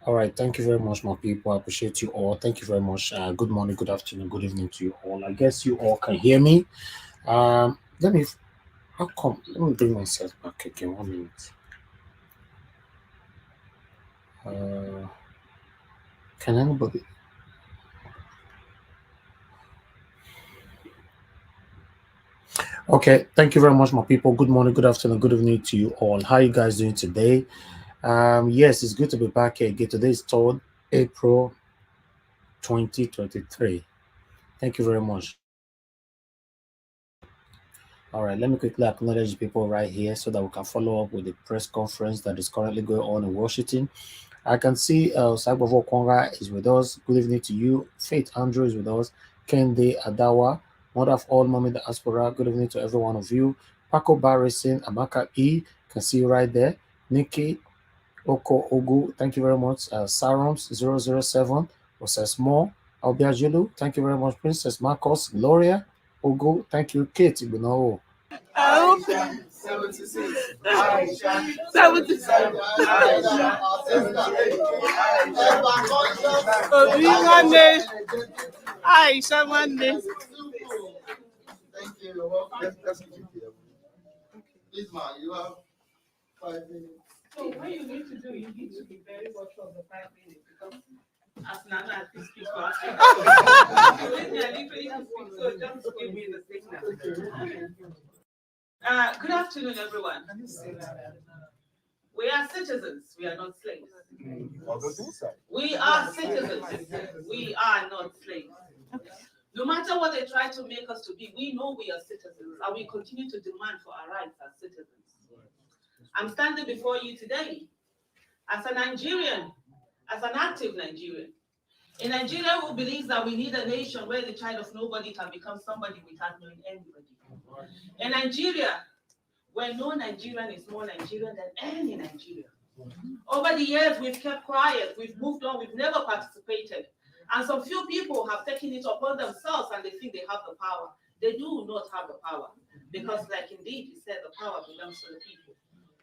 All right, thank you very much, my people. I appreciate you all. Thank you very much. Good morning, good afternoon, good evening to you all. I guess you all can hear me. Let me. How come? Let me bring myself back again. 1 minute. Uh, can anybody? Okay, thank you very much, my people. Good morning, good afternoon, good evening to you all. How you guys doing today? Yes, it's good to be back here again. Today is 3rd April 2023. Thank you very much. All right, let me quickly acknowledge people right here so that we can follow up with the press conference that is currently going on in Washington. I can see Sagbavo Konga is with us. Good evening to you. Faith Andrew is with us. Kende Adawa, mother of all mommy diaspora. Good evening to every one of you. Paco Barrison, Amaka E, can see you right there. Nikki Oko Ogu, thank you very much. Sarams 007, Oses Mo, Albiajulu, thank you very much. Princess Marcos, Gloria Ogu, thank you. Kate Ibunawo. 76. Aisha. 77. Aisha. Obi Aisha Monday. Thank you. Let's keep it. Please, ma, you have 5 minutes. So what you need to do, you need to be very watchful of the 5 minutes because as Nana is speaking for us, so just give me the signal. Good afternoon, everyone. We are citizens. We are not slaves. We are citizens. We are not slaves. No matter what they try to make us to be, we know we are citizens and we continue to demand for our rights as citizens. I'm standing before you today as a Nigerian, as an active Nigerian. A Nigerian who believes that we need a nation where the child of nobody can become somebody without knowing anybody. A Nigeria where no Nigerian is more Nigerian than any Nigerian. Over the years, we've kept quiet, we've moved on, we've never participated. And some few people have taken it upon themselves and they think they have the power. They do not have the power. Because like indeed, he said, the power belongs to the people.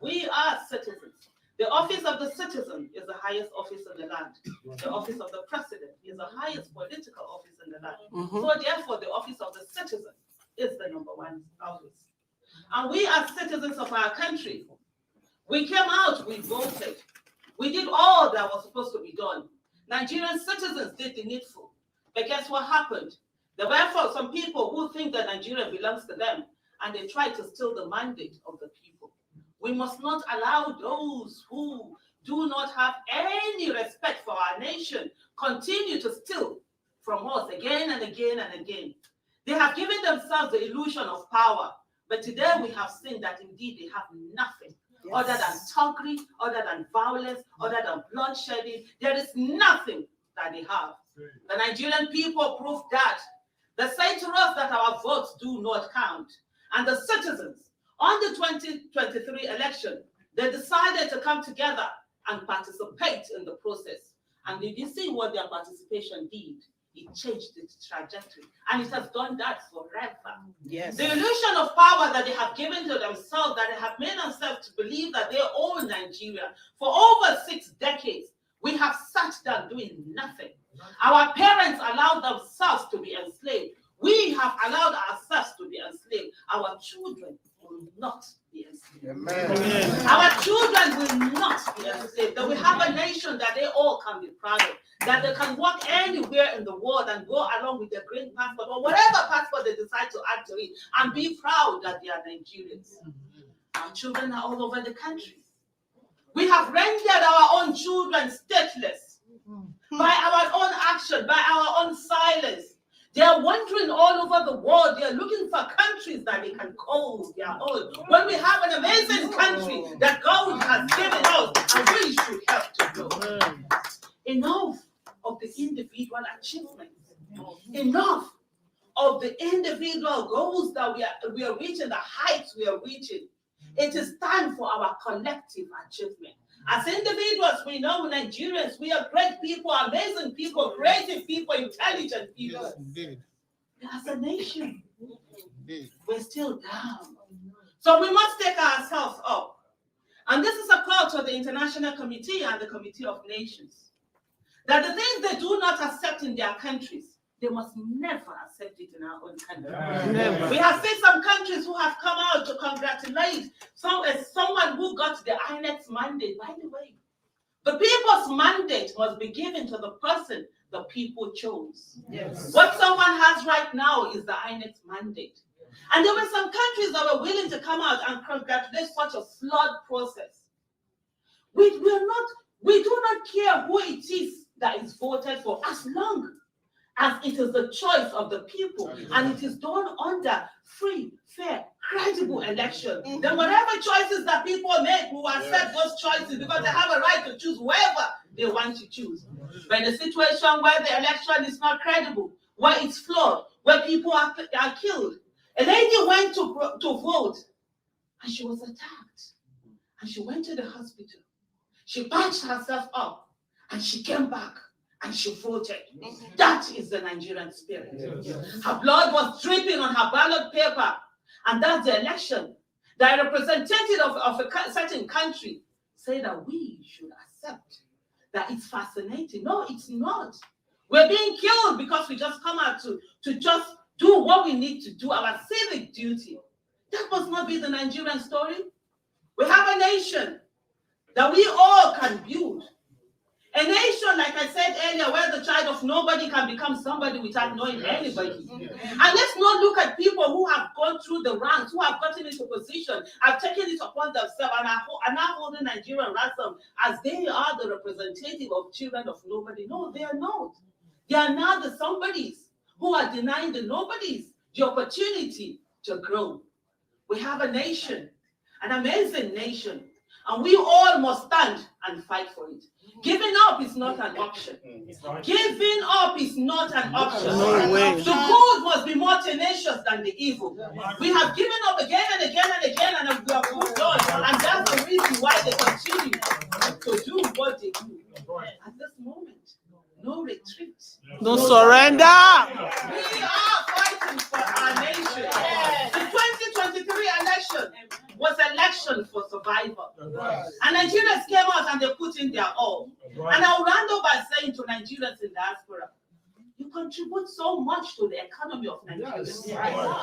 We are citizens. The office of the citizen is the highest office in the land. The office of the president is the highest political office in the land. So therefore, the office of the citizen is the #1 office. And we as citizens of our country, we came out, we voted. We did all that was supposed to be done. Nigerian citizens did the needful. But guess what happened? There were some people who think that Nigeria belongs to them, and they try to steal the mandate of the people. We must not allow those who do not have any respect for our nation continue to steal from us again and again and again. They have given themselves the illusion of power, but today we have seen that indeed they have nothing other than thuggery, other than violence, other than bloodshedding. There is nothing that they have. The Nigerian people proved that. They say to us that our votes do not count. And the citizens, on the 2023 election, they decided to come together and participate in the process. And did you see what their participation did? It changed its trajectory. And it has done that forever. Yes. The illusion of power that they have given to themselves, that they have made themselves to believe that they own Nigeria. For over 6 decades, we have sat down doing nothing. Our parents allowed themselves to be enslaved. We have allowed ourselves to be enslaved. Our children will not be enslaved. Amen. Our children will not be enslaved. That we have a nation that they all can be proud of. That they can walk anywhere in the world and go along with their green passport or whatever passport they decide to add to it and be proud that they are Nigerians. Our children are all over the country. We have rendered our own children stateless by our own action, by our own silence. They are wandering all over the world. They are looking for countries that they can call their own. When we have an amazing country that God has given us, and we should help to grow. Enough of the individual achievements. Enough of the individual goals that we are reaching, the heights we are reaching. It is time for our collective achievement. As individuals, we know Nigerians, we are great people, amazing people, creative people, intelligent people. Yes, As a nation, we're still down. So we must take ourselves up. And this is a call to the International Committee and the Committee of Nations, that the things they do not accept in their countries, they must never accept it in our own country. Never. We have seen some countries who have come out to congratulate someone who got the INEC's mandate. By the way, the people's mandate must be given to the person the people chose. Yes. What someone has right now is the INEC's mandate. And there were some countries that were willing to come out and congratulate such a flawed process. We do not care who it is that is voted for, as long as it is the choice of the people and it is done under free, fair, credible election. Then whatever choices that people make, we will accept those choices because they have a right to choose whoever they want to choose. But in a situation where the election is not credible, where it's flawed, where people are killed, a lady went to vote and she was attacked. And she went to the hospital. She patched herself up and she came back. And she voted. That is the Nigerian spirit. Her blood was dripping on her ballot paper. And that's the election. The representative of a certain country say that we should accept that it's fascinating. No, it's not. We're being killed because we just come out to just do what we need to do, our civic duty. That must not be the Nigerian story. We have a nation that we all can build. A nation, like I said earlier, where the child of nobody can become somebody without knowing anybody. And let's not look at people who have gone through the ranks, who have gotten into position, have taken it upon themselves, and are now holding Nigerian ransom as they are the representative of children of nobody. No, they are not. They are now the somebodies who are denying the nobodies the opportunity to grow. We have a nation, an amazing nation, and we all must stand and fight for it. Giving up is not an option. Giving up is not an option. No way. The good must be more tenacious than the evil. We have given up again and again and again, and we have moved on. And that's the reason why they continue to do what they do. At this moment, no retreat. No surrender. We are fighting for our nation. The 2023 election was election for survival. And Nigerians came out and they put in their all. And I'll round up by saying to Nigerians in diaspora, you contribute so much to the economy of Nigeria.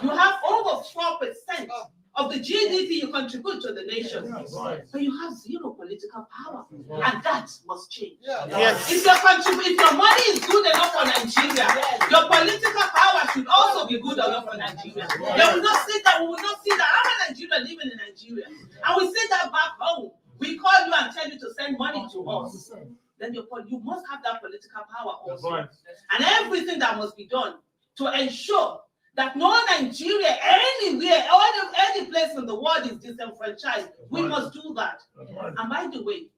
You have over 4% of the GDP you contribute to the nation. But you have zero political power. And that must change. Yes. If your money is good enough for Nigeria, your political power should also be good enough for Nigeria. We will not see that. I'm a Nigerian living in Nigeria. And we see that back home. We call you and tell you to send money to us. Then you must have that political power also. And everything that must be done to ensure that no Nigeria, anywhere, any place in the world is disenfranchised. We must do that. And by the way,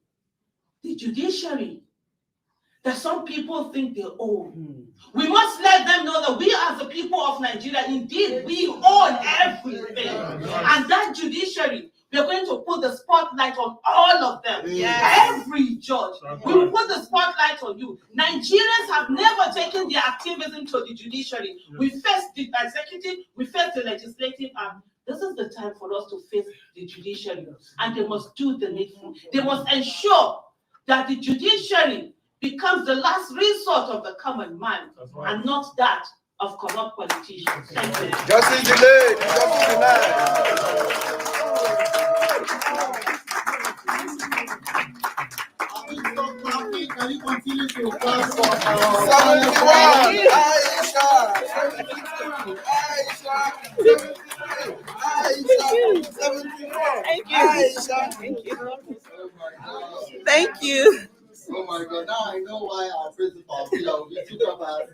the judiciary that some people think they own, we must let them know that we as the people of Nigeria, indeed, we own everything. And that judiciary, we are going to put the spotlight on all of them. Every judge. We will put the spotlight on you. Nigerians have never taken their activism to the judiciary. We face the executive, we face the legislative arm. This is the time for us to face the judiciary. And they must do the needful. They must ensure that the judiciary becomes the last resort of the common man, and not that of corrupt politicians. Thank you. Justice delayed. Justice denied. Can you continue to clap for our 71? Aisha. 73. Aisha. 74. Thank you. Thank you. Oh my God, now I know why our principal, we took up I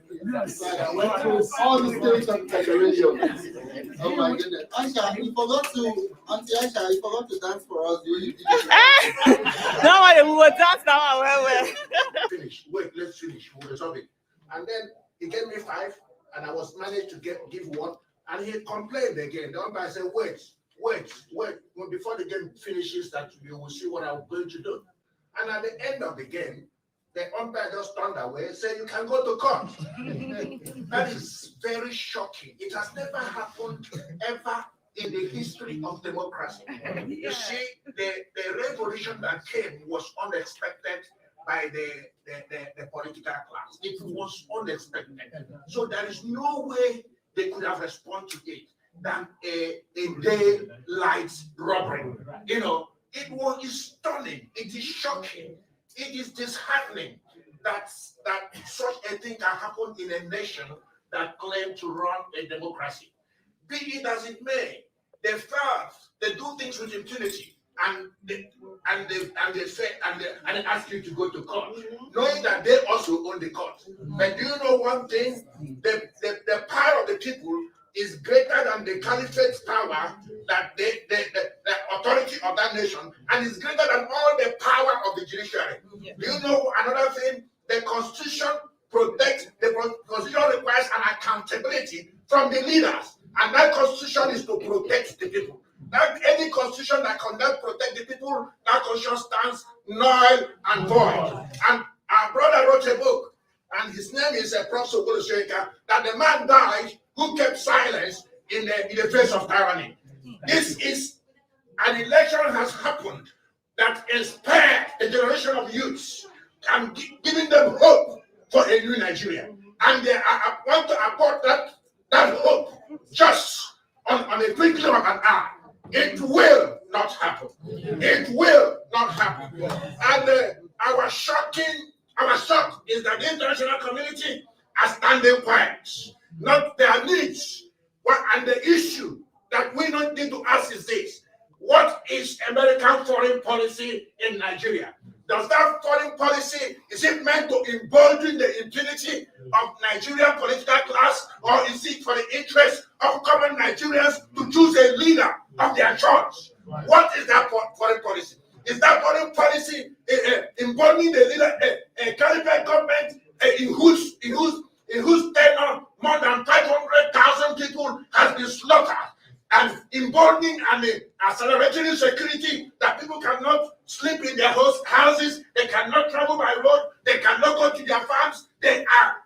went through all the states of the federation. Oh my goodness. Aisha, you forgot to, Auntie Aisha, you forgot to dance for us. You No worry, we will dance now. Well. Finish. Wait, let's finish. We'll resolve it. And then he gave me 5, and I was managed to give 1, and he complained again. The umpire said, wait. Well, before the game finishes, that you will see what I'm going to do. And at the end of the game, the umpire just turned away and said, you can go to court. That is very shocking. It has never happened ever in the history of democracy. You see, the revolution that came was unexpected by the political class. It was unexpected. So there is no way they could have responded to it than a daylight robbery. It is stunning. It is shocking. It is disheartening that such a thing can happen in a nation that claims to run a democracy. Be it as it may, they do things with impunity, and they ask you to go to court, knowing that they also own the court. But do you know one thing? The power of the people is greater than the caliphate's power, that the authority of that nation, and is greater than all the power of the judiciary. Yeah. Do you know another thing? The Constitution requires an accountability from the leaders, and that Constitution is to protect the people. That any Constitution that cannot protect the people, that Constitution stands null and void. And our brother wrote a book, and his name is Professor Oluomo, that the man died who kept silence in the face of tyranny. This is an election has happened that inspired a generation of youths and giving them hope for a new Nigeria. And they want to abort that hope just on a twinkling of an eye. It will not happen. It will not happen. And our shock is that the international community are standing quiet. Not their needs. And the issue that we don't need to ask is this: what is American foreign policy in Nigeria? Does that foreign policy, is it meant to embolden the impunity of Nigerian political class, or is it for the interest of common Nigerians to choose a leader of their choice? What is that foreign policy? Is that foreign policy emboldening the leader, a caliphate government in whose tenure more than 500,000 people has been slaughtered, and emboldening and accelerating insecurity that people cannot sleep in their houses, they cannot travel by road, they cannot go to their farms, they are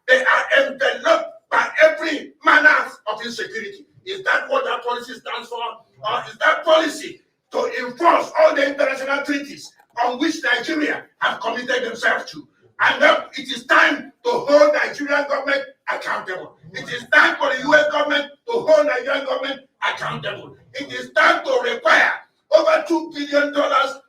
enveloped by every manner of insecurity? Is that what that policy stands for? Or is that policy to enforce all the international treaties on which Nigeria have committed themselves to? And it is time to hold Nigerian government accountable. It is time for the US government to hold Nigerian government accountable. It is time to require over $2 billion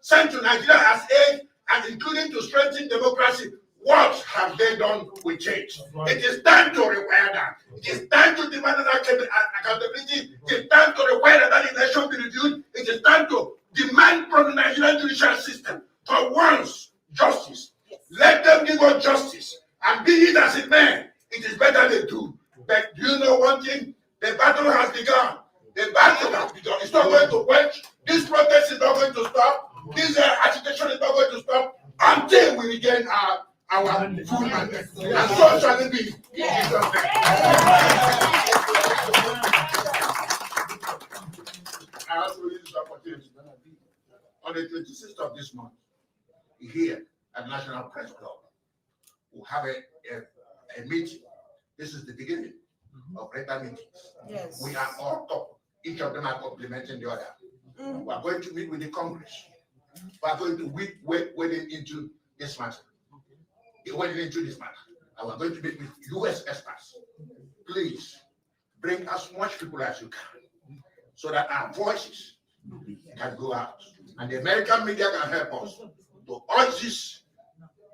sent to Nigeria as aid, and including to strengthen democracy. What have they done with change? It is time to require that. It is time to demand accountability. It is time to require that election be reviewed. It is time to demand from the Nigerian judicial system for once justice. Let them give us justice, and be it as it may, it is better they do. But do you know one thing? The battle has begun. The battle has begun. It's not going to quench. This protest is not going to stop. This agitation is not going to stop until we regain our full mandate. And so shall it be. Yes. I also use this opportunity. On the 26th of this month, here at National Press Club, we'll have a meeting. This is the beginning of regular meetings. Yes. We are all top. Each of them are complementing the other. We are going to meet with the Congress. We are going to wade into this matter. And we are going to meet with US experts. Please bring as much people as you can, so that our voices can go out. And the American media can help us to urge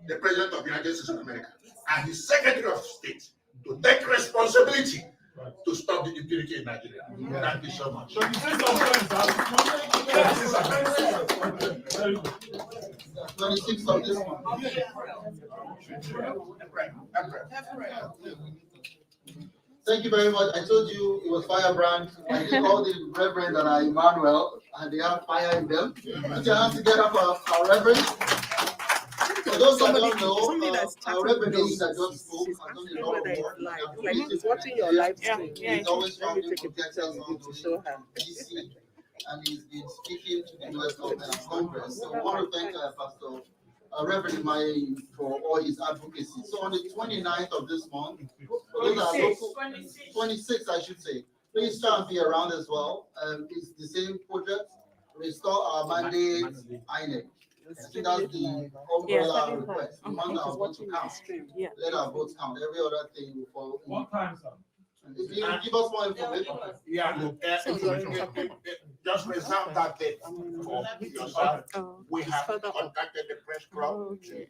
the President of the United States of America and the Secretary of State to take responsibility to stop the impunity in Nigeria. Thank you so much. 26th of this month. Thank you very much. I told you it was firebrand. I did all the reverends that are Emmanuel, and they have fire in them. Put your hands together for our reverends. For those that don't know, our reverend that just spoke has done a lot of work. Like he's watching your live stream. He's always found to protect us on the DC, and he's been speaking to the US Congress. So I want to thank Pastor Reverend Imaye for all his advocacy. So on the 29th of this month, 26th I should say, please try and be around as well. It's the same project, restore our mandate, INEC. I think that's the umbrella request. We want our votes to count. Let our votes count. Every other thing will follow. What time, sir? If you give us more information. Just reserve that date for yourself. We have contacted the press club to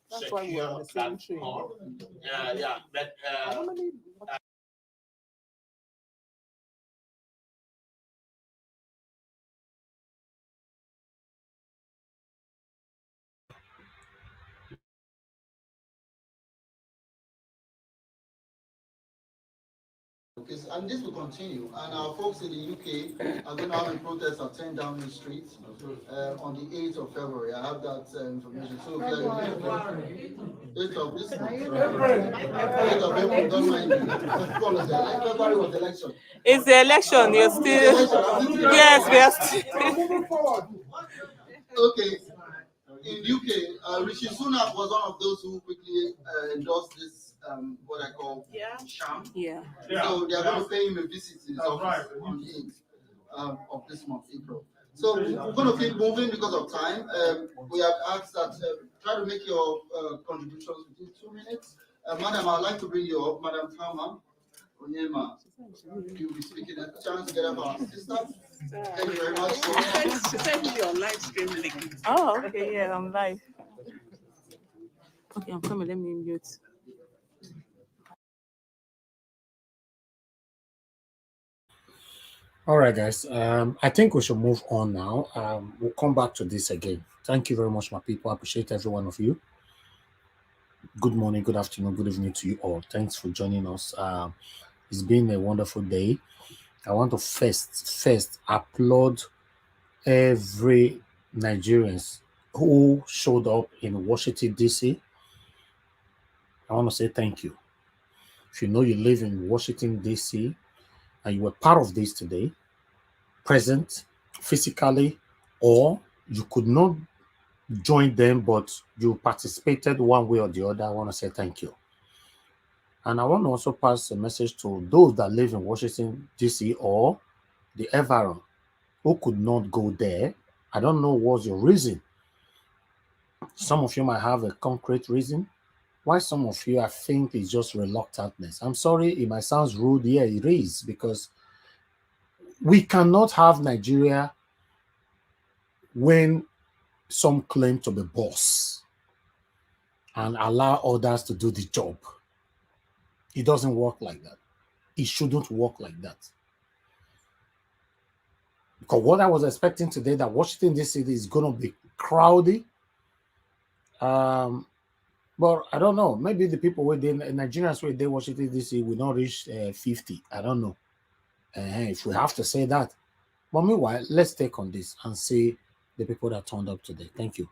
secure that hall. And this will continue. And our folks in the UK are going to have a protest at 10 Downing Street on the 8th of February. I have that information. So, 8th of this month. 8th of April, don't mind me. February was the election. It's the election. You're still. Yes, we are still. Okay. In UK, Rishi Sunak was one of those who quickly endorsed this. What I call sham. Yeah. So they are going to pay him a visit in his office on the 8th of this month, April. So we're going to keep moving because of time. We have asked that try to make your contributions within 2 minutes. Madam, I'd like to bring you up, Madam Tama Onyema. You'll be speaking at the chance together with our sister. Thank you very much. Send me your live stream link. Oh, okay, yeah, I'm live. Okay, I'm coming. Let me mute. All right, guys. I think we should move on now. We'll come back to this again. Thank you very much, my people. I appreciate every one of you. Good morning, good afternoon, good evening to you all. Thanks for joining us. It's been a wonderful day. I want to first applaud every Nigerians who showed up in Washington, D.C. I want to say thank you. If you know you live in Washington, D.C., and you were part of this today, present physically, or you could not join them, but you participated one way or the other, I want to say thank you. And I want to also pass a message to those that live in Washington, D.C. or the environment who could not go there. I don't know what's your reason. Some of you might have a concrete reason. Why some of you, I think, is just reluctantness. I'm sorry, it might sound rude. Yeah, it is, because we cannot have Nigeria when some claim to be boss and allow others to do the job. It doesn't work like that. It shouldn't work like that. Because what I was expecting today, that Washington, D.C. is going to be crowded. But I don't know. Maybe the people within Nigerians within Washington, D.C. will not reach 50. I don't know. If we have to say that. But meanwhile, let's take on this and see the people that turned up today. Thank you.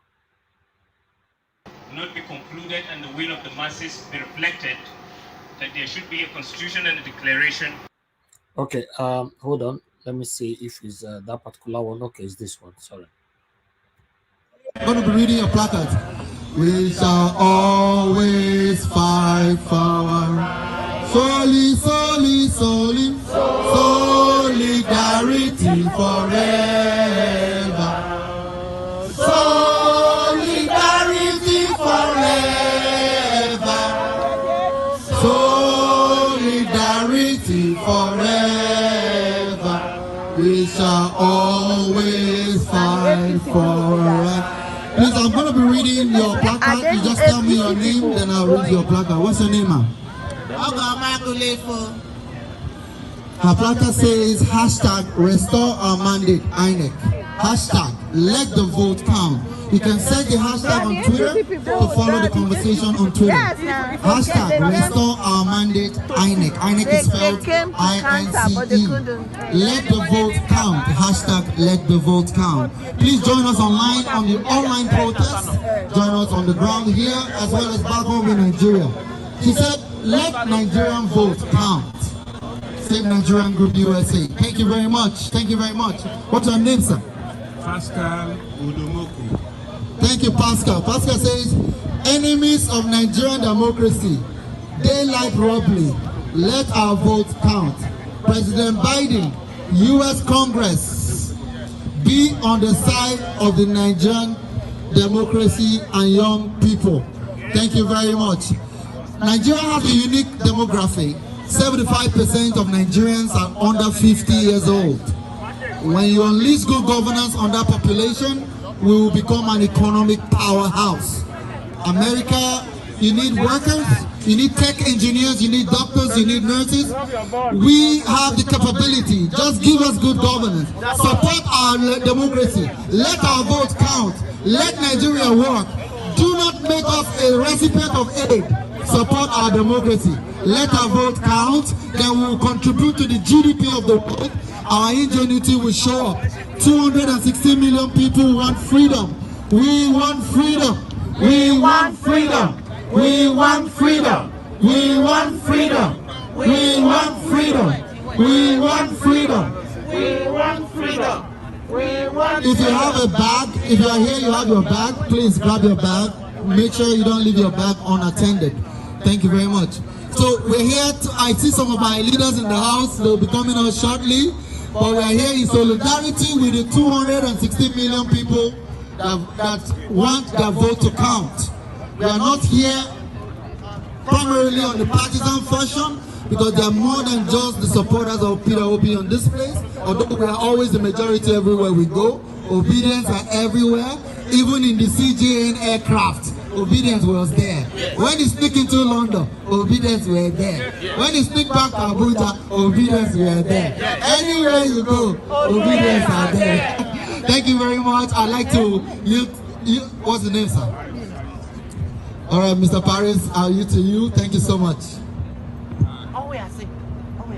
Not be concluded and the will of the masses be reflected, that there should be a constitution and a declaration. Okay, hold on. Let me see if it's that particular one. Okay, it's this one. Sorry. I'm going to be reading a placard. We shall always fight for our solidarity forever. Solidarity forever. Solidarity forever. We shall always fight for us. Please, I'm going to be reading your placard. You just tell me your name, then I'll read your placard. What's your name, ma'am? Her placard says hashtag restore our mandate INEC. Hashtag let the vote count. You can set the hashtag on Twitter to follow the conversation on Twitter. Hashtag restore our mandate INEC. INEC is spelled I-N-C-E. Let the vote count. Hashtag let the vote count. Please join us online on the online protest. Join us on the ground here as well as back home in Nigeria. She said, let Nigerian vote count. Save Nigerian Group USA. Thank you very much. Thank you very much. What's your name, sir? Pascal Oluomo. Thank you, Pascal. Pascal says, enemies of Nigerian democracy, daylight robbery, let our vote count. President Biden, U.S. Congress, be on the side of the Nigerian democracy and young people. Thank you very much. Nigeria has a unique demography. 75% of Nigerians are under 50 years old. When you unleash good governance on that population, we will become an economic powerhouse. America, you need workers, you need tech engineers, you need doctors, you need nurses. We have the capability. Just give us good governance. Support our democracy. Let our vote count. Let Nigeria work. Do not make us a recipient of aid. Support our democracy. Let our vote count. Then we will contribute to the GDP of the world. Our ingenuity will show up. 260 million people want freedom. We want freedom. We want freedom. We want freedom. We want freedom. We want freedom. We want freedom. We want freedom. If you have a bag, if you are here, you have your bag, please grab your bag. Make sure you don't leave your bag unattended. Thank you very much. So we're here I see some of my leaders in the house. They'll be coming out shortly. But we are here in solidarity with the 260 million people that want their vote to count. We are not here primarily on the partisan fashion, because they are more than just the supporters of Peter Obi on this place. Although we are always the majority everywhere we go, obedience are everywhere. Even in the CJN aircraft, obedience was there. When he sneak into London, obedience were there. When he sneak back to Abuja, obedience were there. Anywhere you go, obedience are there. Thank you very much. I'd like to what's the name, sir? All right, Mr. Paris, I'll yield to you. Thank you so much.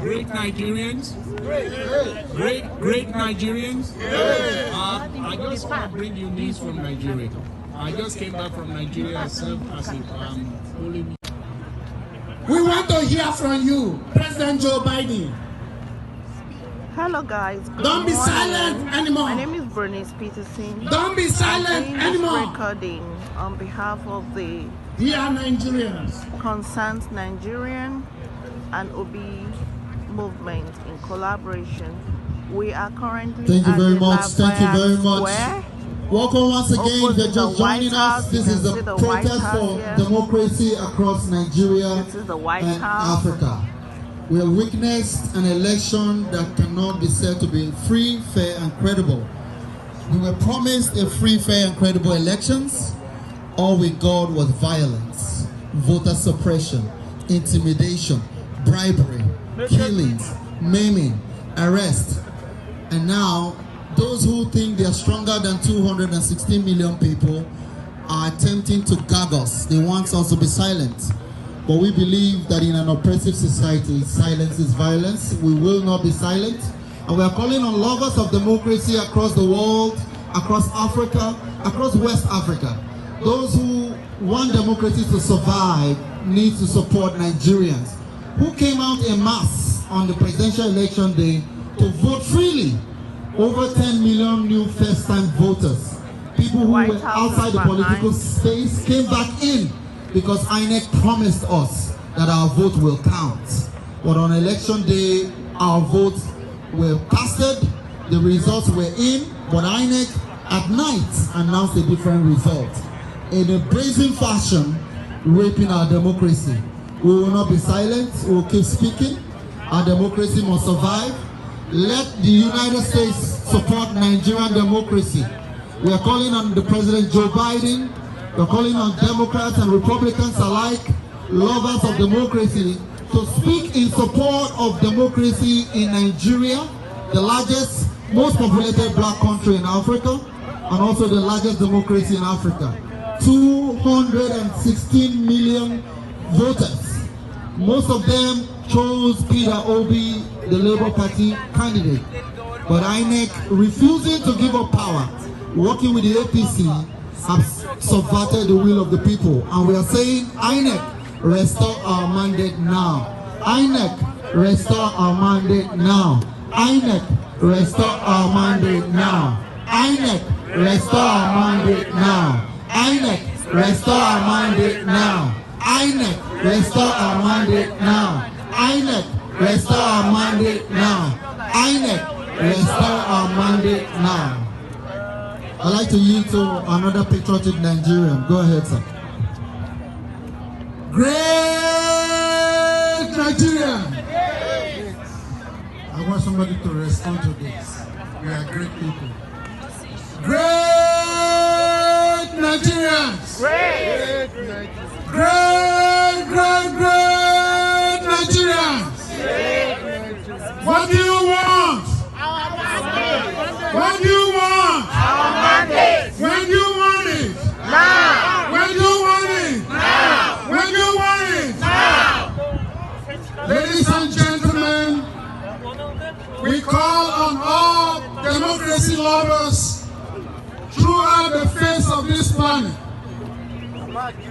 Great Nigerians. Great Nigerians. I just want to bring you news from Nigeria. I just came back from Nigeria. I served as a polling. We want to hear from you, President Joe Biden. Hello guys. Don't be silent anymore. My name is Bernice Peterson. Don't be silent anymore. This recording on behalf of the Dear Nigerians, Concerned Nigerian and Obi movement in collaboration. We are currently Thank you at very the much. Thank you very much. Square. Welcome once again. If you're Opposite the just joining White us, House, this you is can a see the White protest House for here. democracy across Nigeria This is the White and House. Africa. We have witnessed an election that cannot be said to be free, fair, and credible. We were promised a free, fair, and credible elections. All we got was violence, voter suppression, intimidation, bribery, killings, maiming, arrest. And now, those who think they are stronger than 216 million people are attempting to gag us. They want us to be silent. But we believe that in an oppressive society, silence is violence. We will not be silent. And we are calling on lovers of democracy across the world, across Africa, across West Africa. Those who want democracy to survive need to support Nigerians who came out en masse on the presidential election day to vote freely. Over 10 million new first-time voters. People who were outside the political space came back in because INEC promised us that our vote will count. But on election day, our votes were casted, the results were in, but INEC at night announced a different result. In a brazen fashion, raping our democracy. We will not be silent, we will keep speaking. Our democracy must survive. Let the United States support Nigerian democracy. We are calling on the President Joe Biden. We are calling on Democrats and Republicans alike, lovers of democracy, to speak in support of democracy in Nigeria, the largest, most populated black country in Africa, and also the largest democracy in Africa. 216 million voters. Most of them chose Peter Obi, the Labour Party candidate. But INEC, refusing to give up power, working with the APC, have subverted the will of the people. And we are saying, INEC, restore our mandate now. INEC, restore our mandate now. INEC, restore our mandate now. INEC, restore our mandate now. INEC, restore our mandate now. INEC, restore our mandate now. INEC, restore our mandate now. INEC, restore our mandate now. I'd like to yield to another patriotic Nigerian. Go ahead, sir. Great Nigeria! I want somebody to respond to this. We are great people. Great Nigerians! Great Nigerians! What do you want? What do you want? Our mandate! When do you want it? Now! When do you want it? Now! When do you want it? Now! Ladies and gentlemen, we call on all democracy lovers throughout the face of this planet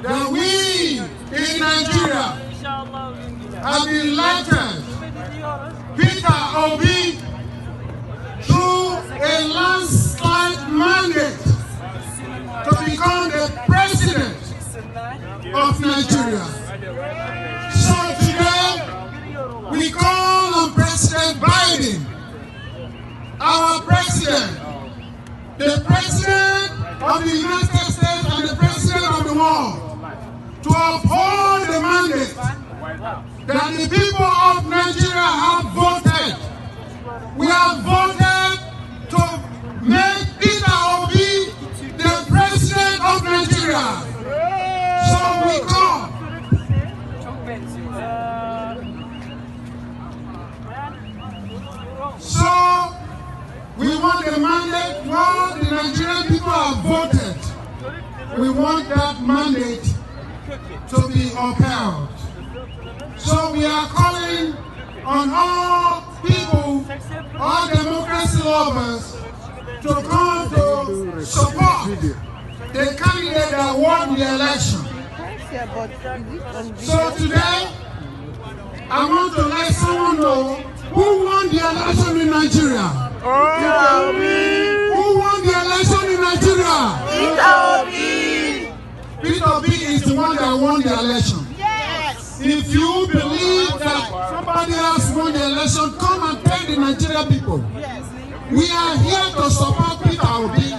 that we in Nigeria have elected Peter Obi through a landslide mandate to become the president of Nigeria. So today, we call on President Biden, our president, the president of the United States and the president of the world, to uphold the mandate that the people of Nigeria have voted. We have voted to make Peter Obi the president of Nigeria. So we call. So we want the mandate. What the Nigerian people have voted, we want that mandate to be upheld. So we are calling on all people, all democracy lovers, to come to support the candidate that won the election. So today, I want to let someone know who won the election in Nigeria. Who won the election in Nigeria? Peter Obi is the one that won the election. If you believe that somebody else won the election, come and tell the Nigerian people. We are here to support Peter Obi.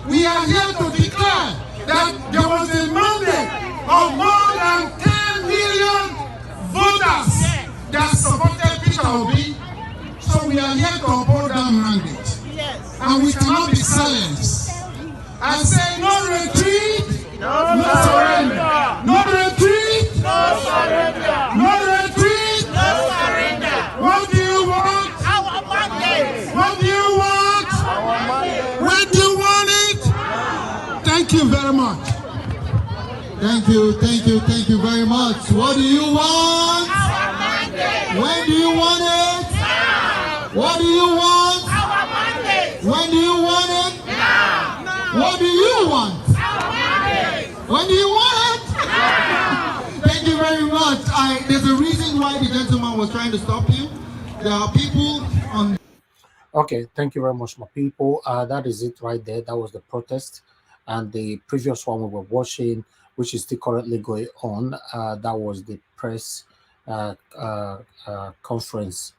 We are here to declare that there was a mandate of more than 10 million voters that supported Peter Obi. So we are here to uphold that mandate. And we cannot be silenced. I say no retreat, no surrender. No retreat, no surrender. No retreat, no surrender. What do you want? Our mandate. What do you want? Our mandate. When do you want it? Thank you very much. Thank you very much. What do you want? Our mandate. When do you want it? Now. What do you want? Our mandate. When do you want it? Now. What do you want? Our mandate. When do you want it? Now. Thank you very much. There's a reason why the gentleman was trying to stop you. There are people on. Okay, thank you very much, my people. That is it right there. That was the protest. And the previous one we were watching, which is still currently going on, that was the press conference,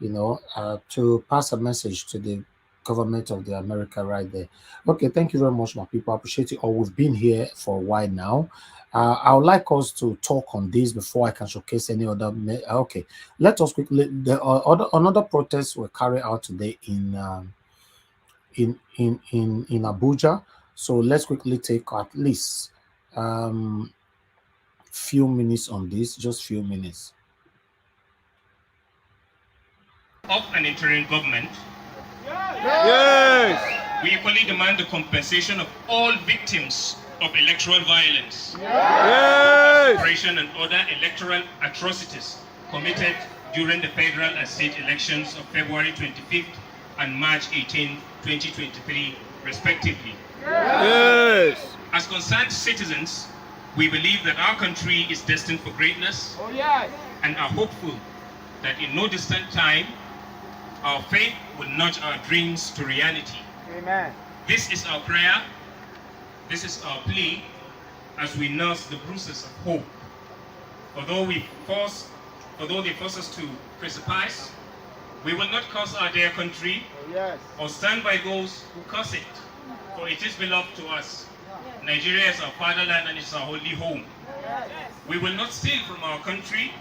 to pass a message to the government of the America right there. Okay, thank you very much, my people. I appreciate it all. We've been here for a while now. I would like us to talk on this before I can showcase any other. Okay, let us quickly. Another protests were carried out today in Abuja. So let's quickly take at least few minutes on this, just few minutes. of an interim government. Yes. We equally demand the compensation of all victims of electoral violence, Yes. suppression and other electoral atrocities committed during the federal and state elections of February 25th and March 18, 2023, respectively. Yes. As concerned citizens, we believe that our country is destined for greatness and are hopeful that in no distant time, our faith will nudge our dreams to reality. Amen. This is our prayer, this is our plea, as we nurse the bruises of hope. Although they force us to precipice, we will not curse our dear country or stand by those who curse it, for it is beloved to us. Nigeria is our fatherland and it's our holy home. We will not steal from our country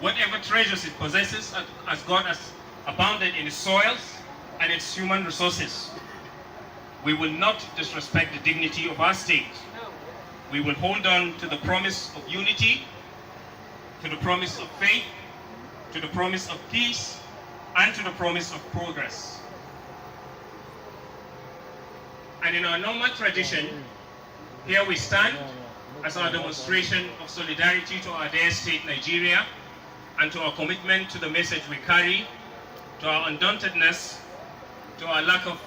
whatever treasures it possesses, as God has abounded in its soils and its human resources. We will not disrespect the dignity of our state. We will hold on to the promise of unity, to the promise of faith, to the promise of peace, and to the promise of progress. And in our normal tradition, here we stand as our demonstration of solidarity to our dear state, Nigeria, and to our commitment to the message we carry, to our undauntedness, to our lack of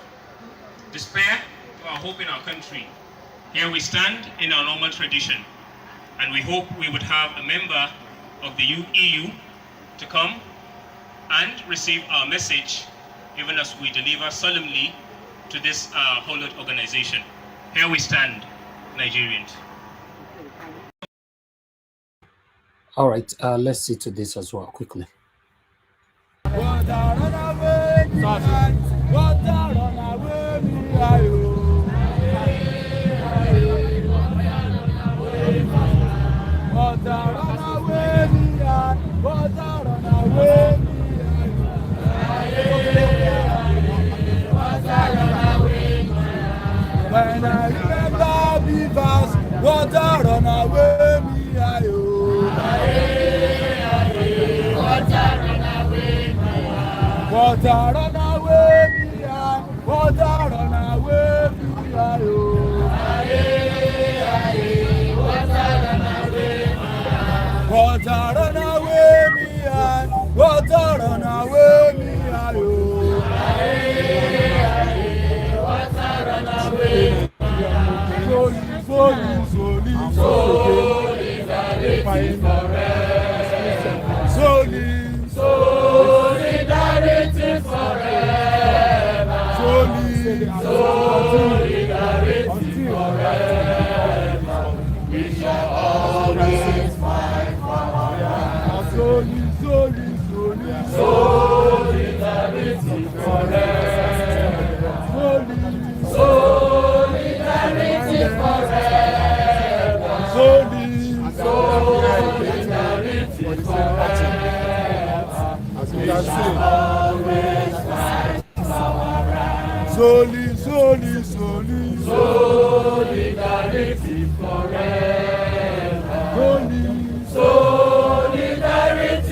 despair, to our hope in our country. Here we stand in our normal tradition, and we hope we would have a member of the EU to come and receive our message, even as we deliver solemnly to this hallowed organization. Here we stand, Nigerians. All right, let's see to this as well quickly. When I remember Beavers, water run away me, water run away me, water run away me, water run away me, water run away me, solidarity forever. Solidarity forever. We shall always fight for our solidarity forever. Solidarity forever. Solidarity forever. As we can see, always fight for our rights. Solidarity forever. Solidarity.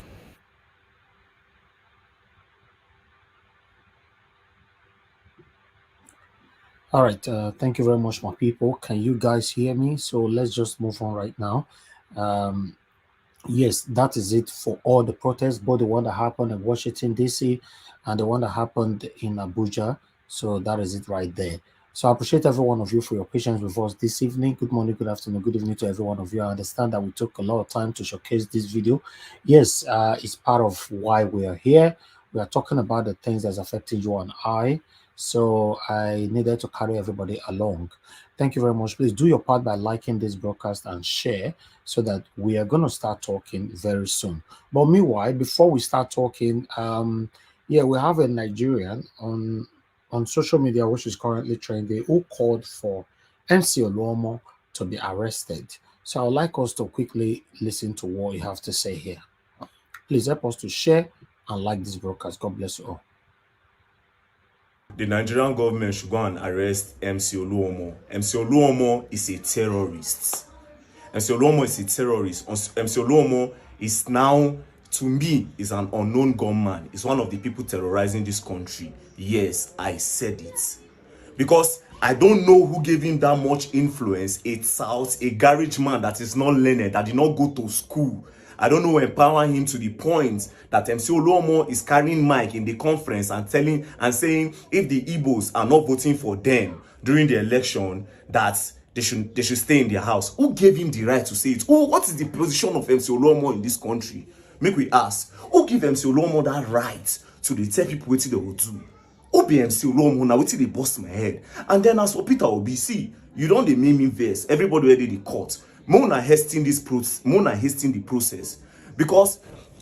All right, thank you very much, my people. Can you guys hear me? So let's just move on right now. Yes, that is it for all the protests, both the one that happened in Washington, D.C. and the one that happened in Abuja. So that is it right there. So I appreciate every one of you for your patience with us this evening. Good morning, good afternoon, good evening to every one of you. I understand that we took a lot of time to showcase this video. Yes, it's part of why we are here. We are talking about the things that's affecting you and I. So I needed to carry everybody along. Thank you very much. Please do your part by liking this broadcast and share, so that we are going to start talking very soon. But meanwhile, before we start talking, yeah, we have a Nigerian on social media, which is currently trending, who called for MC Oluomo to be arrested. So I would like us to quickly listen to what you have to say here. Please help us to share and like this broadcast. God bless you all. The Nigerian government should go and arrest MC Oluomo. MC Oluomo is a terrorist. MC Oluomo is a terrorist. MC Oluomo is now to me, is an unknown gunman. It's one of the people terrorizing this country. Yes, I said it. Because I don't know who gave him that much influence. It's out a garage man that is not learned, that did not go to school. I don't know who empowered him to the point that MC Oluomo is carrying mic in the conference and saying if the Igbos are not voting for them during the election, that they should stay in their house. Who gave him the right to say it? What is the position of MC Oluomo in this country? Make we ask. Who give MC Oluomo that right to tell people what they will do? Who be MC Oluomo now? Wetin dey bust my head? And then as for Peter Obi, see, you don't dey make me vex. Everybody already the court. Mona hasting the process because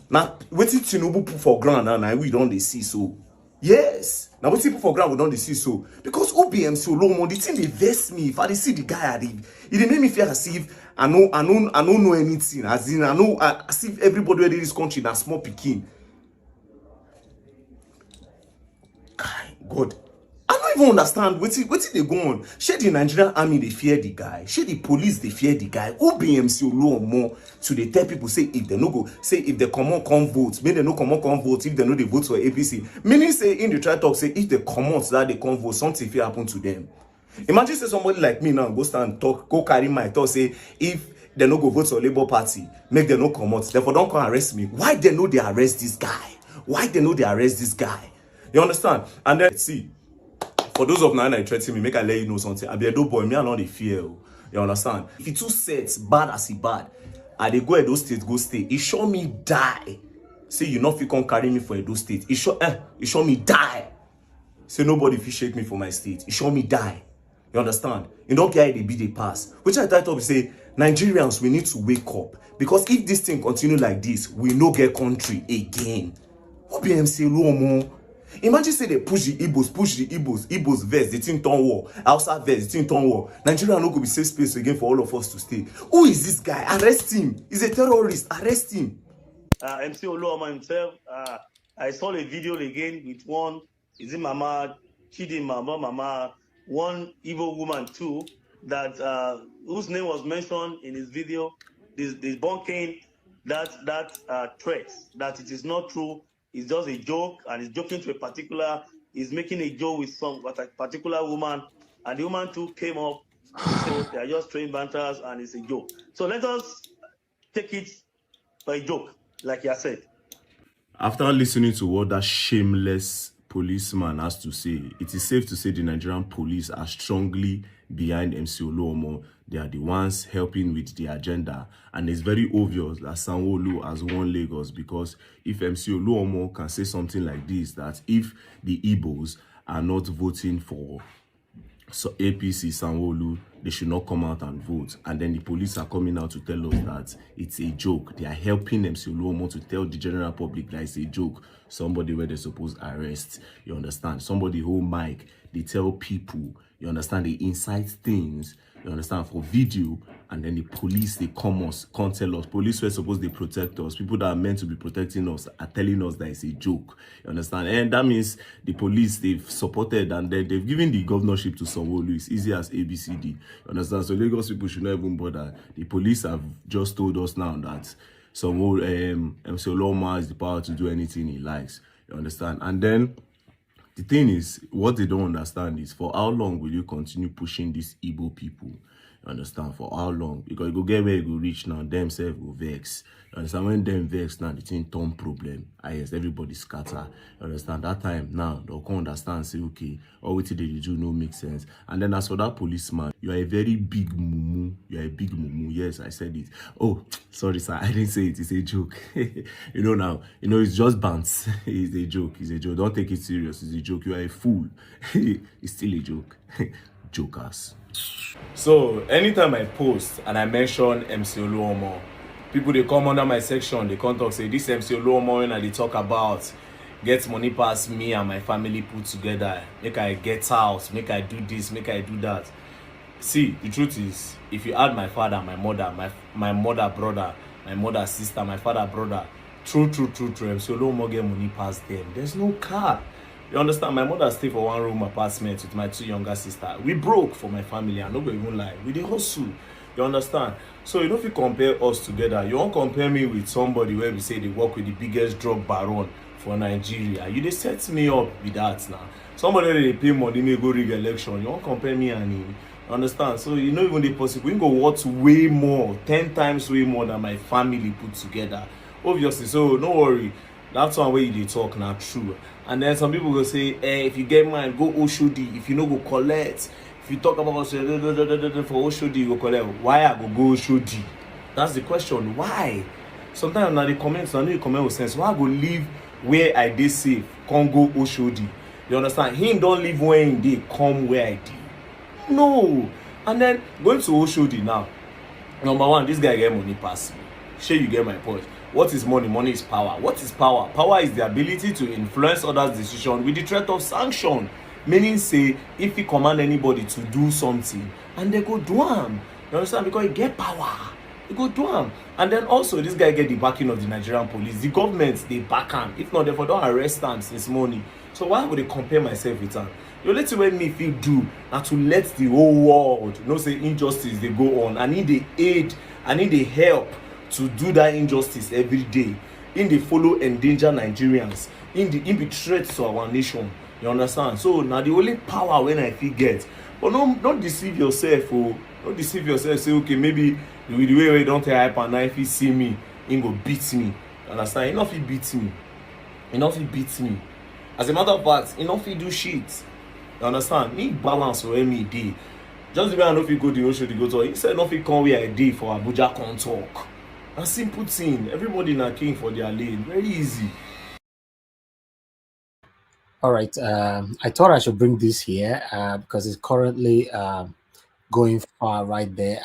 now wetin Tinubu put for ground and we don't dey see so. Yes, now wetin put for ground we don't dey see so because who be MC Oluomo? The thing dey vex me. If I dey see the guy, it dey make me feel as if I don't know anything. As in as if everybody already in this country na small pikin. God, I don't even understand wetin they go on. Shey the Nigerian army they fear the guy? Shey the police they fear the guy? Who be MC Oluomo to they tell people say if they no go, say if they come vote, maybe they no come vote if they know they vote for APC. Meaning say in the try talk say if they come out that they come vote, something will happen to them. Imagine say somebody like me now go stand talk, go carry my talk say if they no go vote for Labour Party, make them no come out. Therefore don't come arrest me. Why they know they arrest this guy? Why they know they arrest this guy? You understand? And then see, for those of 9 threatening me, make I let you know something. I be a dope boy, me I not the fear. You understand? If it too sets bad as he bad, I they go Edo State, go stay. It show me die. Say you not fit come carry me for Edo State. It show me die. Say nobody fit shake me for my state. It show me die. You understand? You don't get the be the pass. Which I title say Nigerians, we need to wake up. Because if this thing continue like this, we no get country again. What be MC Oluomo? Imagine say they push the Igbos verse, the thing turn war. Hausa verse, the thing turn war. Nigeria no go be safe space again for all of us to stay. Who is this guy? Arrest him. He's a terrorist. Arrest him. MC Oluomo himself, I saw a video again with one, is it Mama Chidima, Mama, one evil woman too, that whose name was mentioned in his video, this bunking that threat, that it is not true. It's just a joke, and he's joking to he's making a joke with a particular woman, and the woman too came up, so they are just throwing banters, and it's a joke. So let us take it for a joke, like you said. After listening to what that shameless policeman has to say, it is safe to say the Nigerian police are strongly behind MC Oluomo. They are the ones helping with the agenda. And it's very obvious that Sanwo-Olu has won Lagos, because if MC Oluomo can say something like this, that if the Igbos are not voting for APC Sanwo-Olu, they should not come out and vote. And then the police are coming out to tell us that it's a joke. They are helping MC Oluomo to tell the general public that it's a joke. Somebody where they're supposed to arrest. You understand? Somebody who mic, they tell people, you understand, they incite things, you understand, for video, and then the police, they come tell us. Police were supposed to protect us. People that are meant to be protecting us are telling us that it's a joke. You understand? And that means the police, they've supported, and then they've given the governorship to Sanwo-Olu. It's easy as ABCD. You understand? So Lagos people should not even bother. The police have just told us now that MC Oluomo has the power to do anything he likes. You understand? And then the thing is, what they don't understand is, for how long will you continue pushing these Igbo people? You understand? For how long? Because you go get where you go reach now, themselves will vex. You understand? When them vex now, the thing turn problem. Yes, everybody scatter. You understand? That time now, they'll come understand, say, okay, all what they do no make sense. And then as for that policeman, you are a very big mumu. You are a big mumu. Yes, I said it. Oh, sorry, sir. I didn't say it. It's a joke. Now, it's just bants. It's a joke. It's a joke. Don't take it serious. It's a joke. You are a fool. It's still a joke. Jokers. So, anytime I post and I mention MC Oluomo, people, they come under my section, they come talk, say, this MC Oluomo, and they talk about get money past me and my family put together, make I get out, make I do this, make I do that. See, the truth is, if you add my father, my mother, my mother brother, my mother sister, my father brother, true, MC Oluomo get money past them. There's no car. You understand? My mother stay for one room apartment with my 2 younger sisters. We broke for my family. I no go even lie. We dey hustle. You understand? So you don't compare us together. You won't compare me with somebody where we say they work with the biggest drug baron for Nigeria. You just set me up with that now. Somebody they pay money may go rig election. You won't compare me and him. You understand? So you know even the possible we go worth way more, 10 times way more than my family put together. Obviously, so no worry. That's one way you talk now true. And then some people will say, hey, if you get mine, go Oshodi. If you know go collect. If you talk about for Oshodi, you go collect. Why I go Oshodi? That's the question. Why? Sometimes now the comments, I know you comment with sense. Why I go live where I did safe? Can't go Oshodi. You understand? Him don't live where he did, come where I did. No. And then going to Oshodi now. Number one, this guy get money pass me. Sure, you get my point. What is money? Money is power. What is power? Power is the ability to influence others' decision with the threat of sanction. Meaning say, if you command anybody to do something, and they go do am. You understand? Because you get power. You go do am. And then also, this guy get the backing of the Nigerian police. The government, they back am. If not, therefore don't arrest am since morning. So why would they compare myself with am? The only thing wey me fit do na to let the whole world know say injustice dey go on. I need the aid, I need the help to do that injustice every day. In dey follow endanger Nigerians, in be threat to our nation. You understand? So na the only power wey I fit get. But don't deceive yourself. Oh, don't deceive yourself. Say okay, maybe with the way wey don tell hyper now, if he see me, he go beat me. You understand? He no fit beat me. He no fit beat me. As a matter of fact, he no fit do shit. You understand? Me balance where me dey. Just the way I no fit go the ocean to go to. He said no fit come where I dey for Abuja come talk. A simple thing. Everybody na king for their lane. Very easy. All right. I thought I should bring this here because it's currently going far right there.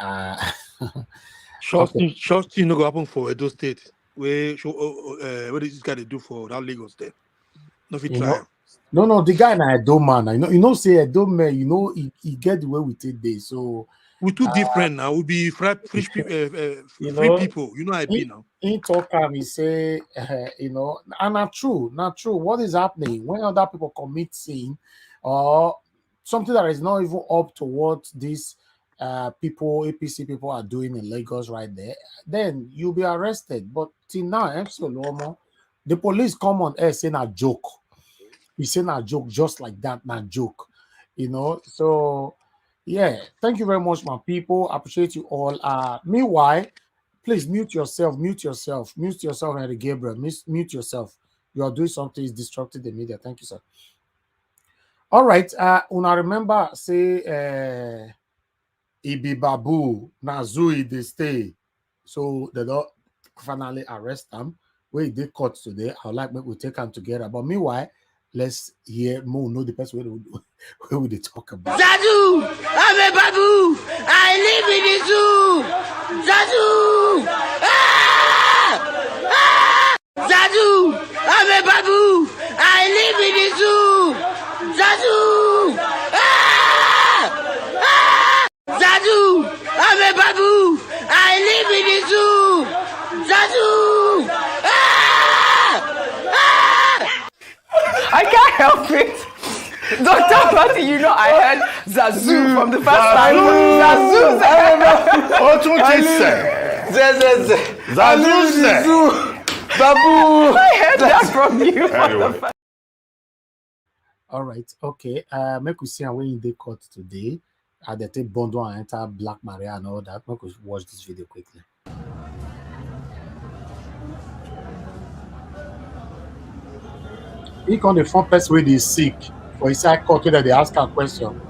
Short thing no go happen for Edo State. Where what this guy they do for that Lagos there? No fit You try. know, no, the guy na Edo man. Say Edo man. He get the way we take this. So we too different now. We be free people. You know I be now. In talk he say, and not true. What is happening when other people commit sin or something that is not even up to what these APC people are doing in Lagos right there, then you'll be arrested. But till now, Oluomo, the police come on air saying a joke. He's saying a joke just like that, not joke. So yeah, thank you very much, my people. Appreciate you all. Meanwhile, please mute yourself, Henry Gabriel. Mute yourself. You are doing something is disrupting the media. Thank you, sir. All right. Una remember say Ibi Babu Nazui they stay. So they don't finally arrest them. Where they caught today. I would like we take them together. But meanwhile, let's hear more. Know the best way where would they talk about. Zadu! I'm a babu! I live in the zoo! Zadu! Ah! Ah! Zadu! I'm a babu! I live in the zoo! Zadu! Ah! Ah! Zadu! I'm a babu! I live in the zoo! Zadu! Ah! Ah! I can't help it. Dr. Fati, I heard Zazu from the first time. Zazu! Zazu! Babu! I heard that from you. Anyway. All right. Okay. Make we see when they caught today. They take Bondo and enter Black Maria and all that. Make we watch this video quickly. He on the front person where they sick for inside court that they ask a question.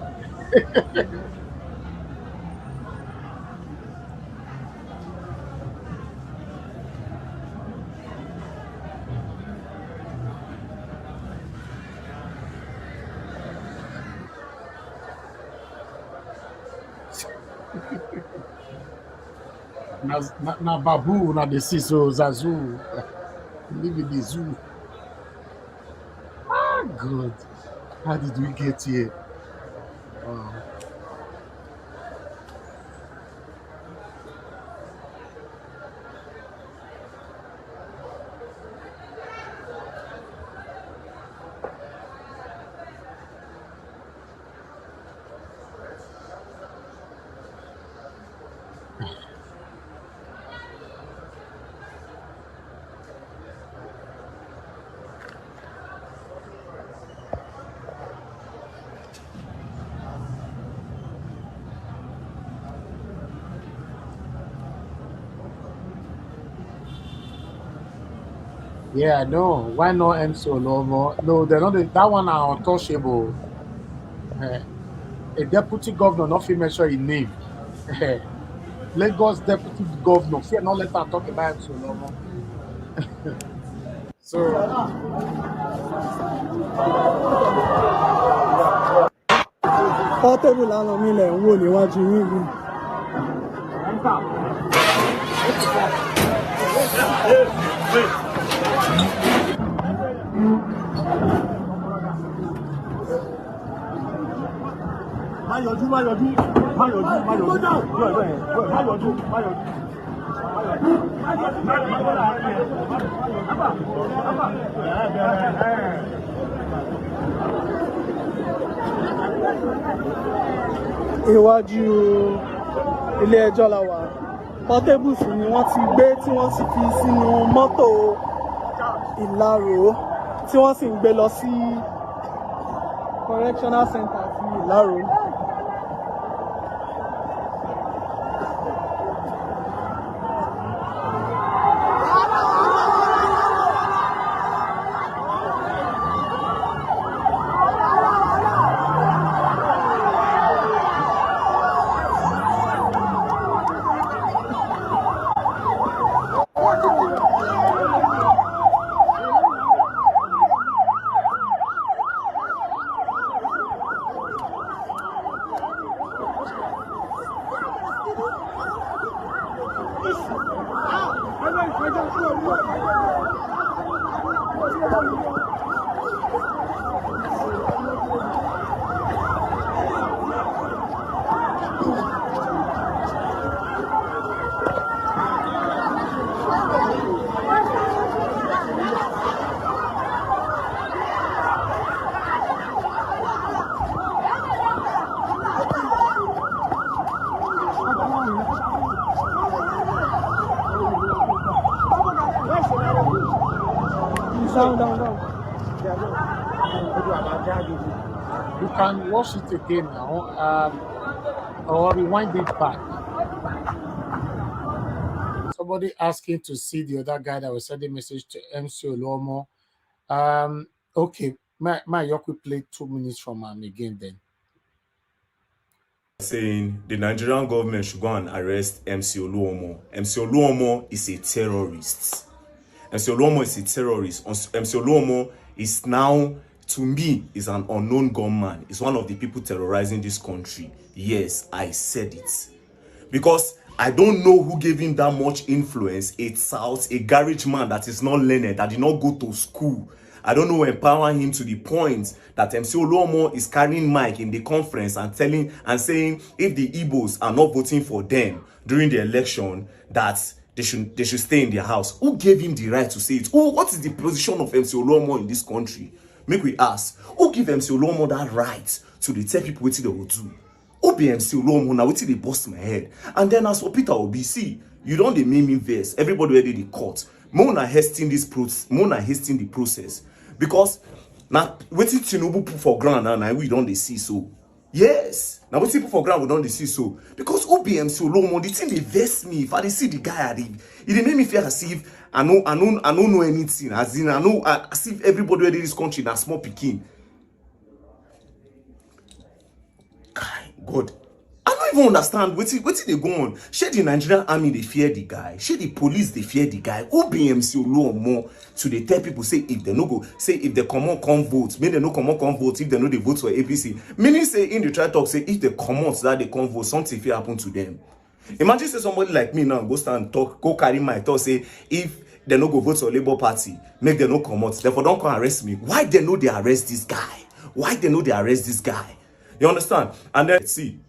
na babu na the see so Zazu live in the zoo. Good. How did we get here? Wow. Yeah, no. Why not MC Oluomo? No, they're not. That one are untouchable. Eh, a deputy governor, not fit mention his name. Lagos deputy governor, fear not let her talk about MC Oluomo. So Portable lánàá mi lẹ̀ ń wò níwájú yín yìí. Má yọjú, má yọjú, má yọjú, má yọjú, má yọjú, má yọjú. Iwájú ilé ẹjọ́ la wà. Portables ni wọ́n ti gbé tí wọ́n sì fi sínú mọ́tò Ìlaró tí wọ́n sì ń gbé lọ sí correctional center ti Ìlaró. Down. you can watch it again now, or rewind it back. Somebody asking to see the other guy that was sending message to MC Oluomo. Okay, my Yoku play 2 minutes from him again then. Saying the Nigerian government should go and arrest MC Oluomo. MC Oluomo is a terrorist. MC Oluomo is a terrorist. MC Oluomo is now, to me, is an unknown gunman. He's one of the people terrorizing this country. Yes, I said it. Because I don't know who gave him that much influence. It's a garage man that is not learned, that did not go to school. I don't know, empower him to the point that MC Oluomo is carrying mic in the conference and saying if the Igbos are not voting for them during the election, that they should stay in their house. Who gave him the right to say it? What is the position of MC Oluomo in this country? Make we ask. Who give MC Oluomo that right to tell people what they will do? Who be MC Oluomo now? What they bust my head? And then as for Peter Obi, see, you don't make me verse. Everybody ready the court. Mona hasting the process. Because now waiting Tinubu put for ground and we don't see so. Yes. Now what people for ground we don't see so. Because OBMC Oluomo, the thing they vex me. If I see the guy, it make me feel as if I don't know anything. As in as if everybody in this country na small pikin. God. I don't even understand what they go on. Should the Nigerian army they fear the guy? Should the police they fear the guy? OBMC Oluomo to they tell people say if they no go, say if they come vote, maybe they no come vote if they know they vote for APC. Meaning say in the try talk say if they come out that they come vote, something will happen to them. Imagine say somebody like me now go stand talk, go carry my talk say if they no go vote for Labour Party, make them no come out. Therefore don't come arrest me. Why they know they arrest this guy? Why they know they arrest this guy? You understand? And then see.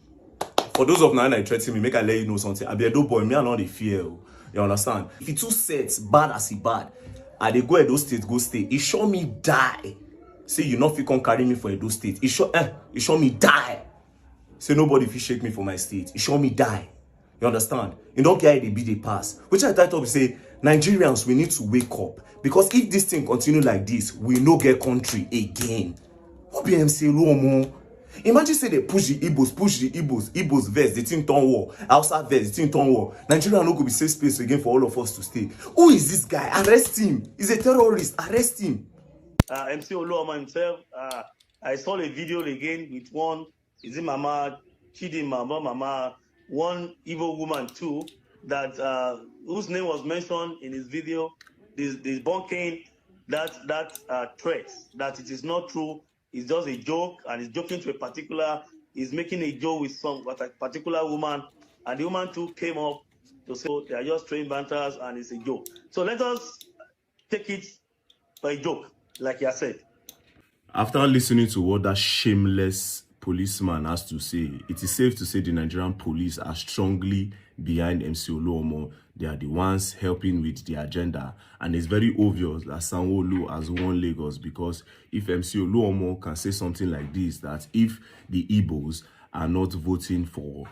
For those of Nine threatening me, make I let you know something. I be a dope boy, me I know the fear. You understand? If it too sets bad as he bad, I they go Edo State, go stay. It show me die. Say you not fit come carry me for Edo State. It show me die. Say nobody fit shake me for my state. It show me die. You understand? You don't care the be the pass. Which I thought of say, Nigerians, we need to wake up. Because if this thing continue like this, we no get country again. What be MC Oluomo? Imagine say they push the Igbos verse, the thing turn war. Hausa verse, the thing turn war. Nigeria no go be safe space again for all of us to stay. Who is this guy? Arrest him. He's a terrorist. Arrest him. MC Oluomo himself, I saw a video again with one, is it Mama Mama, one evil woman too, that whose name was mentioned in his video, debunking that threat, that it is not true, it's just a joke, and he's joking to a particular, he's making a joke with a particular woman, and the woman too came up to say, oh, they are just trained banters and it's a joke. So let us take it for a joke, like you said. After listening to what that shameless policeman has to say, it is safe to say the Nigerian police are strongly behind MC Oluomo. They are the ones helping with the agenda. And it's very obvious that Sanwo-Olu has won Lagos, because if MC Oluomo can say something like this, that if the Igbos are not voting for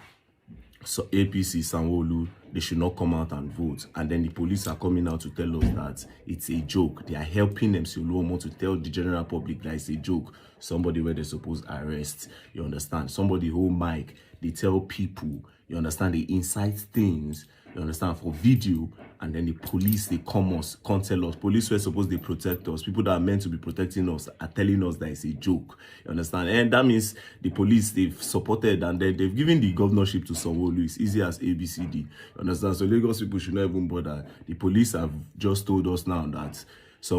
APC Sanwo-Olu, they should not come out and vote. And then the police are coming out to tell us that it's a joke. They are helping MC Oluomo to tell the general public that it's a joke. Somebody where they're supposed to arrest, you understand? Somebody who mic, they tell people, you understand? They incite things, you understand, for video. And then the police, they come tell us. Police were supposed to protect us. People that are meant to be protecting us are telling us that it's a joke. You understand? And that means the police, they've supported and then they've given the governorship to Sanwo-Olu. It's easy as ABCD. You understand? So Lagos people should not even bother. The police have just told us now that MC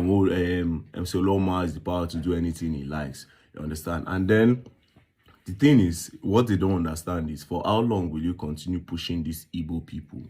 Oluomo has the power to do anything he likes. You understand? And then the thing is, what they don't understand is, for how long will you continue pushing these Igbo people?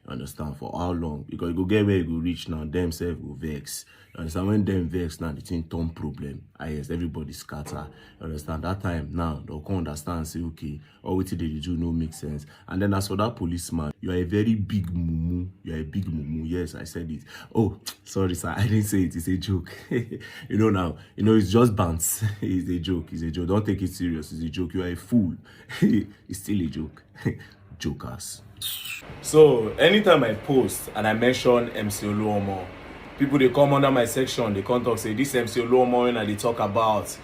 You understand? For how long? Because you go get where you go reach now, themselves go vex. You understand? When them vex now, the thing turn problem. Yes, everybody scatter. You understand? That time now, they'll come understand, say, okay, all what they do no make sense. And then as for that policeman, you are a very big mumu. You are a big mumu. Yes, I said it. Oh, sorry, sir. I didn't say it. It's a joke. You know now. You know, it's just bounce. It's a joke. It's a joke. Don't take it serious. It's a joke. You are a fool. It's still a joke. Jokers. So anytime I post and I mention MC Oluomo, people they come under my section, they come talk, say this MC Oluomo, and they talk about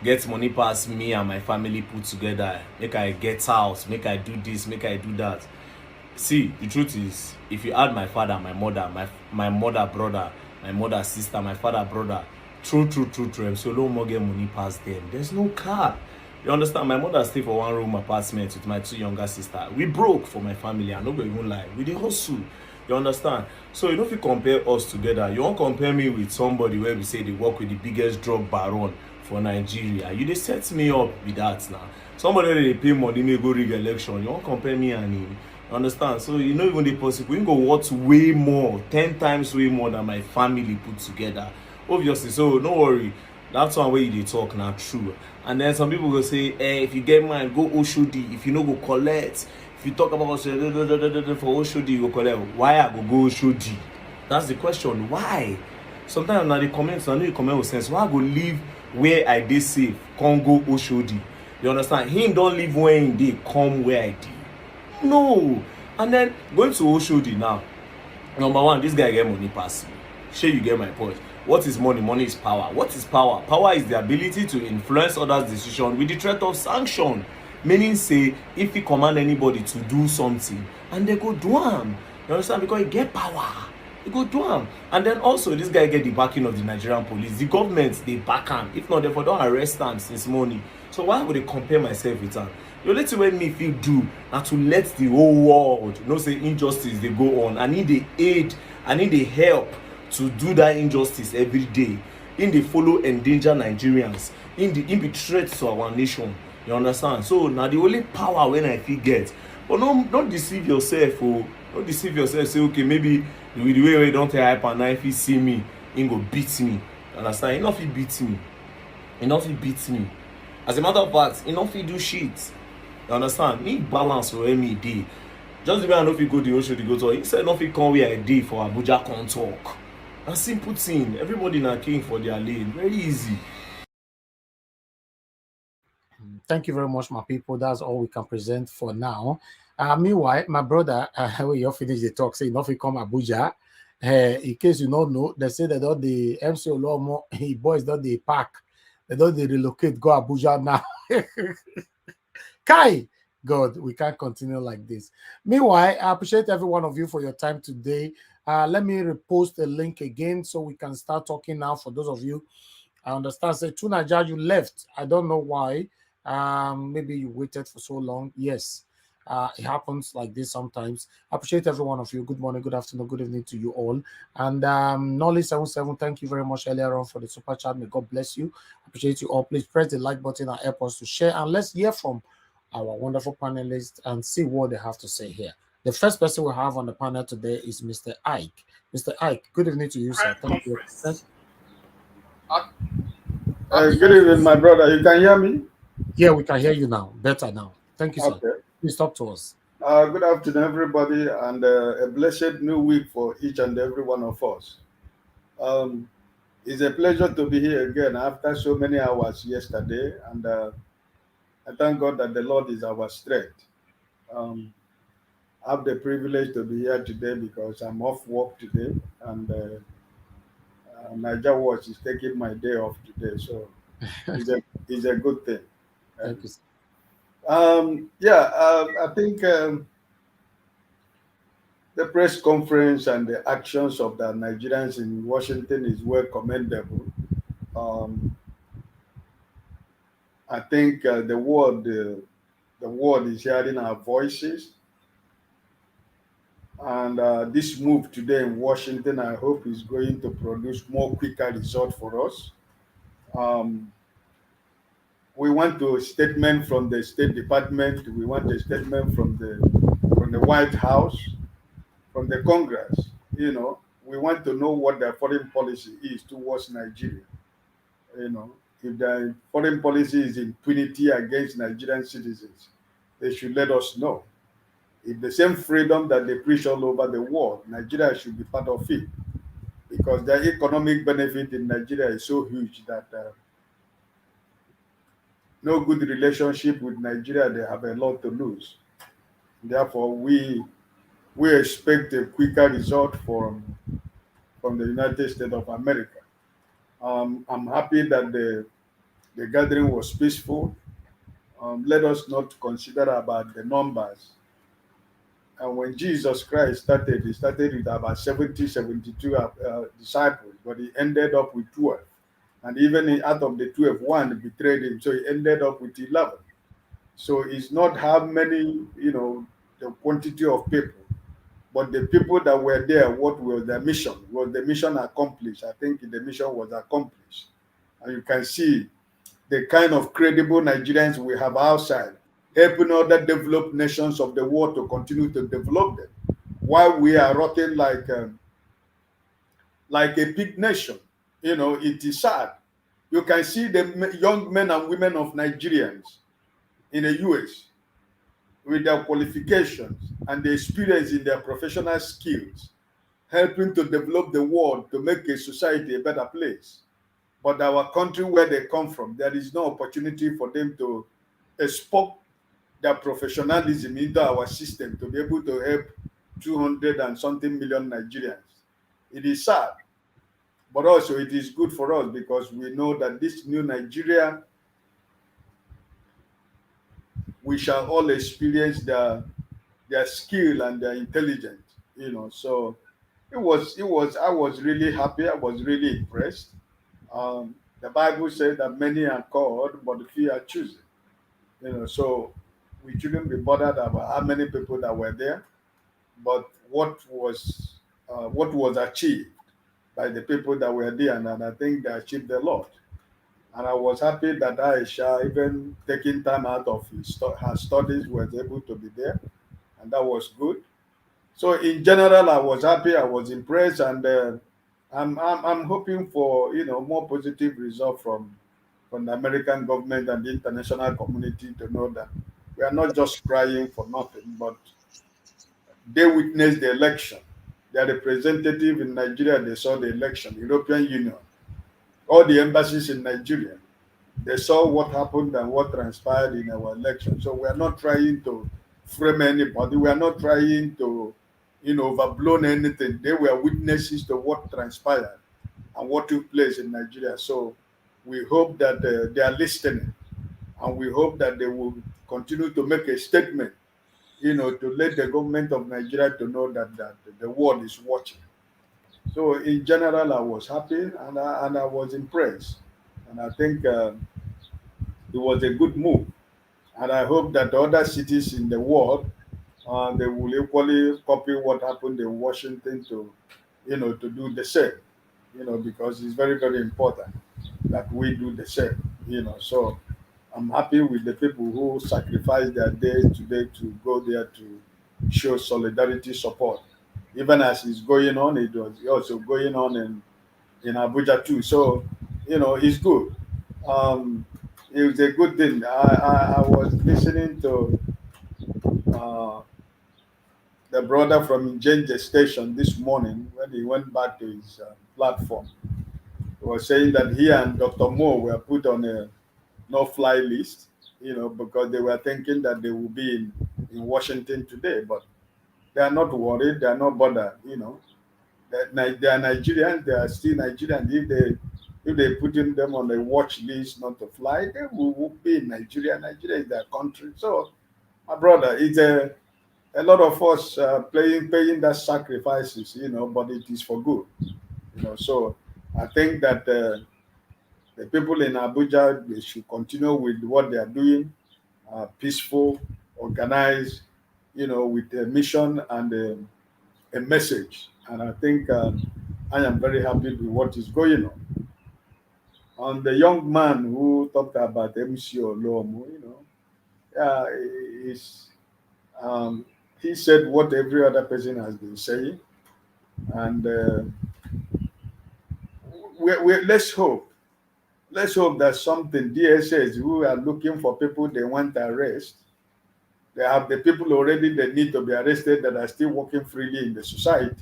get money past me and my family put together, make I get out, make I do this, make I do that. See, the truth is, if you add my father, my mother, my mother brother, my mother sister, my father brother, true, MC Oluomo get money past them. There's no car. You understand? My mother stay for one room apartment with my two younger sisters. We broke for my family. I'm not going to even lie. We did hustle. You understand? So you know, if you compare us together, you won't compare me with somebody where we say they work with the biggest drug baron for Nigeria. You they set me up with that now. Somebody where they pay money, may go rig election. You won't compare me and him. You understand? So you know, even the possible, you go worth way more, 10 times way more than my family put together. Obviously, so no worry. That's one way they talk now, true. And then some people will say, hey, if you get mine, go Oshodi. If you know, go collect. If you talk about for Oshodi, you go collect. Why I go Oshodi? That's the question. Why? Sometimes now the comments, I know you comment with sense. Why I go live where I did safe? Can't go Oshodi. You understand? Him don't live where he did, come where I did. No. And then going to Oshodi now. Number one, this guy get money pass me. Sure, you get my point. What is money? Money is power. What is power? Power is the ability to influence others' decision with the threat of sanction. Meaning, say, if you command anybody to do something, and they go do them. You understand? Because you get power. You go do them. And then also, this guy get the backing of the Nigerian police. The government, they back him. If not, they don't arrest him since morning. So why would they compare myself with him? You let me me feel do, and to let the whole world know, say, injustice, they go on. I need the aid. I need the help to do that injustice every day. In the follow endanger Nigerians, in the threat to our nation. You understand? So now the only power when I feel get. But don't deceive yourself. Oh, don't deceive yourself. Say, okay, maybe with the way you don't take hype and now if you see me, he go beat me. You understand? Enough he beat me. Enough he beat me. As a matter of fact, enough he do shit. You understand? Need balance for me day. Just the way I know if you go the ocean to go to, he said enough he come where I did for Abuja can talk. A simple thing. Everybody now king for their lane. Very easy. Thank you very much, my people. That's all we can present for now. Meanwhile, my brother, when you finish the talk, say nothing come Abuja. In case you don't know, they say that all the MC Oluomo, he boys don't they pack, they don't they relocate, go Abuja now. Kai, God, we can't continue like this. Meanwhile, I appreciate every one of you for your time today. Let me repost the link again so we can start talking now. For those of you, I understand. Say, Tunaja, you left. I don't know why. Maybe you waited for so long. Yes. It happens like this sometimes. I appreciate every one of you. Good morning, good afternoon, good evening to you all. And Nolly77, thank you very much earlier on for the super chat. May God bless you. Appreciate you all. Please press the like button and help us to share. And let's hear from our wonderful panelists and see what they have to say here. The first person we have on the panel today is Mr. Ike. Mr. Ike, good evening to you, sir. Thank you. Good evening, my brother. You can hear me? Yeah, we can hear you now. Better now. Thank you, sir. Okay. Please talk to us. Good afternoon, everybody, and a blessed new week for each and every one of us. It's a pleasure to be here again after so many hours yesterday, and I thank God that the Lord is our strength. I have the privilege to be here today because I'm off work today, and Niger Watch is taking my day off today, so it's a good thing. Thank you, sir. I think the press conference and the actions of the Nigerians in Washington is well commendable. I think the world is hearing our voices, and this move today in Washington, I hope, is going to produce more quicker results for us. We want a statement from the State Department. We want a statement from the White House, from the Congress. We want to know what their foreign policy is towards Nigeria. If their foreign policy is impunity against Nigerian citizens, they should let us know. If the same freedom that they preach all over the world, Nigeria should be part of it, because their economic benefit in Nigeria is so huge that no good relationship with Nigeria, they have a lot to lose. Therefore, we expect a quicker result from the United States of America. I'm happy that the gathering was peaceful. Let us not consider about the numbers. And when Jesus Christ started, he started with about 70, 72 disciples, but he ended up with 12. And even out of the 12, one betrayed him, so he ended up with 11. So it's not how many, the quantity of people, but the people that were there, what was their mission? Was the mission accomplished? I think the mission was accomplished. And you can see the kind of credible Nigerians we have outside, helping other developed nations of the world to continue to develop them, while we are rotting like a pig nation. It is sad. You can see the young men and women of Nigerians in the US with their qualifications and the experience in their professional skills, helping to develop the world to make a society a better place. But our country, where they come from, there is no opportunity for them to export their professionalism into our system to be able to help 200 and something million Nigerians. It is sad, but also it is good for us because we know that this new Nigeria, we shall all experience their skill and their intelligence. So I was really happy. I was really impressed. The Bible said that many are called, but few are chosen. So we shouldn't be bothered about how many people that were there, but what was achieved by the people that were there, and I think they achieved a lot. And I was happy that Aisha, even taking time out of her studies, was able to be there, and that was good. So in general, I was happy. I was impressed, and I'm hoping for more positive result from the American government and the international community to know that we are not just crying for nothing, but they witnessed the election. Their representative in Nigeria, they saw the election. European Union, all the embassies in Nigeria, they saw what happened and what transpired in our election. So we are not trying to frame anybody. We are not trying to, overblown anything. They were witnesses to what transpired and what took place in Nigeria. So we hope that they are listening, and we hope that they will continue to make a statement, to let the government of Nigeria to know that the world is watching. So in general, I was happy, and I was impressed, and I think it was a good move. And I hope that other cities in the world, they will equally copy what happened in Washington to do the same, because it's very, very important that we do the same, So I'm happy with the people who sacrificed their day today to go there to show solidarity support. Even as it's going on, it was also going on in Abuja too. So, it's good. Um, it was a good thing. I was listening to uh, the brother from Injenge Station this morning when he went back to his platform. He was saying that he and Dr. Moore were put on a no-fly list, because they were thinking that they would be in Washington today, but they are not worried. They are not bothered. They are Nigerians. They are still Nigerians. If they putting them on a watch list not to fly, they will be in Nigeria. Nigeria is their country. So, my brother, it's a lot of us paying that sacrifices, but it is for good. So I think that the people in Abuja, they should continue with what they are doing, peaceful, organized, with a mission and a message. And I think I am very happy with what is going on. And the young man who talked about MC Oluomo, yeah, um, he said what every other person has been saying. And let's hope. Let's hope that something DSS who are looking for people they want to arrest, they have the people already that need to be arrested that are still working freely in the society.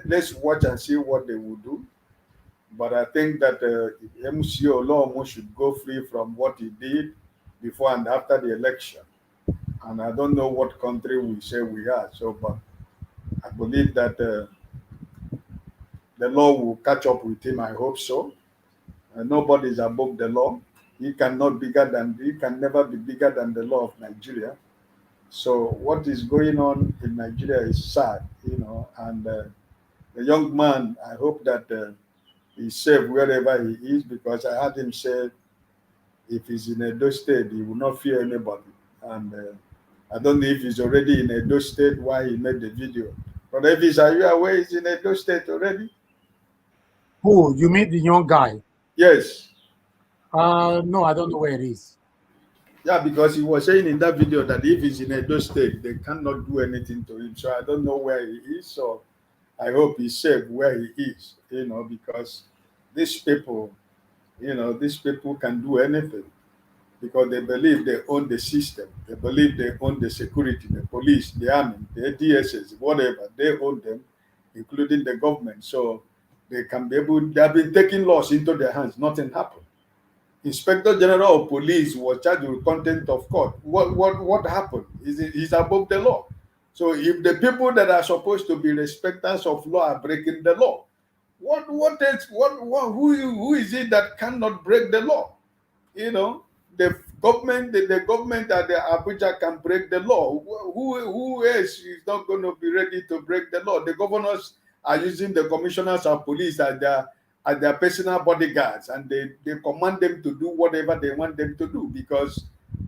Let's watch and see what they will do. But I think that MCO Oluomo should go free from what he did before and after the election. And I don't know what country we say we are. So, but I believe that the law will catch up with him. I hope so. Nobody is above the law. He can never be bigger than the law of Nigeria. So what is going on in Nigeria is sad, and the young man, I hope that he's safe wherever he is, because I heard him say if he's in Edo State, he will not fear anybody. And I don't know if he's already in Edo State why he made the video. But if he's, are you aware he's in Edo State already? Who, you mean the young guy? Yes. No, I don't know where it is. Yeah, because he was saying in that video that if he's in Edo State, they cannot do anything to him. So I don't know where he is. So I hope he's safe where he is, because these people, these people can do anything because they believe they own the system. They believe they own the security, the police, the army, the DSS, whatever. They own them, including the government. So they can be able, they have been taking laws into their hands. Nothing happened. Inspector General of Police was charged with contempt of court. What happened? He's above the law. So if the people that are supposed to be respecters of law are breaking the law, who is it that cannot break the law? The government at the Abuja can break the law. Who else is not going to be ready to break the law? The governors are using the commissioners of police as their personal bodyguards, and they command them to do whatever they want them to do because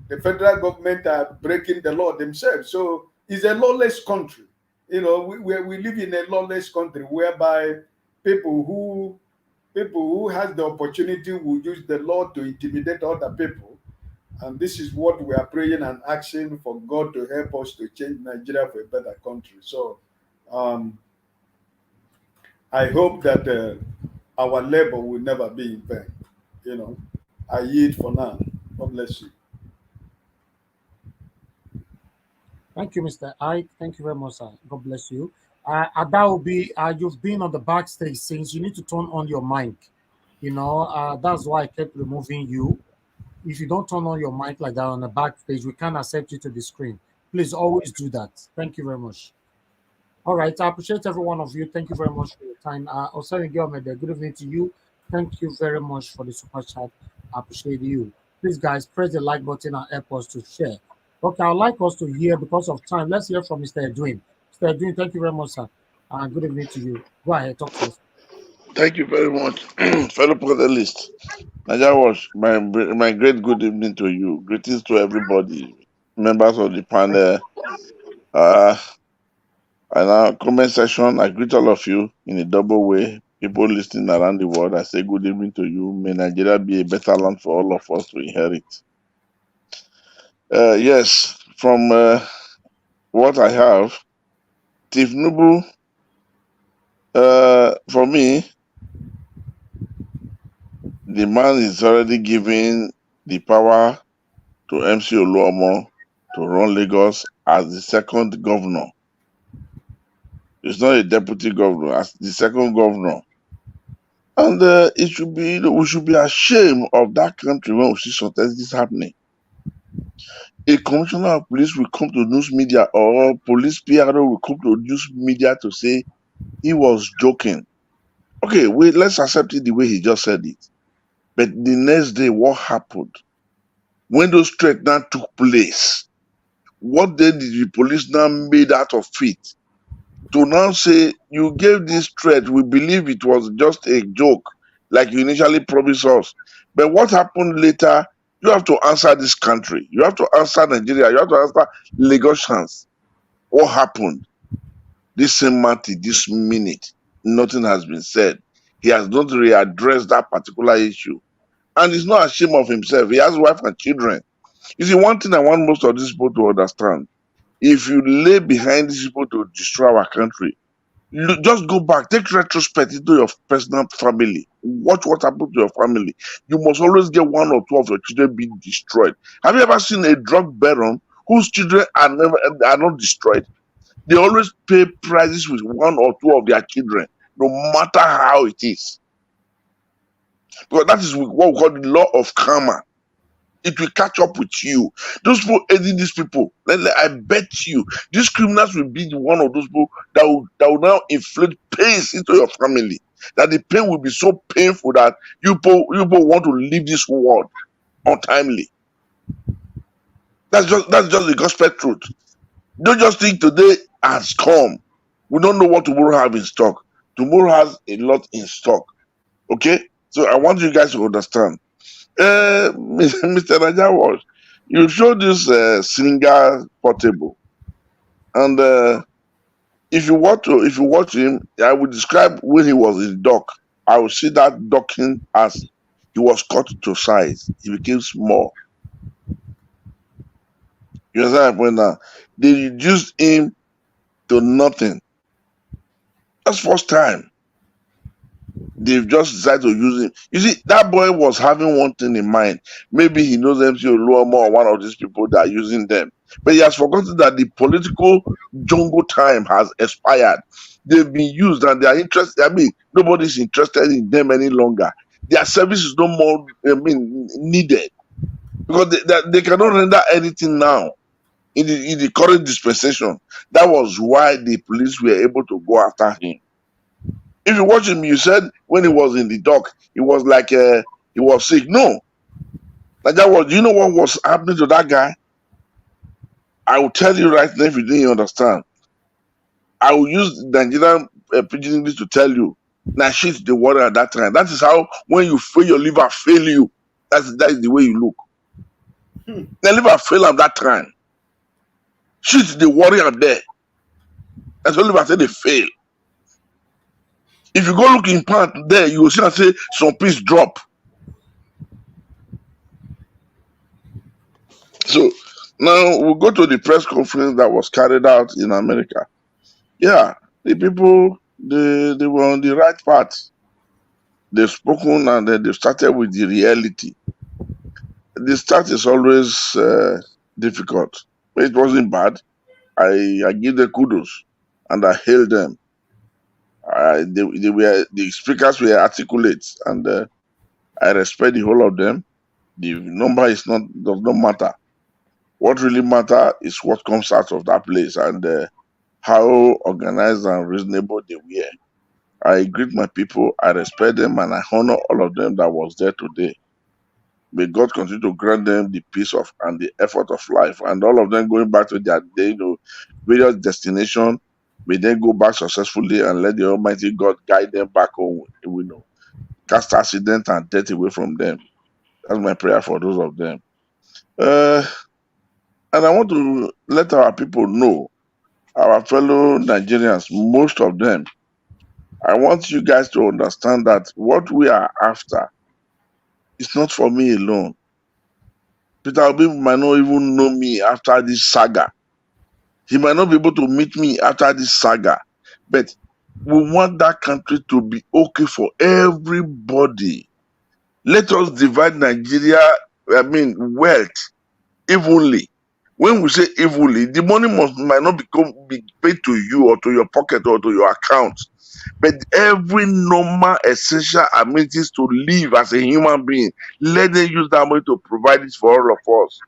the federal government are breaking the law themselves. So it's a lawless country. We live in a lawless country whereby people who has the opportunity will use the law to intimidate other people. And this is what we are praying and asking for God to help us to change Nigeria for a better country. So I hope that our labor will never be in vain. I yield for now. God bless you. Thank you, Mr. Ike. Thank you very much, sir. God bless you. Adaobi, you've been on the backstage since. You need to turn on your mic. That's why I kept removing you. if you don't turn on your mic like that on the back page, we can't accept you to the screen. Please always do that. Thank you very much. All right, I appreciate every one of you. Thank you very much for your time. Osari Gilmed, good evening to you. Thank you very much for the super chat. I appreciate you. Please, guys, press the like button and help us to share. Okay, I'd like us to hear because of time. Let's hear from Mr. Edwin. Mr. Edwin, thank you very much, sir. Good evening to you. Go ahead, talk to us. Thank you very much, fellow panelists. Naja was my great good evening to you. Greetings to everybody, members of the panel. And our comment section, I greet all of you in a double way. People listening around the world, I say good evening to you. May Nigeria be a better land for all of us to inherit. Yes, from what I have, Tiff Nubu, for me, the man is already giving the power to MC Oluomo to run Lagos as the second governor. It's not a deputy governor, as the second governor. And it should be, we should be ashamed of that country when we see something like this happening. A commissioner of police will come to news media or police PRO will come to news media to say he was joking. Okay, wait, let's accept it the way he just said it. But the next day, what happened? When those threats now took place, what then did the police now made out of it? To now say, you gave this threat, we believe it was just a joke, like you initially promised us. But what happened later, you have to answer this country. You have to answer Nigeria. You have to answer Lagosians. What happened? This same Marty, this minute, nothing has been said. He has not readdressed that particular issue. And he's not ashamed of himself. He has wife and children. You see, one thing I want most of these people to understand, if you lay behind these people to destroy our country, just go back, take retrospect into your personal family. Watch what happened to your family. You must always get one or two of your children being destroyed. Have you ever seen a drug baron whose children are not destroyed? They always pay prices with one or two of their children, no matter how it is. Because that is what we call the law of karma. It will catch up with you. Those people aiding these people, I bet you, these criminals will be one of those people that will now inflict pain into your family. That the pain will be so painful that you people want to leave this world untimely. That's just the gospel truth. Don't just think today has come. We don't know what tomorrow have in stock. Tomorrow has a lot in stock. Okay? So I want you guys to understand. Mr. Raja you showed this singer Portable, and if you watch him, I would describe when he was in dock. I would see that docking as he was cut to size. He became small. You understand my point now? They reduced him to nothing. That's first time. They've just decided to use him. You see, that boy was having one thing in mind. Maybe he knows MC Oluomo or one of these people that are using them. But he has forgotten that the political jungle time has expired. They've been used and they are interested. I mean, nobody's interested in them any longer. Their service is no more needed. Because they cannot render anything now in the current dispensation. That was why the police were able to go after him. If you watch him, you said when he was in the dock, he was like he was sick. No. Like that was, do you know what was happening to that guy? I will tell you right now if you didn't understand. I will use Nigerian pidgin English to tell you. Now shit the water at that time. That is how when you fail your liver fail you. That is the way you look. The liver fail at that time. Shit the warrior there. That's what liver say they fail. If you go look in pant there, you will see and say some piece drop. So now we'll go to the press conference that was carried out in America. Yeah, the people they were on the right path. They've spoken and then they've started with the reality. The start is always difficult, but it wasn't bad. I give them kudos and I hail them. The speakers were articulate and I respect the whole of them. The number does not matter. What really matters is what comes out of that place and how organized and reasonable they were. I greet my people, I respect them, and I honor all of them that was there today. May God continue to grant them the peace of and the effort of life, and all of them going back to their various destination. May they go back successfully, and let the Almighty God guide them back home. Cast accident and death away from them. That's my prayer for those of them. And I want to let our people know, our fellow Nigerians, most of them, I want you guys to understand that what we are after is not for me alone. Peter Obi might not even know me after this saga. He might not be able to meet me after this saga. But we want that country to be okay for everybody. Let us divide Nigeria, wealth evenly. When we say evenly, the money might not be paid to you or to your pocket or to your account. But every normal essential amenities to live as a human being, let them use that money to provide it for all of us.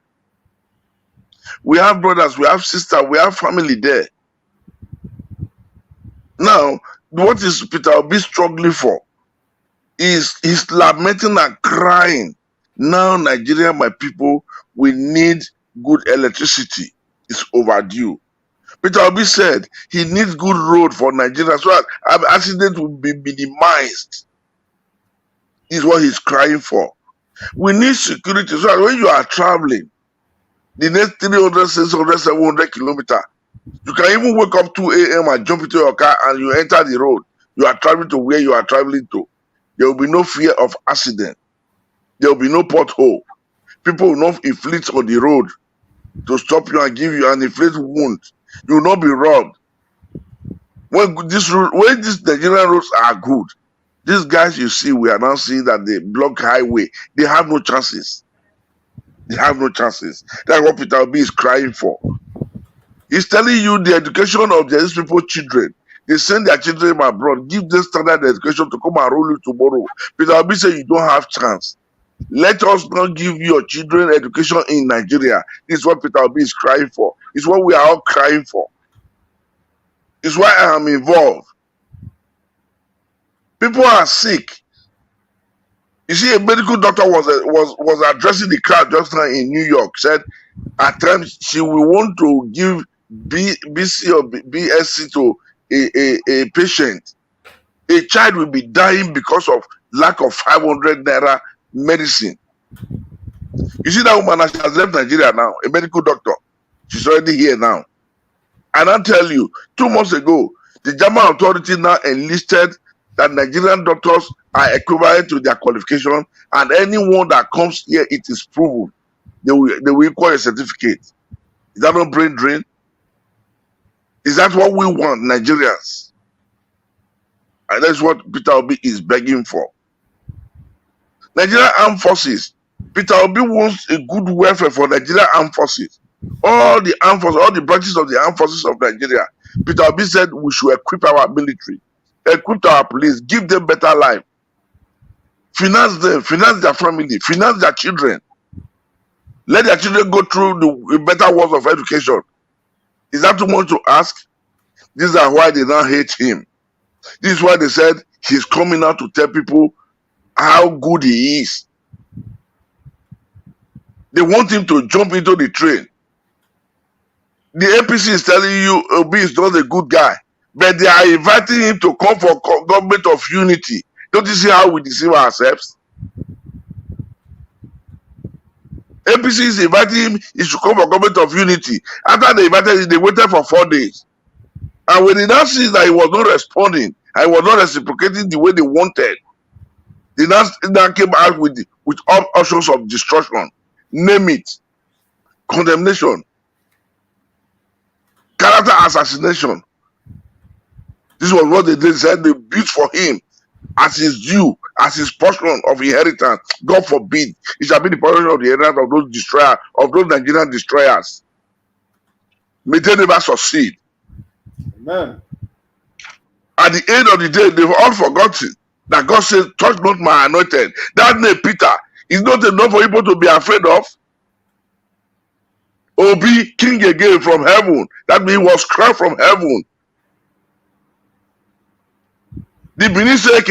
We have brothers, we have sisters, we have family there. Now, what is Peter Obi struggling for? He's lamenting and crying. Now, Nigeria, my people, we need good electricity. It's overdue. Peter Obi said he needs good road for Nigeria so that accidents will be minimized. This is what he's crying for. We need security so that when you are traveling, the next 300, 600, 700 kilometers, you can even wake up 2 a.m. and jump into your car and you enter the road. You are traveling to where you are traveling to. There will be no fear of accident. There will be no pothole. People will not inflict on the road to stop you and give you an inflict wound. You will not be robbed. When these Nigerian roads are good, these guys you see, we are now seeing that they block highway. They have no chances. They have no chances. That's what Peter Obi is crying for. He's telling you the education of these people's children. They send their children abroad, give them standard education to come and rule you tomorrow. Peter Obi said you don't have chance. Let us not give your children education in Nigeria. This is what Peter Obi is crying for. It's what we are all crying for. It's why I am involved. People are sick. You see, a medical doctor was addressing the crowd just now in New York. Said at times she will want to give BC or BSc to a patient. A child will be dying because of lack of 500 naira medicine. You see that woman, she has left Nigeria now, a medical doctor. She's already here now. And I'll tell you, 2 months ago, the German authority now enlisted that Nigerian doctors are equivalent to their qualification, and anyone that comes here, it is proven. They will equal a certificate. Is that not brain drain? Is that what we want, Nigerians? And that's what Peter Obi is begging for. Nigerian Armed Forces. Peter Obi wants a good welfare for Nigerian Armed Forces. All the armed forces, all the branches of the armed forces of Nigeria. Peter Obi said we should equip our military, equip our police, give them better life, finance them, finance their family, finance their children. Let their children go through the better world of education. Is that too much to ask? These are why they now hate him. This is why they said he's coming out to tell people how good he is. They want him to jump into the train. The APC is telling you Obi is not a good guy, but they are inviting him to come for government of unity. Don't you see how we deceive ourselves? APC is inviting him, he should come for government of unity. After they invited him, they waited for 4 days. And when they now see that he was not responding, and he was not reciprocating the way they wanted, they now came out with all options of destruction. Name it. Condemnation. Character assassination. This was what they did. Said they built for him as his due, as his portion of inheritance. God forbid, it shall be the portion of the inheritance of those destroyers, of those Nigerian destroyers. May they never succeed. Amen. At the end of the day, they've all forgotten that God says, touch not my anointed. That name, Peter, is not enough for people to be afraid of. Obi, king again from heaven. That means he was crowned from heaven. The Benin says,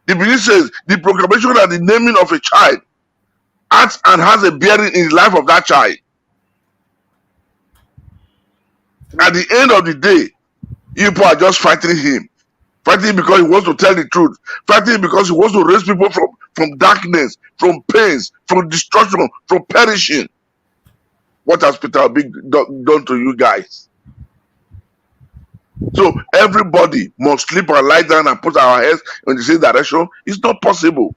the Benin says the proclamation and the naming of a child acts and has a bearing in the life of that child. At the end of the day, people are just fighting him. Fighting because he wants to tell the truth. Fighting because he wants to raise people from darkness, from pains, from destruction, from perishing. What has Peter Obi done to you guys? So everybody must sleep and lie down and put our heads in the same direction. It's not possible.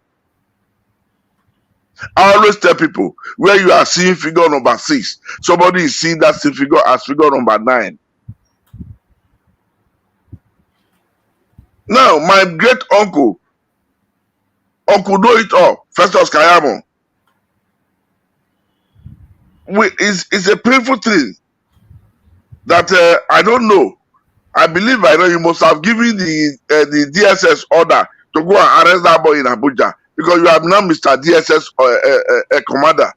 I always tell people, where you are seeing figure number 6, somebody is seeing that same figure as figure number 9. Now, my great uncle know it all, Festus Kayamo. It's a painful thing that I don't know. I believe I know you must have given the DSS order to go and arrest that boy in Abuja, because you are now Mr. DSS commander.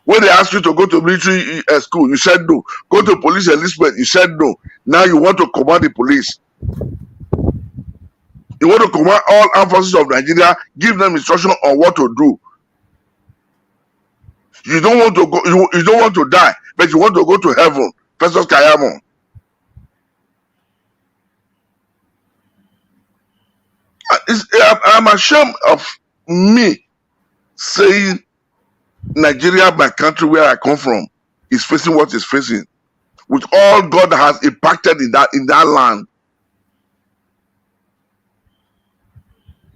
When they ask you to go to military school, you said no. Go to police enlistment, you said no. Now you want to command the police. You want to command all armed forces of Nigeria, give them instruction on what to do. You don't want to go. You don't want to die, but you want to go to heaven. Festus Kayamo. I'm ashamed of me saying Nigeria, my country where I come from, is facing what it's facing, with all God has impacted in that land.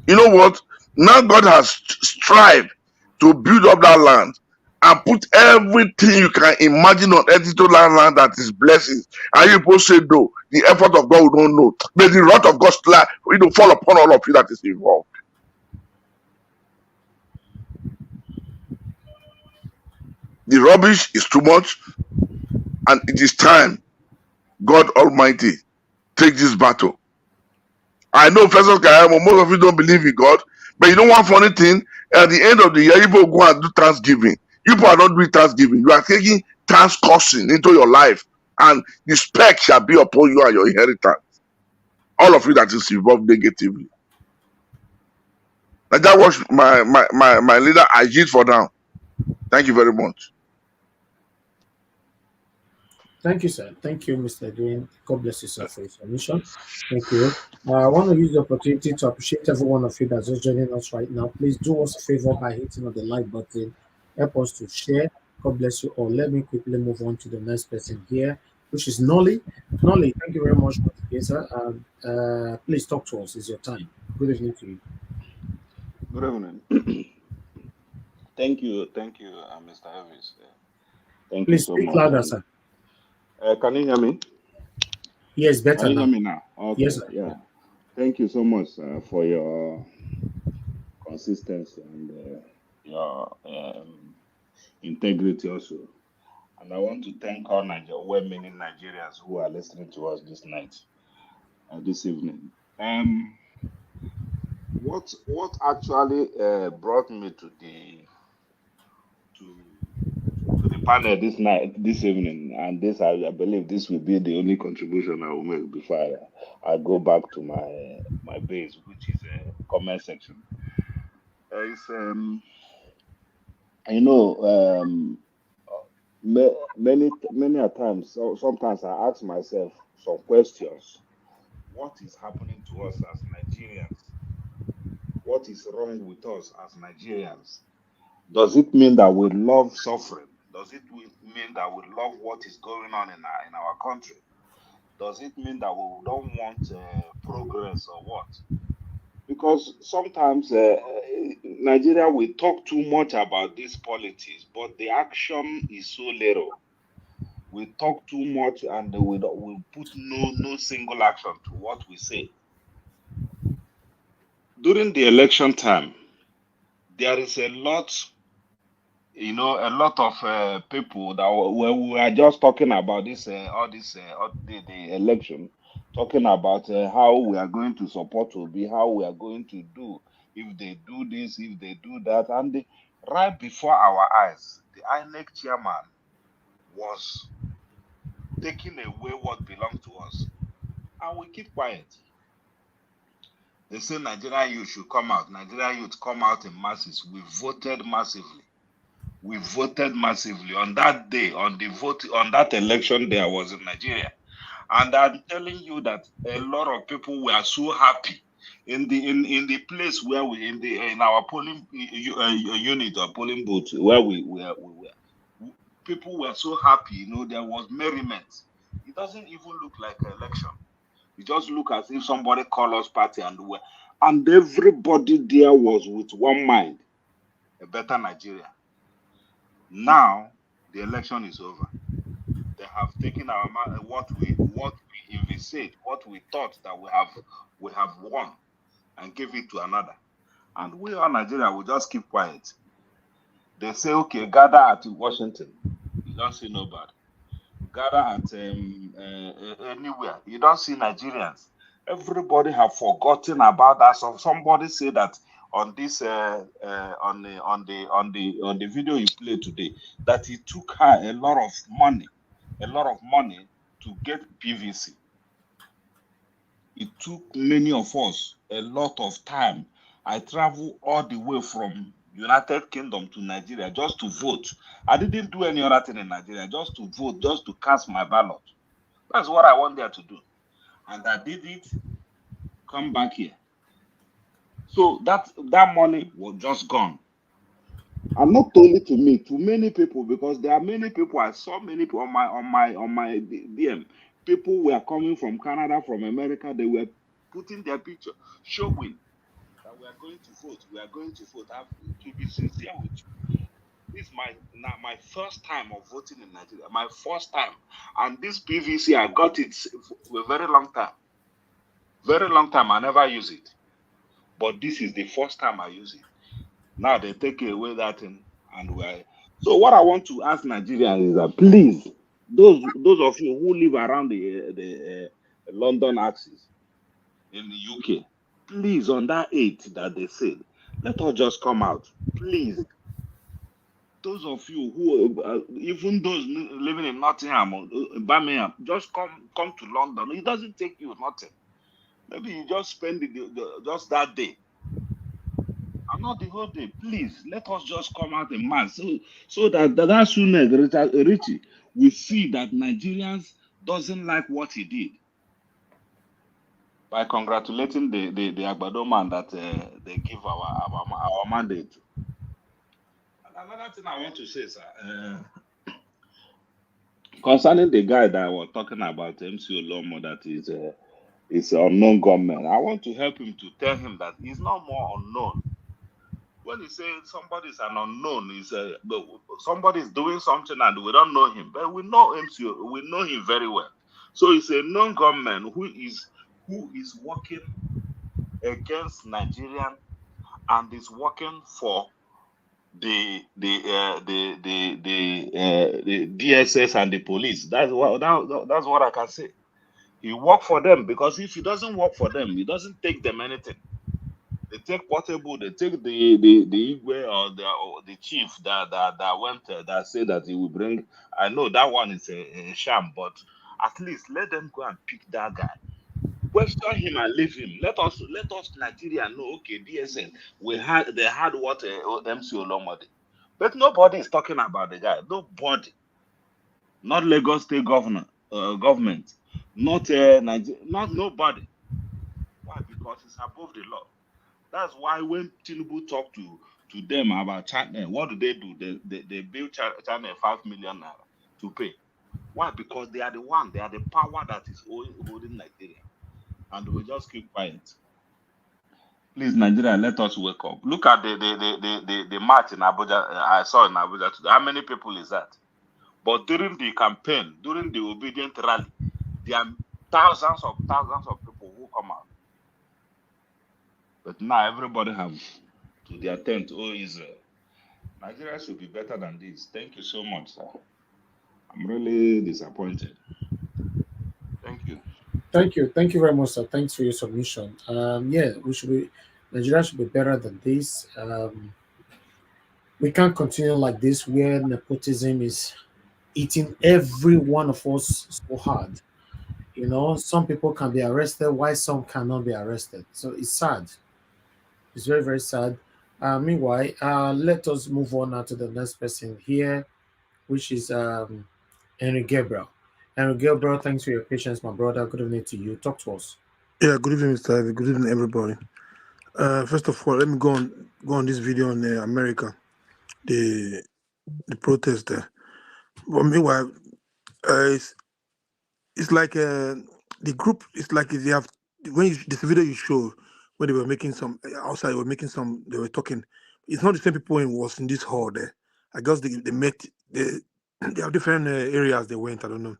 You know what? Now God has strived to build up that land and put everything you can imagine on editor land that is blessings. And you people say no, the effort of God we don't know. But the wrath of God fall upon all of you that is involved. The rubbish is too much, and it is time God Almighty take this battle. I know, Festus Kayamo, most of you don't believe in God, but you know one funny thing? At the end of the year, you people go and do Thanksgiving. You people are not doing Thanksgiving. You are taking thanks cursing into your life, and the spec shall be upon you and your inheritance. All of you that is involved negatively. And that was my leader. I did for now. Thank you very much. Thank you, sir. Thank you, Mr. Green. God bless you, sir, for your submission. Thank you. I want to use the opportunity to appreciate every one of you that's just joining us right now. Please do us a favor by hitting on the like button. Help us to share. God bless you all. Let me quickly move on to the next person here, which is Nolly. Nolly, thank you very much for the sir. Please talk to us. It's your time. Good evening to you. Good evening. Thank you, Mr. Elvis. Thank Please you so speak much. louder, sir. Can you hear me? Yes, better Can you now. hear me now? Okay. Yes, sir. Yeah. Thank you so much for your consistency and your integrity also. And I want to thank all well-meaning Nigerians who are listening to us this night, this evening. What actually brought me to the panel this evening, and this I believe this will be the only contribution I will make before I go back to my base, which is a comment section. Many a times, so sometimes I ask myself some questions. What is happening to us as Nigerians? What is wrong with us as Nigerians? Does it mean that we love suffering? Does it mean that we love what is going on in our country? Does it mean that we don't want progress or what? Because sometimes Nigeria will talk too much about this politics, but the action is so little. We talk too much and we put no single action to what we say. During the election time, there is a lot of people that when we are just talking about this, the election, talking about how we are going to support Obi, how we are going to do if they do this, if they do that. And right before our eyes, the INEC chairman was taking away what belongs to us. And we keep quiet. They say Nigerian youth should come out. Nigerian youth come out in masses. We voted massively. We voted massively on that day, on that election day I was in Nigeria. And I'm telling you that a lot of people were so happy in the place where we in our polling unit or polling booth where we were. People were so happy, you know, there was merriment. It doesn't even look like an election. It just look as if somebody called us party and everybody there was with one mind, a better Nigeria. Now the election is over. They have taken our what we envisaged, what we thought that we have won, and give it to another. And we all Nigeria will just keep quiet. They say, okay, gather at Washington. You don't see nobody. Gather at anywhere. You don't see Nigerians. Everybody have forgotten about that. So somebody said that on this on the video you played today, that it took her a lot of money to get PVC. It took many of us a lot of time. I traveled all the way from United Kingdom to Nigeria just to vote. I didn't do any other thing in Nigeria, just to vote, just to cast my ballot. That's what I want there to do. And I did it, come back here. So that money was just gone. And not only to me, to many people, because there are many people, I saw many people on my DM. People were coming from Canada, from America, they were putting their picture, showing that we are going to vote. We are going to vote. I have to be sincere with you. This is my first time of voting in Nigeria. My first time. And this PVC, I got it for a very long time. Very long time. I never use it. But this is the first time I use it. Now they take away that thing, and so what I want to ask Nigerians is that please, those of you who live around the London axis in the UK, please, on that 8 that they said, let us just come out, please. Those of you who, even those living in Nottingham or Birmingham, just come to London. It doesn't take you nothing. Maybe you just spend just that day. And not the whole day. Please, let us just come out in mass so that sooner Richie will see that Nigerians doesn't like what he did. By congratulating the Agbado man that they give our mandate. And another thing I want to say, sir, concerning the guy that I was talking about, MC Oluomo, that is unknown gunman, I want to help him to tell him that he's not more unknown. When you say somebody is an unknown, somebody is doing something and we don't know him, but we know him. We know him very well. So it's a known gunman who is working against Nigerian and is working for the DSS and the police. That's what I can say. He worked for them, because if he doesn't work for them, he doesn't take them anything. They take Portable, they take the Igwe or the chief that went that said that he will bring. I know that one is a sham, but at least let them go and pick that guy. Question him and leave him. Let us Nigeria know, okay, DSN, they had what MC Oluomo did. But nobody is talking about the guy. Nobody. Not Lagos State government, not Nigeria, not nobody. Why? Because it's above the law. That's why when Tinubu talk to them about China, what do? They bill China 5 million naira to pay. Why? Because they are the power that is holding Nigeria. And we just keep quiet. Please, Nigeria, let us wake up. Look at the march in Abuja. I saw in Abuja today. How many people is that? But during the campaign, during the obedient rally, there are thousands of people who come out. But now everybody have to their tent, oh Israel. Nigeria should be better than this. Thank you so much, sir. I'm really disappointed. Thank you. Thank you very much, sir. Thanks for your submission. Yeah, Nigeria should be better than this. We can't continue like this, where nepotism is eating every one of us so hard. You know, some people can be arrested, while some cannot be arrested. So it's sad. It's very, very sad. Meanwhile, let us move on now to the next person here, which is Henry Gabriel. Henry Gabriel, thanks for your patience, my brother. Good evening to you. Talk to us. Yeah, good evening, Mr. Ivy. Good evening, everybody. First of all, let me go on this video in America, the protest there. But meanwhile, it's like the group. It's like they have this video you show when they were making some outside. They were making some. They were talking. It's not the same people who was in this hall there. I guess they met. They have different areas they went. I don't know.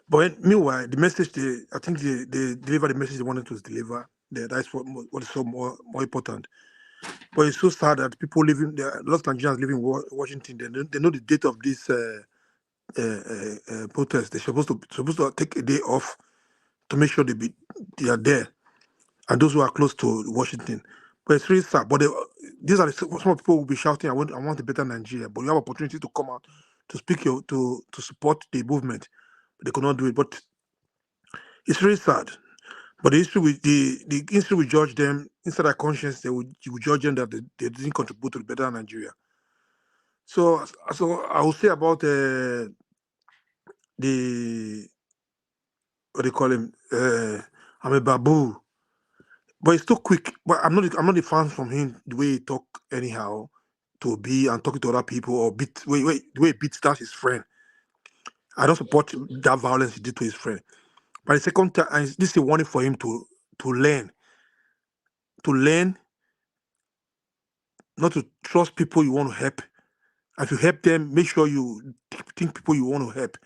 But meanwhile, the message I think they deliver the message they wanted to deliver. That's what is so more important. But it's so sad that people living there, lots of Nigerians living in Washington, they know the date of this protest. They're supposed to take a day off to make sure they are there, and those who are close to Washington. But it's really sad. But these are some people who will be shouting, I want a better Nigeria." But you have opportunity to come out to speak to support the movement. But they could not do it. But it's really sad. But the history with the history will judge them inside their conscience. You will judge them that they didn't contribute to the better Nigeria. So I will say about the what do you call him? I'm a babu, but it's too quick. But I'm not a fan from him the way he talk anyhow to be and talking to other people or beat the way he beats down his friend. I don't support that violence he did to his friend. But the second time, and this is a warning for him to learn. To learn not to trust people you want to help. If you help them, make sure you think people you want to help.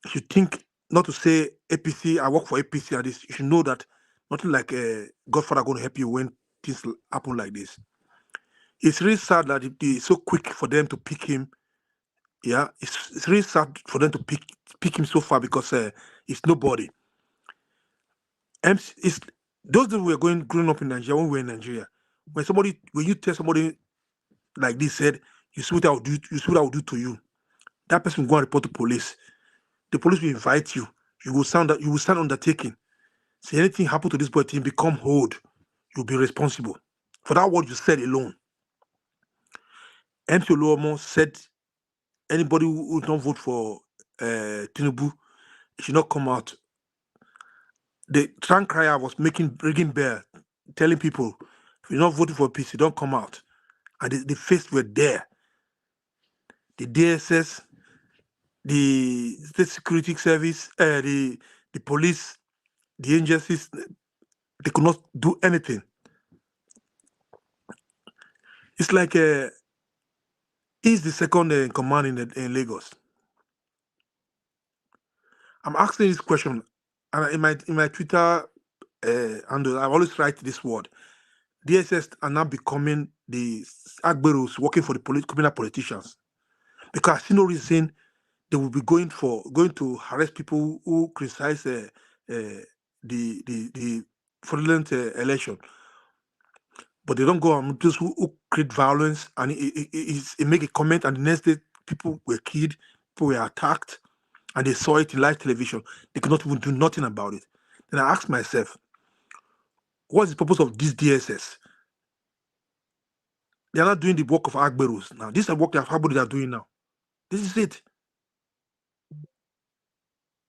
You should think not to say APC, I work for APC and this. You should know that nothing like a Godfather going to help you when things happen like this. It's really sad that it's so quick for them to pick him. Yeah, it's really sad for them to pick him so far because it's nobody. It's those that were growing up in Nigeria when we were in Nigeria. When you tell somebody like this said, you see what I will do, you see what I will do to you. That person will go and report to police. The police will invite you. You will sign undertaking. Say anything happen to this boy, team become hold. You'll be responsible for that word you said alone. MC Oluomo said anybody who don't vote for Tinubu should not come out. The trunk crier was ringing bell, telling people if you're not voting for peace, you don't come out. And the faces were there. The DSS, the State Security Service, the police, the agencies, they could not do anything. It's like he's the second in command in Lagos. I'm asking this question, and in my Twitter handle, I always write this word: DSS are now becoming the Agberos working for the criminal politicians, because I see no reason they will be going to harass people who criticize the fraudulent election, but they don't go on those who create violence and it make a comment, and the next day people were killed, people were attacked, and they saw it in live television. They could not even do nothing about it. Then I asked myself, what's the purpose of this DSS? They are not doing the work of Agberos now. This is the work that Agberos are doing now. This is it.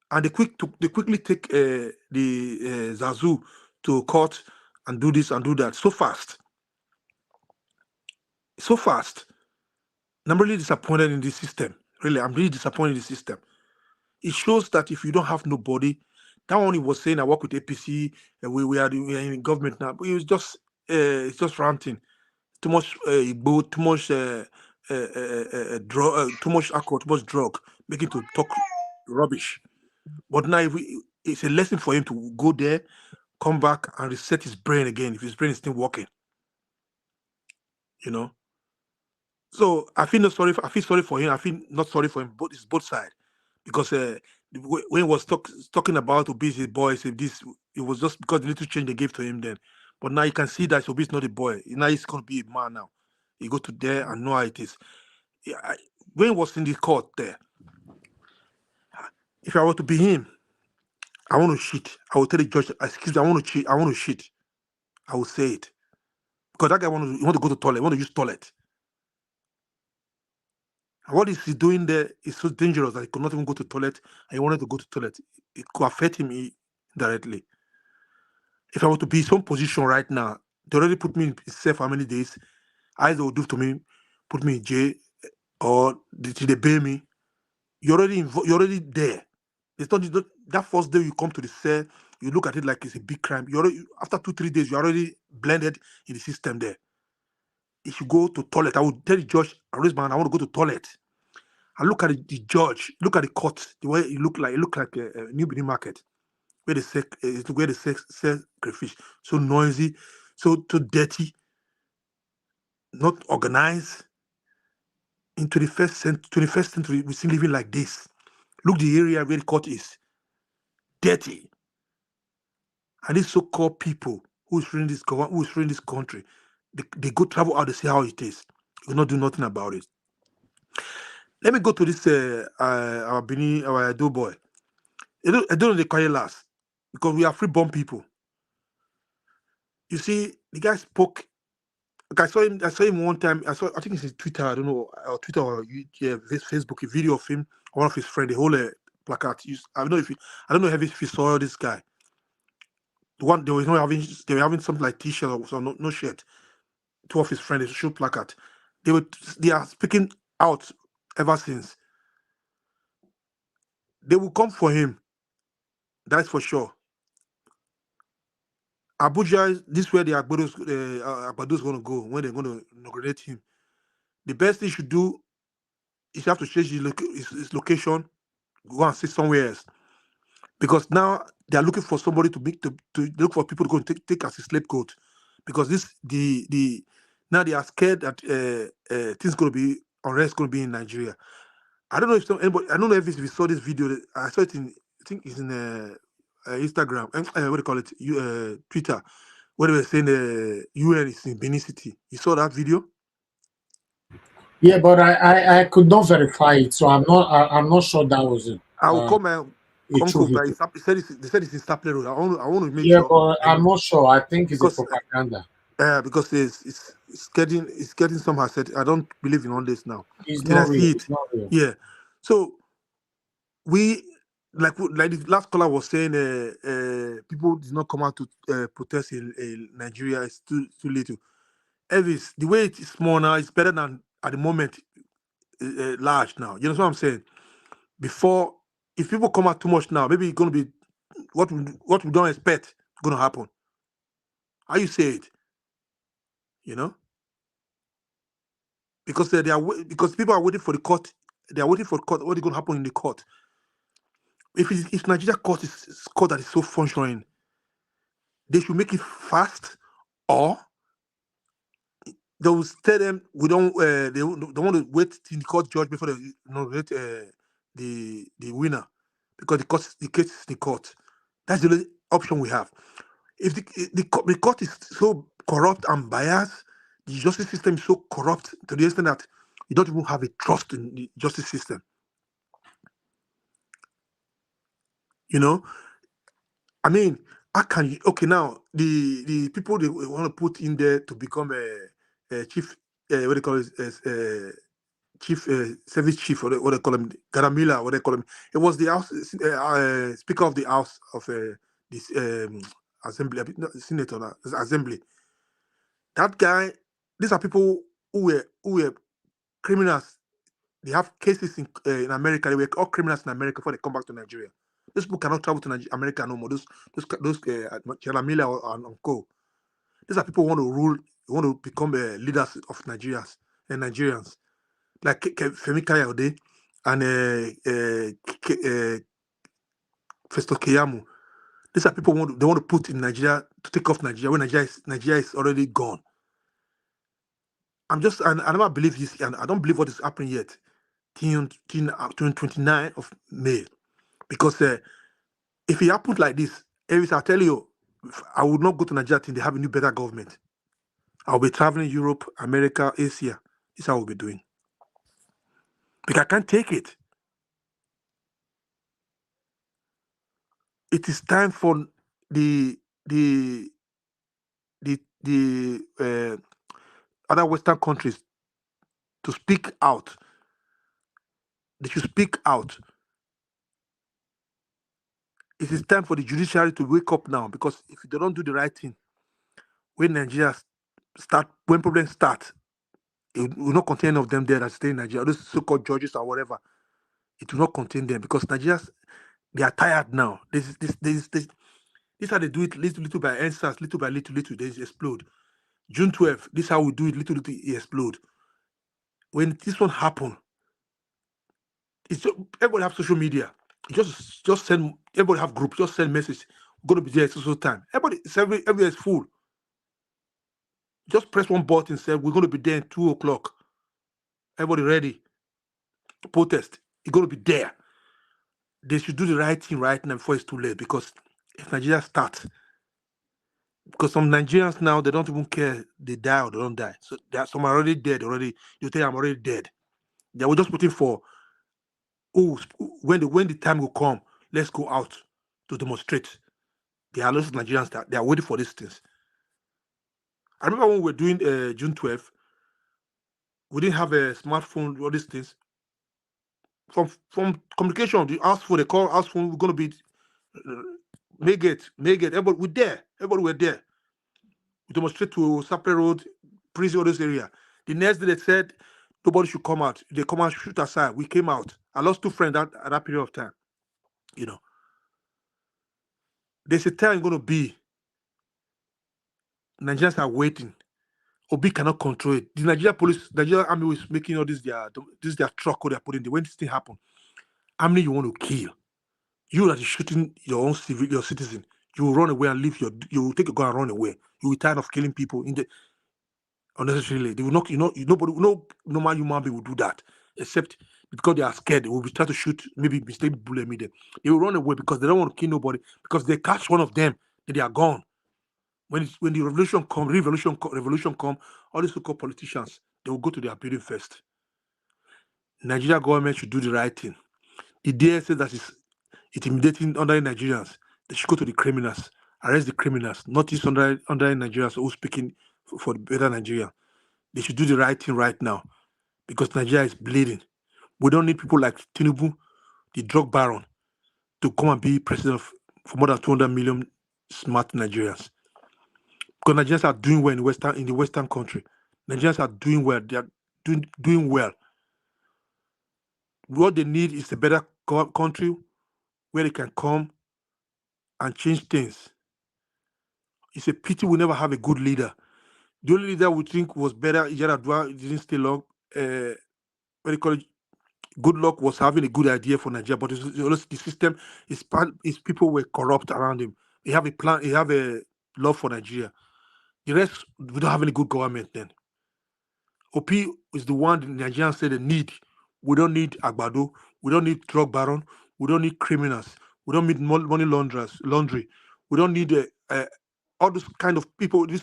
And they quickly take the Zazu to court and do this and do that so fast. So fast. And I'm really disappointed in this system. Really, I'm really disappointed in the system. It shows that if you don't have nobody, that one he was saying, I work with APC, we are in government now, but it was just it's just ranting. Too much too much drug, too much alcohol, too much drug, making to talk rubbish. But now it's a lesson for him to go there, come back and reset his brain again if his brain is still working. You know. So I feel sorry for him. I feel not sorry for him. But it's both sides, because when he was talking about Obi his boy, said this, it was just because the little change they gave to him then. But now you can see that Obi is not a boy. Now he's going to be a man now. You go to there and know how it is. When he was in the court there, if I were to be him, I want to shit. I will tell the judge, excuse me, I want to cheat. I want to shit. I will say it. Because that guy want to go to toilet, want to use toilet. And what is he doing there is so dangerous that he could not even go to toilet, and he wanted to go to toilet. It could affect him directly. If I were to be in some position right now, they already put me in cell for how many days? Either they will do to me, put me in jail, or they bail me. You're already there. It's not that first day you come to the cell, you look at it like it's a big crime. After 2-3 days, you're already blended in the system there. If you go to toilet, I would tell the judge, I raise my hand, I want to go to toilet. I look at the judge, look at the court, the way it look like a New Benin market, where they sell crayfish, so noisy, so dirty, not organized. In 21st century, we're still living like this. Look the area where the court is. Dirty. And these so-called people who's running this country, they go travel out to see how it is. They will not do nothing about it. Let me go to this our Benin, our Edo boy. I don't know the quiet last because we are freeborn people. You see, the guy spoke. Like I saw him one time. I think it's his Twitter. I don't know, or Twitter or Facebook. A video of him, one of his friends. The whole placard. I don't know if you saw this guy. The one they were having something like T-shirt or so, no shirt. Two of his friends, they show placard. They are speaking out ever since. They will come for him. That's for sure. Abuja, this is where the Agbados going to go when they're going to inaugurate him. The best thing he should do is have to change his location, go and sit somewhere else. Because now they are looking for somebody to look for people to go and take as a scapegoat. Because now they are scared that things going to be unrest going to be in Nigeria. I don't know if I don't know if you saw this video. I saw it I think it's in Instagram. What do you call it? Twitter. Where they were saying the UN is in Benin City. You saw that video? Yeah, but I could not verify it, so I'm not sure that was it. I will call my uncle, but they said it's in Staple Road. I want to make yeah, sure. but I'm not sure. I think it's a propaganda. Because it's getting somehow said. I don't believe in all this now. It's Till I not real. see it. It's not real. Yeah. So we like the last caller was saying, people did not come out to protest in Nigeria. It's too little. Elvis, the way it is small now is better than at the moment large now. You know what I'm saying? Before, if people come out too much now, maybe it's gonna be what we don't expect gonna happen. How you say it? You know? Because because people are waiting for the court. They are waiting for the court. What is going to happen in the court? If Nigeria court is court that is so functioning, they should make it fast, or they will tell them we don't. They want to wait till the court judge before they nominate the winner, because the case is in the court. That's the only option we have. If the court is so corrupt and biased, the justice system is so corrupt to the extent that you don't even have a trust in the justice system. You know, I mean, how can you? Okay, now the people they want to put in there to become a chief, what they call it, chief service chief, or what they call him, Garamila, what they call him. It was the house speaker of the house of this assembly, not senator, assembly. That guy. These are people who were criminals. They have cases in America. They were all criminals in America before they come back to Nigeria. Those people cannot travel to America no more. Those Jalamila and Co. These are people who want to rule, want to become leaders of Nigerians, like Femi Kayode and Festo Keyamu. These are people they want to put in Nigeria to take off Nigeria when Nigeria is already gone. I never believe this, and I don't believe what is happening yet. Till 29th of May, Because if it happened like this, Elvis, I'll tell you, I would not go to Nigeria till they have a new better government. I'll be traveling Europe, America, Asia. This is how we'll be doing. Because I can't take it. It is time for the other Western countries to speak out. They should speak out. It is time for the judiciary to wake up now, because if they don't do the right thing, when Nigeria when problems start, it will not contain any of them there that stay in Nigeria. Those so-called judges or whatever, it will not contain them, because Nigerians, they are tired now. This how they do it, little by answers, little by little, they explode. June 12th, this is how we do it, little, it explode. When this one happen, it's everybody have social media. Just send, everybody have groups, just send message. We're going to be there at social time. Everybody is full. Just press one button and say, we're going to be there at 2 o'clock. Everybody ready. Protest. You're going to be there. They should do the right thing right now before it's too late, because if Nigeria starts, because some Nigerians now, they don't even care they die or they don't die. So there are some are already dead already. You think I'm already dead. They were just waiting for, when the time will come, let's go out to demonstrate. There are lots of Nigerians that they are waiting for these things. I remember when we were doing June 12th, we didn't have a smartphone, all these things. From communication, the house phone, they call house phone, we're going to be make it. Everybody, we're there. Everybody were there. We demonstrate to Sapper Road, prison, all this area. The next day they said nobody should come out. They come out, shoot aside. We came out. I lost 2 friends at that period of time. You know. There's a time going to be, Nigerians are waiting. Obi cannot control it. The Nigerian army is making all this their truck or they're putting there. When this thing happen, how many you want to kill? You that is shooting your own your citizen, you will run away and leave you will take a gun and run away. You will tired of killing people unnecessarily. They will not, nobody, no normal human being will do that, except because they are scared. They will be trying to shoot, maybe mistake bullet me them. They will run away because they don't want to kill nobody, because they catch one of them, then they are gone. When the revolution come, all these so-called politicians, they will go to their building first. Nigeria government should do the right thing. The DSA that is intimidating under Nigerians, they should go to the criminals, arrest the criminals, not just under Nigerians who speaking for the better Nigeria. They should do the right thing right now, because Nigeria is bleeding. We don't need people like Tinubu, the drug baron, to come and be president for more than 200 million smart Nigerians. Because Nigerians are doing well in the Western country. Nigerians are doing well. They are doing well. What they need is a better country where they can come and change things. It's a pity we never have a good leader. The only leader we think was better, Yaradua, didn't stay long. What do you call it? Good luck was having a good idea for Nigeria, but the system is people were corrupt around him. He have a plan. He have a love for Nigeria. The rest, we don't have any good government then. OP is the one the Nigerians say they need. We don't need Agbado. We don't need drug baron. We don't need criminals. We don't need money laundry. We don't need all those kind of people. We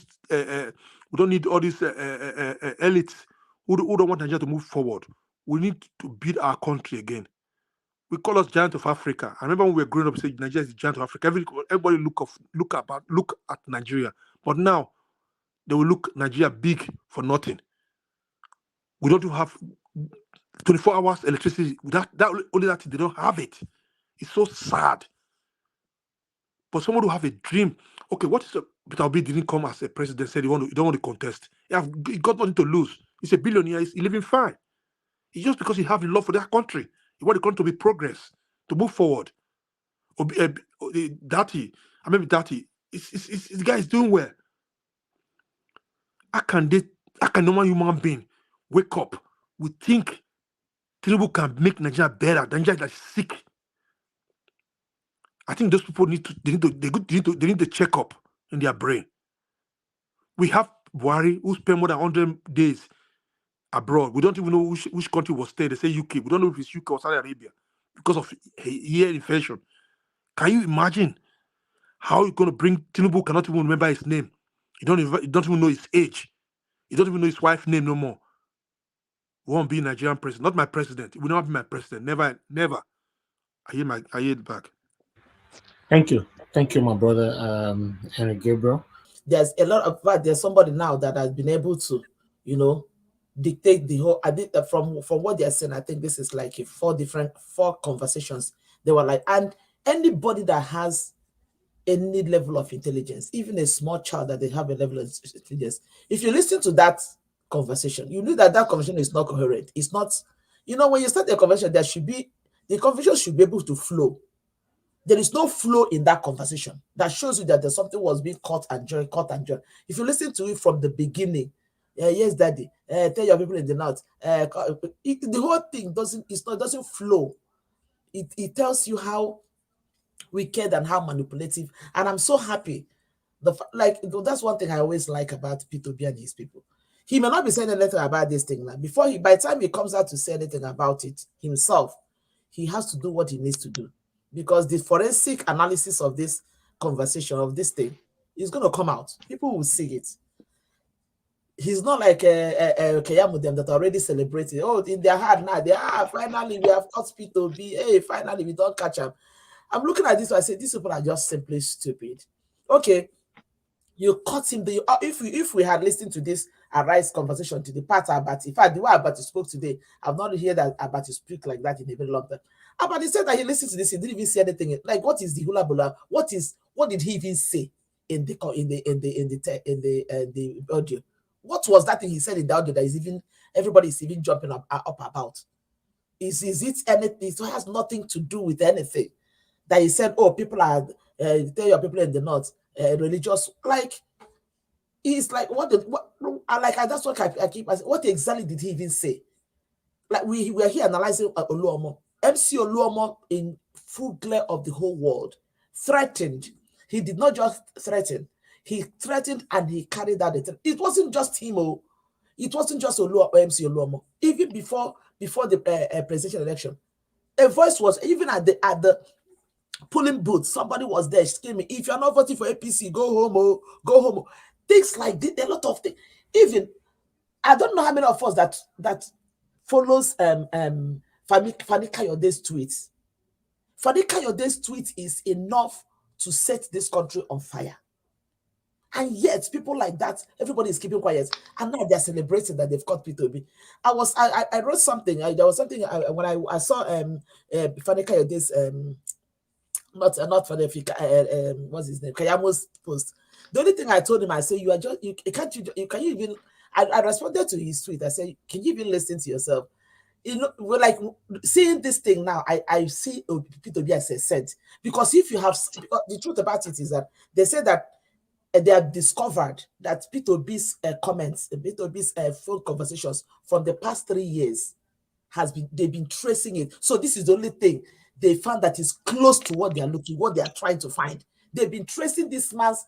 don't need all these elites who don't want Nigeria to move forward. We need to build our country again. We call us giant of Africa. I remember when we were growing up, we said Nigeria is the giant of Africa. Everybody look at Nigeria. But now, they will look Nigeria big for nothing. We don't have 24 hours electricity. Only that they don't have it. It's so sad. But someone who have a dream. Okay, what is Peter Obi didn't come as a president, said he don't want to contest. He got nothing to lose. He's a billionaire. He's living fine. It's just because he have the love for that country. He want the country to be progress, to move forward. Dati, the guy is doing well. How can normal human being wake up? We think Tinubu can make Nigeria better. Nigeria is sick. I think those people need to check up in their brain. We have Buhari who spent more than 100 days abroad. We don't even know which country was staying. They say UK. We don't know if it's UK or Saudi Arabia. because of year inflation. Can you imagine how you're going to bring Tinubu cannot even remember his name? You don't even know his age. You don't even know his wife's name no more. Won't be Nigerian president. Not my president. He will not be my president. Never, never. I yield back. Thank you, my brother, Henry Gabriel. There's a lot of fact. There's somebody now that has been able to, dictate the whole. I think that from what they're saying, I think this is like four conversations. They were like, and anybody that has any level of intelligence, even a small child that they have a level of intelligence, if you listen to that conversation, you know that conversation is not coherent. It's not, when you start a conversation, the conversation should be able to flow. There is no flow in that conversation. That shows you that there's something was being cut and joined. If you listen to it from the beginning, yes, daddy, tell your people in the north, the whole thing doesn't flow. It tells you how wicked and how manipulative. And I'm so happy. That's one thing I always like about P2B and his people. He may not be saying anything about this thing now. By the time he comes out to say anything about it himself, he has to do what he needs to do. Because the forensic analysis of this conversation, of this thing, is going to come out. People will see it. He's not like Keyamu them that already celebrating. Oh, in their heart now, finally we have caught P2B. Hey, finally we don't catch him. I'm looking at this, I say, these people are just simply stupid. Okay, you caught him. If we had listened to this Arise conversation to the part Abati, in fact, the way Abati spoke today, I've not heard that Abati speak like that in a very long time. Abati said that he listened to this, he didn't even say anything. Like, what is the hula bula? What did he even say in the audio? What was that thing he said in the audio that is even everybody is even jumping up about? Is it anything? It has nothing to do with anything. That he said, oh, people are tell your people in the north religious. Like, he's like, that's what I keep asking. What exactly did he even say? Like, we were here analyzing Oluomo. MC Oluomo, in full glare of the whole world, threatened. He did not just threaten. He threatened and he carried out the threat. It wasn't just him. It wasn't just MC Oluomo. Even before the presidential election, a voice was even at the polling booth. Somebody was there screaming, "If you're not voting for APC, go home, go home." Things like this, a lot of things. Even I don't know how many of us that follows Fani Kayode's tweets. Fani Kayode's tweet is enough to set this country on fire. And yet, people like that, everybody is keeping quiet. And now they're celebrating that they've caught P2B. I wrote something. There was something when I saw Fani Kayode's not for the what's his name? Kayamo's post. The only thing I told him, I said, I responded to his tweet. I said, can you even listen to yourself? We're like seeing this thing now. I see P2B as a set, because if you have, the truth about it is that they say that they have discovered that P2B's comments, P2B's phone conversations from the past 3 years they've been tracing it. So this is the only thing they found that is close to what they are looking, what they are trying to find. They've been tracing this man's,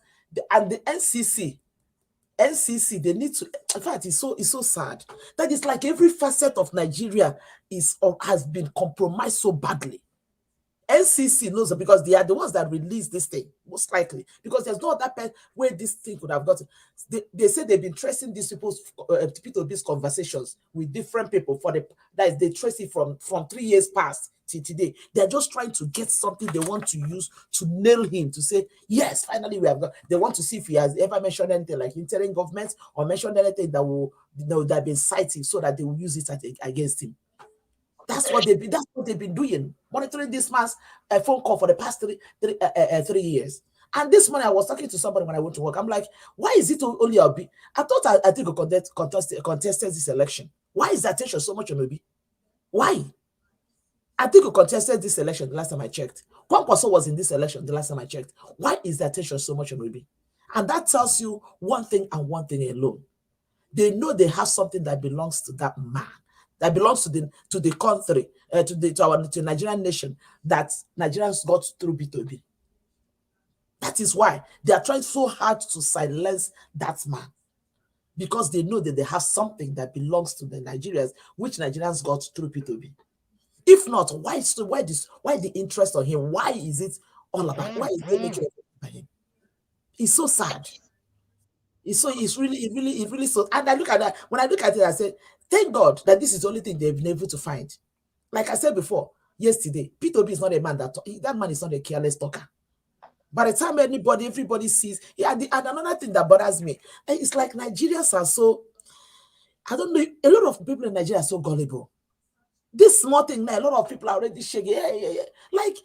and the NCC, they need to, in fact, it's so sad that it's like every facet of Nigeria has been compromised so badly. NCC knows it because they are the ones that released this thing, most likely, because there's no other where this thing could have gotten. They say they've been tracing these P2B's conversations with different people they trace it from 3 years past till today. They're just trying to get something they want to use to nail him, to say, yes, finally we have got. They want to see if he has ever mentioned anything like interim government or mentioned anything that will that have been citing, so that they will use it against him. That's what they've been doing, monitoring this man's phone call for the past 3 years. And this morning I was talking to somebody when I went to work. I'm like, why is it only Obi? I thought I think contested this election. Why is the attention so much on Obi? Why? I think we contested this election the last time I checked. Kwankwaso was in this election the last time I checked. Why is the attention so much on Obi? And that tells you one thing and one thing alone. They know they have something that belongs to that man, that belongs to the country, to the Nigerian nation, that Nigerians got through P2B. That is why they are trying so hard to silence that man, because they know that they have something that belongs to the Nigerians, which Nigerians got through P2B. If not, why the interest on him? Why is it all about? Why is it making about him? It's so sad. It's really so. And I look at that. When I look at it, I say, thank God that this is the only thing they've been able to find. Like I said before, yesterday, P2B is not a man that man is not a careless talker. By the time everybody sees, and another thing that bothers me, it's like Nigerians are so, I don't know, a lot of people in Nigeria are so gullible. This small thing now, a lot of people are already shaking. Yeah. Like,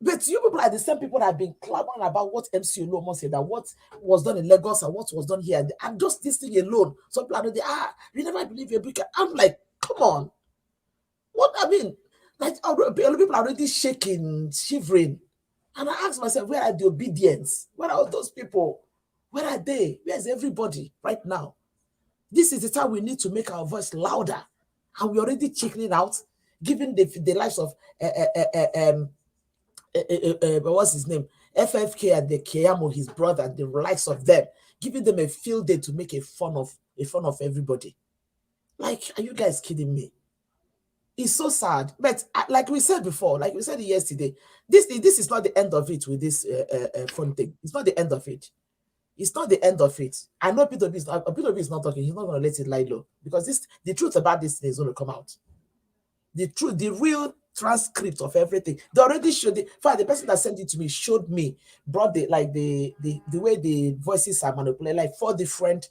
but you people are the same people that have been clamoring about what MC Oluomo said, that what was done in Lagos and what was done here. And just this thing alone, some people are already, you never believe you're big. I'm like, come on. What I mean, like, a lot of people are already shaking, shivering. And I ask myself, where are the obedience? Where are all those people? Where are they? Where's everybody right now? This is the time we need to make our voice louder. And we're already checking out, giving the lives of what's his name? FFK and the Keyamo, his brother, the likes of them, giving them a field day to make a fun of everybody. Like, are you guys kidding me? It's so sad. But like we said before, like we said yesterday, this is not the end of it with this fun thing. It's not the end of it. It's not the end of it. I know P2B is not talking. He's not going to let it lie low, because the truth about this thing is going to come out. The truth, the real transcript of everything. They already showed it. In fact, the person that sent it to me showed me, brought the way the voices are manipulated, like 4 different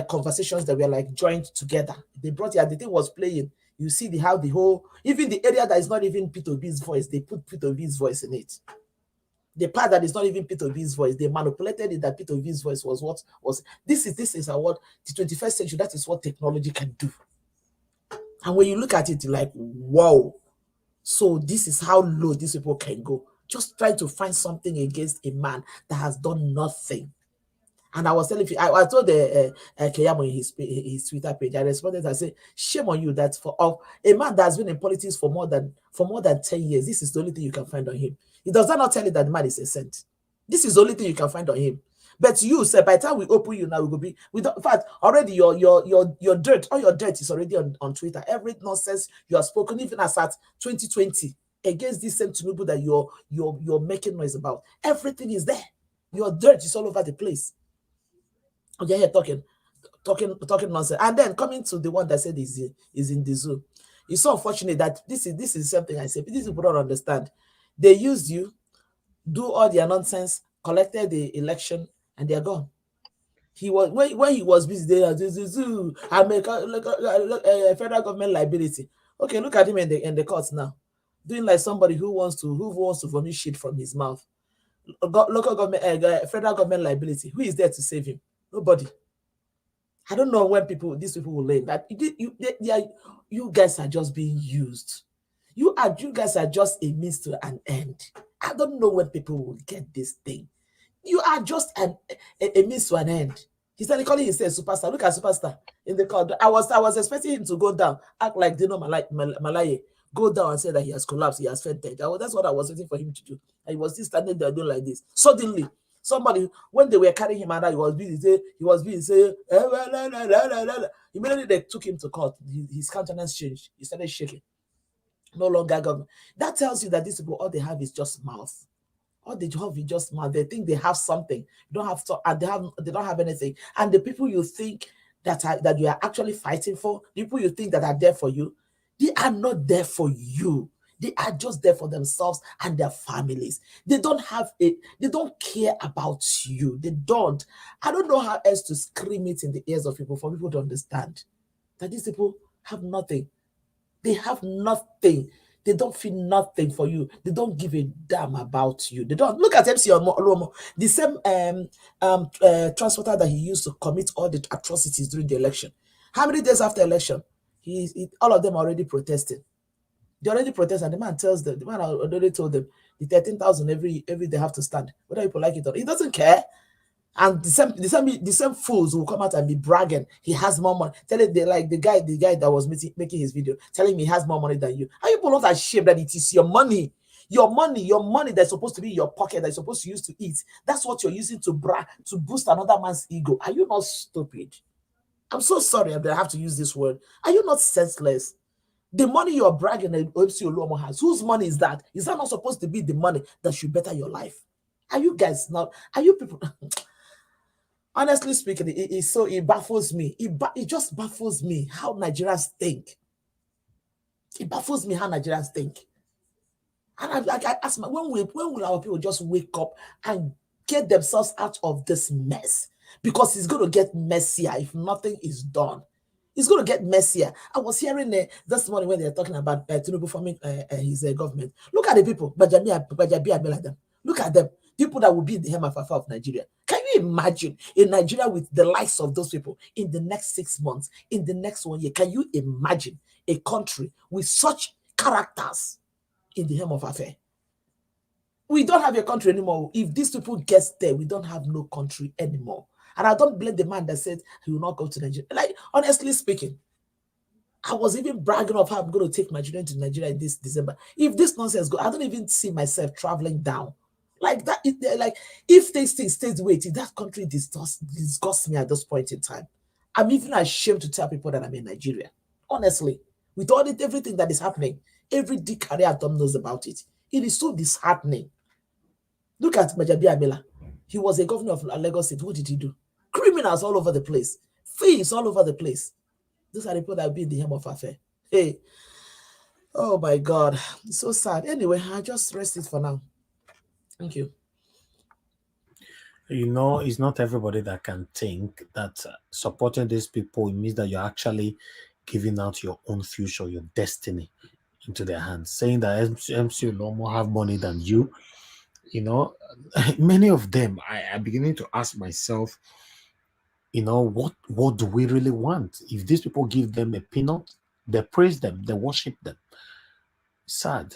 conversations that were like joined together. They brought it, and the thing was playing. You see how the whole, even the area that is not even P2B's voice, they put P2B's voice in it. The part that is not even P2B's voice, they manipulated it that P2B's voice was what was. This is what the 21st century, that is what technology can do. And when you look at it, you're like, wow. So this is how low these people can go. Just trying to find something against a man that has done nothing. And I was telling you, I told Keyamo in his Twitter page, I responded, I said, shame on you that for a man that has been in politics for more than 10 years, this is the only thing you can find on him. It does not tell you that the man is a saint. This is the only thing you can find on him. But you said, by the time we open you now, we will be, in fact, already your dirt, all your dirt is already on Twitter. Every nonsense you have spoken, even as at 2020, against this same Tinubu that you're making noise about. Everything is there. Your dirt is all over the place. Okay, here talking nonsense, and then coming to the one that said is in the zoo. It's so unfortunate that this is something I say. These people don't understand. They used you, do all their nonsense, collected the election, and they're gone. He was when he was busy there. I make a federal government liability. Okay, look at him in the courts now, doing like somebody who wants to vomit shit from his mouth. Local government, federal government liability. Who is there to save him? Nobody. I don't know when these people will learn that you guys are just being used. You guys are just a means to an end. I don't know when people will get this thing. You are just a means to an end. He started calling himself superstar. Look at superstar in the crowd. I was expecting him to go down, act like Dino Malaye, go down and say that he has collapsed, he has fainted. That's what I was waiting for him to do. And he was just standing there doing like this. Suddenly, somebody, when they were carrying him out, he was busy saying, immediately they took him to court. His countenance changed. He started shaking. No longer government. That tells you that these people, all they have is just mouth. All they have is just mouth. They think they have something. You don't have to, and they don't have anything. And the people you think that you are actually fighting for, the people you think that are there for you, they are not there for you. They are just there for themselves and their families. They don't care about you. They don't. I don't know how else to scream it in the ears of people for people to understand that these people have nothing. They have nothing. They don't feel nothing for you. They don't give a damn about you. They don't. Look at MC Oluomo, the same transporter that he used to commit all the atrocities during the election. How many days after election? All of them already protesting. They already protest, and the man already told them the 13,000 every they have to stand, whether people like it or not. He doesn't care. And the same fools will come out and be bragging. He has more money. Telling the guy that was making his video, telling me he has more money than you. Are you not ashamed that it is your money? Your money that's supposed to be in your pocket, that's supposed to use to eat. That's what you're using to boost another man's ego. Are you not stupid? I'm so sorry that I have to use this word. Are you not senseless? The money you're bragging that MC Oluomo has, whose money is that? Is that not supposed to be the money that should better your life? Are you guys not? Are you people? Honestly speaking, it baffles me. It just baffles me how Nigerians think. It baffles me how Nigerians think. And I ask when will our people just wake up and get themselves out of this mess? Because it's going to get messier if nothing is done. It's going to get messier. I was hearing this morning when they're talking about Tinubu forming his government. Look at the people, Bajabi like them. Look at them. People that will be in the hem of Nigeria. Can you imagine a Nigeria with the likes of those people in the next 6 months, in the next 1 year? Can you imagine a country with such characters in the hem of affair? We don't have a country anymore. If these people get there, we don't have no country anymore. And I don't blame the man that said he will not go to Nigeria. Like, honestly speaking, I was even bragging of how I'm going to take my children to Nigeria this December. If this nonsense goes, I don't even see myself traveling down. Like that, like if this thing stays the way it is, that country disgusts me at this point in time. I'm even ashamed to tell people that I'm in Nigeria. Honestly, with everything that is happening, every dick career I've done knows about it. It is so disheartening. Look at Majabi Amela. He was a governor of Lagos State. What did he do? Criminals all over the place. Thieves all over the place. Those are the people that will be in the hem of affair. Hey. Oh my God. It's so sad. Anyway, I just rest it for now. Thank you. You know, it's not everybody that can think that supporting these people, it means that you're actually giving out your own future, your destiny into their hands. Saying that MC Oluomo have money than you, you know, many of them, I'm beginning to ask myself, you know, what do we really want? If these people give them a peanut, they praise them, they worship them. Sad.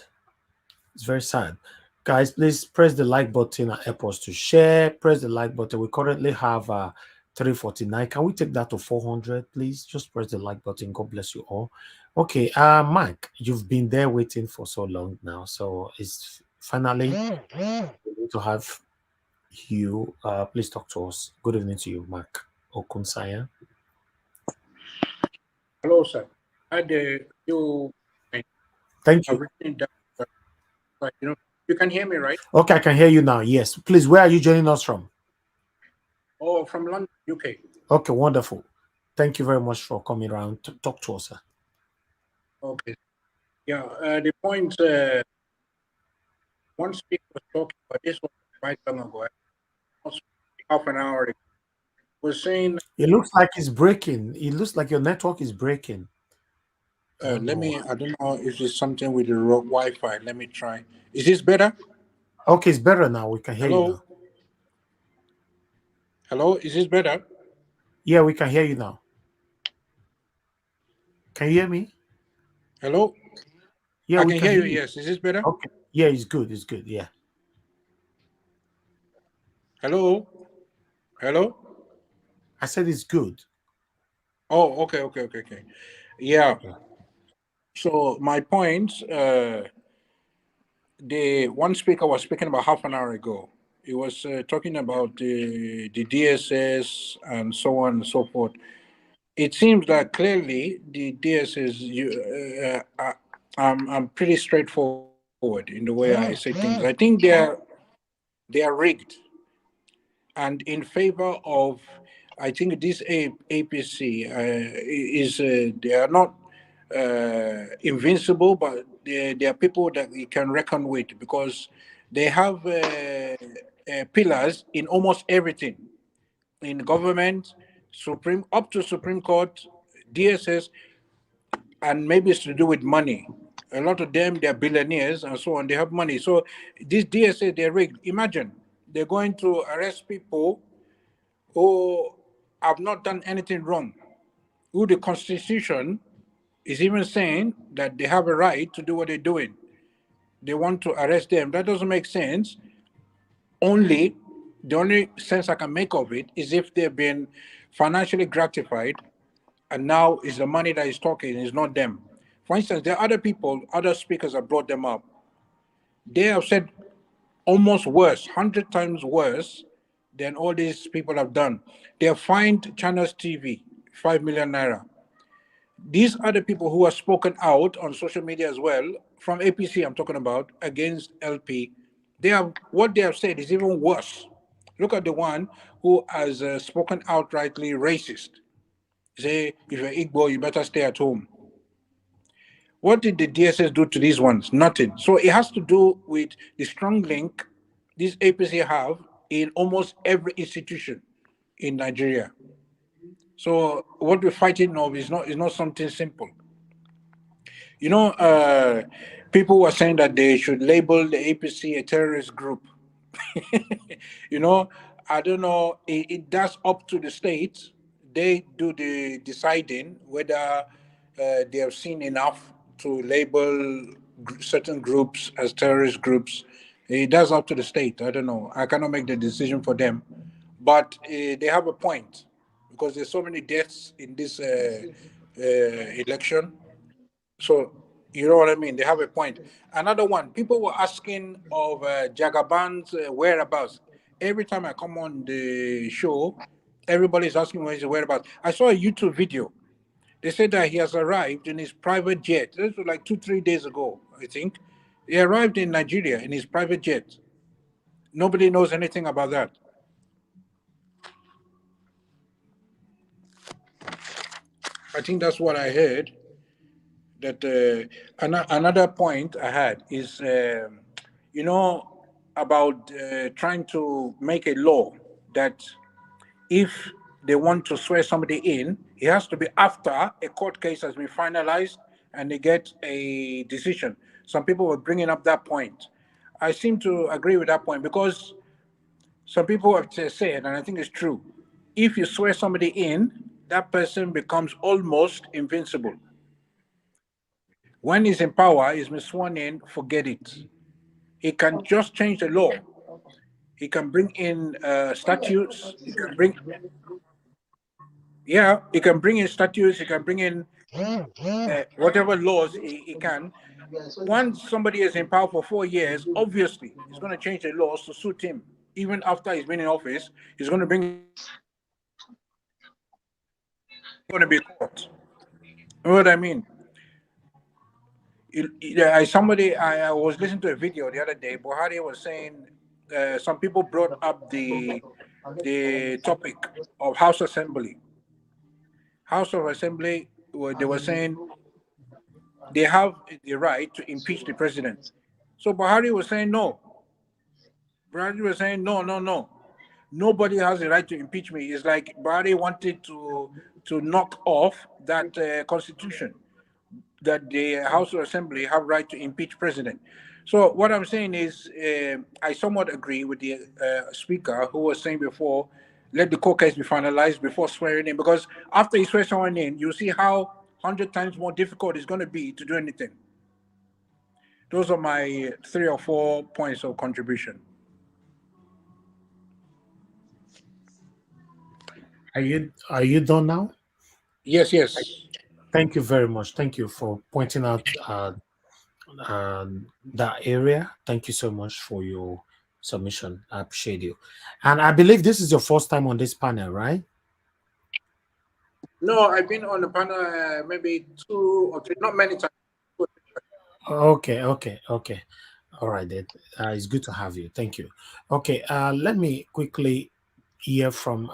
It's very sad. Guys, please press the like button and help us to share. Press the like button. We currently have 349. Can we take that to 400, please? Just press the like button. God bless you all. Okay, Mike, you've been there waiting for so long now. So it's finally good to have you. Please talk to us. Good evening to you, Mark Okunsaya. Hello, sir. You Thank you. You can hear me, right? Okay, I can hear you now. Yes. Please, where are you joining us from? Oh, from London, UK. Okay, wonderful. Thank you very much for coming around to talk to us, sir. Okay. Yeah, the point one speaker was talking about this was quite long ago, half an hour ago, was saying. It looks like it's breaking. It looks like your network is breaking. I don't know if it's something with the Wi-Fi. Let me try. Is this better? Okay, it's better now. We can hear you now. Hello, is this better? Yeah, we can hear you now. Can you hear me? Hello? Yeah, I can hear you. Yes. Is this better? Okay. Yeah, it's good. It's good. Yeah. Hello? Hello? I said it's good. Oh, okay. Yeah. So my point, the one speaker was speaking about half an hour ago. He was talking about the DSS and so on and so forth. It seems that clearly the DSS, I'm pretty straightforward in the way I say things. I think they are rigged and in favor of. I think this APC is they are not invincible, but they are people that we can reckon with because they have pillars in almost everything, in government, up to Supreme Court, DSS, and maybe it's to do with money. A lot of them, they're billionaires and so on. They have money. So this DSS, they're rigged. Imagine they're going to arrest people who have not done anything wrong, who the Constitution is even saying that they have a right to do what they're doing. They want to arrest them. That doesn't make sense. The only sense I can make of it is if they've been financially gratified and now it's the money that is talking, it's not them. For instance, there are other people, other speakers have brought them up. They have said almost worse, 100 times worse than all these people have done. They have fined Channels TV 5 million naira. these other people who have spoken out on social media as well, from APC I'm talking about, against LP, what they have said is even worse. Look at the one who has spoken outrightly racist. Say, if you're Igbo, you better stay at home. What did the DSS do to these ones? Nothing. So it has to do with the strong link these APC have in almost every institution in Nigeria. So what we're fighting of is not something simple. You know, people were saying that they should label the APC a terrorist group. You know, I don't know. That's up to the states. They do the deciding whether they have seen enough to label certain groups as terrorist groups. That's up to the state. I don't know. I cannot make the decision for them, but they have a point because there's so many deaths in this election. So you know what I mean? They have a point. Another one, people were asking of Jagaban's whereabouts. Every time I come on the show, everybody's asking where his whereabouts. I saw a YouTube video. They said that he has arrived in his private jet. This was like 2-3 days ago, I think. He arrived in Nigeria in his private jet. Nobody knows anything about that. I think that's what I heard. That another point I had is, you know, about trying to make a law that if they want to swear somebody in, it has to be after a court case has been finalized and they get a decision. Some people were bringing up that point. I seem to agree with that point because some people have said, and I think it's true, if you swear somebody in, that person becomes almost invincible. When he's in power, he's been sworn in, forget it. He can just change the law. He can bring in statutes. He can bring, yeah, he can bring in statutes. He can bring in whatever laws he can. Once somebody is in power for 4 years, obviously, he's going to change the laws to suit him. Even after he's been in office, he's going to bring, going to be caught. You know what I mean? I was listening to a video the other day. Buhari was saying some people brought up the topic of House Assembly. House of Assembly, they were saying they have the right to impeach the president. So Buhari was saying no. Buhari was saying no. Nobody has the right to impeach me. It's like Buhari wanted to knock off that constitution, that the House of Assembly have right to impeach president. So what I'm saying is, I somewhat agree with the speaker who was saying before, let the court case be finalized before swearing in, because after you swear someone in, you see how 100 times more difficult it's going to be to do anything. Those are my 3 or 4 points of contribution. Are you done now? Yes. Thank you very much. Thank you for pointing out that area. Thank you so much for your submission. I appreciate you. And I believe this is your first time on this panel, right? No, I've been on the panel maybe 2 or 3, not many times. Okay. All right, then. It's good to have you. Thank you. Okay, let me quickly hear from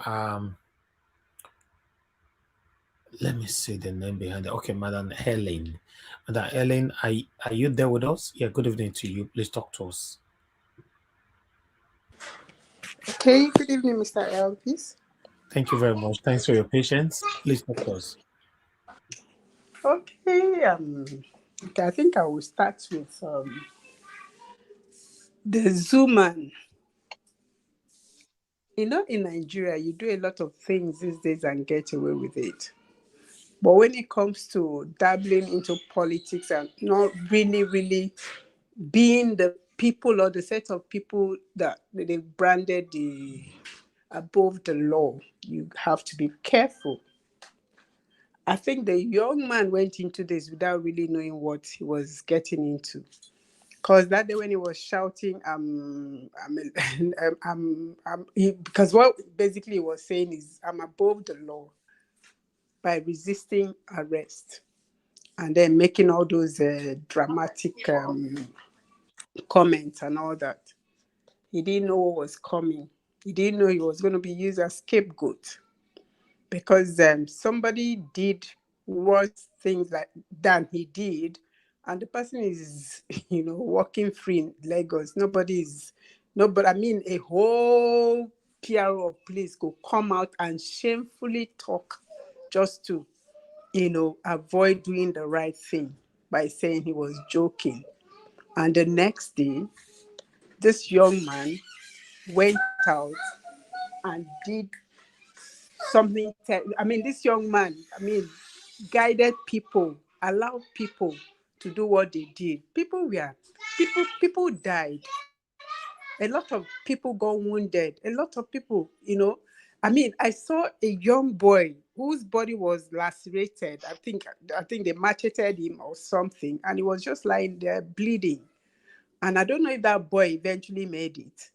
let me see the name behind it. Okay, Madam Helen. Madam Helen, are you there with us? Yeah, good evening to you. Please talk to us. Okay, good evening, Mr. Elvis. Thank you very much. Thanks for your patience. Please talk to us. Okay, I think I will start with the Zuman. You know, in Nigeria, you do a lot of things these days and get away with it. But when it comes to dabbling into politics and not really being the people or the set of people that they branded the above the law, you have to be careful. I think the young man went into this without really knowing what he was getting into. Because that day when he was shouting, because what basically he was saying is, I'm above the law. by resisting arrest and then making all those dramatic comments and all that. He didn't know what was coming. He didn't know he was going to be used as scapegoat because somebody did worse things than he did, and the person is, walking free in Lagos. Nobody. I mean, a whole PRO of police could come out and shamefully talk just to, avoid doing the right thing by saying he was joking. And the next day, this young man went out and did something. This young man, guided people, allowed people to do what they did. People died. A lot of people got wounded. A lot of people, I saw a young boy whose body was lacerated. I think they macheted him or something, and he was just lying there bleeding. And I don't know if that boy eventually made it.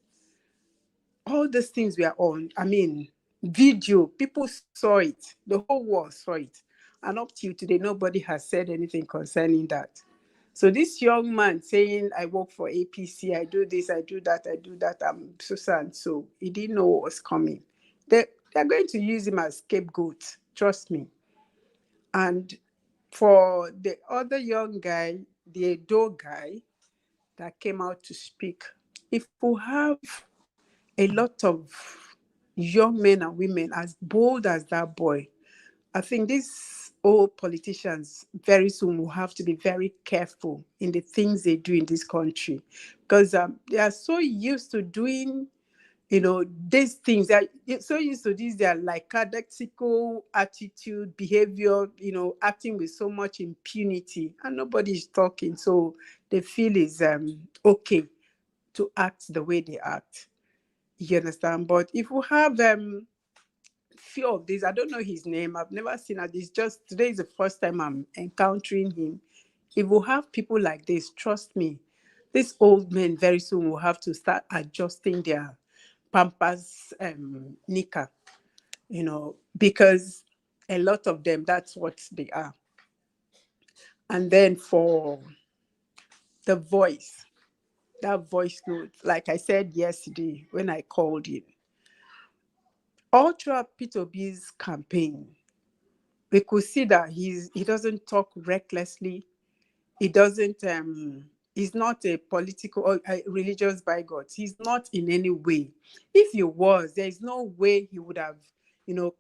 All these things were on, video. People saw it. The whole world saw it. And up till today, nobody has said anything concerning that. So this young man saying, I work for APC, I do this, I do that, I'm so and so. He didn't know what was coming. They're going to use him as scapegoat, trust me. And for the other young guy, the Edo guy that came out to speak, if we have a lot of young men and women as bold as that boy, I think these old politicians very soon will have to be very careful in the things they do in this country, because they are so used to doing, these things. They are so used to this. They are like lackadaisical attitude, behavior, acting with so much impunity, and nobody is talking. So they feel it's okay to act the way they act. You understand? But if we have few of these, I don't know his name, I've never seen it. It's just today is the first time I'm encountering him. If we have people like this, trust me, these old men very soon will have to start adjusting their pampers knicker, because a lot of them, that's what they are. And then for the voice, that voice note, like I said yesterday when I called in, all throughout Peter B's campaign, we could see that he doesn't talk recklessly. He doesn't, he's not a political or a religious bigot. He's not in any way. If he was, there is no way he would have,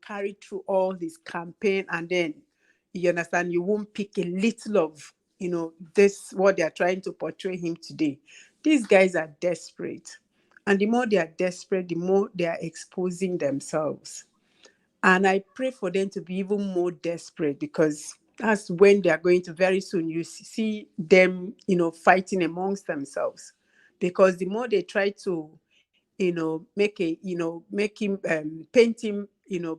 carried through all this campaign, and then, you understand, you won't pick a little of, this, what they're trying to portray him today. These guys are desperate. And the more they are desperate, the more they are exposing themselves. And I pray for them to be even more desperate, because that's when they are going to very soon, you see them, fighting amongst themselves. Because the more they try to, make him, paint him,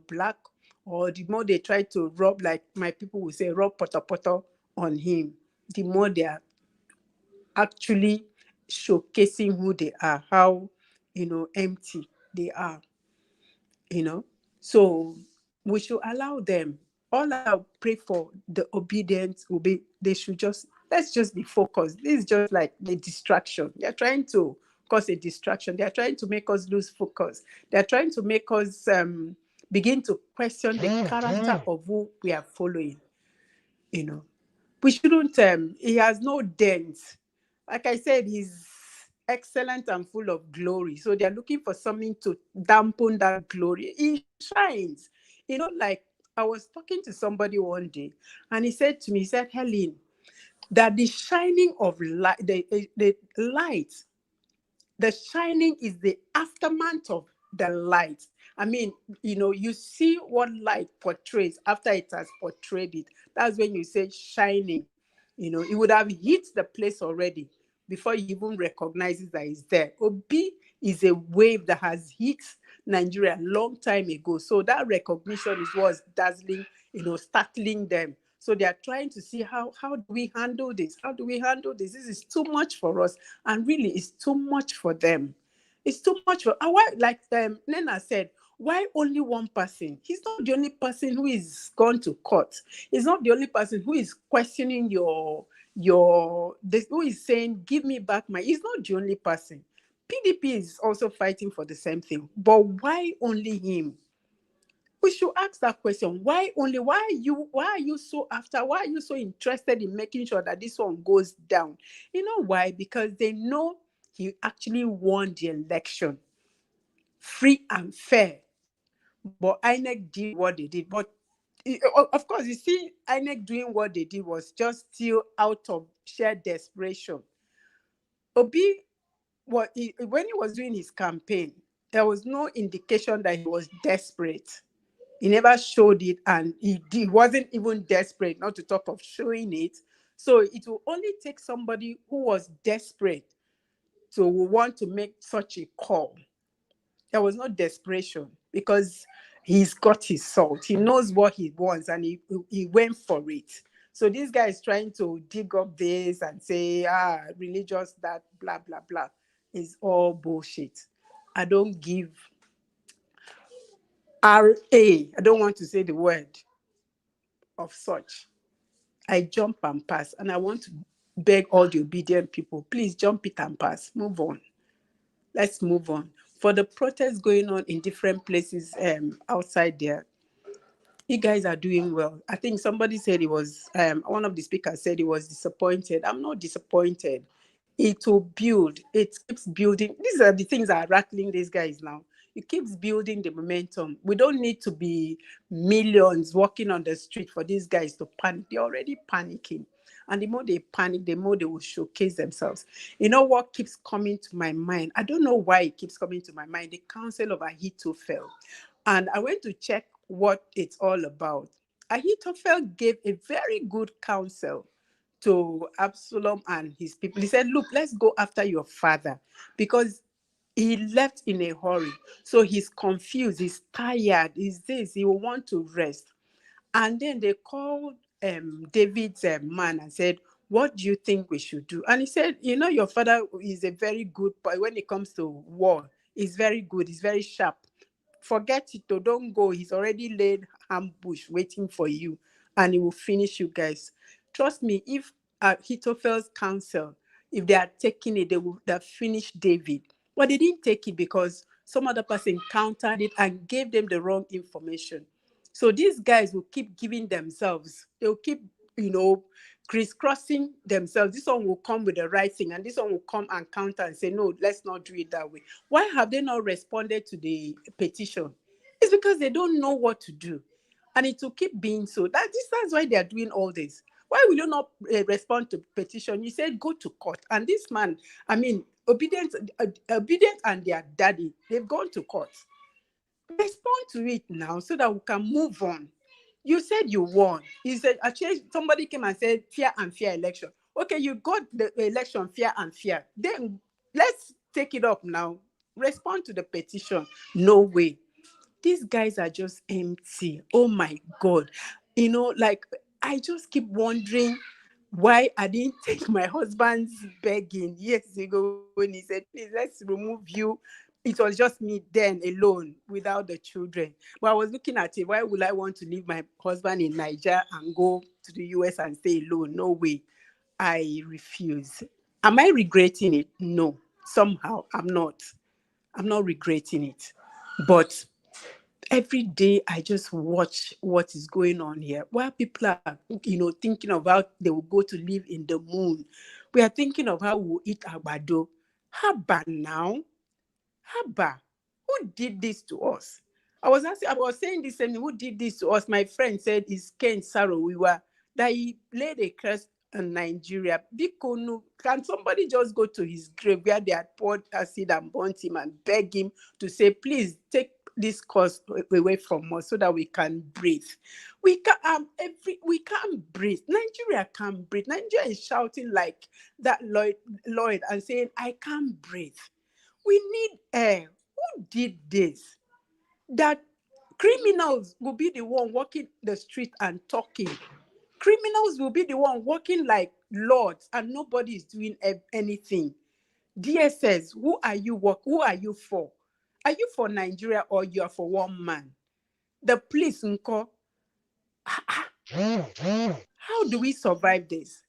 black, or the more they try to rub, like my people will say, rub potter on him, the more they are actually showcasing who they are, how, empty they are. So we should allow them. All I pray for the obedience will be, let's just be focused. This is just like the distraction. They're trying to cause a distraction. They're trying to make us lose focus. They're trying to make us begin to question the character of who we are following. We shouldn't, he has no dent. Like I said, he's excellent and full of glory. So they're looking for something to dampen that glory. He shines. Like I was talking to somebody one day, and he said to me, he said, Helen, that the shining of light, the light, the shining is the aftermath of the light. You see what light portrays after it has portrayed it. That's when you say shining. It would have hit the place already before you even recognize it that it's there. Obi is a wave that has hit Nigeria a long time ago. So that recognition is what's dazzling, startling them. So they are trying to see how do we handle this? How do we handle this? This is too much for us. And really, it's too much for them. It's too much for our, like Nena said, Why only one person? He's not the only person who is gone to court. He's not the only person who is questioning who is saying, give me back my. He's not the only person. PDP is also fighting for the same thing. But why only him? We should ask that question. Why only? Why are you so after? Why are you so interested in making sure that this one goes down? You know why? Because they know he actually won the election free and fair. But INEC did what they did. But of course, you see, INEC doing what they did was just still out of sheer desperation. Obi, when he was doing his campaign, there was no indication that he was desperate. He never showed it, and he wasn't even desperate, not to talk of showing it. So it will only take somebody who was desperate to want to make such a call. There was no desperation because he's got his salt. He knows what he wants, and he went for it. So this guy is trying to dig up this and say, religious, that, blah, blah, blah. Is all bullshit. I don't give I don't want to say the word of such. I jump and pass, and I want to beg all the obedient people, please jump it and pass. Move on. Let's move on. For the protests going on in different places outside there, you guys are doing well. I think somebody said it was, one of the speakers said he was disappointed. I'm not disappointed. It will build. It keeps building. These are the things that are rattling these guys now. It keeps building the momentum. We don't need to be millions walking on the street for these guys to panic. They're already panicking. And the more they panic, the more they will showcase themselves. You know what keeps coming to my mind? I don't know why it keeps coming to my mind. The Council of Ahithophel. And I went to check what it's all about. Ahithophel gave a very good counsel to Absalom and his people. He said, look, let's go after your father, because he left in a hurry. So he's confused, he's tired, he's this, he will want to rest. And then they called David's man and said, what do you think we should do? And he said, your father is a very good boy when it comes to war. He's very good, he's very sharp. Forget it, though, don't go. He's already laid ambush waiting for you, and he will finish you guys. Trust me, if Ahithophel's counsel, if they are taking it, they would have finished David. But they didn't take it because some other person countered it and gave them the wrong information. So these guys will keep giving themselves, they'll keep, crisscrossing themselves. This one will come with the right thing, and this one will come and counter and say, no, let's not do it that way. Why have they not responded to the petition? It's because they don't know what to do. And it will keep being so. That's why they are doing all this. Why will you not respond to petition? You said go to court. And this man, obedient and their daddy, they've gone to court. Respond to it now so that we can move on. You said you won. You said, actually, somebody came and said fair and fair election. Okay, you got the election fair and fair. Then let's take it up now. Respond to the petition. No way. These guys are just empty. Oh my God. I just keep wondering why I didn't take my husband's begging years ago when he said, please, let's remove you. It was just me then alone without the children. But I was looking at it. Why would I want to leave my husband in Nigeria and go to the US and stay alone? No way. I refuse. Am I regretting it? No. Somehow I'm not. I'm not regretting it. But every day I just watch what is going on here. While people are, thinking of how they will go to live in the moon, we are thinking of how we'll eat agbado. Haba now. Haba. Who did this to us? I was saying this, and who did this to us? My friend said it's Ken Saro-Wiwa, that he laid a curse on Nigeria. Bikonu, can somebody just go to his grave where they had poured acid and burnt him and beg him to say, please take this curse away from us so that we can breathe? We can't breathe. Nigeria can't breathe. Nigeria is shouting like that Lloyd and saying, I can't breathe. We need air. Who did this? That criminals will be the one walking the street and talking. Criminals will be the one walking like lords and nobody is doing anything. DSS, who are you for? Are you for Nigeria or you are for one man? The police, Nko. How do we survive this?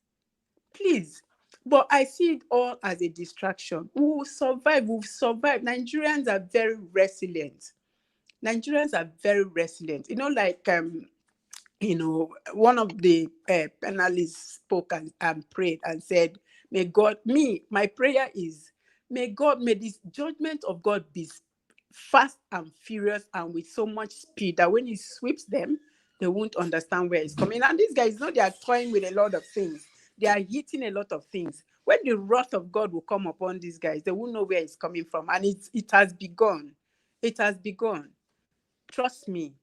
Please. But I see it all as a distraction. We will survive. We've survived. Nigerians are very resilient. Nigerians are very resilient. Like one of the panelists spoke and prayed and said, my prayer is, may this judgment of God be fast and furious and with so much speed that when he sweeps them, they won't understand where it's coming. And these guys know they are toying with a lot of things. They are hitting a lot of things. When the wrath of God will come upon these guys, they won't know where it's coming from. And it has begun. It has begun. Trust me.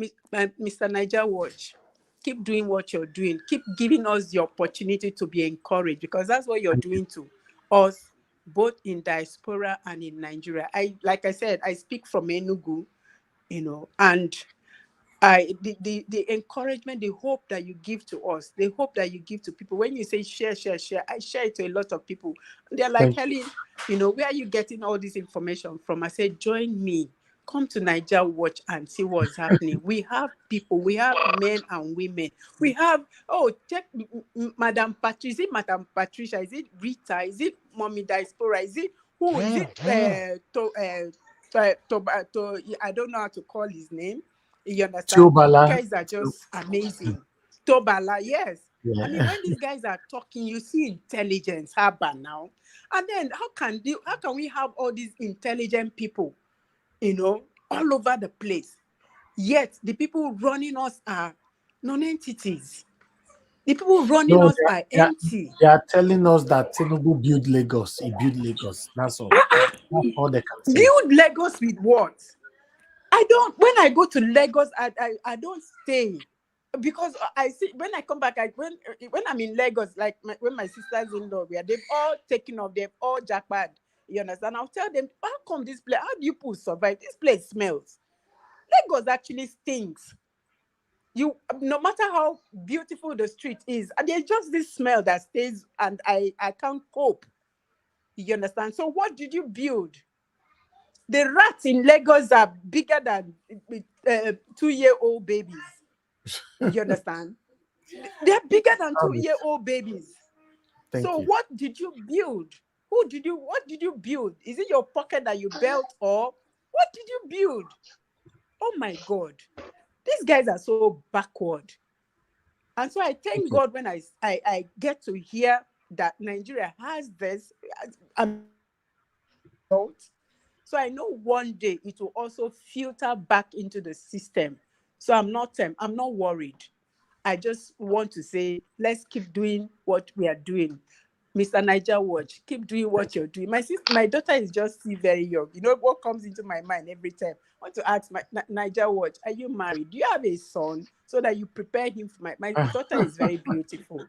Mr. Niger Watch, keep doing what you're doing. Keep giving us the opportunity to be encouraged, because that's what you're doing to us, both in diaspora and in Nigeria. Like I said, I speak from Enugu, and the encouragement, the hope that you give to us, the hope that you give to people. When you say share, I share it to a lot of people. They're like, Helen, where are you getting all this information from? I said, join me. Come to Niger Watch and see what's happening. We have people, we have men and women. We have, check Madam Patricia. Is it Madam Patricia? Is it Rita? Is it Mommy Diaspora? Is it who? Is it I don't know how to call his name. You understand? Chobala. You guys are just amazing. Tobala, yes. Yeah. I mean, when these guys are talking, you see intelligence happen now. And then how can we have all these intelligent people, all over the place? Yet the people running us are non-entities. The people running us are empty. They are telling us that Tinubu built Lagos. He built Lagos. That's all. That's all they can say. Build Lagos with what? When I go to Lagos, I don't stay, because I see when I come back, when I'm in Lagos, like when my sisters-in-law were, they've all taken off, they've all jackpad. You understand? I'll tell them, how come this place, how do you people survive? This place smells. Lagos actually stinks. No matter how beautiful the street is, there's just this smell that stays, and I can't cope. You understand? So what did you build? The rats in Lagos are bigger than 2-year-old babies. You understand? They're bigger than 2-year-old babies. So what did you build? What did you build? Is it your pocket that you built, or what did you build? Oh my God. These guys are so backward. And so I thank God when I get to hear that Nigeria has this. So I know one day it will also filter back into the system. So I'm not worried. I just want to say, let's keep doing what we are doing. Mr. Niger Watch, keep doing what you're doing. My daughter is just still very young. You know what comes into my mind every time? I want to ask my Niger Watch, are you married? Do you have a son, so that you prepare him for my daughter is very beautiful.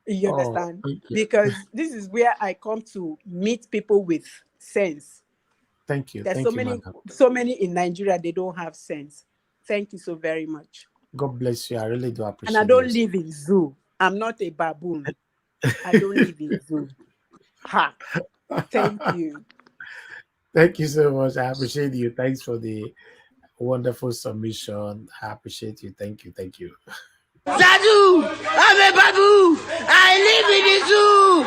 You understand? Because this is where I come to meet people with sense. Thank you. There's so many in Nigeria, they don't have sense. Thank you so very much. God bless you. I really do appreciate it. And I don't live in zoo. I'm not a baboon. I don't live in zoo. Ha. Thank you. Thank you so much. I appreciate you. Thanks for the wonderful submission. I appreciate you. Thank you. Thank you. Zadu, I'm a babu. I live in the zoo.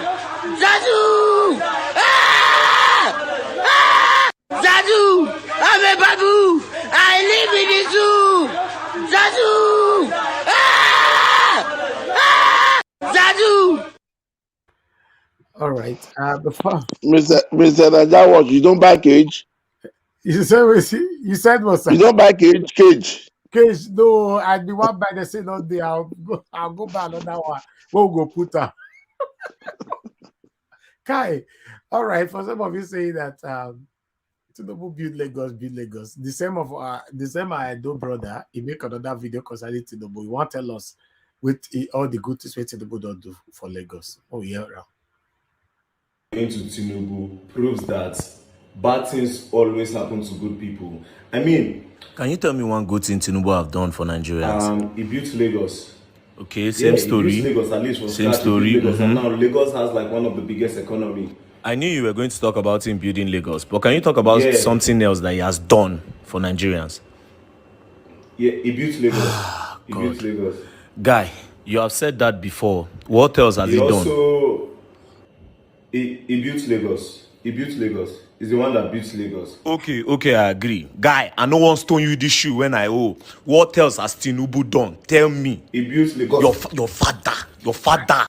Zadu. Zadu, I'm a babu. I live in the zoo. Zadu. Zadu. All right. Before Mr. Naija Watch, you don't buy cage? You said what? You don't buy cage? Cage? No, I'd be one by the say no day. I'll go buy another one. We'll go put her. Kai. All right. For some of you saying that Tinubu build Lagos. The same my Edo brother, he make another video concerning Tinubu. He want to tell us with all the good things Tinubu don't do for Lagos. Oh yeah. Into Tinubu proves that bad things always happen to good people. I mean, can you tell me one good thing Tinubu have done for Nigerians? He built Lagos. Okay, same story. He built Lagos at least from same scratch. Story. Lagos, and now Lagos has like one of the biggest economy I knew you were going to talk about him building Lagos, but can you talk about something else that he has done for Nigerians? Yeah, he built Lagos. He built God. Lagos. Guy, you have said that before. What else has He he done? also he built Lagos. He built Lagos. He's the one that built Lagos. Okay, I agree. Guy, I no want stone you this shoe when I owe. What else has Tinubu done? Tell me. He built Lagos. Your father.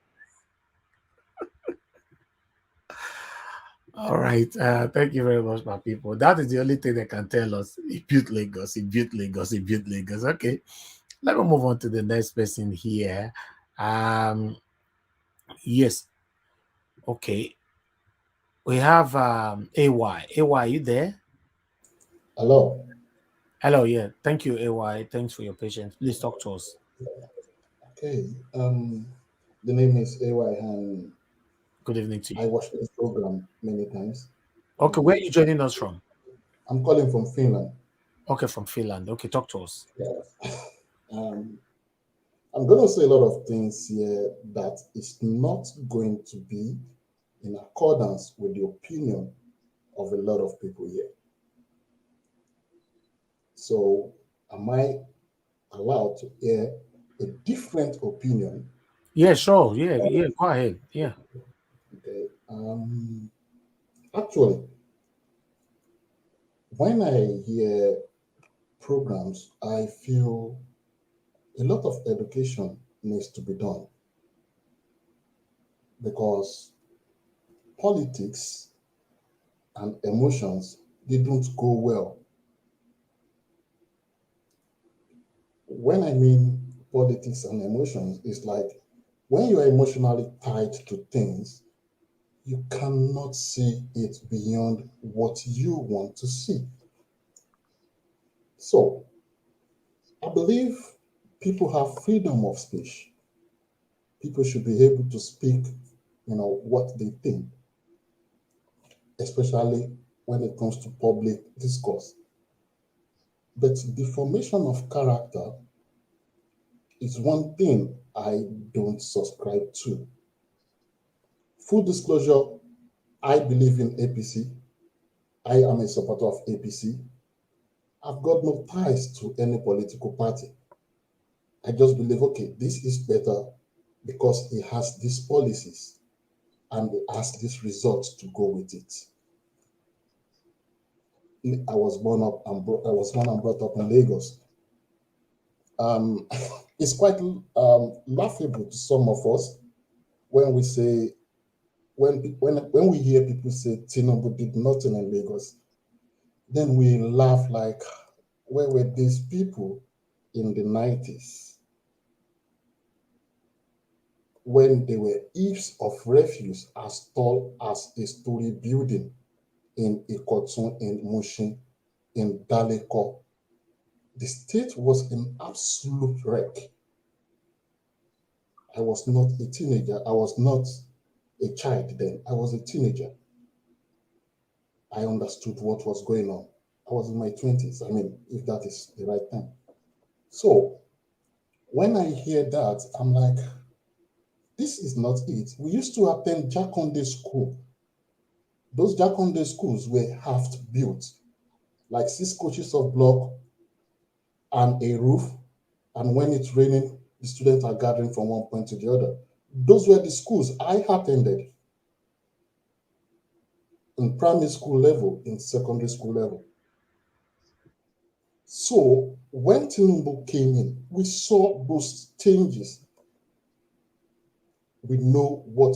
All right. Thank you very much, my people. That is the only thing they can tell us. He built Lagos. He built Lagos. He built Lagos. Okay. Let me move on to the next person here. Yes. Okay. We have AY. AY, you there? Hello. Hello, yeah. Thank you, AY. Thanks for your patience. Please talk to us. Okay. The name is AY and Good evening to I you. watched this program many times. Okay, where are you joining us from? I'm calling from Finland. Okay, from Finland. Okay, talk to us. Yeah. I'm going to say a lot of things here that is not going to be in accordance with the opinion of a lot of people here. So, am I allowed to hear a different opinion? Yeah, sure. Yeah. Go ahead. Yeah. Okay. Actually, when I hear programs, I feel a lot of education needs to be done because politics and emotions, they don't go well. When I mean politics and emotions, it's like when you are emotionally tied to things, you cannot see it beyond what you want to see. So I believe people have freedom of speech. People should be able to speak, what they think, especially when it comes to public discourse. But the formation of character is one thing I don't subscribe to. Full disclosure, I believe in APC. I am a supporter of APC. I've got no ties to any political party. I just believe, okay, this is better because it has these policies and it has these results to go with it. I was born and brought up in Lagos. It's quite laughable to some of us when we say when we hear people say Tinubu did nothing in Lagos, then we laugh like, where were these people in the 90s when they were heaps of refuse as tall as a story building in Ikotun, in Mushin, in Daleko? The state was an absolute wreck. I was not a teenager. I was not a child then. I was a teenager. I understood what was going on. I was in my 20s. I mean, if that is the right time. So when I hear that, I'm like, this is not it. We used to attend Jakonde school. Those Jakonde schools were half built, like 6 coaches of block and a roof. And when it's raining, the students are gathering from one point to the other. Those were the schools I attended in primary school level, in secondary school level. So when Tinubu came in, we saw those changes. We know what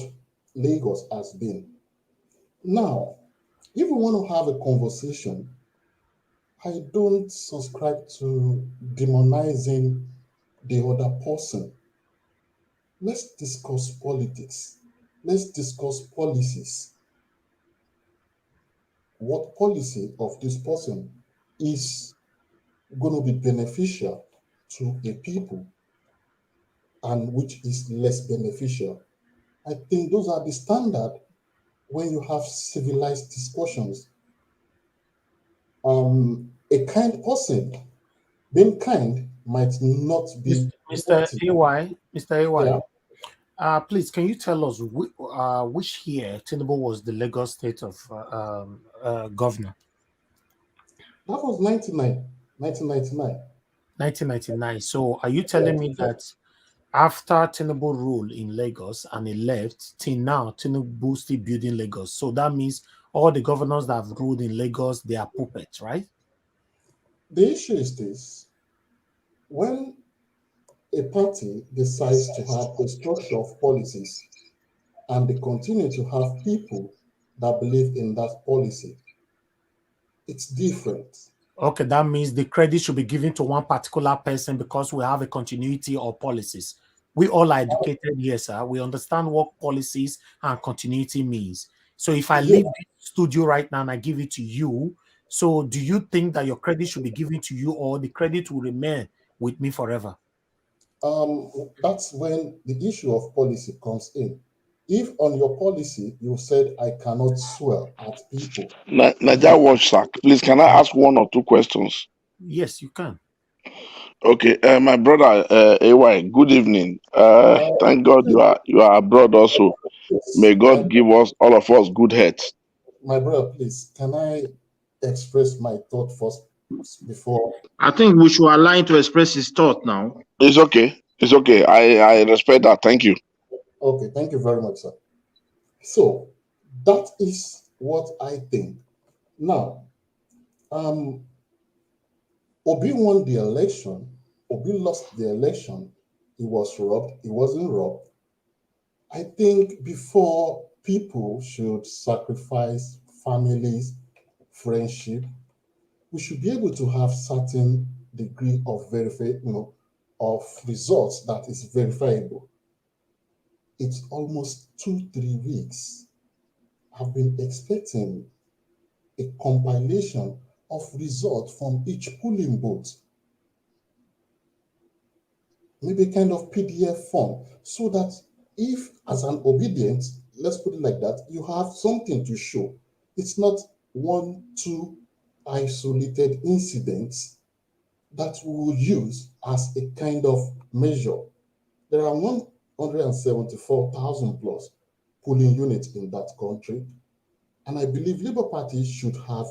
Lagos has been. Now, if we want to have a conversation, I don't subscribe to demonizing the other person. Let's discuss politics. Let's discuss policies. What policy of this person is going to be beneficial to a people and which is less beneficial? I think those are the standard when you have civilized discussions. A kind person, being kind might not be Mr. AY, Mr. AY. Yeah. Please, can you tell us which year Tinubu was the Lagos State of governor? That was 1999. 1999. So, are you telling me that after Tinubu ruled in Lagos and he left, till now, Tinubu still building Lagos? So that means all the governors that have ruled in Lagos, they are puppets, right? The issue is this: when a party decides to have a structure of policies and they continue to have people that believe in that policy, it's different. Okay, that means the credit should be given to one particular person because we have a continuity of policies. We all are educated here, sir. We understand what policies and continuity means. So if I Yeah. leave this studio right now and I give it to you, so do you think that your credit should be given to you or the credit will remain with me forever? That's when the issue of policy comes in. If on your policy you said I cannot swear at people, Naija Watch, sir. Please, can I ask one or two questions? Yes, you can. Okay, my brother AY, good evening. Thank God you are abroad also. May God give us all of us good health. my brother, please, can I express my thought first before? I think we should allow him to express his thought now. It's okay. It's okay. I respect that. Thank you. Okay, thank you very much, sir. So that is what I think. Now, Obi won the election. Obi lost the election. He was robbed. He wasn't robbed. I think before people should sacrifice families, friendship, we should be able to have certain degree of of results that is verifiable. It's almost 2, 3 weeks. I've been expecting a compilation of results from each polling booth, maybe kind of PDF form, so that if, as an obedient, let's put it like that, you have something to show. It's not 1, 2 isolated incidents that we will use as a kind of measure. There are 174,000 plus polling units in that country, and I believe Labour Party should have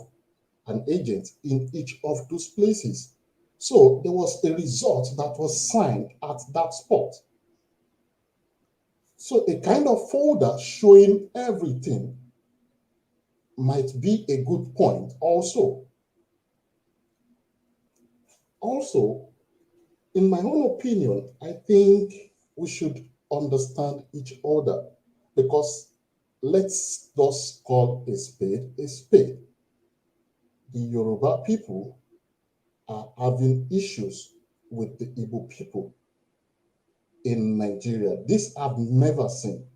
an agent in each of those places. So there was a result that was signed at that spot. So a kind of folder showing everything might be a good point also. Also, in my own opinion, I think we should understand each other, because let's just call a spade a spade. The Yoruba people are having issues with the Igbo people in Nigeria. This I've never seen.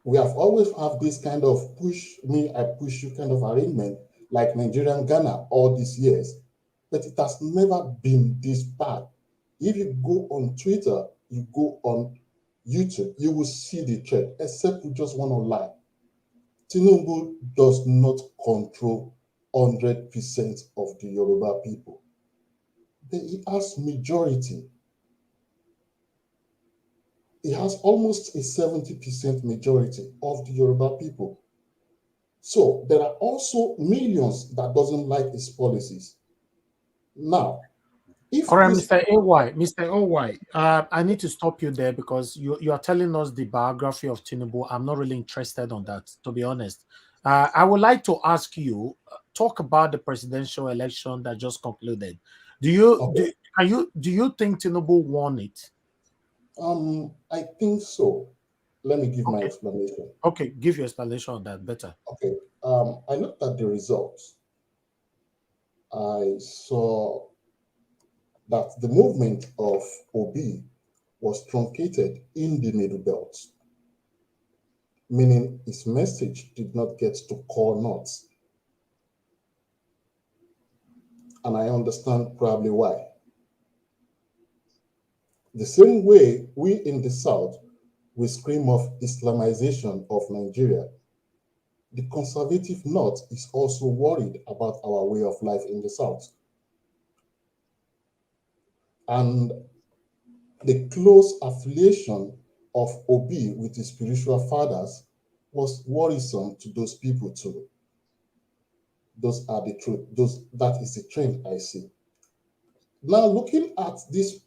We have always have this kind of push me, I push you kind of arrangement, like Nigerian Ghana all these years, but it has never been this bad. If you go on Twitter, you go on YouTube, you will see the trend, except we just want to lie. Tinubu does not control 100% of the Yoruba people. But he has majority. He has almost a 70% majority of the Yoruba people. So there are also millions that doesn't like his policies. Now, if All right, this Mr. AY, I need to stop you there because you are telling us the biography of Tinubu. I'm not really interested on that, to be honest. I would like to ask you, talk about the presidential election that just concluded. Do you think Tinubu won it? I think so. Let me give my Okay. explanation. Okay, give your explanation on that better. Okay. I looked at the results. I saw that the movement of Obi was truncated in the middle belt, meaning his message did not get to core knots. And I understand probably why. The same way we in the South, we scream of Islamization of Nigeria, the conservative North is also worried about our way of life in the South. And The close affiliation of Obi with his spiritual fathers was worrisome to those people too. Those are the truth. That is the trend I see. Now, looking at this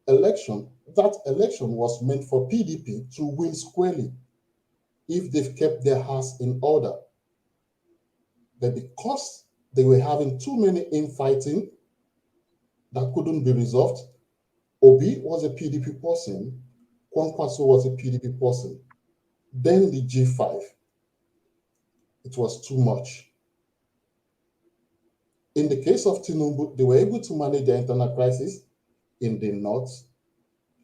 election, that election was meant for PDP to win squarely if they've kept their house in order. But because they were having too many infighting that couldn't be resolved, Obi was a PDP person, Kwankwaso was a PDP person. Then the G5, it was too much. In the case of Tinubu, they were able to manage their internal crisis in the north,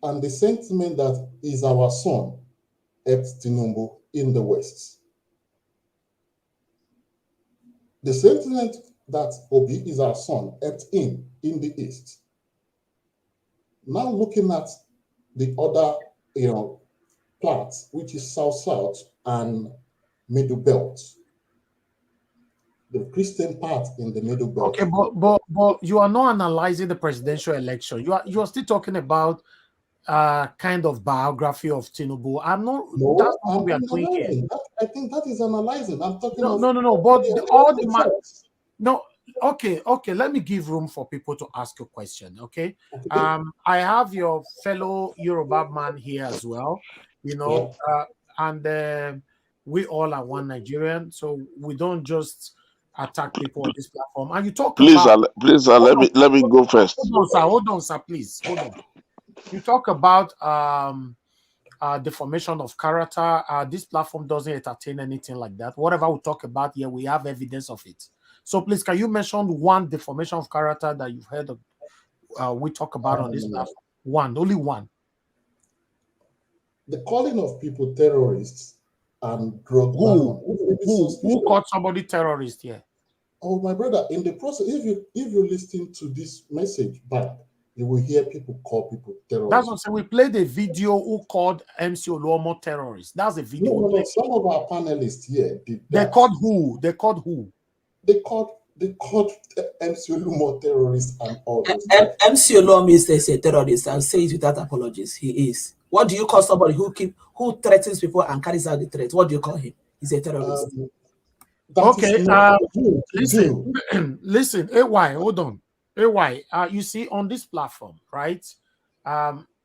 and the sentiment that is our son helped Tinubu in the west. The sentiment that Obi is our son helped him in the east. Now looking at the other, parts, which is south-south and middle belt, the Christian part in the middle belt. Okay, but you are not analyzing the presidential election. You are still talking about kind of biography of Tinubu. I'm not. No, That's not what I'm we are doing here. analyzing. I think that is analyzing. I'm talking No, of no, no, no. But all the results. no. Okay. Let me give room for people to ask a question. Okay. Okay. I have your fellow Yoruba man here as well. And we all are one Nigerian, so we don't just attack people on this platform. And you talk Please, about. let me go first. Hold on, sir. Please hold on. You talk about the formation of character. This platform doesn't entertain anything like that. Whatever we talk about here, we have evidence of it. So please, can you mention one deformation of character that you've heard of? We talk about on this platform. One, only one. The calling of people terrorists and drug Who barons. Who called somebody terrorist here? Oh, my brother, in the process, if you listen to this message back, you will hear people call people terrorists. That's what I'm saying. We played a video who called MC Oluomo terrorist. That's a video. No. Some of our panelists here did that. They called who? They called MC Oluomo terrorist and all those MC Oluomo is a terrorist. I'll say it without apologies. He is. What do you call somebody who threatens people and carries out the threat? What do you call him? He's a terrorist. Okay. Listen. AY, hold on. AY, you see on this platform, right?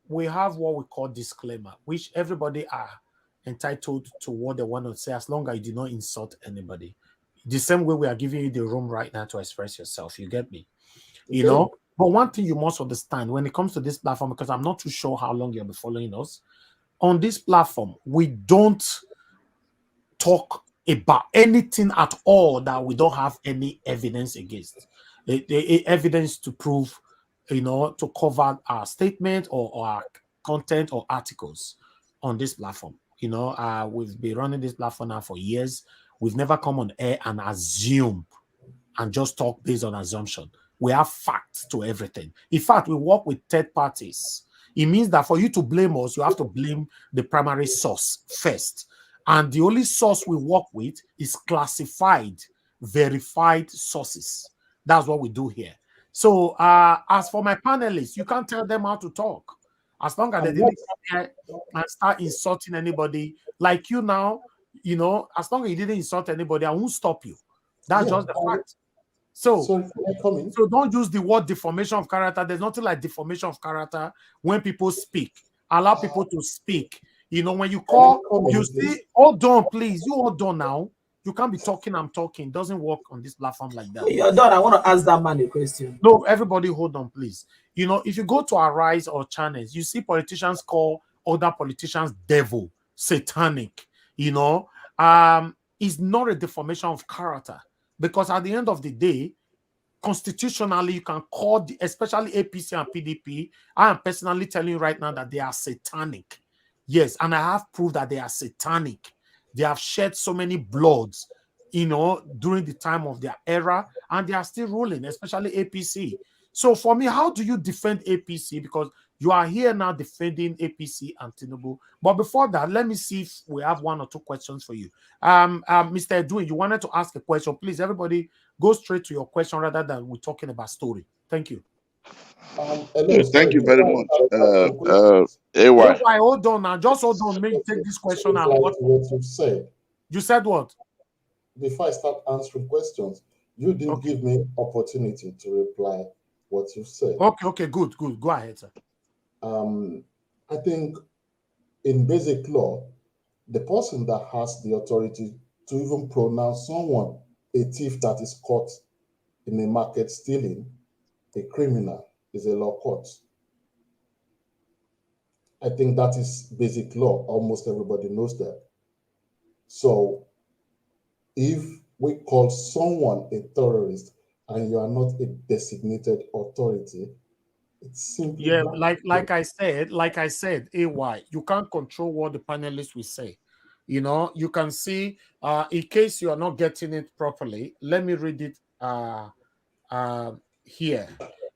We have what we call disclaimer, which everybody are entitled to what they want to say as long as you do not insult anybody. The same way we are giving you the room right now to express yourself. You get me? Okay. But one thing you must understand when it comes to this platform, because I'm not too sure how long you'll be following us, on this platform, we don't talk about anything at all that we don't have any evidence against. The evidence to prove, to cover our statement or our content or articles on this platform. We've been running this platform now for years. We've never come on air and assume and just talk based on assumption. We have facts to everything. In fact, we work with third parties. It means that for you to blame us, you have to blame the primary source first. And the only source we work with is classified, verified sources. That's what we do here. So as for my panelists, you can't tell them how to talk. As long as they didn't come here and start insulting anybody, like you now, as long as you didn't insult anybody, I won't stop you. That's just the fact. So don't use the word deformation of character. There's nothing like deformation of character when people speak. Allow people to speak. When you call, you see, hold on, please. You hold on now. You can't be talking, I'm talking. It doesn't work on this platform like that. You're done. I want to ask that man a question. No, everybody hold on, please. If you go to Arise or channels, you see politicians call other politicians devil, satanic. It's not a deformation of character. Because at the end of the day, constitutionally, you can call, especially APC and PDP, I am personally telling you right now that they are satanic. Yes, and I have proved that they are satanic. They have shed so many bloods, during the time of their era, and they are still ruling, especially APC. So for me, how do you defend APC? Because you are here now defending APC and Tinubu. But before that, let me see if we have one or two questions for you. Mr. Edwin, you wanted to ask a question. Please, everybody, go straight to your question rather than we're talking about story. Thank you. Hello, Thank sorry, you very before I much. start answering questions, AY. AY, hold on now. Just hold on. Make you take this to question reply and what to what you've said, you said what? before I start answering questions, you didn't Okay. give me opportunity to reply what you've said. Okay, good. Go ahead, sir. I think in basic law, the person that has the authority to even pronounce someone a thief that is caught in a market stealing, a criminal, is a law court. I think that is basic law. Almost everybody knows that. So if we call someone a terrorist and you are not a designated authority, it's simply Yeah, bad. like I said, AY, you can't control what the panelists will say. You know, you can see in case you are not getting it properly, let me read it here.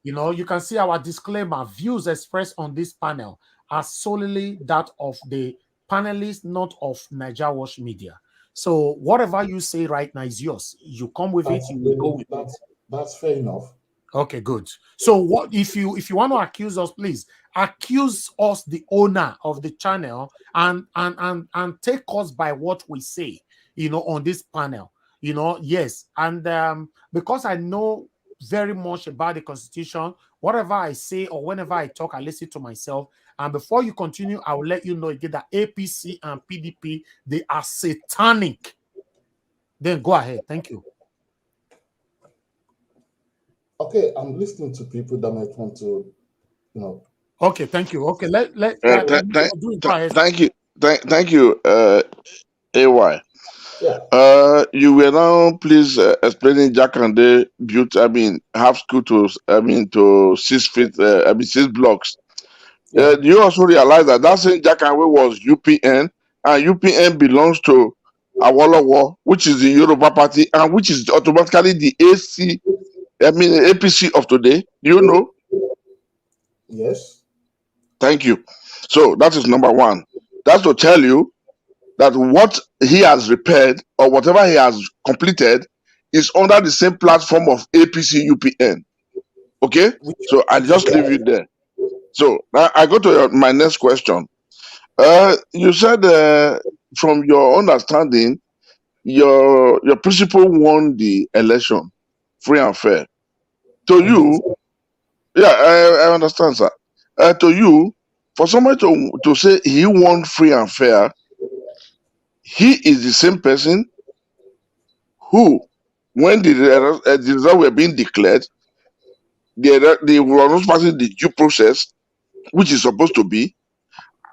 You know, you can see our disclaimer: views expressed on this panel are solely that of the panelists, not of Niger Watch Media. So whatever you say right now is yours. You come with it, you will go with it. That's fair enough. Okay, good. So what if you want to accuse us, please accuse us, the owner of the channel, and take us by what we say, you know, on this panel. You know, yes. And because I know very much about the constitution, whatever I say or whenever I talk, I listen to myself. And before you continue, I will let you know again that APC and PDP, they are satanic. Then go ahead. Thank you. Okay, I'm listening to people that might want to, you know. Okay, thank you. Okay, Thank you. Thank you, AY. Yeah. You will now please explaining Jack and they built, have school to 6 feet, 6 blocks. Yeah. Do you also realize that that same Jack and was UPN, and UPN belongs to Awolowo, which is the Yoruba party, and which is automatically the APC of today? Do you know? Yes. Thank you. So that is number one. That's to tell you that what he has repaired or whatever he has completed is under the same platform of APC UPN. Okay? So I just leave you there. So now I go to my next question. You said from your understanding, your principal won the election free and fair. To you, yeah, I understand, sir. To you, for somebody to say he won free and fair, he is the same person who, when the result were being declared, they were not passing the due process, which is supposed to be,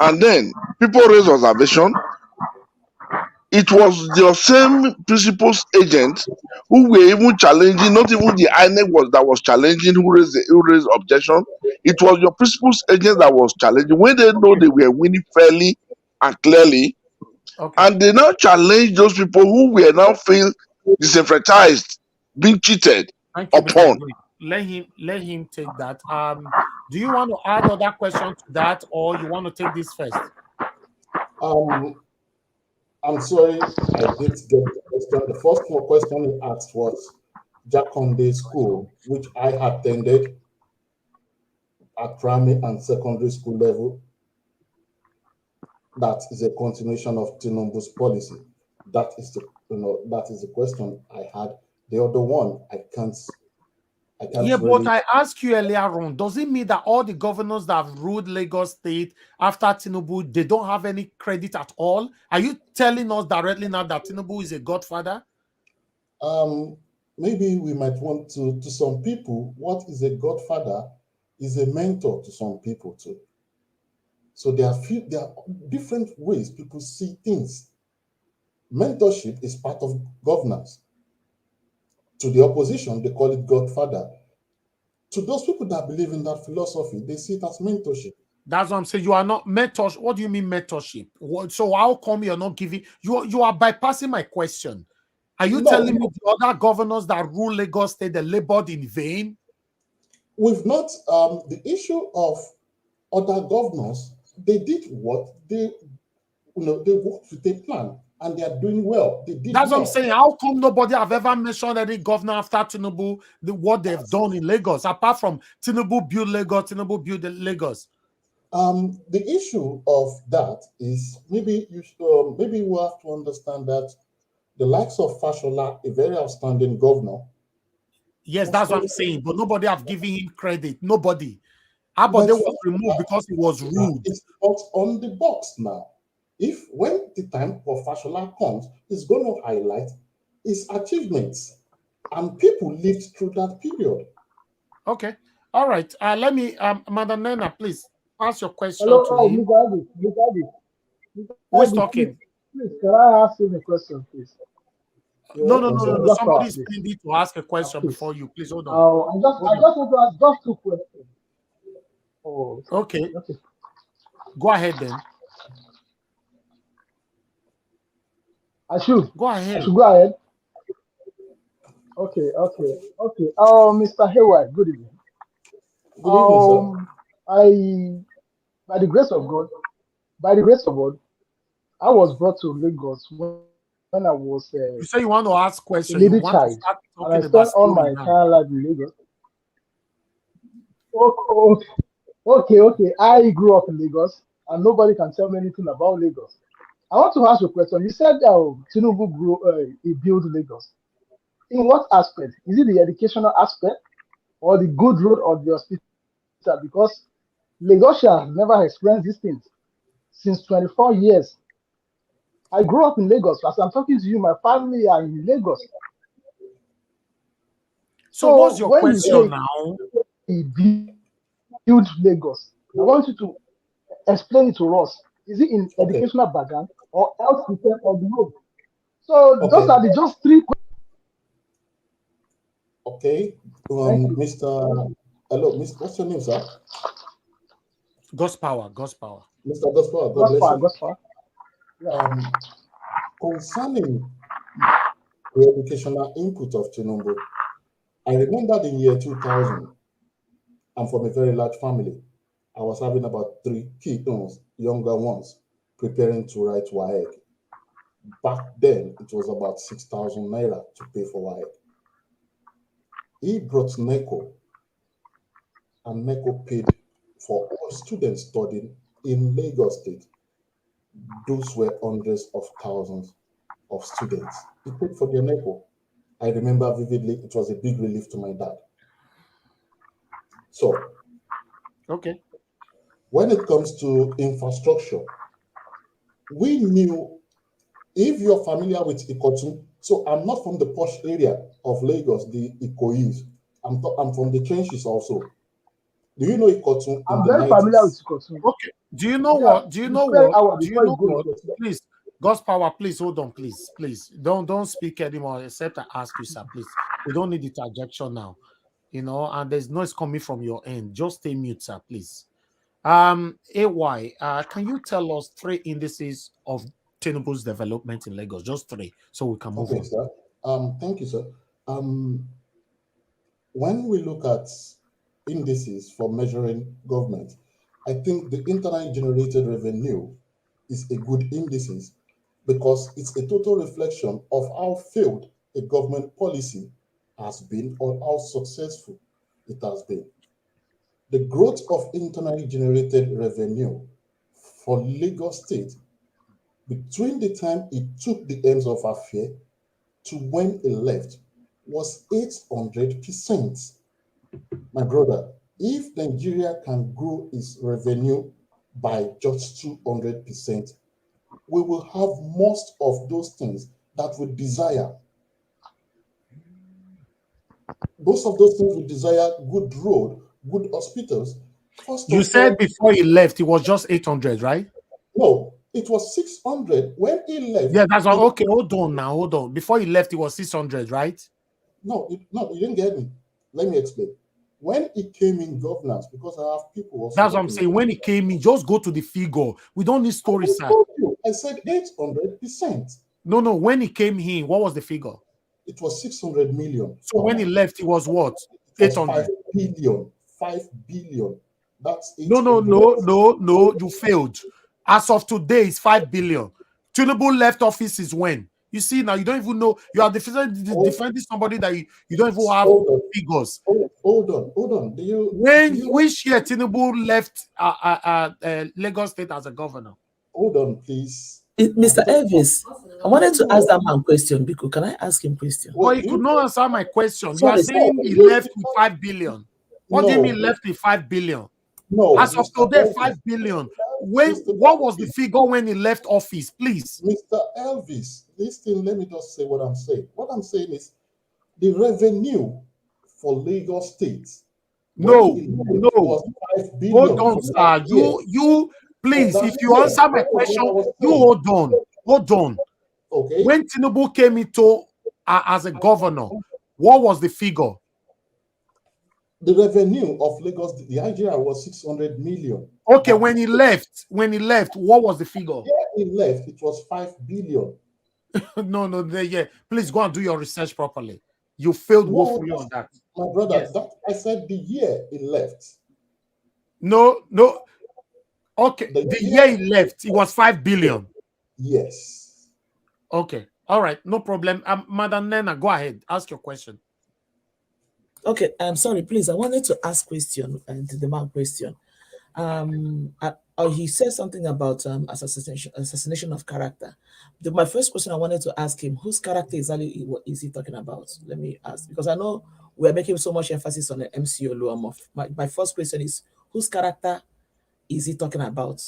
and then people raise observation. It was your same principal's agent who were even challenging, not even the INEC was challenging, who raised objection. It was your principal's agent that was challenging when they know they were winning fairly and clearly. Okay. And they now challenge those people who were now feel disenfranchised, being cheated Thank you, Mr. upon. Green. Let him take that. Do you want to add other questions to that, or you want to take this first? I'm sorry, I didn't get the question. The first question he asked was Jakonde School, which I attended at primary and secondary school level. That is a continuation of Tinubu's policy. That is the question I had. The other one, I can't Yeah, really. but I asked you earlier on, does it mean that all the governors that have ruled Lagos State after Tinubu, they don't have any credit at all? Are you telling us directly now that Tinubu is a godfather? Maybe we might want to some people, what is a godfather is a mentor to some people too. So there are different ways people see things. Mentorship is part of governance. To the opposition, they call it godfather. To those people that believe in that philosophy, they see it as mentorship. That's what I'm saying. You are not mentorship. What do you mean mentorship? So how come you're not giving? You are bypassing my question. Are you telling me the other governors that rule Lagos State, they labored in vain? We've not the issue of other governors. They did what they worked with a plan. and they are doing well. They did That's well. what I'm saying. How come nobody have ever mentioned any governor after Tinubu, what they've done in Lagos, apart from Tinubu build Lagos, Tinubu build Lagos? The issue of that is maybe maybe we have to understand that the likes of Fashola, a very outstanding governor. Yes, that's what I'm saying. But nobody have given him credit. Nobody. Abode was removed because he was rude. It's on the box now. If when the time for Fashola comes, it's going to highlight his achievements, and people lived through that period. Okay. All right. Let me, Madam Nena, please ask your question Hello, to him. Who is talking? Please, can I ask him a question, please? No. Somebody's pending to ask a question before you. Please hold on. I just want to ask just 2 questions. Oh, okay. Go ahead then. I should go ahead. I should go ahead. Okay. Mr. Hayward, good evening. Good evening, sir. By the grace of God, I was brought to Lagos when I was you say you want to ask questions. a little You want child, to start and I talking about spent all my story now. entire life in Lagos. Okay. I grew up in Lagos, and nobody can tell me anything about Lagos. I want to ask you a question. You said Tinubu he built Lagos. In what aspect? Is it the educational aspect, or the good road, or the hospital? Because Lagosians never experienced these things since 24 years. I grew up in Lagos. As I'm talking to you, my family are in Lagos. So what's your when question you say now? he built Lagos, I want you to explain it to us. Is it in educational background or health system or the road? So those are the just 3 questions. Okay. Mr. Hello, Mr. What's your name, sir? God's power. Mr. Diaspora, God bless you. Gospel. Concerning the educational input of Tinubu, I remember in year 2000, I'm from a very large family. I was having about 3 kids, younger ones, preparing to write WAEC. Back then, it was about 6,000 naira to pay for WAEC. He brought NECO, and NECO paid for all students studying in Lagos State. Those were hundreds of thousands of students. He paid for their NECO. I remember vividly, it was a big relief to my dad. So, okay. When it comes to infrastructure, we knew, if you're familiar with Ikotun, so I'm not from the posh area of Lagos, the Ikoyis. I'm from the trenches also. Do you know Ikotun? I'm very familiar with Ikotun. Okay. Do you know what? Please, God's power, please hold on, please. Don't speak anymore except I ask you, sir, please. We don't need the interjection now. And there's noise coming from your end. Just stay mute, sir, please. AY, can you tell us 3 indices of Tinubu's development in Lagos? Just 3, so we can move on. Sir. Thank you, sir. When we look at indices for measuring government, I think the internally generated revenue is a good indices because it's a total reflection of how failed a government policy has been or how successful it has been. The growth of internally generated revenue for Lagos State between the time it took the ends of affair to when it left was 800%. My brother, if Nigeria can grow its revenue by just 200%, we will have most of those things that we desire. Most of those things we desire: good road, good hospitals. You said before he left, it was just 800, right? No, it was 600 when he left. Yeah, that's right. Okay, hold on. Before he left, it was 600, right? No, you didn't get me. Let me explain. When he came in governance, because I have people also. That's what I'm saying. When he came in, just go to the figure. We don't need stories, sir. I said 800%. No. When he came in, what was the figure? It was 600 million. So when he left, it was what? 800. 5 billion. 5 billion. That's No. You failed. As of today, it's 5 billion. Tinubu left office is when? You see, now you don't even know. You are defending somebody that you don't even have figures. Hold on. Which year Tinubu left Lagos State as a governor? Hold on, please. Mr. Elvis, I wanted to ask that man question. Because can I ask him question? Well, he could not answer my question. You Sorry, are saying he left with 5 billion. What do you mean left with 5 billion? No. As of today, 5 billion. What was the figure when he left office, please? Mr. Elvis, listen, let me just say what I'm saying. What I'm saying is the revenue for Lagos State. No. Was 5 billion. Hold on, sir. You please, if you answer my question, you hold on. Okay. When Tinubu came into as a governor, what was the figure? The revenue of Lagos, the IGR was 600 million. Okay, when he left, what was the figure? Yeah, he left, it was 5 billion. No, please go and do your research properly. You failed woefully on that. My brother, I said the year he left. No. Okay, the year he left, it was 5 billion. Yes. Okay, all right, no problem. Madam Nena, go ahead, ask your question. Okay, I'm sorry, please. I wanted to ask question and the man question. He said something about assassination of character. My first question I wanted to ask him, whose character exactly is he talking about? Let me ask, because I know we are making so much emphasis on the MC Oluomo. My first question is, whose character is he talking about?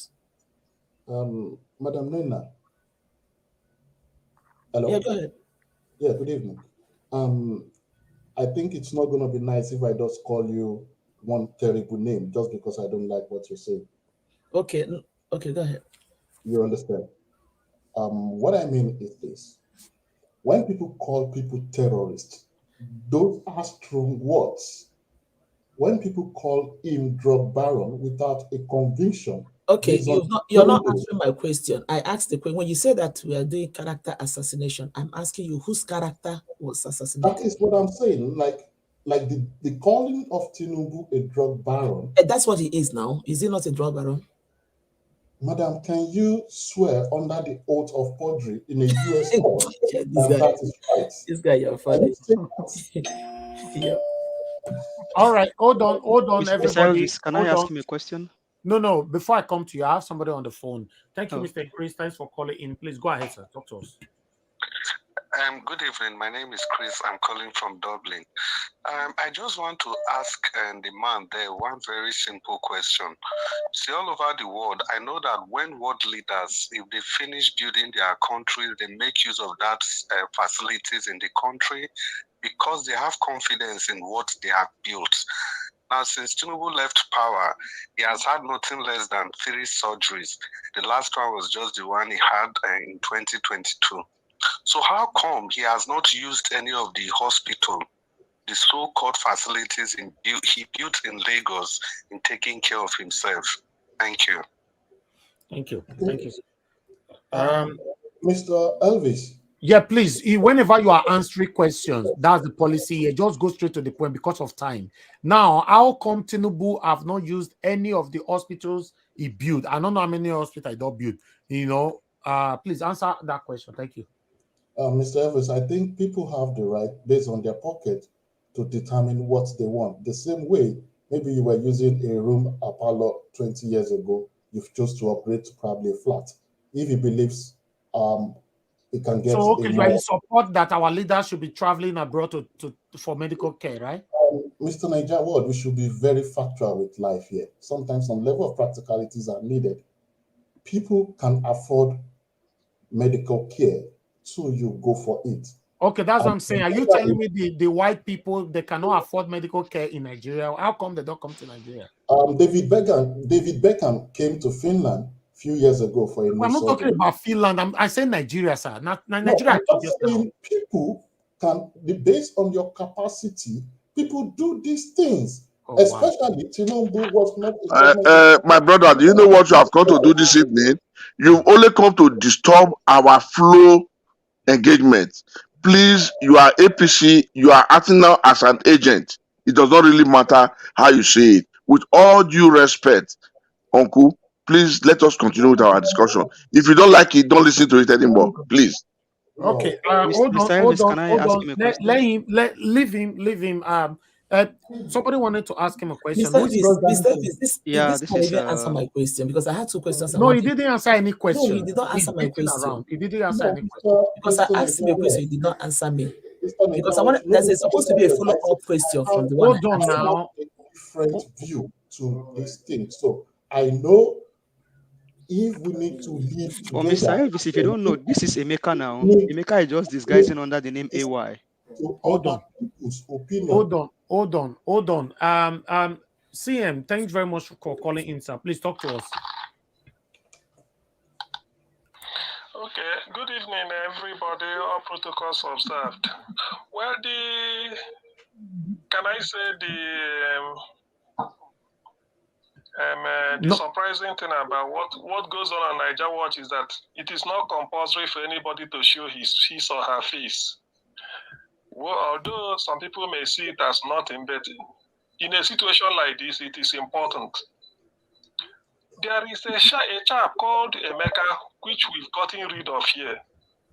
Madam Nena. Hello? Yeah, go ahead. Yeah, good evening. I think it's not going to be nice if I just call you one terrible name just because I don't like what you say. Okay, go ahead. You understand? What I mean is this. When people call people terrorists, those are strong words. When people call him drug baron without a conviction. Okay, you're not answering my question. I asked the question, when you say that we are doing character assassination, I'm asking you whose character was assassinated. That is what I'm saying. Like the calling of Tinubu a drug baron. That's what he is now. Is he not a drug baron? Madam, can you swear under the oath of perjury in a U.S. court that is right? This guy, you're funny. Yeah. All right, hold on, everybody. Elvis, can I ask him a question? No. Before I come to you, I have somebody on the phone. Thank you, Mr. Chris. Thanks for calling in. Please go ahead, sir. Talk to us. Good evening. My name is Chris. I'm calling from Dublin. I just want to ask the man there one very simple question. See, all over the world, I know that when world leaders, if they finish building their country, they make use of that facilities in the country because they have confidence in what they have built. Now, since Tinubu left power, he has had nothing less than 3 surgeries. The last one was just the one he had in 2022. So how come he has not used any of the hospital, the so-called facilities he built in Lagos in taking care of himself? Thank you. Thank you. Mr. Elvis. Yeah, please. Whenever you are answering questions, that's the policy. You just go straight to the point because of time. Now, how come Tinubu have not used any of the hospitals he built? I don't know how many hospitals he don't build. Please answer that question. Thank you. Mr. Elvis, I think people have the right, based on their pocket, to determine what they want. The same way, maybe you were using a room, a parlor 20 years ago, you've chose to upgrade to probably a flat. If he believes he can get so, okay, you support that our leaders should be traveling abroad for medical care, right? Mr. Niger Ward, we should be very factual with life here. Sometimes some level of practicalities are needed. People can afford medical care, so you go for it. Okay, that's what I'm saying. Are you telling me the white people, they cannot afford medical care in Nigeria? How come they don't come to Nigeria? David Beckham came to Finland a few years ago for a I'm not talking about Finland. I say Nigeria, sir. Not Nigeria. I'm just saying people can, based on your capacity, people do these things. Especially Tinubu was not. My brother, do you know what you have come to do this evening? You've only come to disturb our flow engagement. Please, you are APC, you are acting now as an agent. It does not really matter how you say it. With all due respect, Uncle, please let us continue with our discussion. If you don't like it, don't listen to it anymore, please. Okay, No. hold on, Mr. hold Elvis, on, can I hold ask on. him a Let question? him, leave him. Somebody wanted to ask him a question. Mr. Who's Elvis, Mr. Elvis, Yeah, this this can is even answer my question because I had two questions I No, he wanted. didn't answer any No, he question. did not He's answer my beating question. around. He didn't answer No, any question. Because I Mr. asked him a question, Nigeria, he did not answer me. Mr. Because I Nigeria, wanted, there's supposed to be a follow-up question from the one Hold I on asked him. now. A different view to this thing. So I know if we need to live But Mr. together, Elvis, if you don't know, this is Emeka now. need Emeka is just disguising under the name AY. to Hold other on. people's opinion. Hold on. CM, thanks very much for calling in, sir. Please talk to us. Okay, good evening, everybody. All protocols observed. Well, can I say the surprising thing about what goes on Niger Watch is that it is not compulsory for anybody to show his or her face. Well, although some people may see it as nothing, but in a situation like this, it is important. There is a chap called Emeka, which we've gotten rid of here.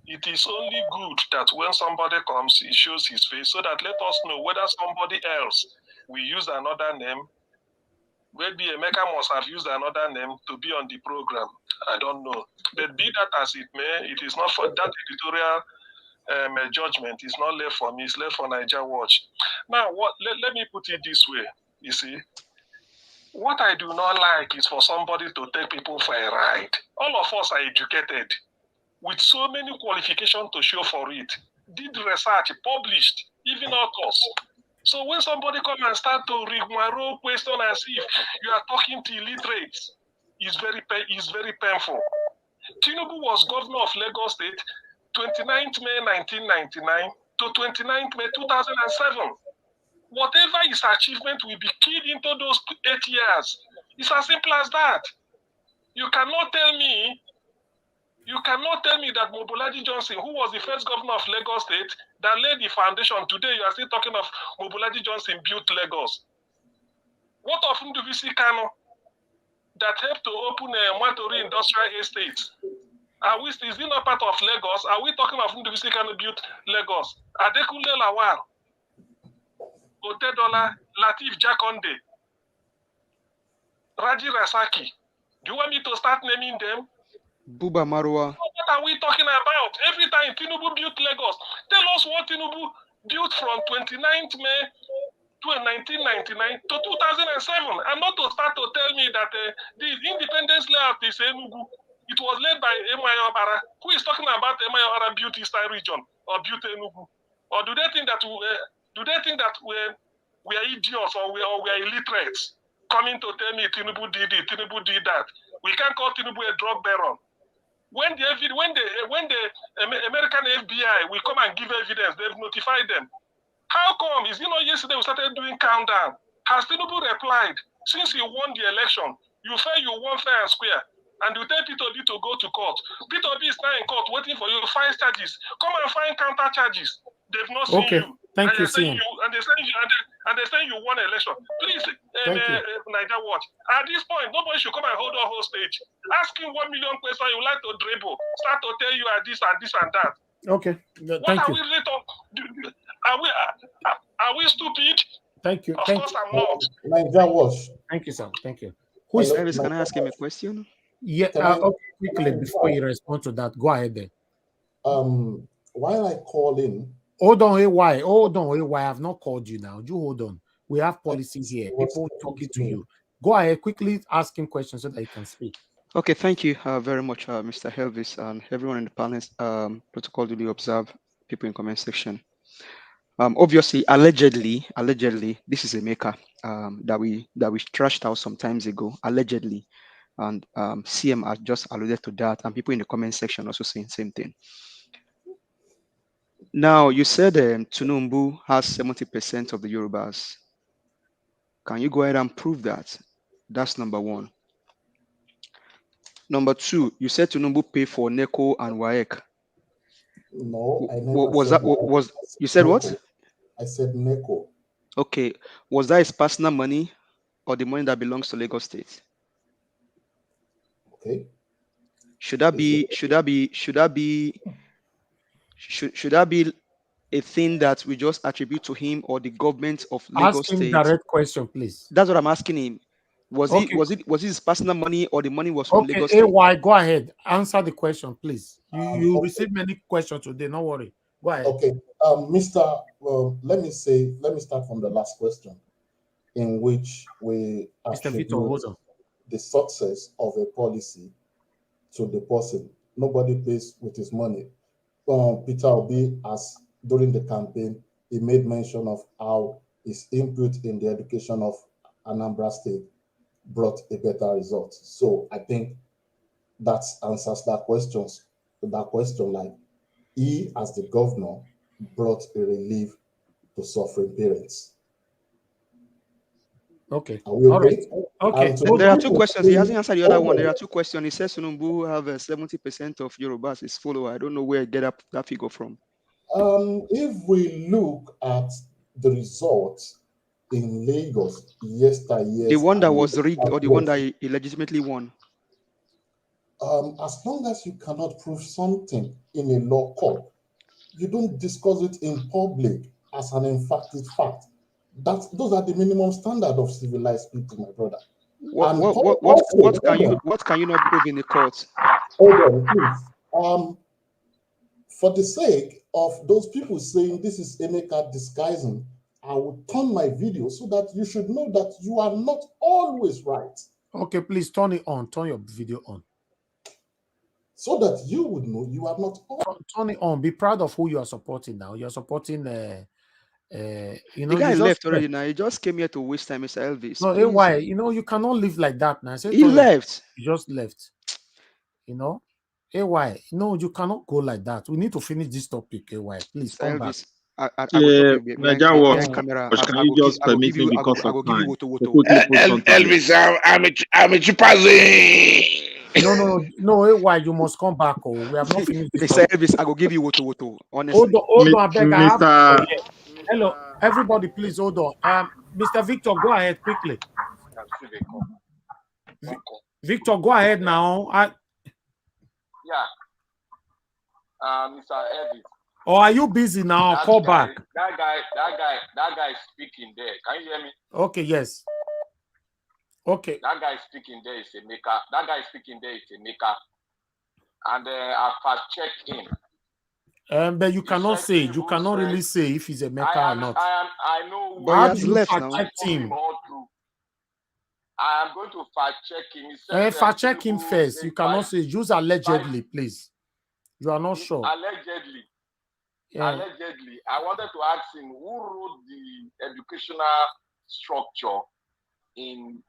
It is only good that when somebody comes, he shows his face so that let us know whether somebody else will use another name. Maybe Emeka must have used another name to be on the program. I don't know. But be that as it may, it is not for that editorial judgment. It's not left for me. It's left for Niger Watch. Now, let me put it this way. You see, what I do not like is for somebody to take people for a ride. All of us are educated with so many qualifications to show for it. Did research, published, even authors. So when somebody come and start to rigmarole question as if you are talking to illiterates, it's very painful. Tinubu was governor of Lagos State 29th May 1999 to 29th May 2007. Whatever his achievement will be keyed into those 8 years. It's as simple as that. You cannot tell me that Mobolaji Johnson, who was the first governor of Lagos State, that laid the foundation. Today, you are still talking of Mobolaji Johnson built Lagos. What of Ndubisi Kano that helped to open a Matori Industrial Estate? Is it not part of Lagos? Are we talking of Ndubisi Kano built Lagos? Adekunle Lawal, Otedola, Latif Jakonde, Raji Rasaki. Do you want me to start naming them? Buba Marwa. What are we talking about? Every time Tinubu built Lagos, tell us what Tinubu built from 29th May to 1999 to 2007. And not to start to tell me that the independence layout is Enugu. It was led by Emayo Obara. Who is talking about Emayo Obara built Eastern region or built Enugu? Or do they think that we are idiots or we are illiterates coming to tell me Tinubu did it, Tinubu did that? We can't call Tinubu a drug baron. When the American FBI will come and give evidence, they've notified them. How come? Is it not yesterday we started doing countdown? Has Tinubu replied? Since he won the election, you say you won fair and square, and you tell Peter B to go to court. Peter B is now in court waiting for you to file charges. Come and find counter charges. They've not seen you. Thank and you, they say CM. they say you won election. Please, Niger Watch. At this point, nobody should come and hold on hostage. Ask him 1 million questions you like to dribble. Start to tell you this and this and that. Okay. What are we really talking? Are we stupid? Thank you. Of course I'm not. Niger Watch. Thank you, sir. Thank you. Elvis, can I ask him a question? Yeah. Quickly before you respond to that, go ahead then. While I call in. Hold on, AY. Hold on, AY. I have not called you now. You hold on. We have policies here. People talking to you. Go ahead. Quickly ask him questions so that he can speak. Okay, thank you very much, Mr. Elvis, and everyone in the panel. Protocol duly observe. People in comment section. Obviously, allegedly, this is a maker that we trashed out some times ago. Allegedly, and CM has just alluded to that, and people in the comment section also saying the same thing. Now, you said Tinubu has 70% of the Yorubas. Can you go ahead and prove that? That's number one. Number two, you said Tinubu pay for NECO and WAEC. No, I never you said what? I said NECO. Okay. Was that his personal money or the money that belongs to Lagos State? Okay. Should that be a thing that we just attribute to him or the government of Lagos Ask him State? direct question, please. That's what I'm asking him. Was Okay. it his personal money or the money was from Okay, Lagos State? AY, go ahead. Answer the question, please. You receive many questions today. Don't worry. Go ahead. Okay. Let me start from the last question, in which we Mr. Victor, attribute hold on. the success of a policy to the person. Nobody pays with his money. Peter Obi, as during the campaign, he made mention of how his input in the education of Anambra State brought a better result. So I think that answers that question. Like, he, as the governor, brought a relief to suffering parents. Okay. Are we okay? Okay. There are two questions. He hasn't answered the other one. There are two questions. He says Tinubu have 70% of Yorubas as follower. I don't know where he get that figure from. If we look at the results in Lagos yesteryear, The one that was rigged or the one that he legitimately won? As long as you cannot prove something in a law court, you don't discuss it in public as an emphatic fact. Those are the minimum standard of civilized people, my brother. What can you not prove in the court? Hold on, please. For the sake of those people saying this is Emeka disguising, I will turn my video so that you should know that you are not always right. Okay, please turn it on. Turn your video on. So that you would know you are not turn it on. Be proud of who you are supporting now. You're supporting the guy left already now. He just came here to waste time, Mr. Elvis. No, why? You cannot live like that now. He left. He just left. AY, no, you cannot go like that. We need to finish this topic, AY. Please come back. I will talk behind camera. Can you just permit me because of time? Elvis, I'm a chimpanzee. No, AY, you must come back. Oh, we have not finished this. Mr. Elvis, I will give you woto. Honestly. Hold on, I beg. Mr. Hello, everybody, please hold on. Mr. Victor, go ahead quickly. Victor, go ahead now. Mr. Elvis. Or are you busy now? Call back. That guy is speaking there. Can you hear me? Okay, yes. Okay. That guy speaking there is a maker. That guy speaking there is a maker. And I fast checked him. But you cannot say. You cannot really say if he's a maker or not. I know. But he has left now. I am going to fact check him. Fact check him first. You cannot say. Use allegedly, please. You are not sure. Allegedly. Yeah. Allegedly. I wanted to ask him who wrote the educational structure in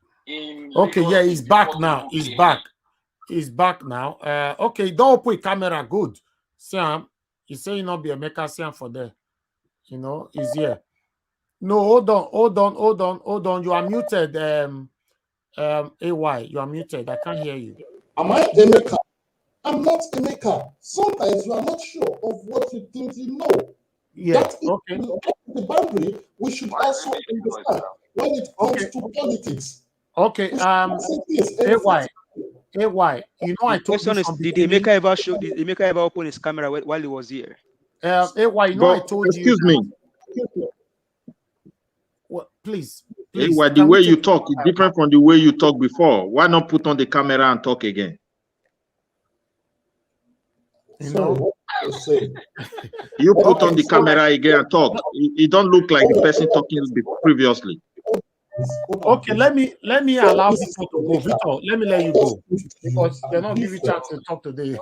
okay, Lagos yeah, he's back now. He's back. He's back now. Okay, don't put camera. Good. Sam, he's saying not be a maker. Sam for there. He's here. No, hold on. You are muted. AY, you are muted. I can't hear you. Am I a maker? I'm not a maker. Sometimes you are not sure of what you think you know. Yeah. That is okay. The boundary we should also understand when it comes to politics. Okay. AY. I told you. Did Emeka ever open his camera while he was here? AY, I told you. Excuse me. Well, please. AY, the way you talk is different from the way you talk before. Why not put on the camera and talk again? You put on the camera again and talk. It don't look like the person talking previously. Okay, let me allow Victor to go. Victor, let me let you go because they're not giving you a chance to talk today.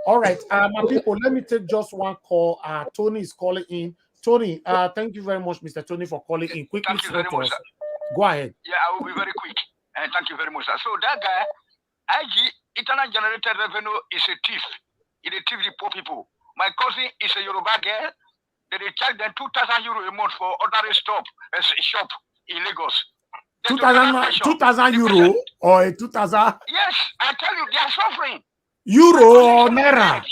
All right, my people, let me take just one call. Tony is calling in. Tony, thank you very much, Mr. Tony, for calling in. Quickly, thank you very much, go ahead. Yeah, I will be very quick. And thank you very much, sir. So that guy, IG, internal generated revenue, is a thief. He thief the poor people. My cousin is a Yoruba girl. They charge them 2,000 euro a month for ordinary shop in Lagos. 2,000 euro or 2,000? Yes, I tell you, they are suffering. Euro or naira?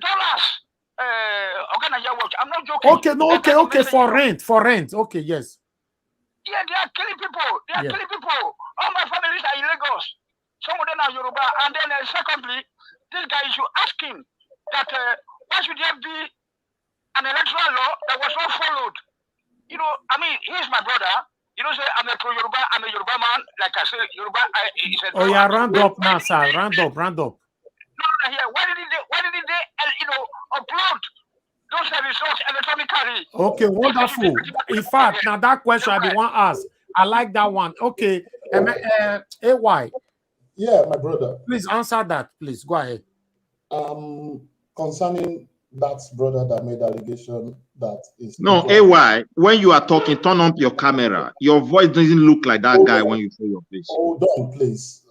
Dollars. I'm not joking. Okay. For rent. Okay, yes. Yeah, they are killing people. Killing people. All my families are in Lagos. Some of them are Yoruba. And then secondly, this guy, you ask him that why should there be an electoral law that was not followed? You know, I mean, he's my brother. You know, say I'm a pro-Yoruba, I'm a Yoruba man. Like I said, Yoruba is a... Oh, yeah, round up now, sir. Round up. No, here. Why didn't they you know, upload those results electronically? Okay, wonderful. In fact, now that question I want to ask, I like that one. Okay, AY. Yeah, my brother. Please answer that, please. Go ahead. Concerning that brother that made allegation that is... No, AY, when you are talking, turn on your camera. Your voice doesn't look like that guy when you show your face. Hold on, please.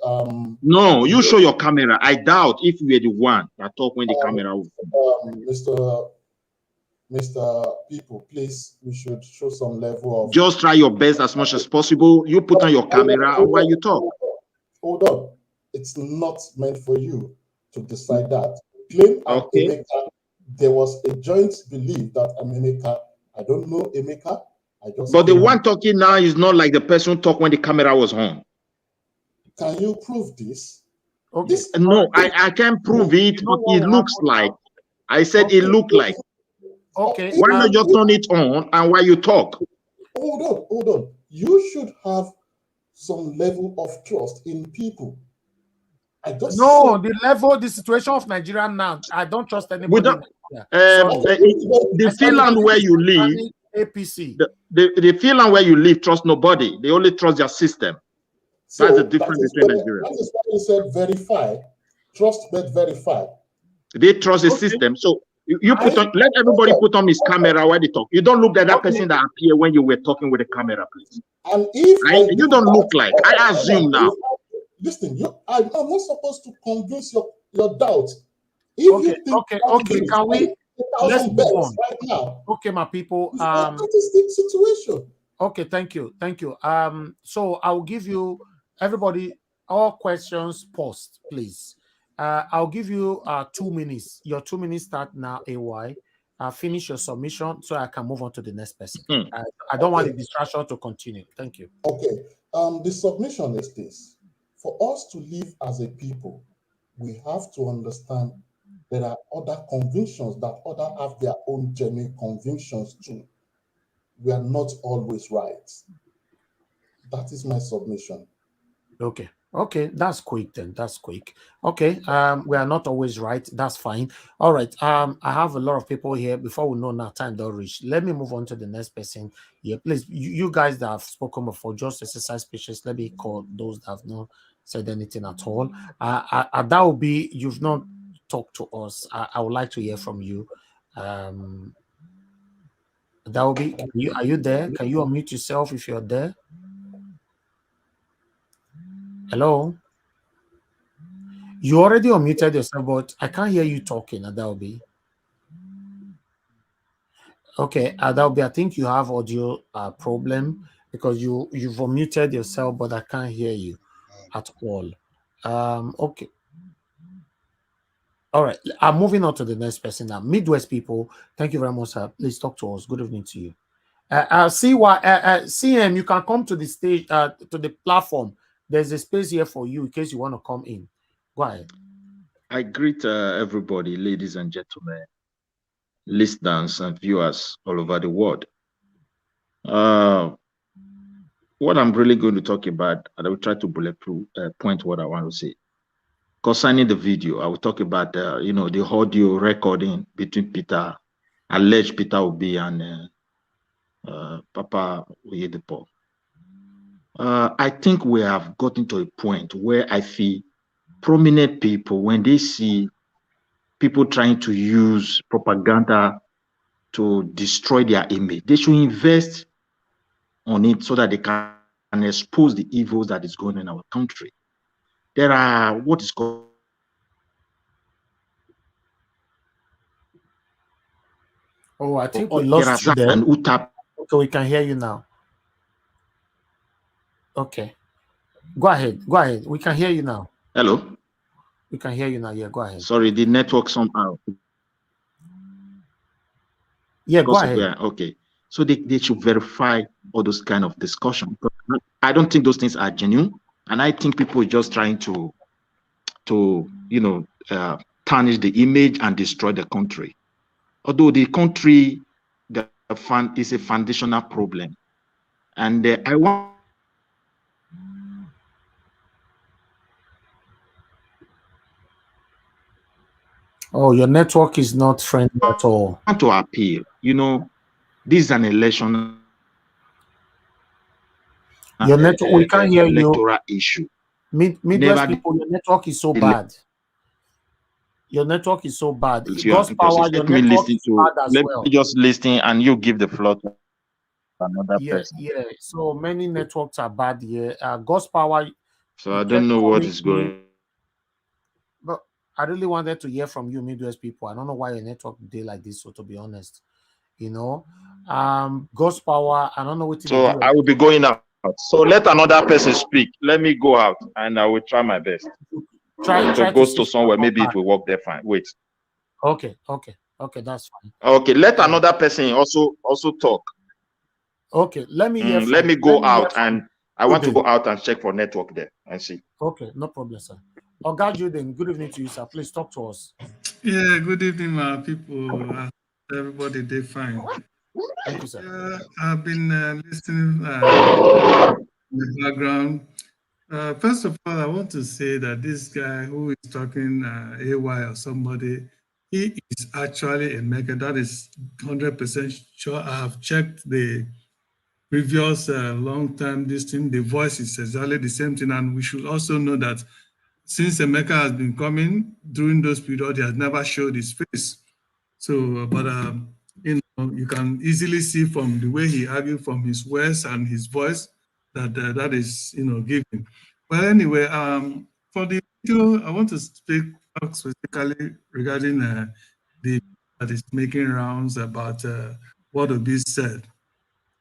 No, you show your camera. I doubt if you were the one that talk when the camera was... Mr. People, please, we should show some level of... Just try your best as much as possible. You put on your camera while you talk. Hold on. It's not meant for you to decide that. Claim Emeka, there was a joint belief that Emeka, I don't know Emeka. But the one talking now is not like the person talk when the camera was on. Can you prove this? Okay. No, I can't prove it, but it looks like. I said it looked like. Okay. Why not just turn it on and while you talk? Hold on. You should have some level of trust in people. The situation of Nigeria now, I don't trust anybody. The Finland where you live, APC. The Finland where you live trust nobody. They only trust their system. So that's the difference between Nigeria. That is why you said verify. Trust but verify. They trust the system. So you put on, let everybody put on his camera while they talk. You don't look like that person that appeared when you were talking with the camera, please. And if you don't look like, I assume now. Listen, I'm not supposed to convince your doubt. Okay. Can we? Let's move on. Right now. Okay, my people. That is the situation. Okay, thank you. So I'll give you everybody all questions post, please. I'll give you 2 minutes. Your 2 minutes start now, AY. Finish your submission so I can move on to the next person. I don't want the distraction to continue. Thank you. Okay. The submission is this. For us to live as a people, we have to understand there are other convictions that others have their own genuine convictions too. We are not always right. That is my submission. Okay, that's quick then. That's quick. Okay, we are not always right. That's fine. All right. I have a lot of people here. Before we know now, time don't reach. Let me move on to the next person. Yeah, please. You guys that have spoken before, just exercise patience. Let me call those that have not said anything at all. That will be, you've not talked to us. I would like to hear from you. That will be, are you there? Can you unmute yourself if you're there? Hello? You already unmuted yourself, but I can't hear you talking, Adelby. Okay, Adelby, I think you have audio problem because you've unmuted yourself, but I can't hear you at all. Okay. All right, I'm moving on to the next person now. Midwest people, thank you very much, sir. Please talk to us. Good evening to you. CM, you can come to the stage, to the platform. There's a space here for you in case you want to come in. Go ahead. I greet everybody, ladies and gentlemen, listeners and viewers all over the world. What I'm really going to talk about, and I will try to bulletproof point what I want to say. Concerning the video, I will talk about the audio recording between alleged Peter Obi and Papa Oyedepo. I think we have gotten to a point where I feel prominent people, when they see people trying to use propaganda to destroy their image, they should invest on it so that they can expose the evils that is going on in our country. There are what is called I think we lost you there. Okay, we can hear you now. Okay. Go ahead. We can hear you now. Hello? We can hear you now. Yeah, go ahead. Sorry, the network somehow. Yeah, go ahead. Okay. So they should verify all those kind of discussion. I don't think those things are genuine. And I think people are just trying to to, tarnish the image and destroy the country. Although the country, is a foundational problem. And I want Oh, your network is not friendly at all. to appeal. This is an election. Your network, we can't hear you. Electoral issue. Midwest people, your network is so bad. Your network is so bad. God's power, your network is bad as well. Let me just listen, and you give the floor to another person. Yeah. So many networks are bad here. God's power. So I don't know what is going. But I really wanted to hear from you, Midwest people. I don't know why your network did like this. So to be honest, God's power. I don't know what to do. So I will be going out. So let another person speak. Let me go out, and I will try my best. Try to go to somewhere. Maybe it will work there fine. Wait. Okay, that's fine. Okay, let another person also talk. Okay, let me hear. Let me go out, and I want to go out and check for network there and see. Okay, no problem, sir. Oga Juden, good evening to you, sir. Please talk to us. Yeah, good evening, my people. Everybody, they fine. Thank you, sir. I've been listening in the background. First of all, I want to say that this guy who is talking AY or somebody, he is actually a maker. That is 100% sure. I have checked the previous long time this thing. The voice is exactly the same thing, and we should also know that since Emeka has been coming during those periods, he has never showed his face. So, but you can easily see from the way he argued, from his words and his voice, that that is given. But anyway, for the video, I want to speak specifically regarding the that is making rounds about what Obi said.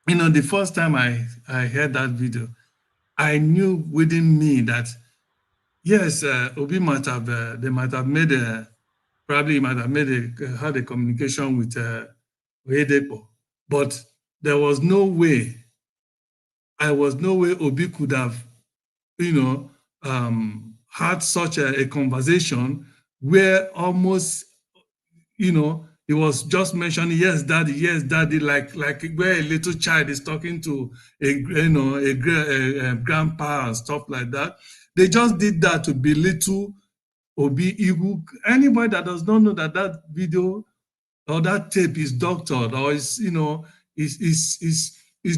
The first time I heard that video, I knew within me that yes, Obi might have they might have made probably might have made had a communication with Oyedepo, but there was no way. Obi could have, had such a conversation where almost, he was just mentioning yes, daddy, like where a little child is talking to a grandpa and stuff like that. They just did that to belittle Obi Igu. Anybody that does not know that video or that tape is doctored or is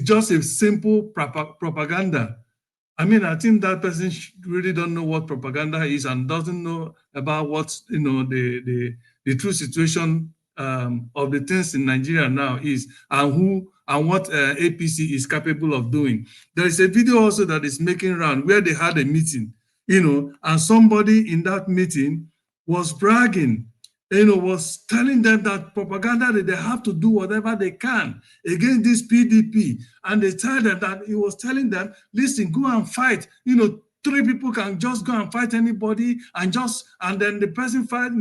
just a simple propaganda. I mean, I think that person really don't know what propaganda is and doesn't know about what the true situation of the things in Nigeria now is, and what APC is capable of doing. There is a video also that is making round where they had a meeting, and somebody in that meeting was bragging, was telling them that propaganda that they have to do whatever they can against this PDP. And they tell them that he was telling them, listen, go and fight. 3 people can just go and fight anybody, and then the person fighting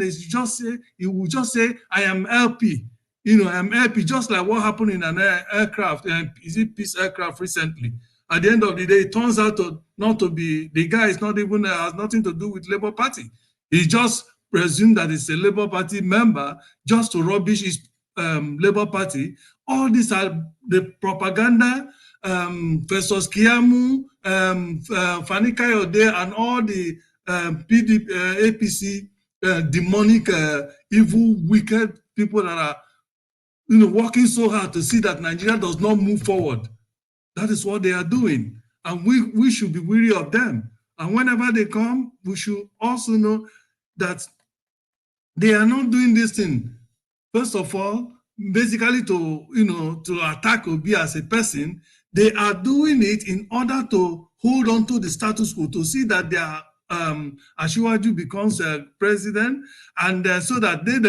he will just say, I am LP. I'm LP, just like what happened in an aircraft, is it peace aircraft recently? At the end of the day, it turns out not to be, the guy is not even, has nothing to do with Labour Party. He just presumed that it's a Labour Party member just to rubbish his Labour Party. All these are the propaganda, versus Kiamu, Fani Kayode, and all the PDP, APC demonic, evil, wicked people that are working so hard to see that Nigeria does not move forward. That is what they are doing. And we should be wary of them. And whenever they come, we should also know that they are not doing this thing, first of all, basically to attack Obi as a person. They are doing it in order to hold on to the status quo, to see that their Asiwaju becomes president, and so that they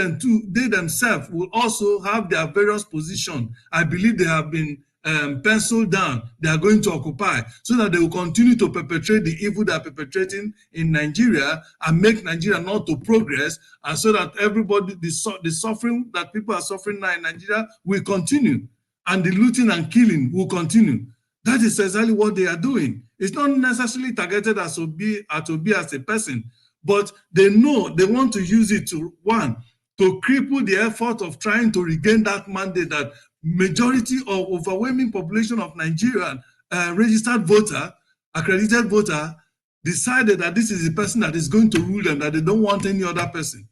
themselves will also have their various positions. I believe they have been penciled down. They are going to occupy, so that they will continue to perpetrate the evil they are perpetrating in Nigeria and make Nigeria not to progress, and so that everybody, the suffering that people are suffering now in Nigeria will continue, and the looting and killing will continue. That is exactly what they are doing. It's not necessarily targeted at Obi as a person, but they know they want to use it to, one, to cripple the effort of trying to regain that mandate that majority or overwhelming population of Nigerian registered voter, accredited voter, decided that this is the person that is going to rule them, that they don't want any other person.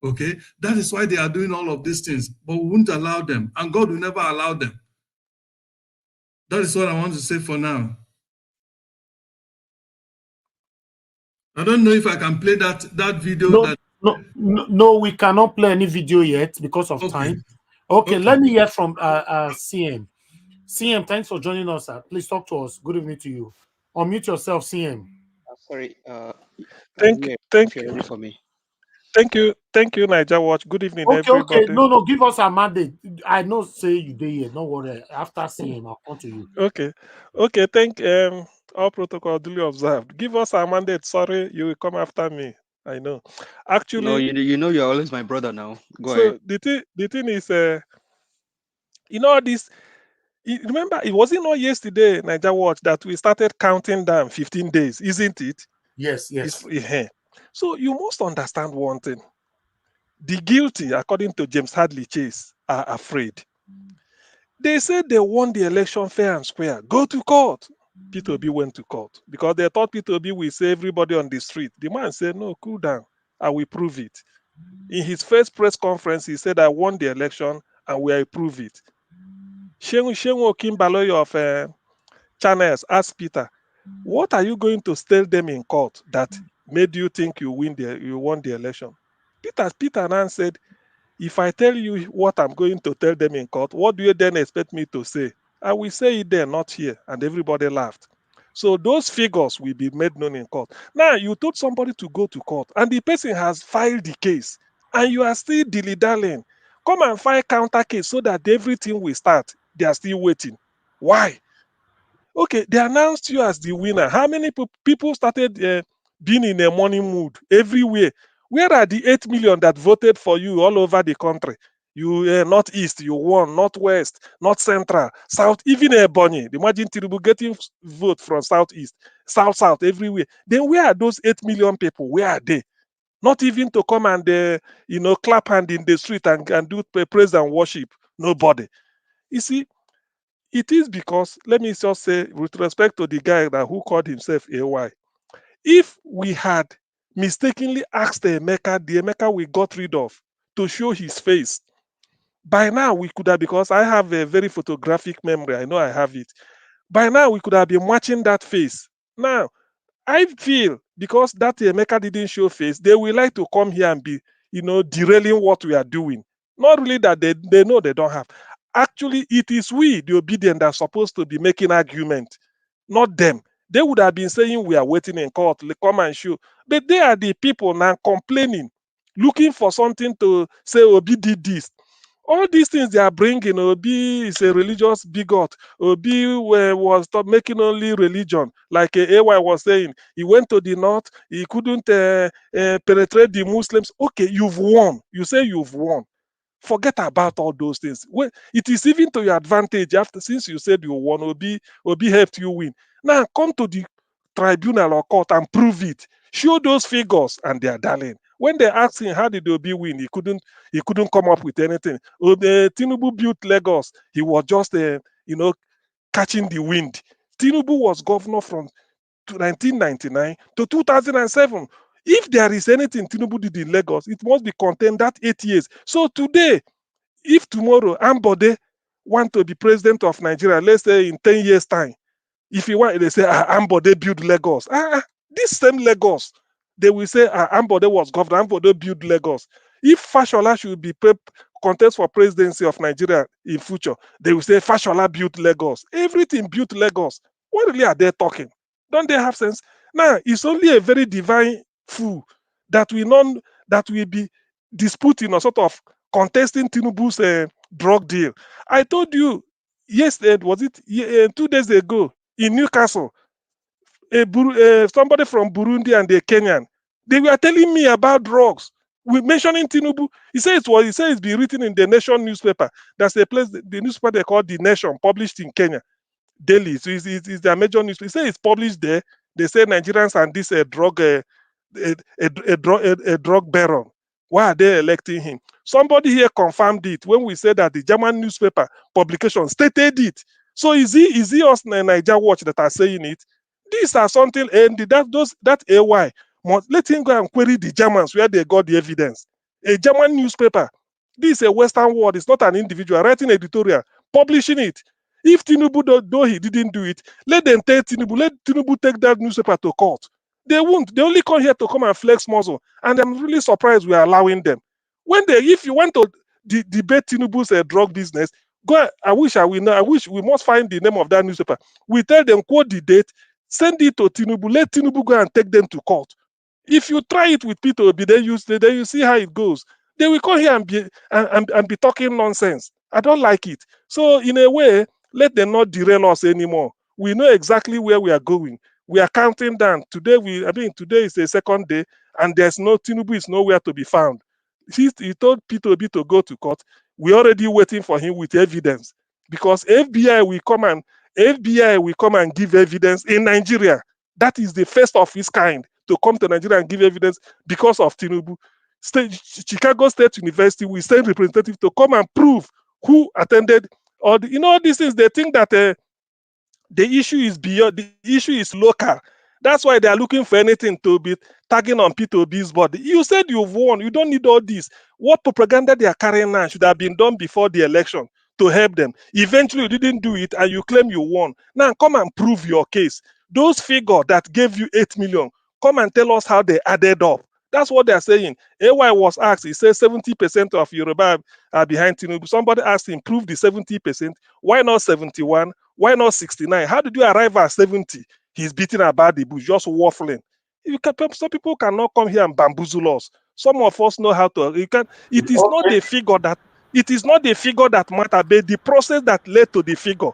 Okay, that is why they are doing all of these things, but we won't allow them, and God will never allow them. That is what I want to say for now. I don't know if I can play that video. No, we cannot play any video yet because of time. Okay, let me hear from CM. CM, thanks for joining us. Please talk to us. Good evening to you. Unmute yourself, CM. Sorry. Thank you. Ready for me. Thank you, Niger Watch. Good evening, Okay, everybody. okay. No, give us a mandate. I know say you do here. No worry. After CM, I'll come to you. Okay. Thank all protocol duly observed. Give us a mandate. Sorry, you will come after me. I know. Actually, no, you know you're always my brother now. Go so ahead. the thing is, this. Remember, it wasn't not yesterday, Niger Watch, that we started counting down 15 days, isn't it? Yes. So you must understand one thing. The guilty, according to James Hadley Chase, are afraid. They said they won the election fair and square. Go to court. Peter Obi went to court because they thought Peter Obi will say everybody on the street. The man said, no, cool down. I will prove it. In his first press conference, he said, I won the election and we will prove it. Shenwo Kimbaloy of Channels asked Peter, what are you going to tell them in court that made you think you won the election? Peter now said, if I tell you what I'm going to tell them in court, what do you then expect me to say? I will say it there, not here. And everybody laughed. So those figures will be made known in court. Now, you told somebody to go to court, and the person has filed the case, and you are still dilly-dallying. Come and file counter case so that everything will start. They are still waiting. Why? Okay, they announced you as the winner. How many people started being in a money mood everywhere? Where are the 8 million that voted for you all over the country? You Northeast, you won. Northwest, North Central, South, even Ebonyi. Imagine Tinubu getting vote from Southeast, South, everywhere. Then where are those 8 million people? Where are they? Not even to come and clap hand in the street and do praise and worship. Nobody. You see, it is because, let me just say, with respect to the guy who called himself AY, if we had mistakenly asked the Emeka we got rid of to show his face, by now we could have, because I have a very photographic memory, I know I have it. By now we could have been watching that face. Now, I feel because that Emeka didn't show face, they will like to come here and be, derailing what we are doing. Not really that they know they don't have. Actually, it is we, the obedient, that are supposed to be making argument, not them. They would have been saying we are waiting in court, come and show. But they are the people now complaining, looking for something to say Obi did this. All these things they are bringing, Obi is a religious bigot. Obi was making only religion. Like AY was saying, he went to the north, he couldn't penetrate the Muslims. Okay, you've won. You say you've won. Forget about all those things. Well, it is even to your advantage since you said you won, Obi helped you win. Now come to the tribunal or court and prove it. Show those figures and they are darling. When they asked him how did Obi win, he couldn't come up with anything. Tinubu built Lagos. He was just catching the wind. Tinubu was governor from 1999 to 2007. If there is anything Tinubu did in Lagos, it must be contained that 8 years. So today, if tomorrow Ambode want to be president of Nigeria, let's say in 10 years' time, if he want, they say Ambode build Lagos. This same Lagos, they will say Ambode was governor, Ambode build Lagos. If Fashola should be contest for presidency of Nigeria in future, they will say Fashola built Lagos. Everything built Lagos. What really are they talking? Don't they have sense? Now, it's only a very divine fool that will be disputing or sort of contesting Tinubu's drug deal. I told you yesterday, was it 2 days ago in Newcastle, somebody from Burundi and a Kenyan, they were telling me about drugs. We mentioning Tinubu. He says it's been written in the Nation newspaper. That's a place, the newspaper they call The Nation, published in Kenya daily. So it's their major news. He says it's published there. They say Nigerians and this drug a drug baron. Why are they electing him? Somebody here confirmed it when we said that the German newspaper publication stated it. So is he us Niger Watch that are saying it? These are something, and that AY must let him go and query the Germans where they got the evidence. A German newspaper. This is a Western world. It's not an individual writing editorial, publishing it. If Tinubu, though he didn't do it, let them take Tinubu. Let Tinubu take that newspaper to court. They won't. They only come here to come and flex muscle. And I'm really surprised we are allowing them. If you want to debate Tinubu's drug business, go. I wish we must find the name of that newspaper. We tell them, quote the date, send it to Tinubu. Let Tinubu go and take them to court. If you try it with Peter Obi, then you see how it goes. They will come here and be talking nonsense. I don't like it. So in a way, let them not derail us anymore. We know exactly where we are going. We are counting down. Today is the second day, and Tinubu is nowhere to be found. He told Peter Obi to go to court. We're already waiting for him with evidence, because FBI will come and give evidence in Nigeria. That is the first of its kind to come to Nigeria and give evidence because of Tinubu. Chicago State University will send representative to come and prove who attended. These things. They think that the issue is beyond. The issue is local. That's why they are looking for anything to be tagging on Peter Obi's body. You said you've won. You don't need all this. What propaganda they are carrying now should have been done before the election to help them. Eventually, you didn't do it, and you claim you won. Now come and prove your case. Those figures that gave you 8 million, come and tell us how they added up. That's what they're saying. AY was asked, he says 70% of Yoruba are behind Tinubu. Somebody asked him, prove the 70%. Why not 71? Why not 69? How did you arrive at 70? He's beating about the bush, just waffling. Some people cannot come here and bamboozle us. Some of us know how to. It is not the figure that. It is not the figure that matters, but the process that led to the figure.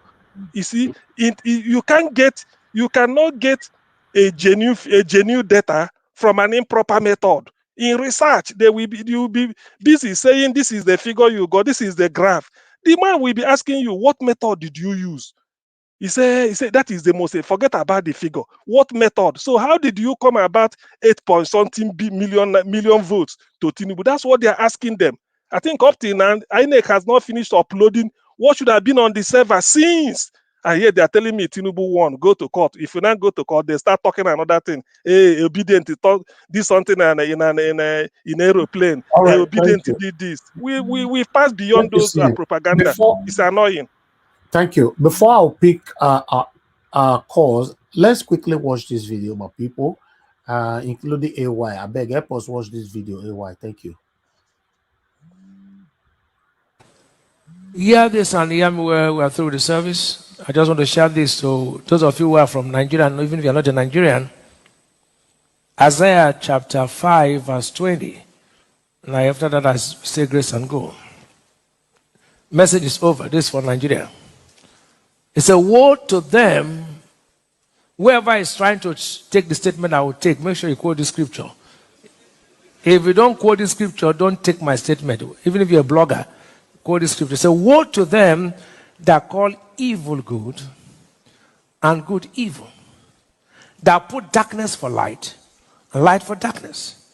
You see, you cannot get a genuine data from an improper method. In research, you will be busy saying this is the figure you got, this is the graph. The man will be asking you, what method did you use? He said that is the most. Forget about the figure. What method? So how did you come about 8.something million votes to Tinubu? That's what they are asking them. I think up till now, INEC has not finished uploading what should have been on the server since. And here they are telling me Tinubu won. Go to court. If you not go to court, they start talking another thing. Hey, obedient to talk this something in aeroplane. All Hey, right, obedient thank to you. do this. We've passed beyond Let me those see. propaganda. It's annoying. Thank you. Before I'll pick calls, let's quickly watch this video, my people, including AY. I beg, help us watch this video, AY. Thank you. Hear this and hear me where we are through the service. I just want to share this to those of you who are from Nigeria, and even if you're not a Nigerian. Isaiah chapter 5, verse 20. Now after that, I say grace and go. Message is over. This is for Nigeria. It's a woe to them. Whoever is trying to take the statement I will take, make sure you quote the scripture. If you don't quote the scripture, don't take my statement. Even if you're a blogger, quote the scripture. It's a woe to them that call evil good and good evil, that put darkness for light and light for darkness,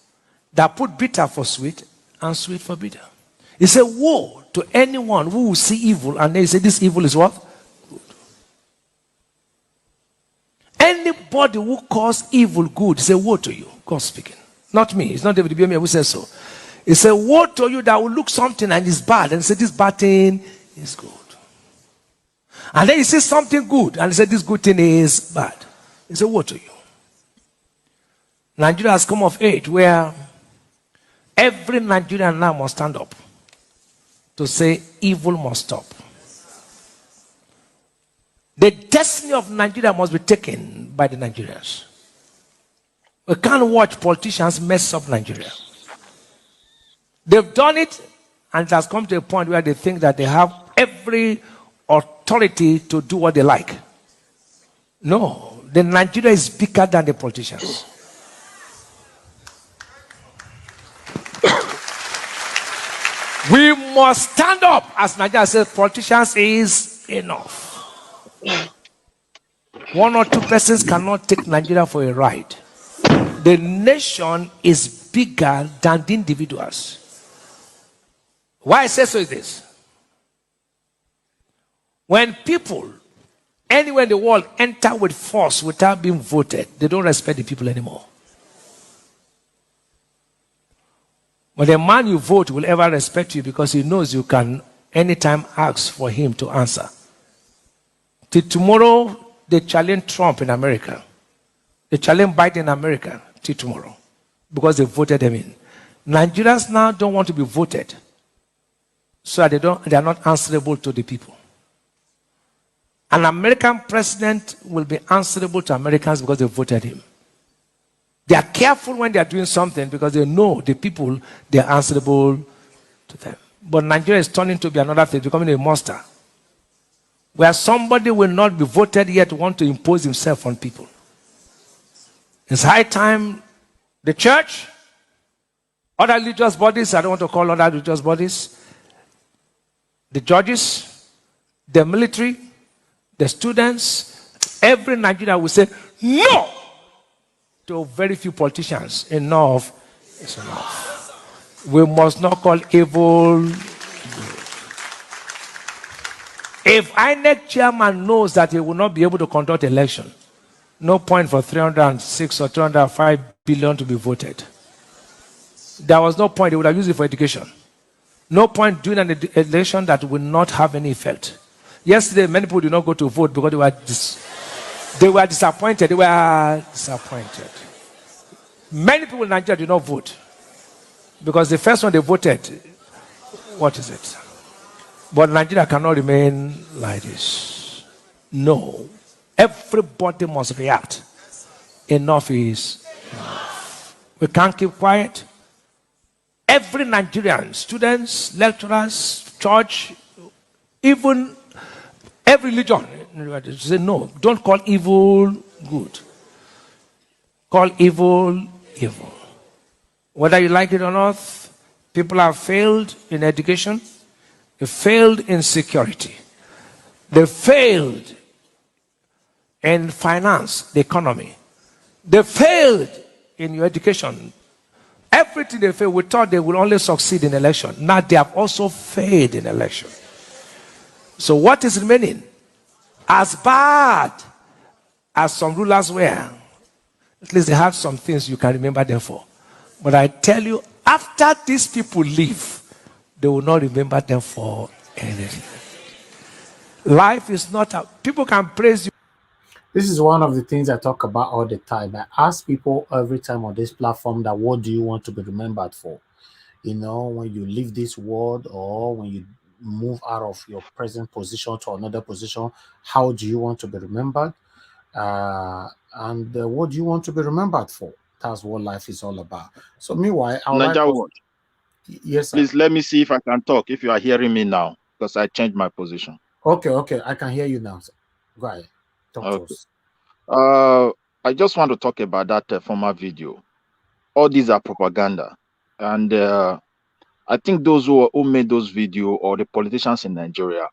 that put bitter for sweet and sweet for bitter. It's a woe to anyone who will see evil and they say this evil is what? Good. Anybody who calls evil good is a woe to you. God speaking. Not me. It's not David Biomia who says so. It's a woe to you that will look something and it's bad and say this bad thing is good. And then you say something good and say this good thing is bad. It's a woe to you. Nigeria has come of age where every Nigerian now must stand up to say evil must stop. The destiny of Nigeria must be taken by the Nigerians. We can't watch politicians mess up Nigeria. They've done it, and it has come to a point where they think that they have every authority to do what they like. No, the Nigeria is bigger than the politicians. We must stand up, as Nigeria says, politicians is enough. One or two persons cannot take Nigeria for a ride. the nation is bigger than the individuals. Why I say so is this. When people anywhere in the world enter with force without being voted, they don't respect the people anymore. But the man you vote will ever respect you because he knows you can anytime ask for him to answer. Till tomorrow, they challenge Trump in America. They challenge Biden in America till tomorrow because they voted them in. Nigerians now don't want to be voted so that they are not answerable to the people. An American president will be answerable to Americans because they voted him. They are careful when they are doing something because they know the people, they are answerable to them. But Nigeria is turning to be another thing, becoming a monster, where somebody will not be voted yet want to impose himself on people. It's high time the church, other religious bodies, I don't want to call other religious bodies, the judges, the military, the students, every Nigerian will say no to very few politicians. Enough is enough. We must not call evil good. If INEC chairman knows that he will not be able to conduct election, no point for 306 or 305 billion to be voted. There was no point. They would have used it for education. No point doing an election that will not have any effect. Yesterday, many people did not go to vote because they were disappointed. They were disappointed. Many people in Nigeria did not vote because the first one they voted, what is it? But Nigeria cannot remain like this. No. Everybody must react. Enough is enough. We can't keep quiet. Every Nigerian, students, lecturers, church, even every religion, say no, don't call evil good. Call evil evil. Whether you like it or not, people have failed in education, they failed in security, they failed in finance, the economy, they failed in your education. Everything they failed, we thought they would only succeed in election. Now they have also failed in election. So what is remaining? As bad as some rulers were, at least they have some things you can remember them for. But I tell you, after these people leave, they will not remember them for anything. Life is not people can praise you. This is one of the things I talk about all the time. I ask people every time on this platform that what do you want to be remembered for? You know, when you leave this world or when you move out of your present position to another position, how do you want to be remembered? And what do you want to be remembered for? That's what life is all about. So meanwhile, I would like Niger us... what? Yes, sir. Please let me see if I can talk, if you are hearing me now, because I changed my position. Okay, I can hear you now, sir. Go ahead. Talk to us. I just want to talk about that former video. All these are propaganda. And I think those who made those videos or the politicians in Nigeria,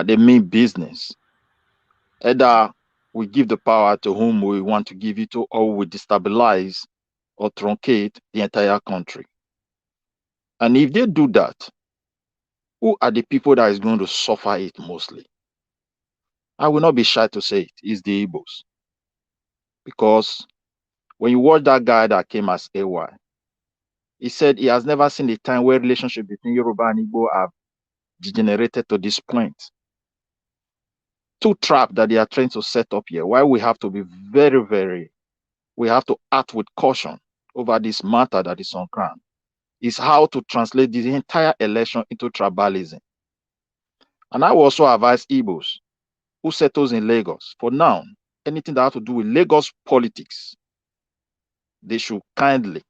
they mean business. Either we give the power to whom we want to give it to, or we destabilize or truncate the entire country. And if they do that, who are the people that is going to suffer it mostly? I will not be shy to say it. It's the Igbos. Because when you watch that guy that came as AY, he said he has never seen a time where relationship between Yoruba and Igbo have degenerated to this point. Two traps that they are trying to set up here. Why we have to be we have to act with caution over this matter that is on ground, is how to translate the entire election into tribalism. And I will also advise Igbos who settles in Lagos, for now, anything that has to do with Lagos politics, they should kindly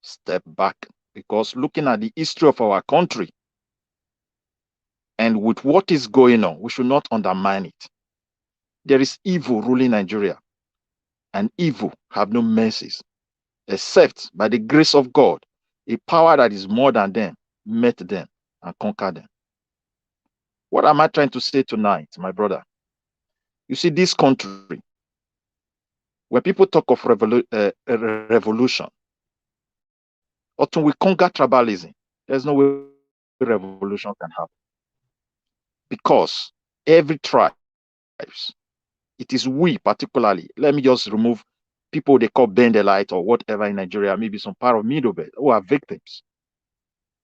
step back, because looking at the history of our country and with what is going on, we should not undermine it. There is evil ruling Nigeria, and evil have no mercies, except by the grace of God, a power that is more than them met them and conquered them. What am I trying to say tonight, my brother? You see, this country, When people talk of revolution, often we conquer tribalism. There's no way revolution can happen. Because every tribe, it is we particularly, let me just remove people they call Bendelite or whatever in Nigeria, maybe some part of Middle Belt, who are victims.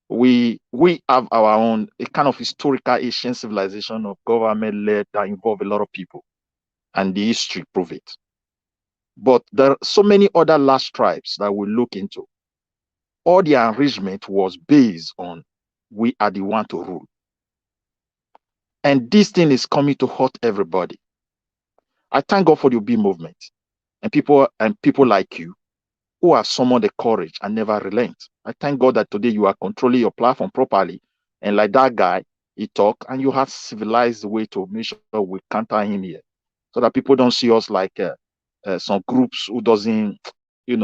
We have our own, a kind of historical Asian civilization of government-led that involve a lot of people. And the history prove it. But there are so many other large tribes that we look into. All the arrangement was based on we are the one to rule. And this thing is coming to hurt everybody. I thank God for the Obi movement and people like you who have summoned the courage and never relent. I thank God that today you are controlling your platform properly. And like that guy, he talk and you have civilized way to make sure we counter him here. So that people don't see us like some groups who doesn't, I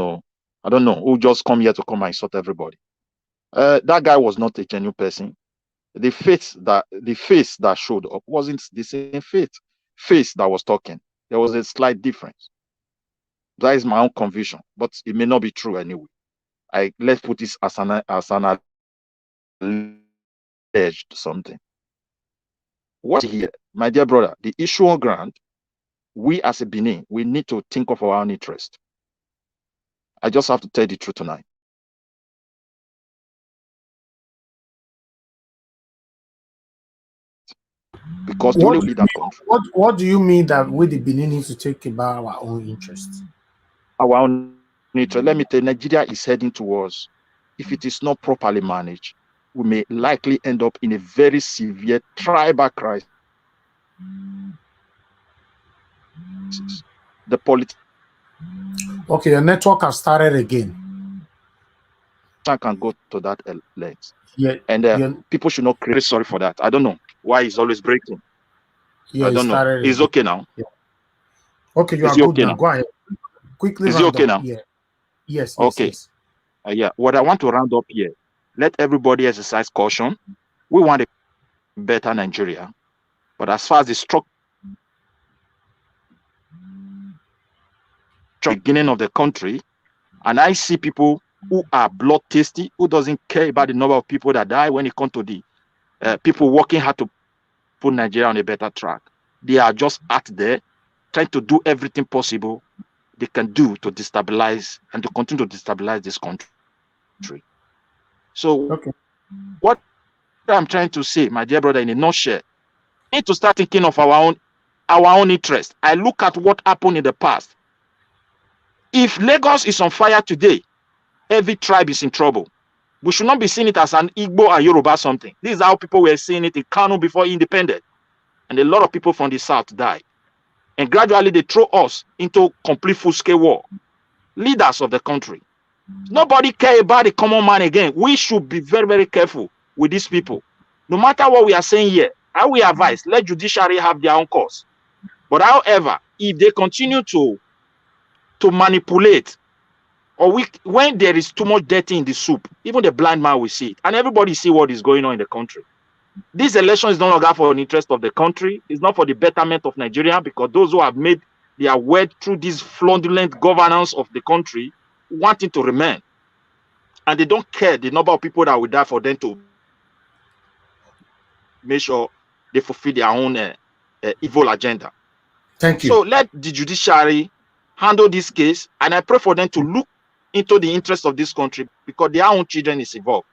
don't know, who just come here to come and insult everybody. That guy was not a genuine person. The face that showed up wasn't the same face that was talking. There was a slight difference. That is my own conviction, but it may not be true anyway. Let's put this as an alleged something. What here, my dear brother, the issue on ground, we as a Benin, we need to think of our own interest. I just have to tell the truth tonight. Because the only leader country. What do you mean that we the Benin need to take about our own interests? Our own interest. Let me tell you, Nigeria is heading towards, if it is not properly managed, we may likely end up in a very severe tribal crisis. The politics. Okay, your network has started again. I can go to that length. Yeah, and people should not create sorry for that. I don't know why it's always breaking. Yeah, I don't know. It's okay now. Yeah. Okay, you is are good okay now. Go ahead. Quickly is it okay now? Yeah. Yes. Okay. Yes. Yeah. What I want to round up here, let everybody exercise caution. We want a better Nigeria. But as far as the structure beginning of the country, and I see people who are bloodthirsty, who doesn't care about the number of people that die when it comes to the people working hard to put Nigeria on a better track. They are just out there trying to do everything possible they can do to destabilize and to continue to destabilize this country. So what I'm trying to say, my dear brother, in a nutshell, we need to start thinking of our own interest. I look at what happened in the past. If Lagos is on fire today, every tribe is in trouble. We should not be seeing it as an Igbo and Yoruba something. This is how people were seeing it in Kano before independence. And a lot of people from the south died. And gradually they throw us into complete full-scale war. Leaders of the country. Nobody care about the common man again. We should be very, very careful with these people. No matter what we are saying here, I will advise, let judiciary have their own course. But however, if they continue to manipulate, or when there is too much dirty in the soup, even the blind man will see it. And everybody see what is going on in the country. This election is no longer for the interest of the country. It's not for the betterment of Nigeria, because those who have made their way through this fraudulent governance of the country wanting to remain. And they don't care the number of people that will die for them to make sure they fulfill their own evil agenda. Thank you. So let the judiciary handle this case, and I pray for them to look into the interest of this country, because their own children is involved.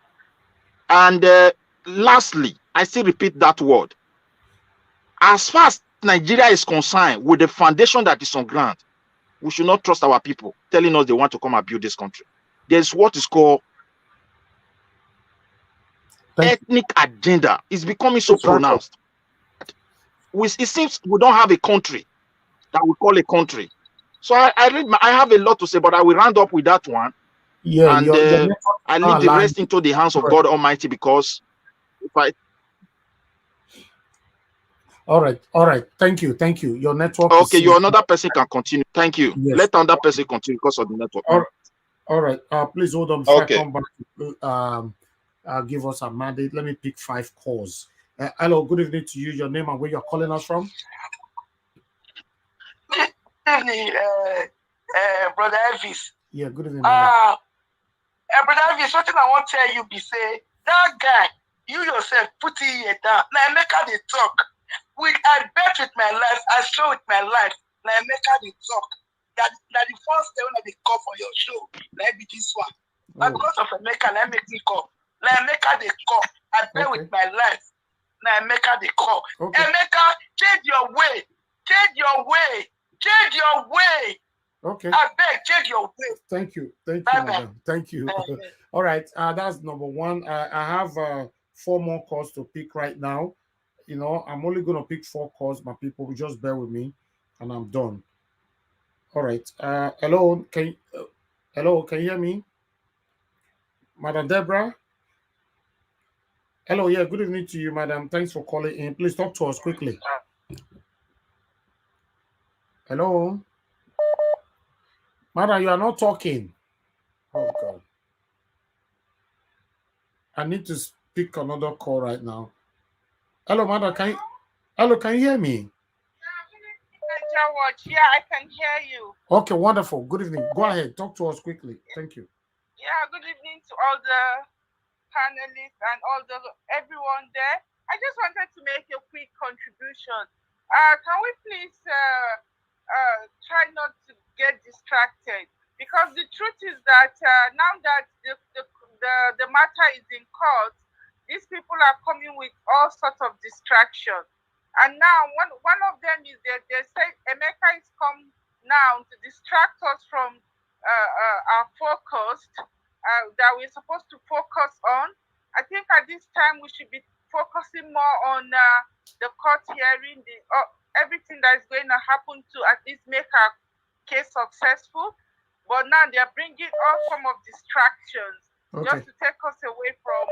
And lastly, I still repeat that word. As far as Nigeria is concerned, with the foundation that is on ground, we should not trust our people telling us they want to come and build this country. There's what is called ethnic agenda. It's becoming so pronounced. It seems we don't have a country that we call a country. So I have a lot to say, but I will round up with that one. Yeah, and I leave the rest into the hands of God Almighty, because if I. All right. Thank you. Your network. Okay, another person can continue. Thank you. Yes. Let another person continue because of the network. All right. Please hold on before I come back. Give us a mandate. Let me pick 5 calls. Hello. Good evening to you. Your name and where you're calling us from. Good evening. Brother Elvis. Yeah, good evening, madam. Brother Elvis, something I want to tell you be say, that guy, you yourself put it here down. Now make how they talk. I bet with my life, I show with my life. Now make how they talk. That the first day when they call for your show, let be this one. But because of Emeka, let me call. Let Emeka they call. I bet with my life. Now Emeka they call. Emeka, change your way. Change your way. Change your way. Okay. I beg, change your way. Thank you. Thank you, madam. Thank you. All right. That's number one. I have 4 more calls to pick right now. You know, I'm only going to pick 4 calls, my people. Just bear with me, and I'm done. All right. Hello. Hello. Can you hear me, Madam Deborah? Hello. Yeah. Good evening to you, madam. Thanks for calling in. Please talk to us quickly. Hello. Madam, you are not talking. Oh God. I need to pick another call right now. Hello, madam. Can you hear me? Yeah, I can hear you. Okay, wonderful. Good evening. Go ahead. Talk to us quickly. Thank you. Yeah, good evening to all the panelists and everyone there. I just wanted to make a quick contribution. Can we please try not to get distracted? Because the truth is that now that the matter is in court, these people are coming with all sorts of distractions. And now one of them is that they say Emeka is come now to distract us from our focus that we're supposed to focus on. I think at this time we should be focusing more on the court hearing, everything that is going to happen to at least make our case successful. But now they're bringing all form of distractions just to take us away from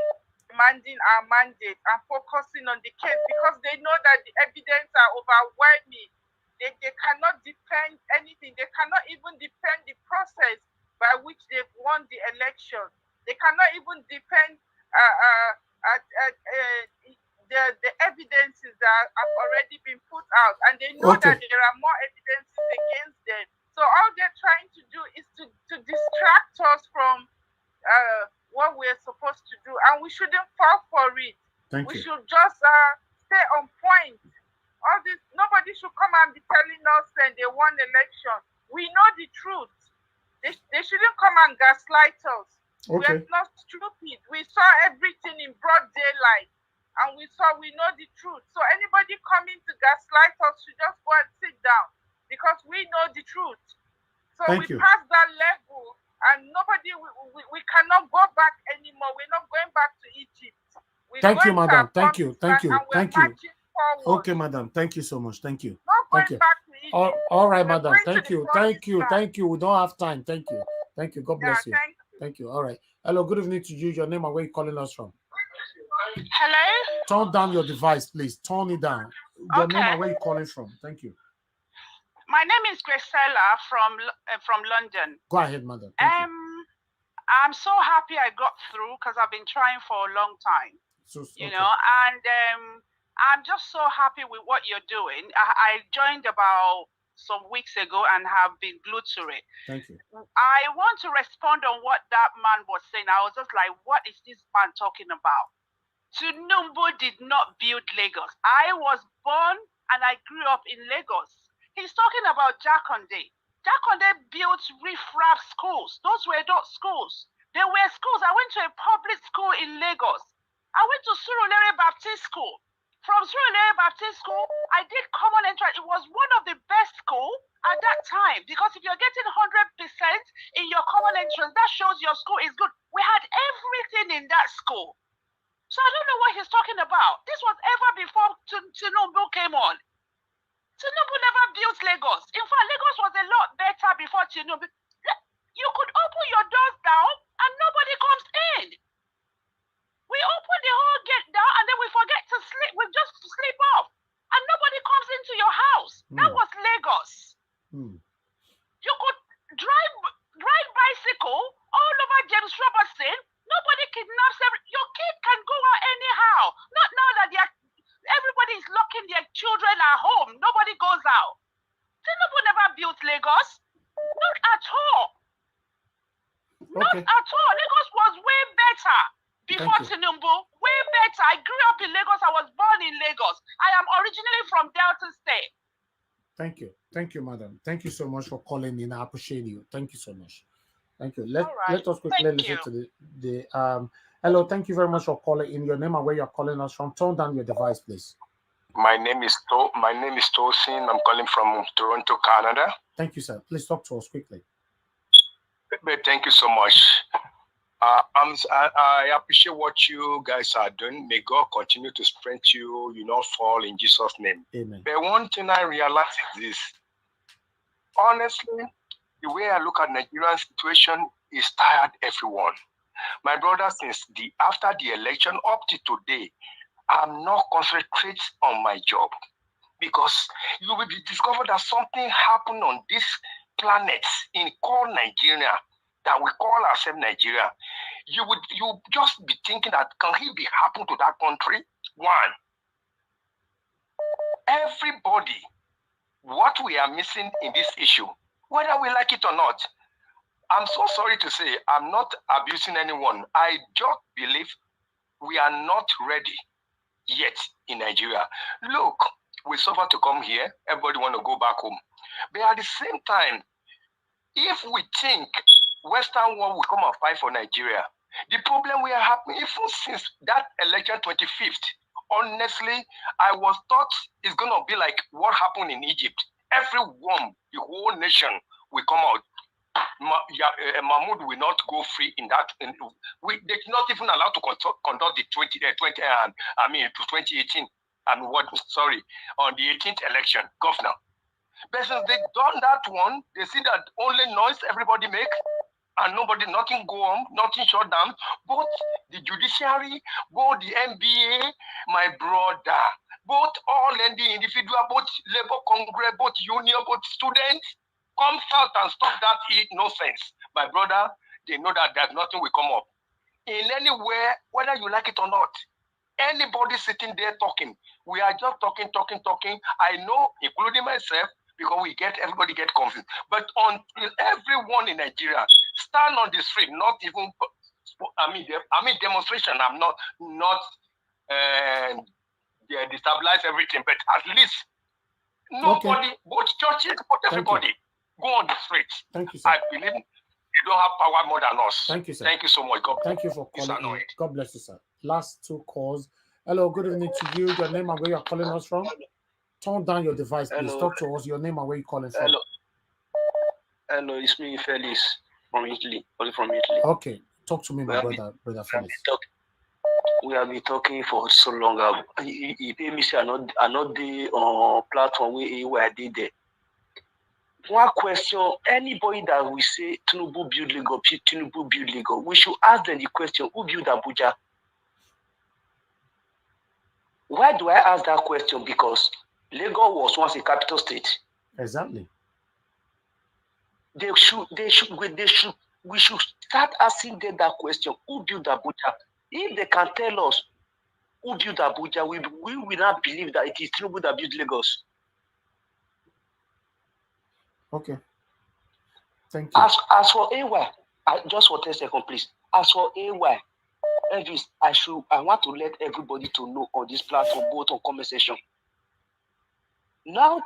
demanding our mandate and focusing on the case, because they know that the evidence are overwhelming. They cannot defend anything. They cannot even defend the process by which they've won the election. They cannot even defend the evidences that have already been put out, and they know that there are more evidences against them. So all they're trying to do is to distract us from what we're supposed to do, and we shouldn't fall for it. We should just stay on point. All this, nobody should come and be telling us that they won election. We know the truth. They shouldn't come and gaslight us. We're not stupid. We saw everything in broad daylight, and we know the truth. So anybody coming to gaslight us should just go and sit down, because we know the truth. So we passed that level, and we cannot go back anymore. We're not going back to Egypt. Thank you, madam. Thank you. Okay, madam. Thank you so much. Thank you. Not going back to Egypt. All right, madam. Thank you. Thank you. We don't have time. Thank you. Thank you. God bless you. Thank you. All right. Hello. Good evening to you. Your name and where you calling us from? Hello. Turn down your device, please. Turn it down. Your name and where you calling from? Thank you. My name is Grisella from London. Go ahead, madam. Thank you. I'm so happy I got through, because I've been trying for a long time. You know, and I'm just so happy with what you're doing. I joined about some weeks ago and have been glued to it. Thank you. I want to respond on what that man was saying. I was just like, what is this man talking about? Tinubu did not build Lagos. I was born and I grew up in Lagos. He's talking about Jakande. Jakande built riffraff schools. Those were not schools. They were schools. I went to a public school in Lagos. I went to Surulere Baptist School. From Surulere Baptist School, I did common entrance. It was one of the best schools at that time, because if you're getting 100% in your common entrance, that shows your school is good. We had everything in that school. So I don't know what he's talking about. This was ever before Tinubu came on. Tinubu never built Lagos. In fact, Lagos was a lot better before Tinubu. You could open your doors down and nobody comes in. We open the whole gate down and then we forget to sleep. We just sleep off. And nobody comes into your house. That was Lagos. You could drive bicycle all over James Robertson. Nobody kidnaps your kid can go out anyhow. Not now that everybody is locking their children at home. Nobody goes out. Tinubu never built Lagos. Not at all. Not at all. Lagos was way better before Tinubu. Way better. I grew up in Lagos. I was born in Lagos. I am originally from Delta State. Thank you. Thank you, madam. Thank you so much for calling in. I appreciate you. Thank you so much. Thank you. Let us quickly listen to the hello, thank you very much for calling in. Your name and where you're calling us from. Turn down your device, please. My name is Tosin. I'm calling from Toronto, Canada. Thank you, sir. Please talk to us quickly. Thank you so much. I appreciate what you guys are doing. May God continue to strengthen you. You not fall in Jesus' name. Amen. But one thing I realize is this. Honestly, the way I look at Nigerian situation is tired everyone. My brother, since after the election up to today, I'm not concentrating on my job because you will be discovered that something happened on this planet in called Nigeria that we call ourselves Nigeria. You just be thinking that can he be happen to that country? One, everybody, what we are missing in this issue, whether we like it or not, I'm so sorry to say, I'm not abusing anyone. I just believe we are not ready yet in Nigeria. Look, we suffer to come here. Everybody want to go back home. But at the same time, if we think Western world will come and fight for Nigeria, the problem we are having, even since that election 25th, honestly, I was thought it's going to be like what happened in Egypt. Everyone, the whole nation will come out. Mahmoud will not go free in that. They're not even allowed to conduct the 2018. On the 18th election, governor. But since they've done that one, they see that only noise everybody make, and nothing go on, nothing shut down. Both the judiciary, both the NBA, my brother, both all and the individual, both labor congress, both union, both students, come out and stop that nonsense. My brother, they know that there's nothing will come up. In anywhere, whether you like it or not, anybody sitting there talking, we are just talking. I know, including myself, because everybody get confused. But until everyone in Nigeria stand on the street, not even, demonstration, I'm not destabilize everything, but at least nobody, both churches, both everybody, go on the streets. Thank you, sir. I believe you don't have power more than us. Thank you, sir. Thank you so much. God Thank you for calling in. God bless you, sir. Last two calls. Hello, good evening to you. Your name and where you're calling us from. Turn down your device, please. Hello. Talk to us. Your name and where you're calling from. Hello, it's me, Felix, from Italy. From Italy. Okay, talk to me, my brother Felix. We have been talking for so long. You pay me say I not the platform where I did there. One question: anybody that we say Tinubu build Lagos, we should ask them the question: who built Abuja? Why do I ask that question? Because Lagos was once a capital state. Exactly. We should start asking them that question: who built Abuja? If they can tell us who built Abuja, we will not believe that it is Tinubu that built Lagos. Okay. Thank you. As for AY, just for 10 seconds, please. As for AY, Elvis, I want to let everybody to know on this platform, both on comment section. Now,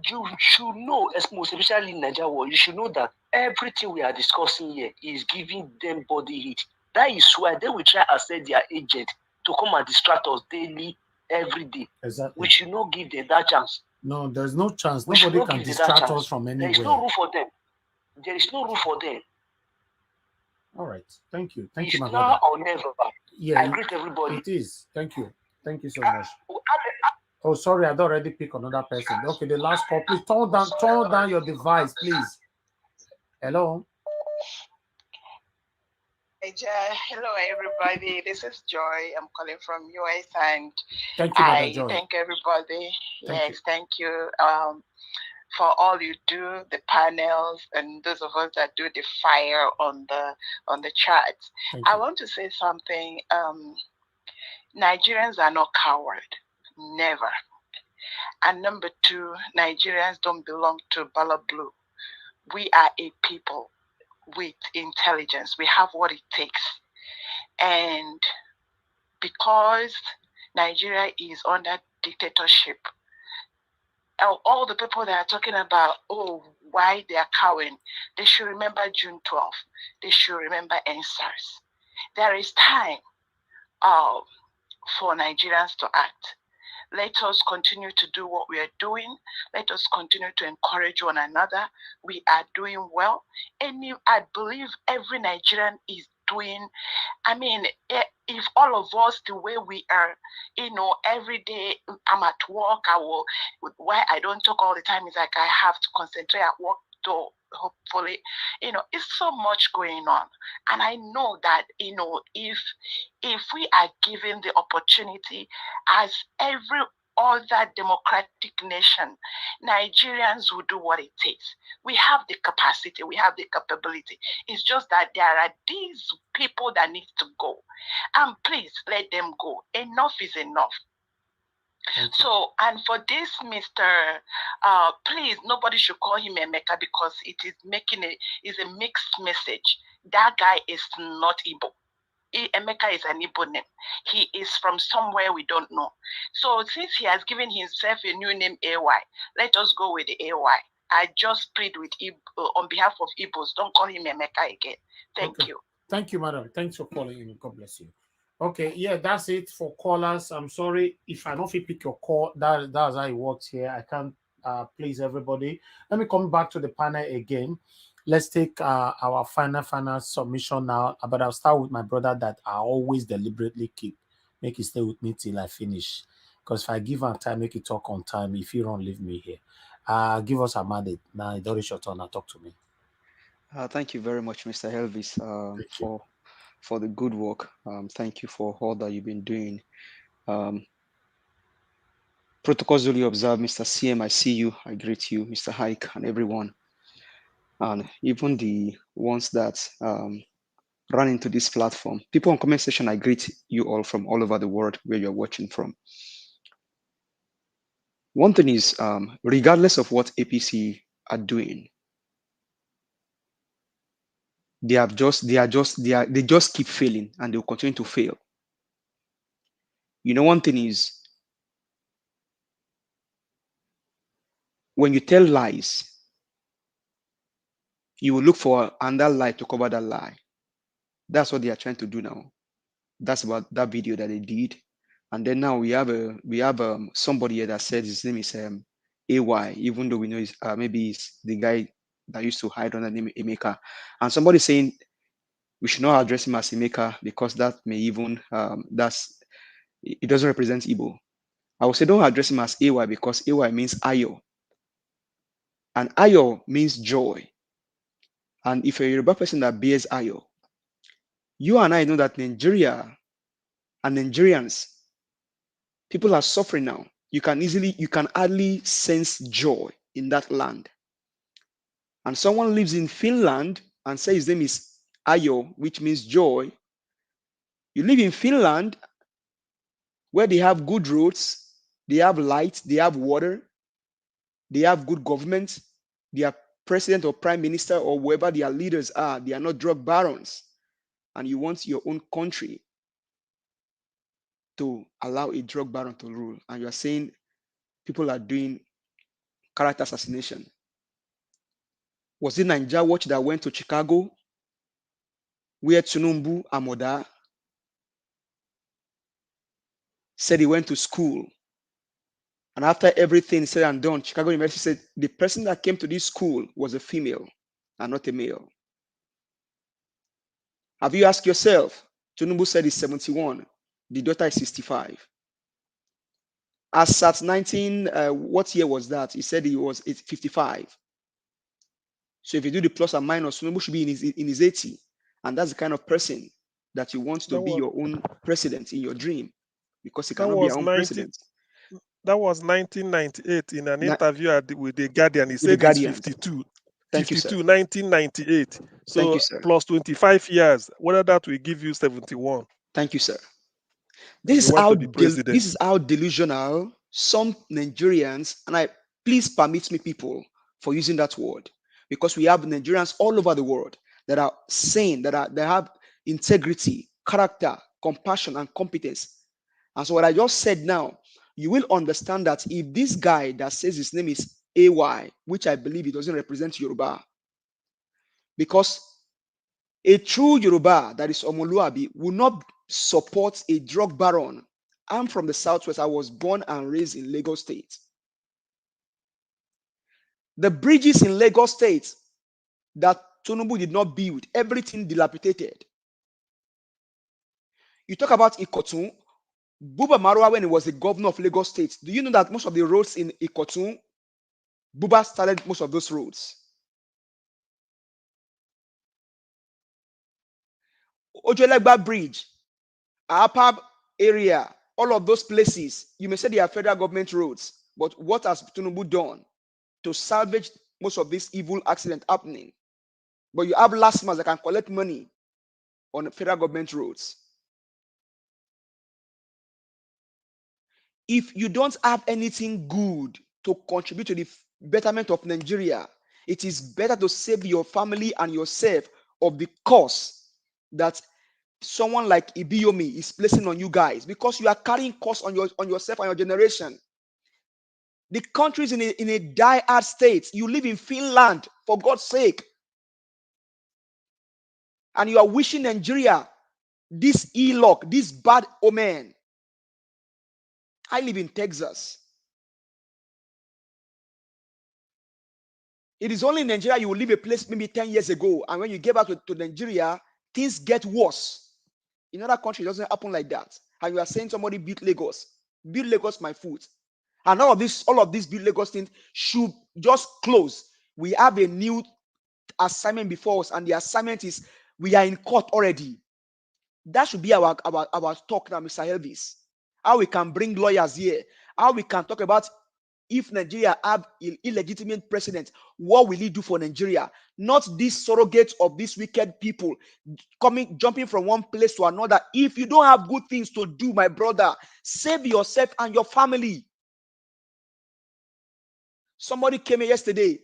you should know, especially in Nigeria, you should know that everything we are discussing here is giving them body heat. That is why they will try and send their agent to come and distract us daily, every day. Exactly. We should not give them that chance. No, there's no chance. Nobody can distract us from anywhere. There is no room for them. There is no room for them. All right. Thank you. Thank you, my brother. Now or never. Yeah, I greet everybody. It is. Thank you. Thank you so much. Oh, sorry, I'd already picked another person. Okay, the last call. Please turn down your device, please. Hello. Hello, everybody. This is Joy. I'm calling from US, and thank you, I Joy. Thank everybody. Thank you for all you do, the panels, and those of us that do the fire on the chat. I want to say something. Nigerians are not cowards. Never. And number two, Nigerians don't belong to Bala Blue. we are a people with intelligence. We have what it takes. And because Nigeria is under dictatorship, all the people that are talking about, oh, why they are cowing, they should remember June 12th. They should remember NSARS. There is time for Nigerians to act. Let us continue to do what we are doing. Let us continue to encourage one another. We are doing well. And I believe every Nigerian is doing, I mean, if all of us, the way we are, every day I'm at work, why I don't talk all the time is like I have to concentrate at work to hopefully, it's so much going on. And I know that, if we are given the opportunity as every other democratic nation, Nigerians will do what it takes. We have the capacity, we have the capability. It's just that there are these people that need to go. And please let them go. Enough is enough. So, and for this, Mr. Please, nobody should call him Emeka because it is a mixed message. That guy is not Igbo. Emeka is an Igbo name. He is from somewhere we don't know. So since he has given himself a new name, AY, let us go with the AY. I just plead with on behalf of Igbos, don't call him Emeka again. Thank you. Thank you, madam. Thanks for calling in. God bless you. Okay, yeah, that's it for callers. I'm sorry if I don't pick your call. That's how it works here. I can't please everybody. Let me come back to the panel again. Let's take our final submission now. But I'll start with my brother that I always deliberately keep. Make it stay with me till I finish. Because if I give him time, make it talk on time. If you don't leave me here. Give us a mandate. Now, don't is your turn. Now talk to me. Thank you very much, Mr. Elvis, for the good work. Thank you for all that you've been doing. Protocols duly observed, Mr. CM, I see you. I greet you, Mr. Hike, and everyone. And even the ones that run into this platform. People on comment section, I greet you all from all over the world where you're watching from. One thing is, regardless of what APC are doing, they just keep failing and they'll continue to fail. One thing is, when you tell lies, you will look for another lie to cover that lie. That's what they are trying to do now. That's about that video that they did. And then now we have somebody here that said his name is AY, even though we know maybe he's the guy that used to hide under the name Emeka. And somebody saying we should not address him as Emeka because that may even it doesn't represent Igbo. I would say don't address him as AY because AY means Ayo. And Ayo means joy. And if you're a Yoruba person that bears Ayo, you and I know that Nigeria and Nigerians, people are suffering now. You can hardly sense joy in that land. And someone lives in Finland and says his name is Ayo, which means joy. You live in Finland where they have good roads, they have light, they have water, they have good government, their president or prime minister or whoever their leaders are, they are not drug barons. And you want your own country to allow a drug baron to rule. And you are saying people are doing character assassination. Was it Nigeria Watch that went to Chicago where Tinubu Amoda said he went to school? And after everything said and done, Chicago University said the person that came to this school was a female and not a male. Have you asked yourself? Tinubu said he's 71. The daughter is 65. As at 19, what year was that? He said he was 55. So if you do the plus and minus, Tinubu should be in his 80. And that's the kind of person that you want to be your own president in your dream, because he cannot be your own president. That was 1998 in an interview with The Guardian. He said he's 52. Thank 52, you, 1998. So thank you, sir. plus 25 years, whether that will give you 71. Thank you, sir. This is how delusional some Nigerians, and please permit me, people, for using that word, because we have Nigerians all over the world that are sane, that have integrity, character, compassion, and competence. And so what I just said now, you will understand that if this guy that says his name is AY, which I believe he doesn't represent Yoruba, because a true Yoruba that is Omoluabi will not support a drug baron. I'm from the Southwest. I was born and raised in Lagos State. The bridges in Lagos State that Tinubu did not build, everything dilapidated. You talk about Ikotun, Buba Marwa, when he was the governor of Lagos State, do you know that most of the roads in Ikotun, Buba started most of those roads? Ojolegba Bridge, Apab area, all of those places, you may say they are federal government roads, but what has Tinubu done to salvage most of this evil accident happening? But you have last month that can collect money on federal government roads. If you don't have anything good to contribute to the betterment of Nigeria, it is better to save your family and yourself of the cost that someone like Ibiyomi is placing on you guys, because you are carrying costs on yourself and your generation. The country is in a dire state. You live in Finland, for God's sake, and you are wishing Nigeria this luck, this bad omen. I live in Texas. It is only in Nigeria you will leave a place maybe 10 years ago, and when you get back to Nigeria, things get worse. In other countries, it doesn't happen like that. And you are saying somebody built Lagos my foot. And all of these build Lagos things should just close. We have a new assignment before us, and the assignment is we are in court already. That should be our talk now, Mr. Elvis. How we can bring lawyers here, how we can talk about if Nigeria have illegitimate president, what will he do for Nigeria? Not this surrogate of these wicked people jumping from one place to another. If you don't have good things to do, my brother, save yourself and your family. Somebody came here yesterday.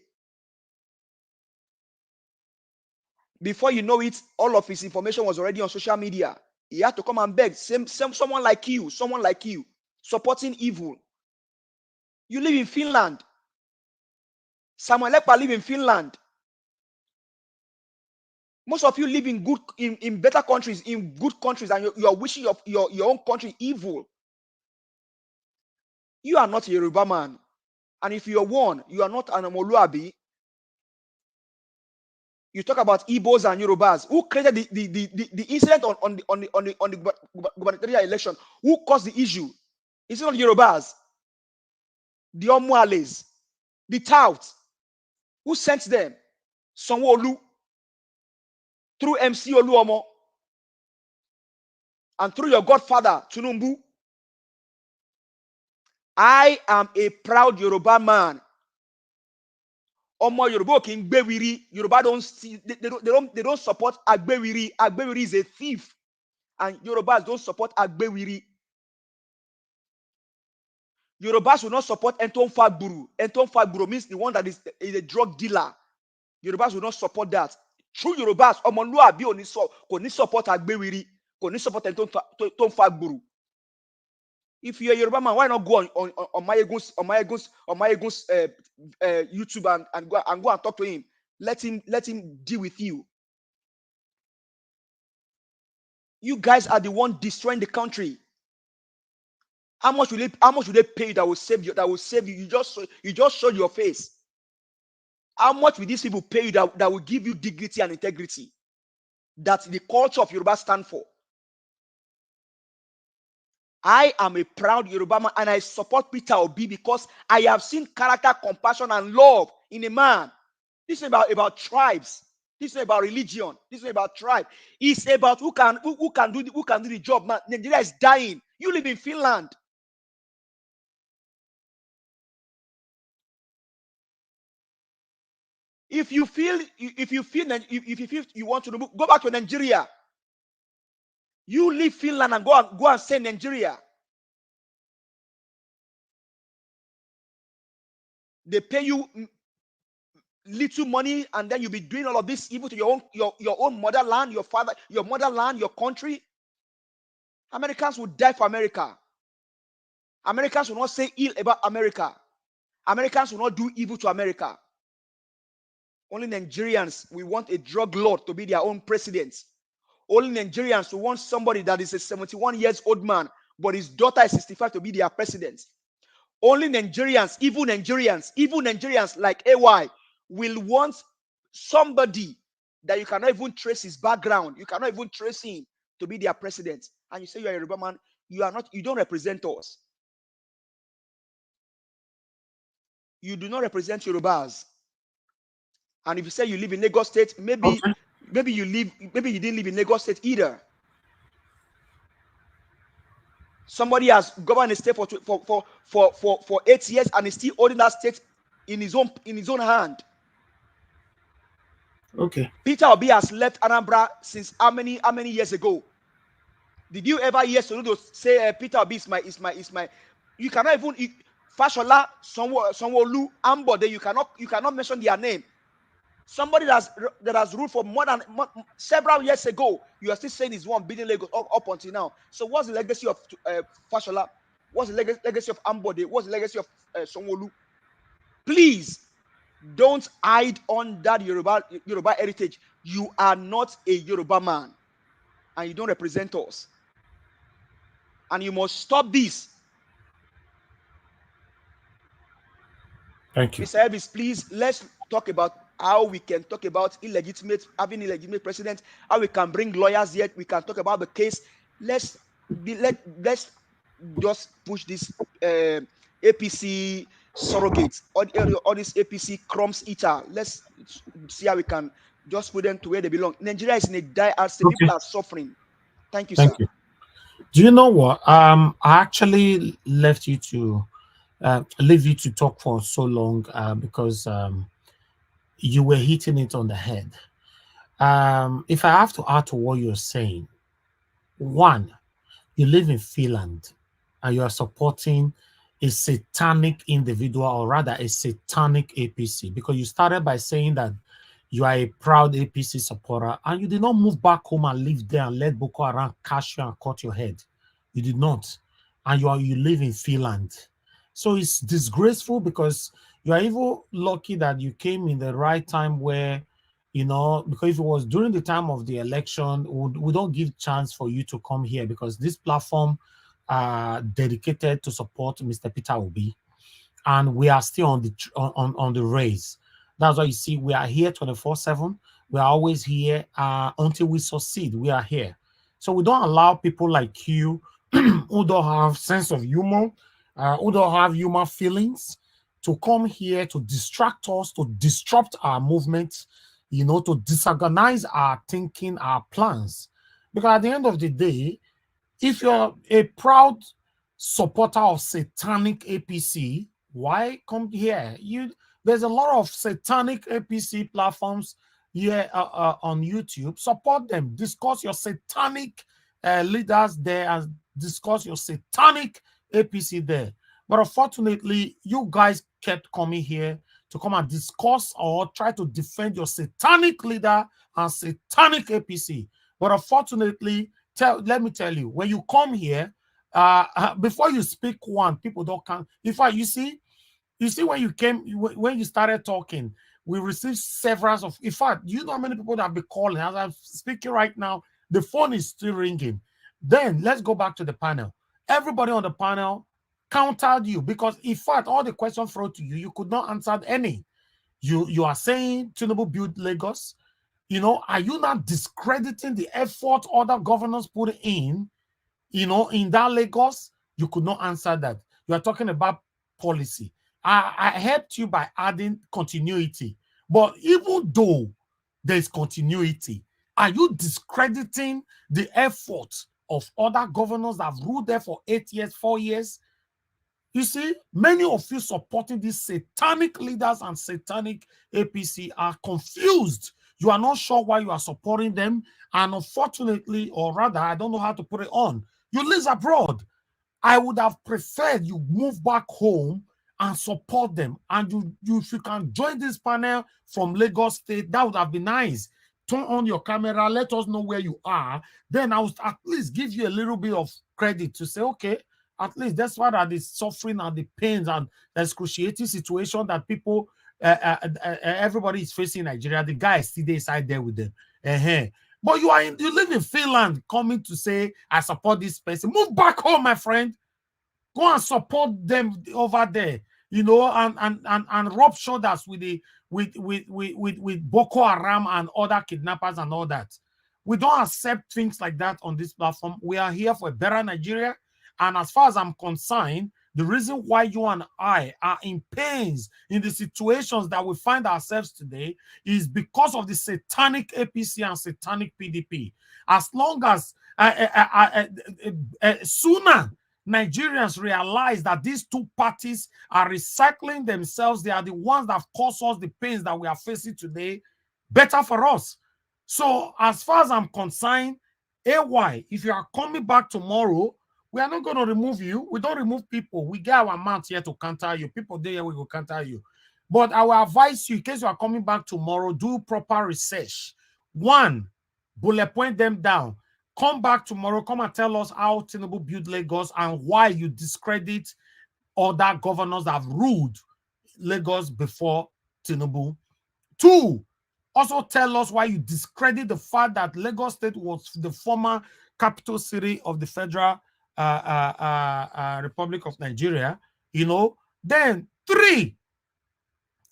Before you know it, all of his information was already on social media. He had to come and beg. Someone like you, supporting evil. You live in Finland. Samuel Ekpa live in Finland. Most of you live in better countries, in good countries, and you are wishing your own country evil. You are not a Yoruba man. And if you are one, you are not an Omoluabi. You talk about Igbos and Yorubas. Who created the incident on the gubernatorial election? Who caused the issue? It's not Yorubas. The Omuales, the touts. Who sent them? Sanwo-Olu, through MC Oluomo, and through your godfather, Tinubu. I am a proud Yoruba man. Omo Yoruba king Gbewiri. Yoruba they don't support Agbewiri. Agbewiri is a thief. And Yorubas don't support Agbewiri. Yorubas will not support Enton Fagburu. Enton Fagburu means the one that is a drug dealer. Yorubas will not support that. True Yorubas, Omoluabi kò ní support Agbewiri, kò ní support Enton Fagburu. If you're a Yoruba man, why not go on Mayegun's YouTube and go and talk to him? Let him deal with you. You guys are the one destroying the country. How much will they pay you that will save you? That will save you. You just showed your face. How much will these people pay you that will give you dignity and integrity? That the culture of Yoruba stand for. I am a proud Yoruba man, and I support Peter Obi because I have seen character, compassion, and love in a man. This is about tribes. This is about religion. This is about tribe. It's about who can do the job. Man, Nigeria is dying. You live in Finland. If you feel you want to go back to Nigeria. You leave Finland and go and stay in Nigeria. They pay you little money, and then you'll be doing all of this evil to your own motherland, your father, your motherland, your country. Americans will die for America. Americans will not say ill about America. Americans will not do evil to America. Only Nigerians, we want a drug lord to be their own president. Only Nigerians who want somebody that is a 71 years old man, but his daughter is 65 to be their president. Only Nigerians, evil Nigerians like AY will want somebody that you cannot even trace his background. You cannot even trace him to be their president. And you say you're a Yoruba man, you don't represent us. You do not represent Yorubas. And if you say you live in Lagos State, maybe you didn't live in Lagos State either. Somebody has governed a state for 8 years and is still holding that state in his own hand. Okay. Peter Obi has left Anambra since how many years ago? Did you ever hear Soludo say Peter Obi is my? You cannot even Fashola, Sanwo-Olu, Ambode. You cannot mention their name. Somebody that has ruled for several years ago. You are still saying he's one building Lagos up until now. So what's the legacy of Fashola? What's the legacy of Ambode? What's the legacy of Sanwo-Olu? Please don't hide on that Yoruba heritage. You are not a Yoruba man, and you don't represent us. And you must stop this. Thank you. Mr. Elvis, please, let's talk about how we can talk about having illegitimate president, how we can bring lawyers here, we can talk about the case. Let's just push this APC surrogates, all this APC crumbs eater. Let's see how we can just put them to where they belong. Nigeria is in a dire state. People are suffering. Thank you, sir. Thank you. Do you know what? I actually left you to leave you to talk for so long because you were hitting it on the head. If I have to add to what you're saying, one, you live in Finland and you are supporting a satanic individual, or rather a satanic APC, because you started by saying that you are a proud APC supporter and you did not move back home and live there and let Boko Haram catch you and cut your head. You did not. And you live in Finland. So it's disgraceful because you are even lucky that you came in the right time where, because if it was during the time of the election, we don't give chance for you to come here because this platform dedicated to support Mr. Peter Obi, and we are still on the race. That's why you see we are here 24/7. We are always here until we succeed. We are here, so we don't allow people like you who don't have sense of humor, who don't have human feelings, to come here to distract us, to disrupt our movement, to disorganize our thinking, our plans. Because at the end of the day, if you're a proud supporter of satanic APC, why come here? There's a lot of satanic APC platforms here on YouTube. Support them. Discuss your satanic leaders there and discuss your satanic APC there. But unfortunately, you guys kept coming here to come and discuss or try to defend your satanic leader and satanic APC. But unfortunately, let me tell you, when you come here, before you speak one, people don't count. In fact, you see when you started talking, we received several of. In fact, you know how many people that have been calling as I'm speaking right now. The phone is still ringing. Then let's go back to the panel. Everybody on the panel countered you because, in fact, all the questions thrown to you, you could not answer any. You are saying Tinubu built Lagos. Are you not discrediting the effort other governors put in that Lagos? You could not answer that. You are talking about policy. I helped you by adding continuity. But even though there's continuity, are you discrediting the effort of other governors that have ruled there for 8 years, 4 years? You see, many of you supporting these satanic leaders and satanic APC are confused. You are not sure why you are supporting them. And unfortunately, or rather, I don't know how to put it on, you live abroad. I would have preferred you move back home and support them. And if you can join this panel from Lagos State, that would have been nice. Turn on your camera, let us know where you are. Then I will at least give you a little bit of credit to say, okay, at least that's what are the suffering and the pains and the excruciating situation that people, everybody is facing in Nigeria. The guy is still inside there with them. But you live in Finland, coming to say, I support this person. Move back home, my friend. Go and support them over there, you know, and rub shoulders with Boko Haram and other kidnappers and all that. We don't accept things like that on this platform. We are here for a better Nigeria. And as far as I'm concerned, the reason why you and I are in pains in the situations that we find ourselves today is because of the satanic APC and satanic PDP. As long as sooner Nigerians realize that these two parties are recycling themselves, they are the ones that have caused us the pains that we are facing today, better for us. So as far as I'm concerned, AY, if you are coming back tomorrow, we are not going to remove you. We don't remove people. We get our mount here to counter you. People there, we will counter you. But I will advise you, in case you are coming back tomorrow, do proper research. One, bullet point them down. Come back tomorrow. Come and tell us how Tinubu built Lagos and why you discredit other governors that have ruled Lagos before Tinubu. Two, also tell us why you discredit the fact that Lagos State was the former capital city of the Federal Republic of Nigeria. You know. Then three,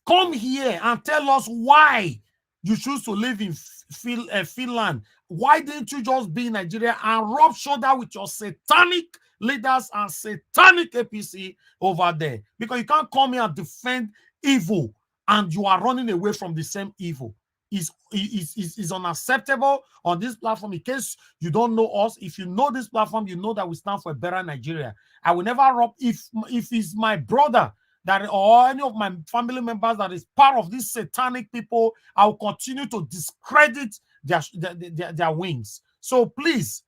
come here and tell us why you choose to live in Finland. Why didn't you just be in Nigeria and rub shoulder with your satanic leaders and satanic APC over there? Because you can't come here and defend evil and you are running away from the same evil. Is unacceptable on this platform. In case you don't know us, if you know this platform, you know that we stand for a better Nigeria. I will never rub, if it's my brother that or any of my family members that is part of these satanic people, I will continue to discredit their wings. So please,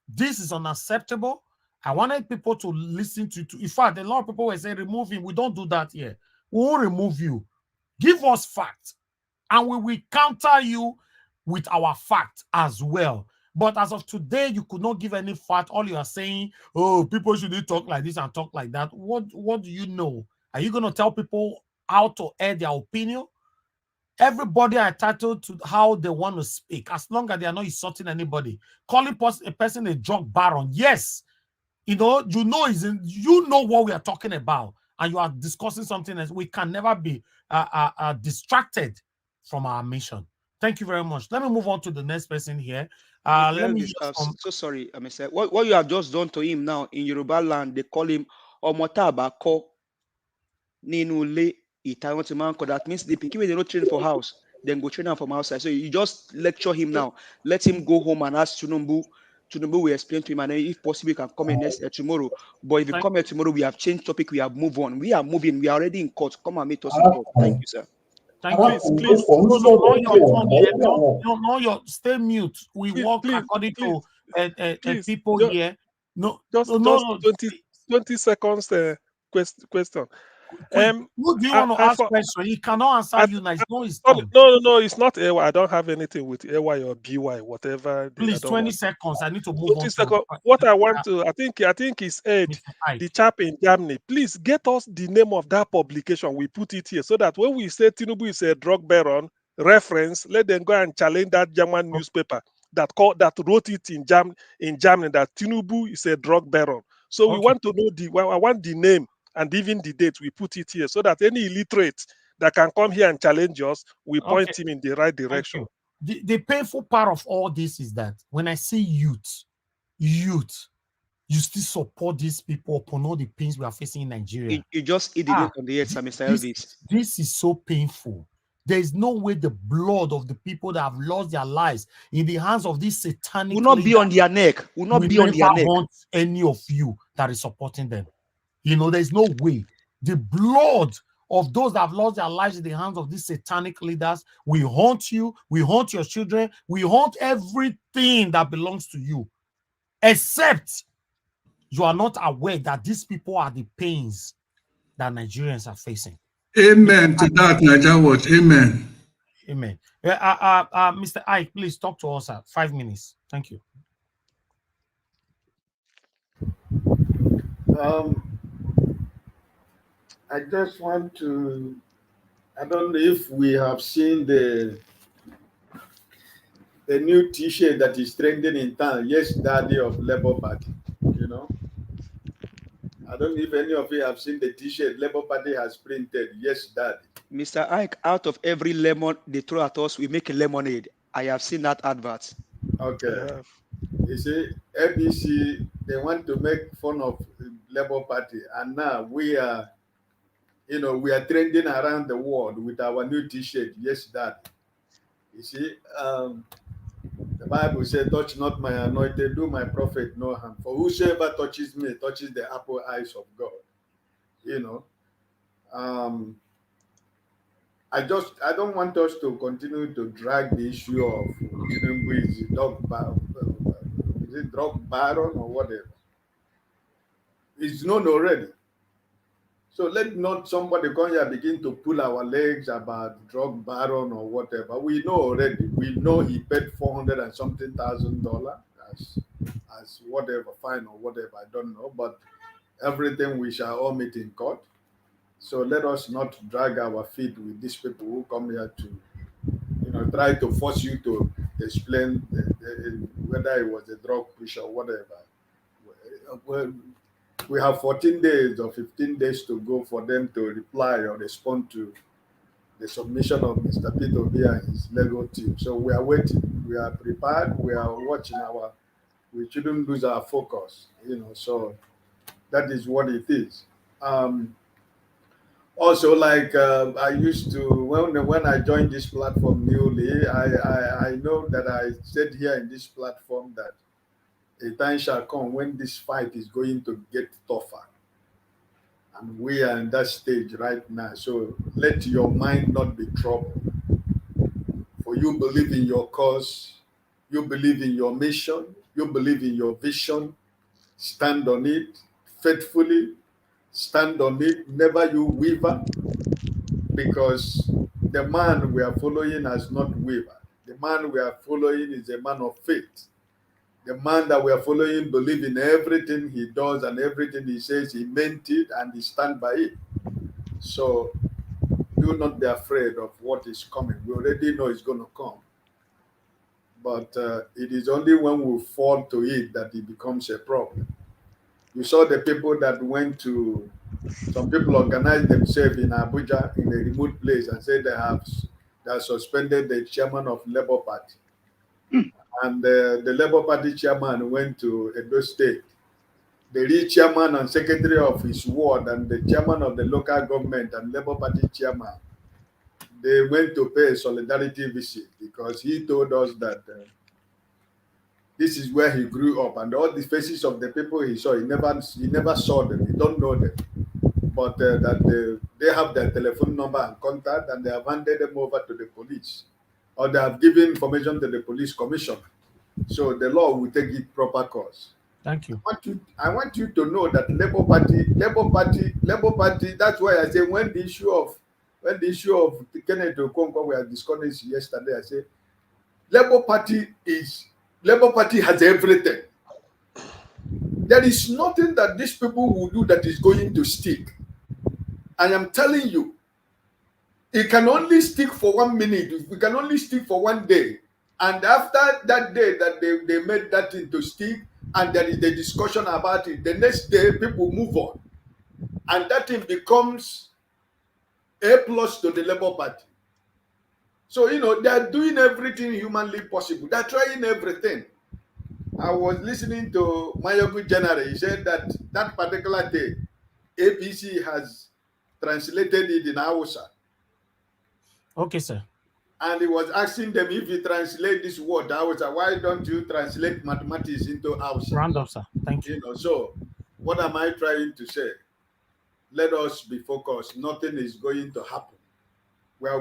this is unacceptable. I wanted people to listen to in fact, a lot of people were saying remove him. We don't do that here. We won't remove you. Give us facts, and we will counter you with our fact as well. But as of today, you could not give any fact. All you are saying, oh, people shouldn't talk like this and talk like that. What do you know? Are you going to tell people how to air their opinion? Everybody are entitled to how they want to speak, as long as they are not insulting anybody. Calling a person a drug baron, yes. You know what we are talking about, and you are discussing something else. We can never be distracted from our mission. Thank you very much. Let me move on to the next person here. Let me so sorry, Mr. What you have just done to him now in Yoruba land, they call him Omotabako Ninule Itayotimanko. That means the people they not train for house, then go train him from outside. So you just lecture him now. Let him go home and ask Tinubu. Tinubu will explain to him, and then if possible, he can come in next tomorrow. But if you come here tomorrow, we have changed topic. We have moved on. We are moving. We are already in court. Come and meet us in court. Thank you, sir. Thank you. Please. No, stay mute. We work according to people here. No, just 20 seconds question. Who do you want to ask question? He cannot answer you now. No, it's not AY. I don't have anything with AY or BY, whatever. Please, 20 seconds. I need to move on. Seconds. What I want to, I think it's Ed, the chap in Germany. Please get us the name of that publication. We put it here so that when we say Tinubu is a drug baron reference, let them go and challenge that German newspaper that wrote it in Germany that Tinubu is a drug baron. So we want to know I want the name and even the date. We put it here so that any illiterate that can come here and challenge us, we point him in the right direction. The painful part of all this is that when I see youth, you still support these people upon all the pains we are facing in Nigeria. You just eat it on the head, Mr. Elvis. This is so painful. There is no way the blood of the people that have lost their lives in the hands of this satanic will not be on their neck. Will not be on their neck. Want any of you that is supporting them. You know, there's no way. The blood of those that have lost their lives in the hands of these satanic leaders, we haunt you, we haunt your children, we haunt everything that belongs to you, except you are not aware that these people are the pains that Nigerians are facing. Amen to that, Niger Watch. Amen. Amen. Mr. Ike, please talk to us. 5 minutes. Thank you. I just want to. I don't know if we have seen the new T-shirt that is trending in town. Yes, Daddy of Labour Party. You know, I don't know if any of you have seen the T-shirt Labour Party has printed. Yes, Daddy. Mr. Ike, out of every lemon they throw at us, we make a lemonade. I have seen that advert. Okay. You see, ABC, they want to make fun of Labour Party, and now we are, we are trending around the world with our new T-shirt. Yes, Daddy. You see, the Bible said, touch not my anointed, do my prophet no harm. For whosoever touches me, touches the apple eyes of God. I don't want us to continue to drag the issue of drug baron or whatever. It's known already. So let not somebody come here begin to pull our legs about drug baron or whatever. We know already. We know he paid $400 and something thousand as whatever, fine or whatever, I don't know. But everything we shall all meet in court. So let us not drag our feet with these people who come here to, try to force you to explain whether it was a drug push or whatever. Well, we have 14 days or 15 days to go for them to reply or respond to the submission of Mr. Peter Obi and his legal team. So we are waiting. We are prepared. We are watching we shouldn't lose our focus, so that is what it is. Also, like I used to, when I joined this platform newly, I know that I said here in this platform that a time shall come when this fight is going to get tougher. And we are in that stage right now. So let your mind not be troubled. For you believe in your cause, you believe in your mission, you believe in your vision, stand on it faithfully, stand on it, never you waver, because the man we are following has not wavered. The man we are following is a man of faith. The man that we are following believes in everything he does and everything he says. He meant it and he stands by it. So do not be afraid of what is coming. We already know it's going to come. But it is only when we fall to it that it becomes a problem. You saw the people that went to, some people organized themselves in Abuja in a remote place and said they have suspended the chairman of Labour Party. And the Labour Party chairman went to Edo State. The real chairman and secretary of his ward and the chairman of the local government and Labour Party chairman, they went to pay a solidarity visit because he told us that this is where he grew up, and all the faces of the people he saw, he never saw them. He don't know them, but that they have their telephone number and contact, and they have handed them over to the police, or they have given information to the police commission. So the law will take its proper course. Thank you. I want you to know that Labour Party. That's why I say when the issue of Kenneth Okonkwo we are discussing yesterday, I say Labour Party has everything. There is nothing that these people will do that is going to stick. I am telling you, it can only stick for 1 minute. We can only stick for 1 day. And after that day that they made that thing to stick, and there is the discussion about it, the next day people move on. And that thing becomes A+ to the Labour Party. So, they are doing everything humanly possible. They are trying everything. I was listening to Mayogu General. He said that particular day, APC has translated it in Hausa. Okay, sir. And he was asking them, if you translate this word Hausa, why don't you translate mathematics into Hausa? Round up, sir. Thank you. So what am I trying to say? Let us be focused. Nothing is going to happen.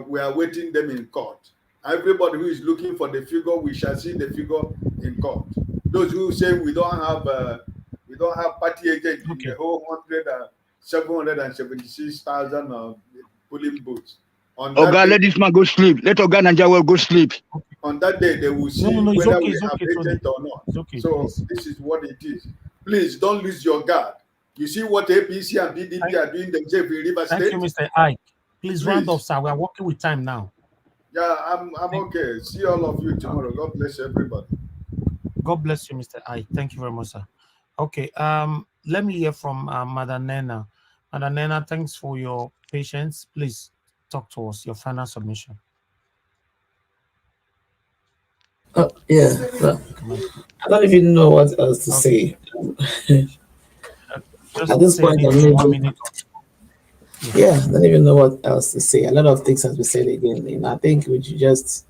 We are waiting them in court. Everybody who is looking for the figure, we shall see the figure in court. Those who say we don't have party agent in the whole 100 776,000 polling booths. On Oh that God, day, let this man go sleep. Let Oga Nigeria go sleep. on that day, they will see No, it's whether okay, we it's have okay, Tony. agent or not. It's okay, So please. this is what it is. Please don't lose your guard. You see what APC and PDP are doing themselves in River State? Thank you, Mr. Ike. Please round off, sir. We are working with time now. Yeah, I'm okay. See all of you tomorrow. God bless everybody. God bless you, Mr. Ike. Thank you very much, sir. Okay, let me hear from Madam Nena. Madam Nena, thanks for your patience. Please talk to us, your final submission. Yeah, well, I don't even know what else to say. At this point, I'm maybe, 1 minute. yeah, I don't even know what else to say. A lot of things has been said again. I think we should just,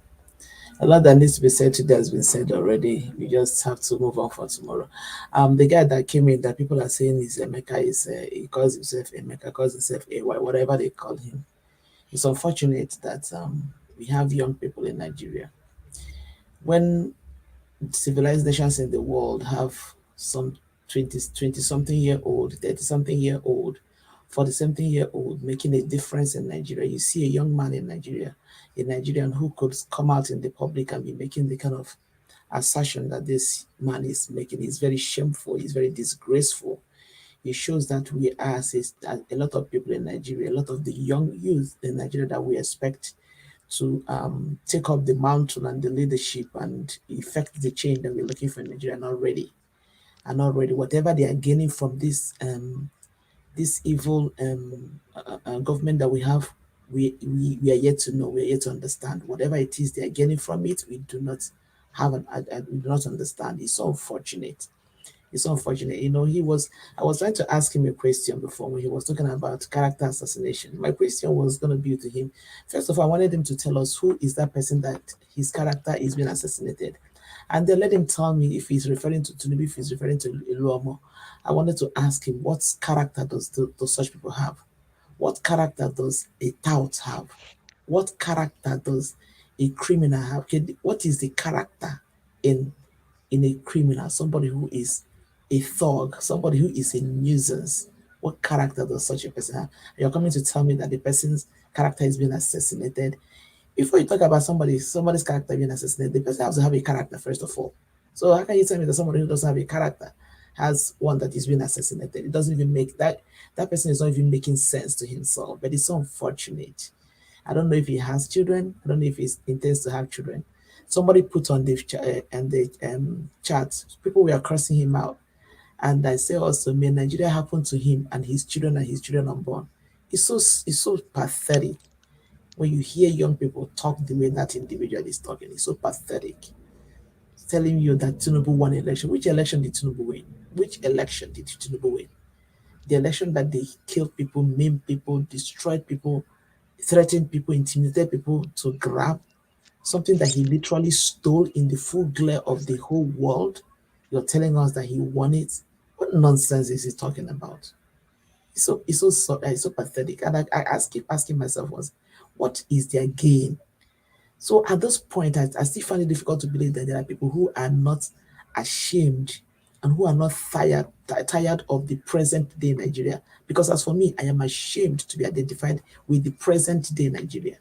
a lot that needs to be said today has been said already. We just have to move on for tomorrow. The guy that came in that people are saying is Emeka, he calls himself Emeka, calls himself AY, whatever they call him. It's unfortunate that we have young people in Nigeria. When civilized nations in the world have some 20 something year old, 30 something year old, 40 something year old making a difference in Nigeria, you see a young man in Nigeria, a Nigerian who could come out in the public and be making the kind of assertion that this man is making is very shameful, is very disgraceful. It shows that we are a lot of people in Nigeria, a lot of the young youth in Nigeria that we expect to take up the mantle and the leadership and effect the change that we're looking for in Nigeria are not ready. Are not ready. Whatever they are gaining from this evil government that we have, we are yet to know. We are yet to understand. Whatever it is they are gaining from it, we do not have we do not understand. It's so unfortunate. It's unfortunate. I was trying to ask him a question before when he was talking about character assassination. My question was going to be to him. First of all, I wanted him to tell us who is that person that his character is being assassinated. And then let him tell me if he's referring to Tinubu, if he's referring to Oluomo. I wanted to ask him what character does such people have? What character does a tout have? What character does a criminal have? What is the character in a criminal? Somebody who is a thug, somebody who is a nuisance. What character does such a person have? You're coming to tell me that the person's character is being assassinated. Before you talk about somebody's character being assassinated, the person has to have a character first of all. So how can you tell me that somebody who doesn't have a character has one that is being assassinated? It doesn't even make that person is not even making sense to himself. But it's so unfortunate. I don't know if he has children. I don't know if he intends to have children. Somebody put on the chat, people were cursing him out. And I say also, may Nigeria happen to him and his children unborn. It's so pathetic when you hear young people talk the way that individual is talking. It's so pathetic. It's telling you that Tinubu won election. Which election did Tinubu win? Which election did Tinubu win? The election that they killed people, maimed people, destroyed people, threatened people, intimidated people to grab something that he literally stole in the full glare of the whole world. You're telling us that he won it? What nonsense is he talking about? It's so pathetic. And I keep asking myself what is their gain? So at this point, I still find it difficult to believe that there are people who are not ashamed and who are not tired of the present day Nigeria. Because as for me, I am ashamed to be identified with the present day Nigeria.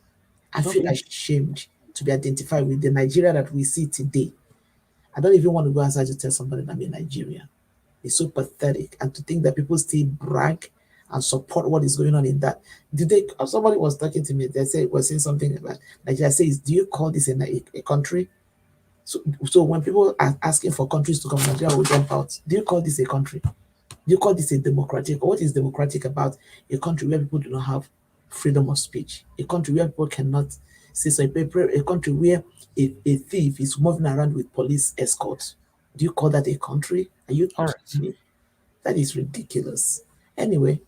I feel ashamed to be identified with the Nigeria that we see today. I don't even want to go outside to tell somebody that I'm a Nigerian. It's so pathetic. And to think that people still brag and support what is going on in that. Somebody was talking to me, was saying something about Nigeria. Says, do you call this a country? So when people are asking for countries to come, Nigeria will jump out. Do you call this a country? Do you call this a democratic? Or what is democratic about a country where people do not have freedom of speech? A country where people cannot say so. A country where a thief is moving around with police escort. Do you call that a country? Are you kidding me? That is ridiculous. Anyway,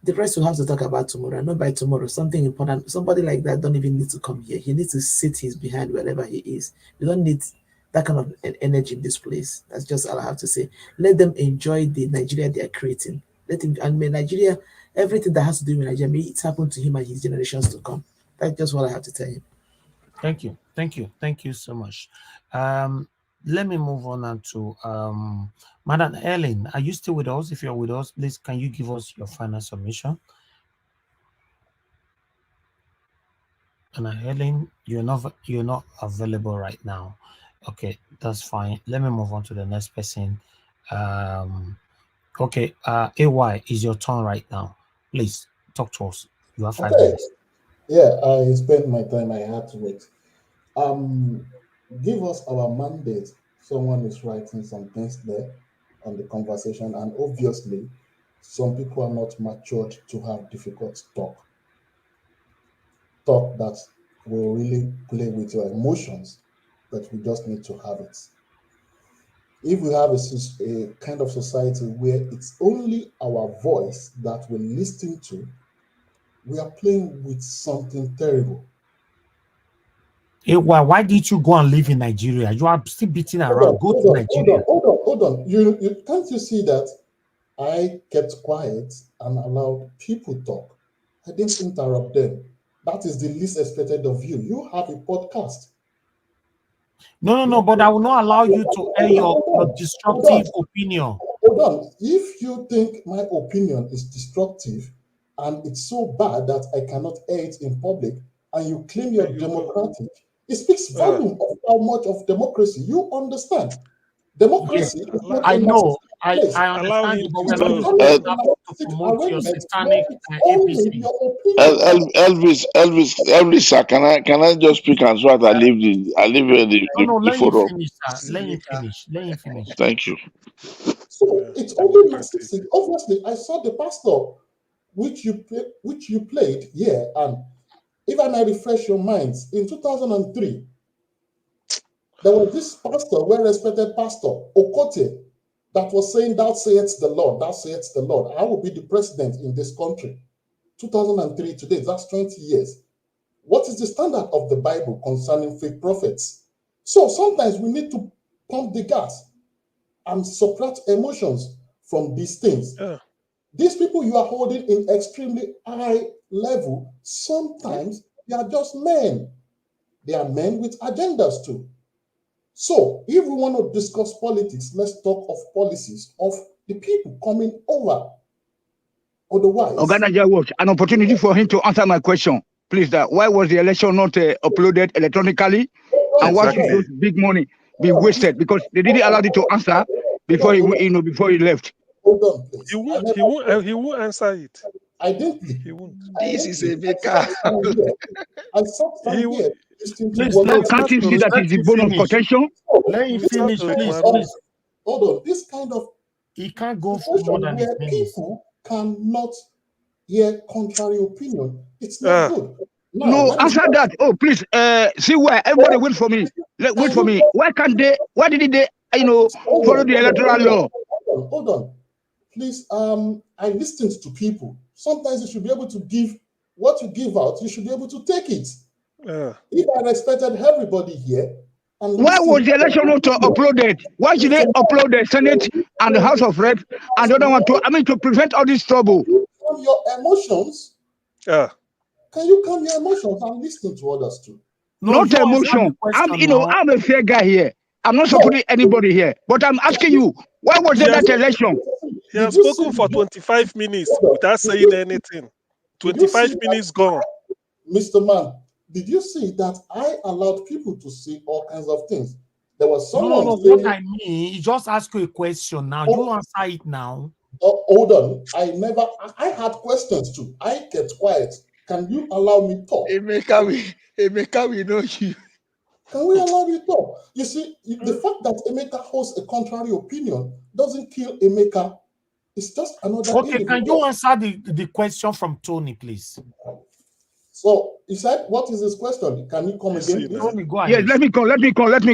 the rest we'll have to talk about tomorrow. I know by tomorrow, something important. Somebody like that don't even need to come here. He needs to sit his behind wherever he is. You don't need that kind of energy in this place. That's just all I have to say. Let them enjoy the Nigeria they are creating. And may Nigeria, everything that has to do with Nigeria, may it happen to him and his generations to come. That's just what I have to tell him. Thank you. Thank you. Thank you so much. let me move on to Madam Ellen. Are you still with us? If you're with us, please can you give us your final submission? And Helen, you're not available right now. Okay, that's fine. Let me move on to the next person. Okay, AY is your turn right now. Please talk to us. You have 5 minutes. Yeah, I spent my time. I had to wait. Give us our mandate. Someone is writing some things there on the conversation, and obviously, some people are not matured to have difficult talk that will really play with your emotions, but we just need to have it. If we have a kind of society where it's only our voice that we're listening to, we are playing with something terrible. Why did you go and live in Nigeria? You are still beating around. Go to Nigeria. Hold on. You can't you see that I kept quiet and allowed people talk? I didn't interrupt them. That is the least expected of you. You have a podcast. No, but I will not allow you to air your destructive opinion. Hold on. If you think my opinion is destructive and it's so bad that I cannot air it in public, and you claim you're democratic, it speaks volume of how much of democracy you understand. Democracy is not I know. I allow understand him you, but to we're not to promote your satanic APC. Elvis, sir, can I just speak and so that I leave the forum? Finish, sir. Let him finish. Thank you. So it's only narcissistic. Obviously, I saw the pastor which you played here, and if I may refresh your minds, in 2003, there was this pastor, well-respected pastor, Okote, that was saying, "Thou sayest the Lord, thou sayest the Lord. I will be the president in this country." 2003 today, that's 20 years. What is the standard of the Bible concerning fake prophets? So sometimes we need to pump the gas and subtract emotions from these things. These people you are holding in extremely high level, sometimes they are just men. They are men with agendas too. So if we want to discuss politics, let's talk of policies of the people coming over. Otherwise, Organizer Watch, an opportunity for him to answer my question. Please, why was the election not uploaded electronically? And why should those big money be wasted? Because they didn't allow it to answer before he left. Hold on, please. He won't answer it. I didn't. He won't. This is a maker. I saw some here. Can't you see that is the bone of contention? Let him finish, please. Hold on. This kind of he can't go for more than his minutes. People cannot hear contrary opinion. It's not good. No, answer that. Oh, please. See where everybody wait for me. Wait for me. Why can't they? Why didn't they? Follow the electoral law. Hold on. Please. I listened to people. Sometimes you should be able to give what you give out. You should be able to take it. If I respected everybody here. Why was the election not uploaded? Why should they upload the Senate and the House of Reps and the other one to prevent all this trouble? Calm your emotions. Can you calm your emotions and listen to others too? Not emotion. I'm a fair guy here. I'm not supporting anybody here, but I'm asking you, why was there that election? He has spoken for 25 minutes without saying anything. 25 minutes gone. Mr. Man, did you see that I allowed people to say all kinds of things? There was someone saying, what I mean, he just asked you a question now. You answer it now. Hold on. I had questions too. I kept quiet. Can you allow me talk? Emeka, we know you. Can we allow you talk? You see, the fact that Emeka holds a contrary opinion doesn't kill Emeka. It's just another. Okay, can you answer the question from Tony, please? So he said, "What is his question? Can you come again?" Tony, go ahead. Yes, let me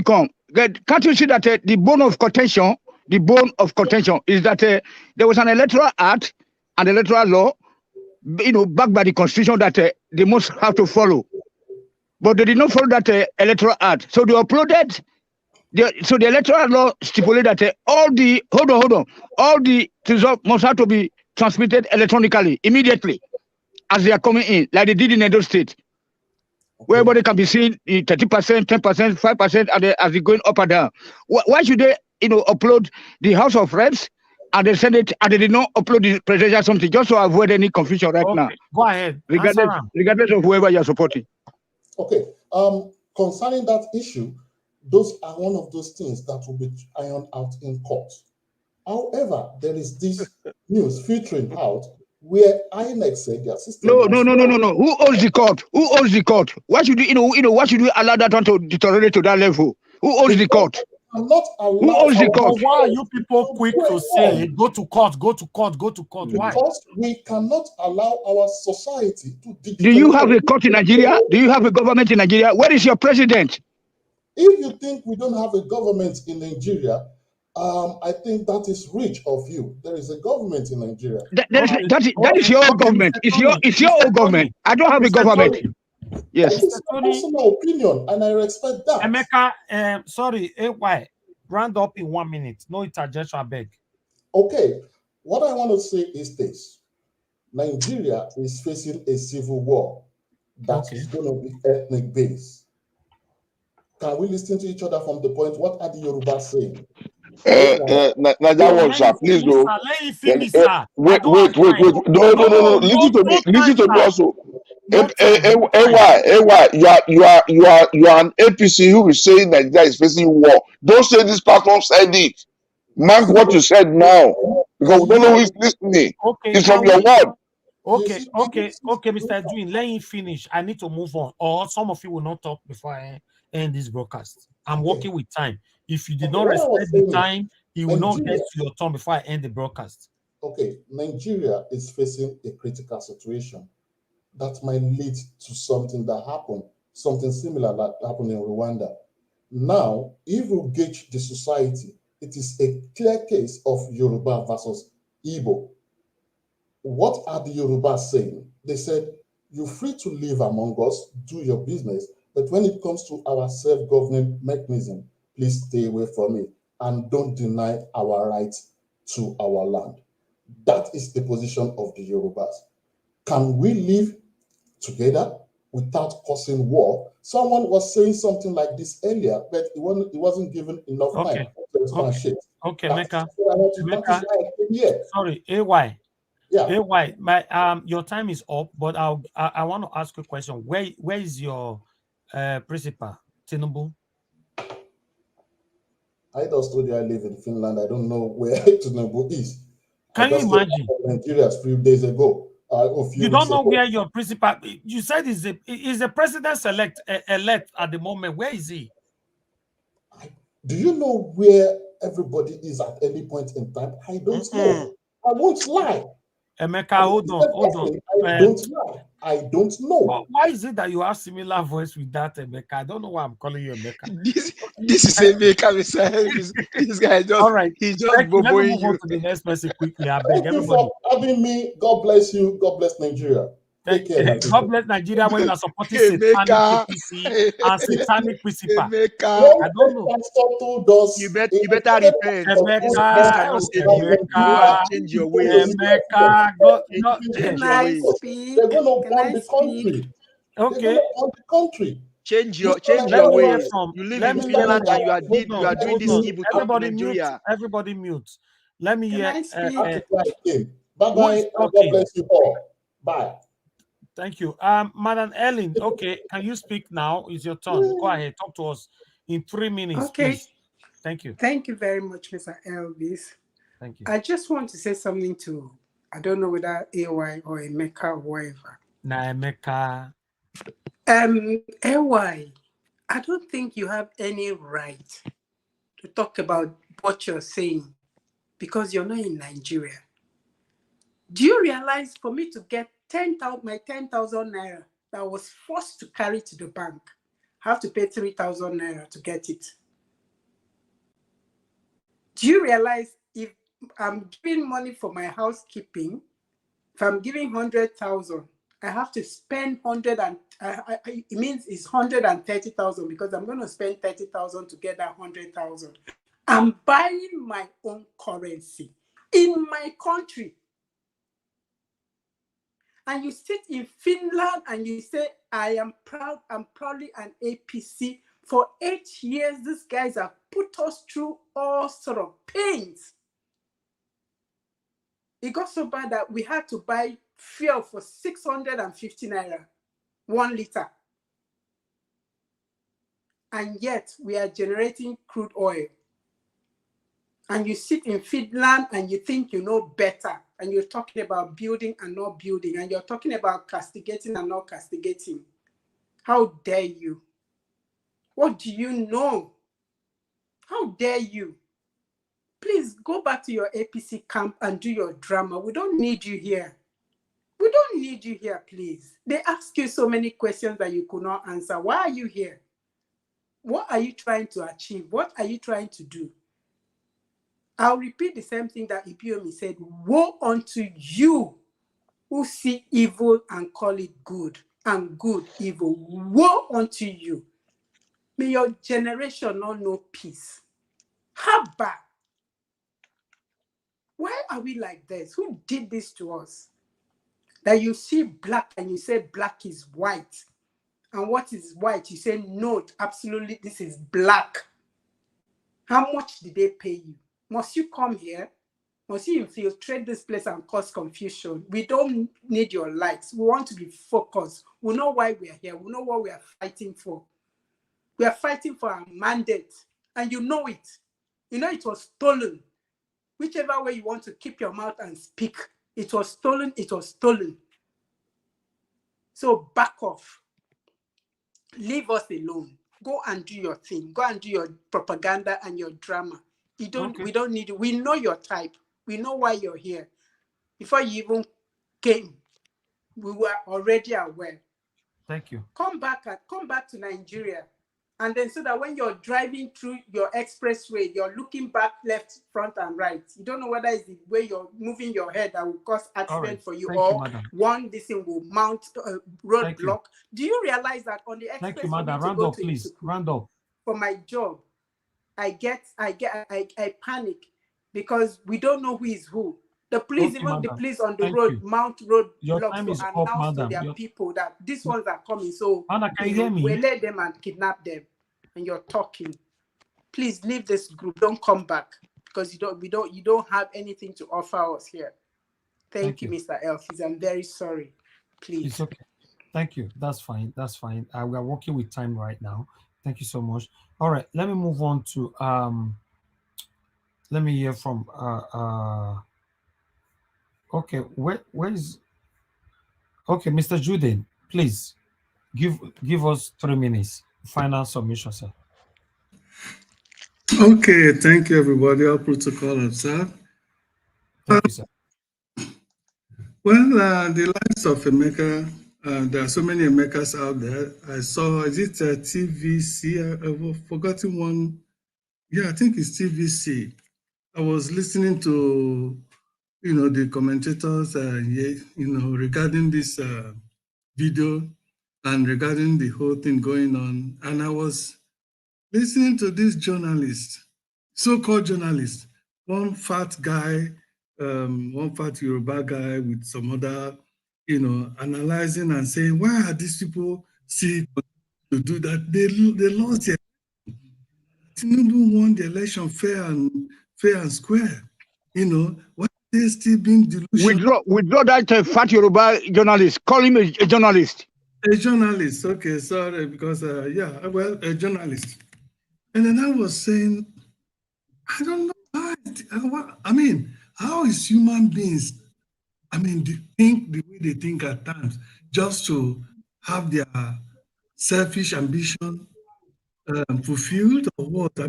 come. Can't you see that the bone of contention is that there was an electoral act and electoral law, backed by the constitution that they must have to follow, but they did not follow that electoral act. So they uploaded. So the electoral law stipulated that all the results must have to be transmitted electronically immediately as they are coming in, like they did in Edo State. where everybody can be seen 30%, 10%, 5% as they going up and down. Why should they, upload the House of Reps and the Senate, and they did not upload the presidential something, just to avoid any confusion right now? Go ahead. Regardless of whoever you are supporting. Okay. Concerning that issue, those are one of those things that will be ironed out in court. However, there is this news filtering out where INEC said their system. No. Who owns the court? Who owns the court? Why should we, why should we allow that one to deteriorate to that level? Who owns the court? Not allow. Who owns the court? Why are you people quick to say go to court? Why? Because we cannot allow our society to. Do you have a court in Nigeria? Do you have a government in Nigeria? Where is your president? If you think we don't have a government in Nigeria, I think that is rich of you. There is a government in Nigeria. That is your government. It's your own government. I don't have a government. Yes. It's a personal opinion, and I respect that. Emeka, sorry, AY, round up in 1 minute. No interjection, I beg. Okay. What I want to say is this. Nigeria is facing a civil war that is going to be ethnic based. Can we listen to each other from the point? What are the Yorubas saying? Naija, please do. Wait. No. Listen to me also. AY, you are an APC who is saying Nigeria is facing war. Don't say this platform said it. Mark what you said now, because we don't know who is listening. It's from your word. Okay, Mr. Edwin, let him finish. I need to move on, or some of you will not talk before I end this broadcast. I'm working with time. If you did not respect the time, you will not get to your turn before I end the broadcast. Okay, Nigeria is facing a critical situation that might lead to something that happened, something similar that happened in Rwanda. Now, if we gauge the society, it is a clear case of Yoruba versus Igbo. What are the Yorubas saying? They said, you're free to live among us, do your business, but when it comes to our self-governing mechanism, please stay away from it and don't deny our rights to our land. That is the position of the Yorubas. Can we live together without causing war? Someone was saying something like this earlier, but it wasn't given enough time to expatiate. Okay, Mecca. Sorry, AY. Yeah. AY, your time is up, but I want to ask you a question. Where is your principal, Tinubu? I just told you I live in Finland. I don't know where Tinubu is. Can you imagine? Nigeria a few days ago. You don't know where your principal. You said is the president elect at the moment. Where is he? Do you know where everybody is at any point in time? I don't know. I won't lie. Emeka, hold on. I don't know. Why is it that you have similar voice with that, Emeka? I don't know why I'm calling you Emeka. This is Emeka, this guy just. All right, he's just boboing you. Move on to the next person quickly. I beg Thank everybody. you for having me. God bless you. God bless Nigeria. Take care. God bless Nigeria when you are supporting satanic APC and satanic principal. I don't know. You better repent. Emeka, change your ways. Emeka, They're going to burn the country. Okay. Change your ways. You live in Finland and you are doing this evil to Nigeria. Everybody mute. Let me hear. Bye-bye. God bless you all. Bye. Thank you. Madam Ellen, okay, can you speak now? It's your turn. Go ahead. Talk to us in 3 minutes, please. Thank you. Thank you very much, Mr. Elvis. Thank you. I just want to say something to, I don't know whether AY or Emeka or whatever. Nah, Emeka. AY, I don't think you have any right to talk about what you're saying because you're not in Nigeria. Do you realize for me to get my 10,000 naira that I was forced to carry to the bank, I have to pay 3,000 naira to get it? Do you realize if I'm giving money for my housekeeping, if I'm giving 100,000, I have to spend 100 and it means it's 130,000 because I'm going to spend 30,000 to get that 100,000. I'm buying my own currency in my country. And you sit in Finland and you say, I'm proudly an APC. For 8 years, these guys have put us through all sort of pains. It got so bad that we had to buy fuel for 650 naira, 1 liter. And yet we are generating crude oil. And you sit in Finland and you think you know better. And you're talking about building and not building. And you're talking about castigating and not castigating. How dare you? What do you know? How dare you? Please go back to your APC camp and do your drama. We don't need you here. We don't need you here, please. They ask you so many questions that you could not answer. Why are you here? What are you trying to achieve? What are you trying to do? I'll repeat the same thing that Ibiomi said. Woe unto you who see evil and call it good, and good evil. Woe unto you. May your generation not know peace. Haba. Why are we like this? Who did this to us? That you see black and you say black is white. And what is white? You say, no, absolutely, this is black. How much did they pay you? Must you come here? Must you infiltrate this place and cause confusion? We don't need your likes. We want to be focused. We know why we are here. We know what we are fighting for. We are fighting for our mandate. And you know it. You know it was stolen. Whichever way you want to keep your mouth and speak, it was stolen, it was stolen. So back off. Leave us alone. Go and do your thing. Go and do your propaganda and your drama. We don't need you. We know your type. We know why you're here. Before you even came, we were already aware. Thank you. Come back to Nigeria. And then so that when you're driving through your expressway, you're looking back left, front, and right. You don't know whether it's the way you're moving your head that will cause accident for you, or one this thing will mount roadblock. Do you realize that on the expressway? Thank you, madam. Round up, please. Round up. For my job, I panic because we don't know who is who. The police, even the police on the road, mount road blocks to announce to their people that these ones are coming. So we let them and kidnap them. And you're talking. Please leave this group. Don't come back because you don't have anything to offer us here. Thank you, Mr. Elfis. I'm very sorry. Please. It's okay. Thank you. That's fine. That's fine. We are working with time right now. Thank you so much. All right, let me move on to let me hear from okay, where is okay, Mr. Juden, please give us 3 minutes. Final submission, sir. Okay, thank you, everybody. All protocol observed. Thank you, sir. Well, the likes of Emeka, there are so many Emekas out there. I saw, is it TVC? I've forgotten one. Yeah, I think it's TVC. I was listening to, the commentators, regarding this video and regarding the whole thing going on. And I was listening to this journalist, so-called journalist, one fat guy, one fat Yoruba guy with some other, analyzing and saying, why are these people still to do that? They lost their Tinubu won the election fair and square. Why are they still being delusional? Withdraw that fat Yoruba journalist. Call him a journalist. A journalist, okay, sorry, because a journalist. And then I was saying, I don't know how is human beings, think the way they think at times, just to have their selfish ambition fulfilled or what? I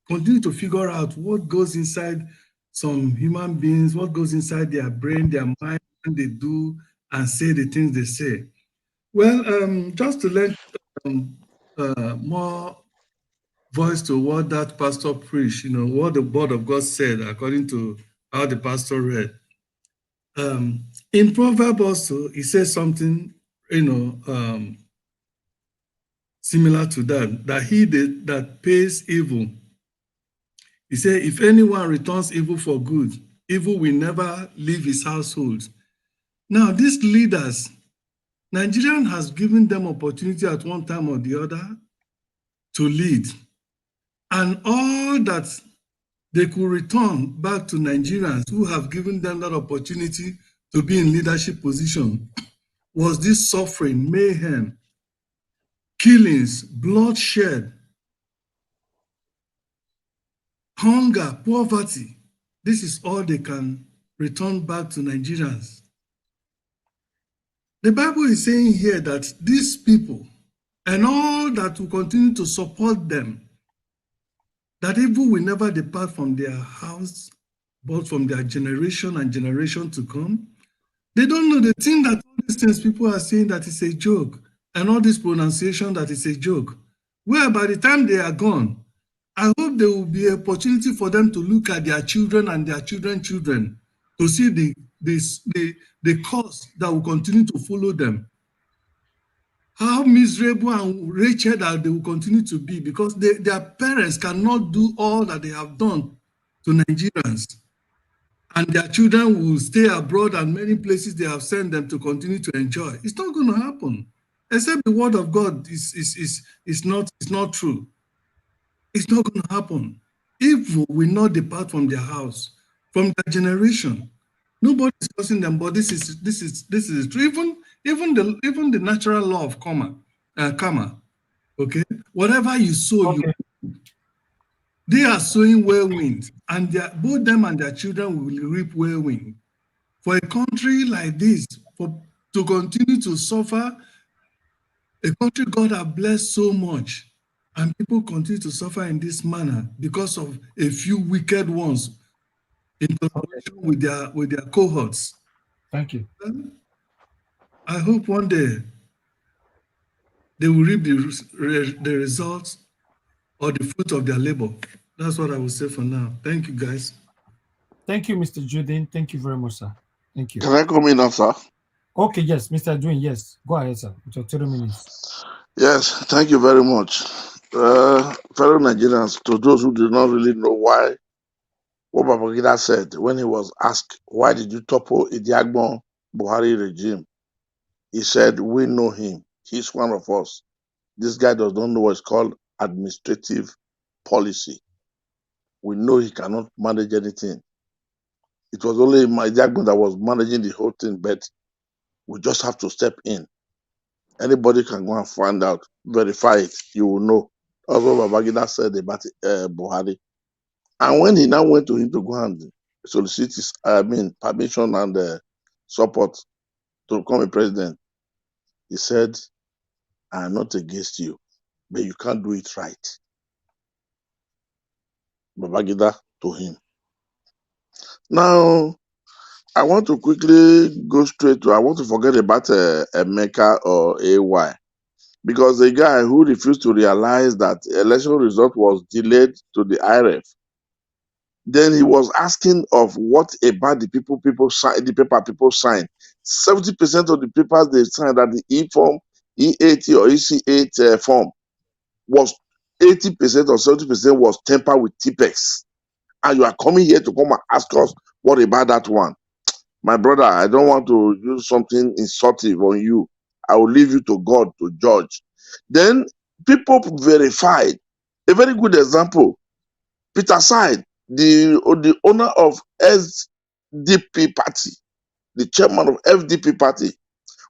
continue to figure out what goes inside some human beings, what goes inside their brain, their mind, when they do and say the things they say. Well, just to lend more voice to what that pastor preached, what the word of God said, according to how the pastor read. In Proverbs also, he says something, similar to that he that pays evil. He said, if anyone returns evil for good, evil will never leave his household. Now, these leaders, Nigerian has given them opportunity at one time or the other to lead. And all that they could return back to Nigerians who have given them that opportunity to be in leadership position was this suffering, mayhem, killings, bloodshed, hunger, poverty. This is all they can return back to Nigerians. The Bible is saying here that these people and all that will continue to support them, that evil will never depart from their house, but from their generation and generation to come. They don't know the thing that all these things people are saying that it's a joke, and all this pronunciation that it's a joke. Where by the time they are gone, I hope there will be an opportunity for them to look at their children and their children's children to see the cause that will continue to follow them. How miserable and wretched that they will continue to be because their parents cannot do all that they have done to Nigerians. And their children will stay abroad and many places they have sent them to continue to enjoy. It's not going to happen. Except the word of God is not true. It's not going to happen. Evil will not depart from their house, from their generation. Nobody is forcing them, but this is true. Even the natural law of karma. Okay, whatever you sow, they are sowing whirlwind, and both them and their children will reap whirlwind. For a country like this, to continue to suffer, a country God has blessed so much, and people continue to suffer in this manner because of a few wicked ones in collaboration with their cohorts. Thank you. I hope one day they will reap the results or the fruit of their labor. That's what I will say for now. Thank you, guys. Thank you, Mr. Juden. Thank you very much, sir. Thank you. Can I come in now, sir? Okay, yes, Mr. Juden, yes. Go ahead, sir, with your 3 minutes. Yes, thank you very much. Fellow Nigerians, to those who do not really know why, what Babangida said when he was asked, why did you topple Idiagbon Buhari regime? He said, we know him. He's one of us. This guy does not know what's called administrative policy. We know he cannot manage anything. It was only Idiagbon that was managing the whole thing, but we just have to step in. Anybody can go and find out, verify it, you will know. That's what Babangida said about Buhari. And when he now went to him to go and solicit his, permission and support to become a president, he said, I am not against you, but you can't do it right. Babangida to him. Now, I want to quickly go straight to, I want to forget about Emeka or AY. Because the guy who refused to realize that the election result was delayed to the IRF, then he was asking of what about the people signed, the paper people signed. 70% of the papers they signed at the E-form, E80 or EC8 form was 80% or 70% was tempered with TPEX. And you are coming here to come and ask us what about that one? My brother, I don't want to use something insulting on you. I will leave you to God to judge. Then people verified. A very good example, Peter Side, the owner of SDP party, the chairman of FDP party,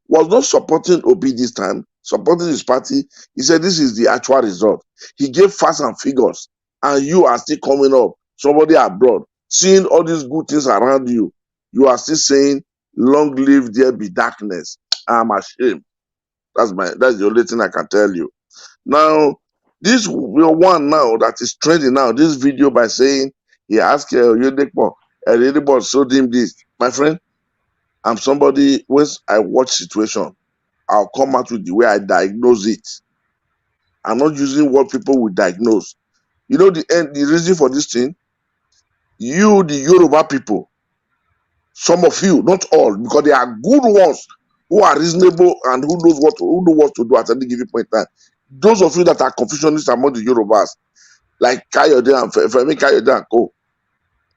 was not supporting Obi this time, supporting his party. He said this is the actual result. He gave facts and figures, and you are still coming up, somebody abroad, seeing all these good things around you. You are still saying, long live there be darkness. I'm ashamed. That's the only thing I can tell you. Now, this one now that is trending now, this video by saying he asked Yodekpo, Yodekpo showed him this. My friend, I'm somebody, when I watch situation, I'll come out with the way I diagnose it. I'm not using what people will diagnose. You know the reason for this thing? You, the Yoruba people, some of you, not all, because there are good ones who are reasonable and who know what to do at any given point in time. Those of you that are confucionists among the Yorubas, like Kayode and Femi Kayode and Co,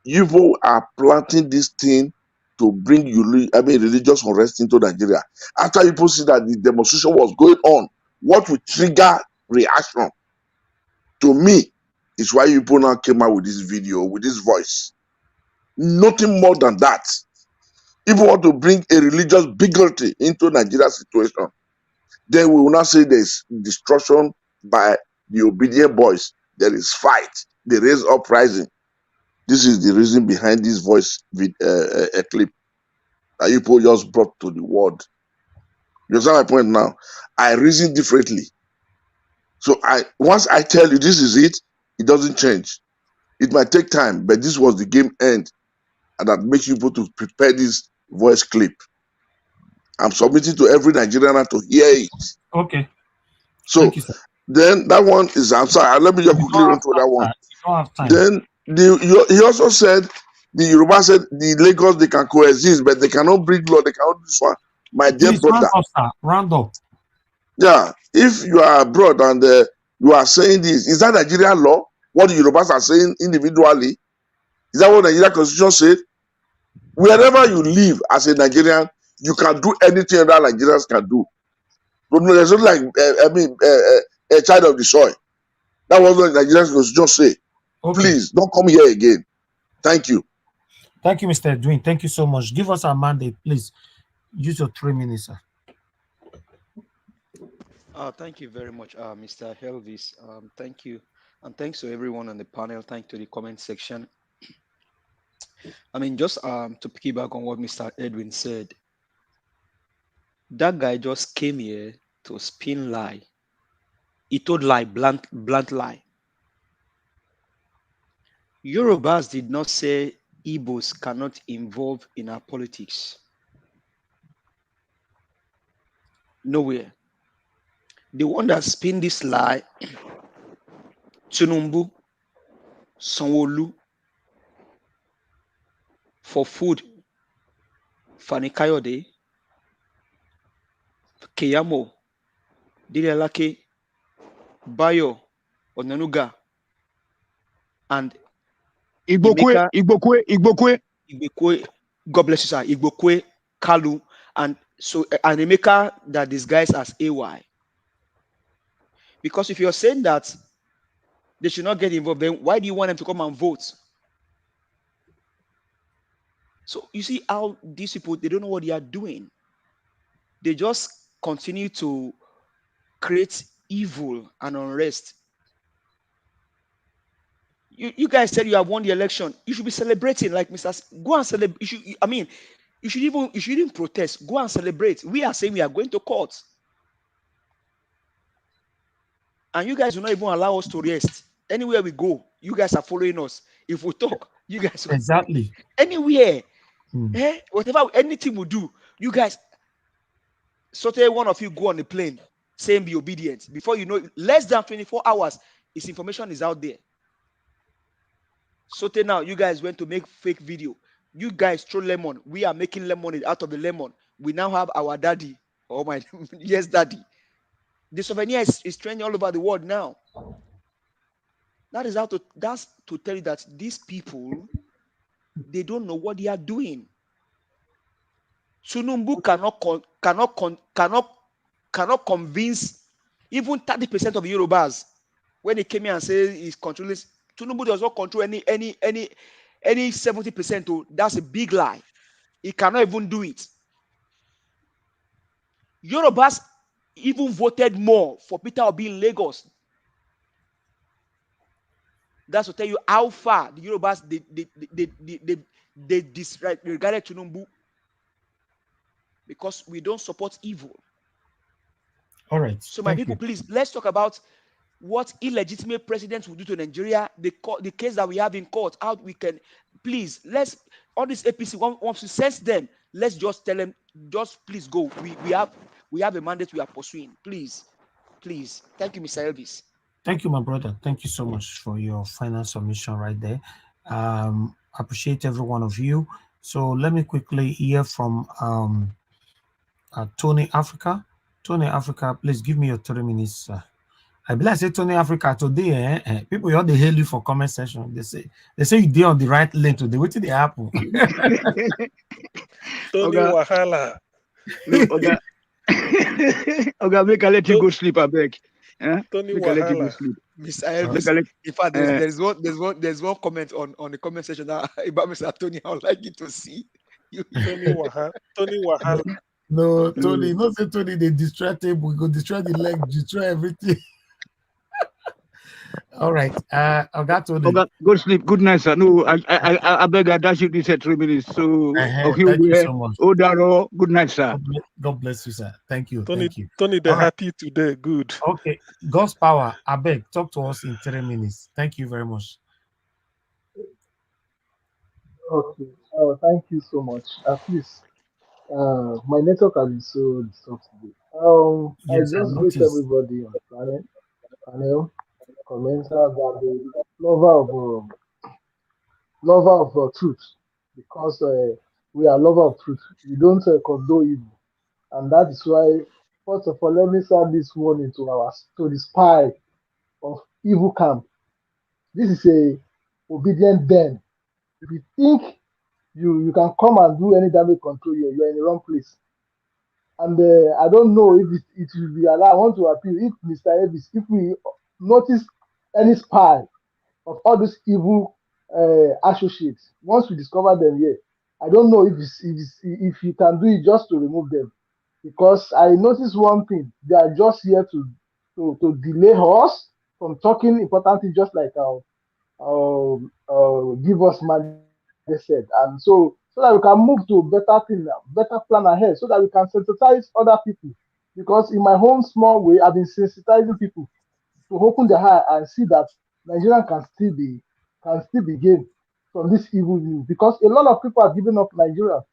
you are planting this thing to bring religious unrest into Nigeria. After people see that the demonstration was going on, what would trigger reaction? To me, is why people now came out with this video, with this voice. Nothing more than that. If we want to bring a religious bigotry into Nigeria's situation, then we will not say there's destruction by the obedient boys. There is fight. There is uprising. This is the reason behind this voice clip that you people just brought to the world. You understand my point now? I reason differently. So once I tell you this is it, it doesn't change. It might take time, but this was the game end, and that makes you people to prepare this voice clip. I'm submitting to every Nigerian to hear it. Okay. So then that one is, I'm sorry, let me just quickly run through that one. Then he also said, the Yoruba said the Lagos, they can coexist, but they cannot bring law, they cannot do this one. My dear brother. Round up. Yeah, if you are abroad and you are saying this, is that Nigerian law? What the Yorubas are saying individually? Is that what the Nigerian Constitution said? Wherever you live as a Nigerian, you can do anything that Nigerians can do. But no, there's not like a child of the soil. That was what the Nigerian Constitution say. Okay. Please don't come here again. Thank you. Thank you, Mr. Edwin. Thank you so much. Give us our mandate, please. Use your 3 minutes, sir. Thank you very much, Mr. Helvis. Thank you. And thanks to everyone on the panel. Thanks to the comment section. I mean, just to piggyback on what Mr. Edwin said, that guy just came here to spin lie. He told lie, blunt lie. Yorubas did not say Igbos cannot involve in our politics. Nowhere. The one that spin this lie, Tinubu, Sanwo-Olu, for food, Fani Kayode, Keyamo, Dilelake, Bayo, Onanuga, and Igbokwe. God bless you, sir. Igbokwe, Kalu, and Emeka that disguised as AY. Because if you're saying that they should not get involved, then why do you want them to come and vote? So you see how these people, they don't know what they are doing. They just continue to create evil and unrest. You guys said you have won the election. You should be celebrating like Mr. Go and celebrate. You should even protest. Go and celebrate. We are saying we are going to court. And you guys will not even allow us to rest. Anywhere we go, you guys are following us. If we talk, you guys exactly anywhere. Whatever, anything we do, you guys, one of you go on the plane, saying be obedient. Before you know, less than 24 hours, his information is out there. Now you guys went to make fake video. You guys throw lemon. We are making lemonade out of the lemon. We now have our daddy. Oh my, yes, daddy. The souvenir is trending all over the world now. That's to tell you that these people, they don't know what they are doing. Tinubu cannot convince even 30% of the Yorubas when he came here and said he's controlling. Tinubu does not control any 70%. That's a big lie. He cannot even do it. Yorubas even voted more for Peter Obi in Lagos. That's to tell you how far the Yorubas they disregarded Tinubu, because we don't support evil. All right. So my people, please, let's talk about what illegitimate presidents will do to Nigeria. The case that we have in court, how we can, please, all this APC wants to sense them. Let's just tell them, just please go. We have a mandate we are pursuing. Please. Thank you, Mr. Elvis. Thank you, my brother. Thank you so much for your final submission right there. Appreciate every one of you. So let me quickly hear from Tony Africa. Tony Africa, please give me your 3 minutes. I believe I say Tony Africa today. People you all they hail you for comment section. They say you did on the right lane today. What did they happen? Tony Oga, Wahala. no, Oga. Oga, make I let you go sleep, I beg. Tony Make I let you go Wahala. sleep. Mr. Elvis, in fact, there's one comment on the comment section that about Mr. Tony. I would like you to see. Tony Wahala. No, Tony, not say Tony, they distract him. We go destroy the leg, destroy everything. All right. I got Tony. Oga, go sleep. Good night, sir. No, I beg I dash you this at 3 minutes. So Thank you so much. Odaro, good night, sir. God bless you, sir. Thank you. Tony, Thank you. Tony, they're All right. happy today. Good. Okay. God's power. I beg, talk to us in 3 minutes. Thank you very much. Okay. Thank you so much. Please, my network has been so disturbed today. I Yes, I just greet noticed. everybody on the panel, commenters, and the lover of truth, because we are lover of truth. We don't condone evil, and that is why. First of all, let me send this warning to the spy of evil camp. This is a obedient den. If you think you can come and do any damage control here, you're in the wrong place. And I don't know if it will be allowed. I want to appeal if Mr. Elvis, if we notice any spy of all these evil associates, once we discover them here, I don't know if you can do it just to remove them. Because I noticed one thing, they are just here to delay us from talking important things, just like give us money, they said. And so that we can move to better thing, better plan ahead, so that we can sensitize other people. Because in my own small way, I've been sensitizing people to open their eye and see that Nigeria can still be gained from this evil news. Because a lot of people have given up Nigeria.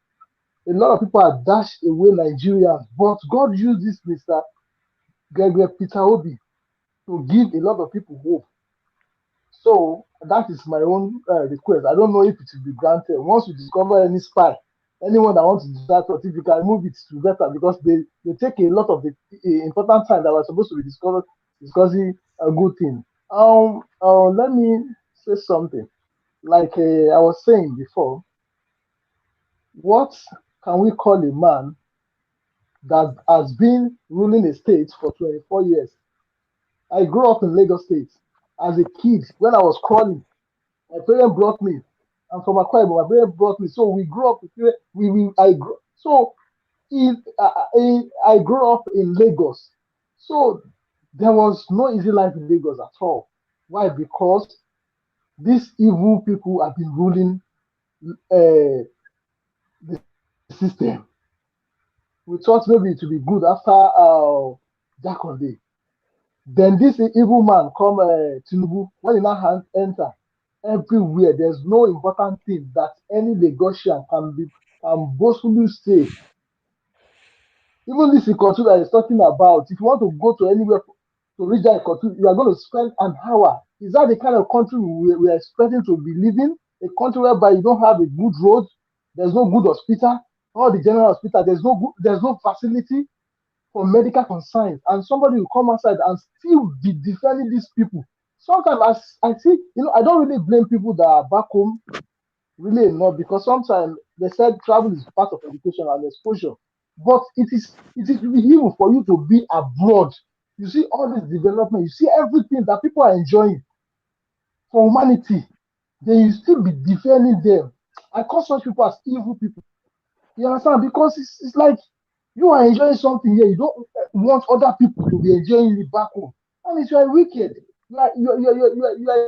A lot of people have dashed away Nigerians. But God used this Mr. Gregory Peter Obi to give a lot of people hope. So that is my own request. I don't know if it will be granted. Once we discover any spy, anyone that wants to distract us, if you can move it to better, because they take a lot of the important time that was supposed to be discussing a good thing. Let me say something. Like I was saying before, what can we call a man that has been ruling a state for 24 years? I grew up in Lagos State as a kid. When I was crawling, my parents brought me. I'm from Akwa Ibom. My parents brought me. So we grew up. I grew up in Lagos. So there was no easy life in Lagos at all. Why? Because these evil people have been ruling the system. We thought maybe it would be good after Jack. Then this evil man come Tinubu, when he now enter everywhere, there's no important thing that any Lagosian can boastfully say. Even this Ikotu that is talking about, if you want to go to anywhere to reach that Ikotu, you are going to spend an hour. Is that the kind of country we are expecting to be living? A country whereby you don't have a good road, there's no good hospital, all the general hospital, there's no facility for medical concerns, and somebody will come outside and still be defending these people. Sometimes I see, I don't really blame people that are back home, really enough, because sometimes they said travel is part of education and exposure. But it is evil for you to be abroad. You see all this development, you see everything that people are enjoying for humanity. Then you still be defending them. I call such people as evil people. You understand? Because it's like you are enjoying something here. You don't want other people to be enjoying it back home. I mean, you are wicked. You are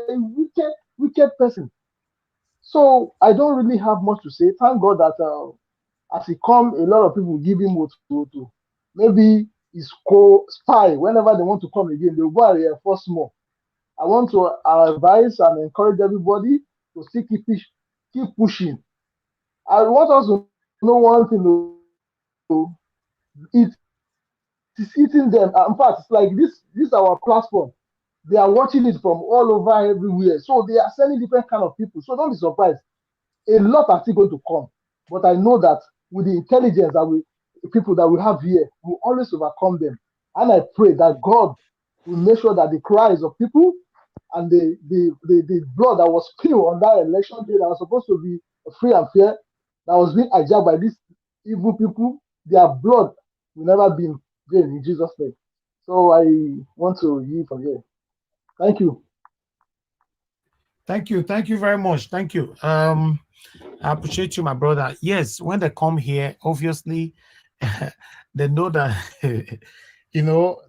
a wicked person. So I don't really have much to say. Thank God that as he come, a lot of people give him what to maybe his co-spy. Whenever they want to come again, they'll go and reinforce more. I want to advise and encourage everybody to still keep pushing. I want us to know one thing. It is eating them. In fact, it's like this our platform. They are watching it from all over everywhere. So they are sending different kind of people. So don't be surprised. A lot are still going to come. But I know that with the intelligence that people that we have here, we always overcome them. And I pray that God will make sure that the cries of people and the blood that was spilled on that election day that was supposed to be free and fair, that was being hijacked by these evil people, their blood will never be in vain in Jesus' name. So I want to yield from here. Thank you. Thank you. Thank you very much. Thank you. I appreciate you, my brother. Yes, when they come here, obviously, they know that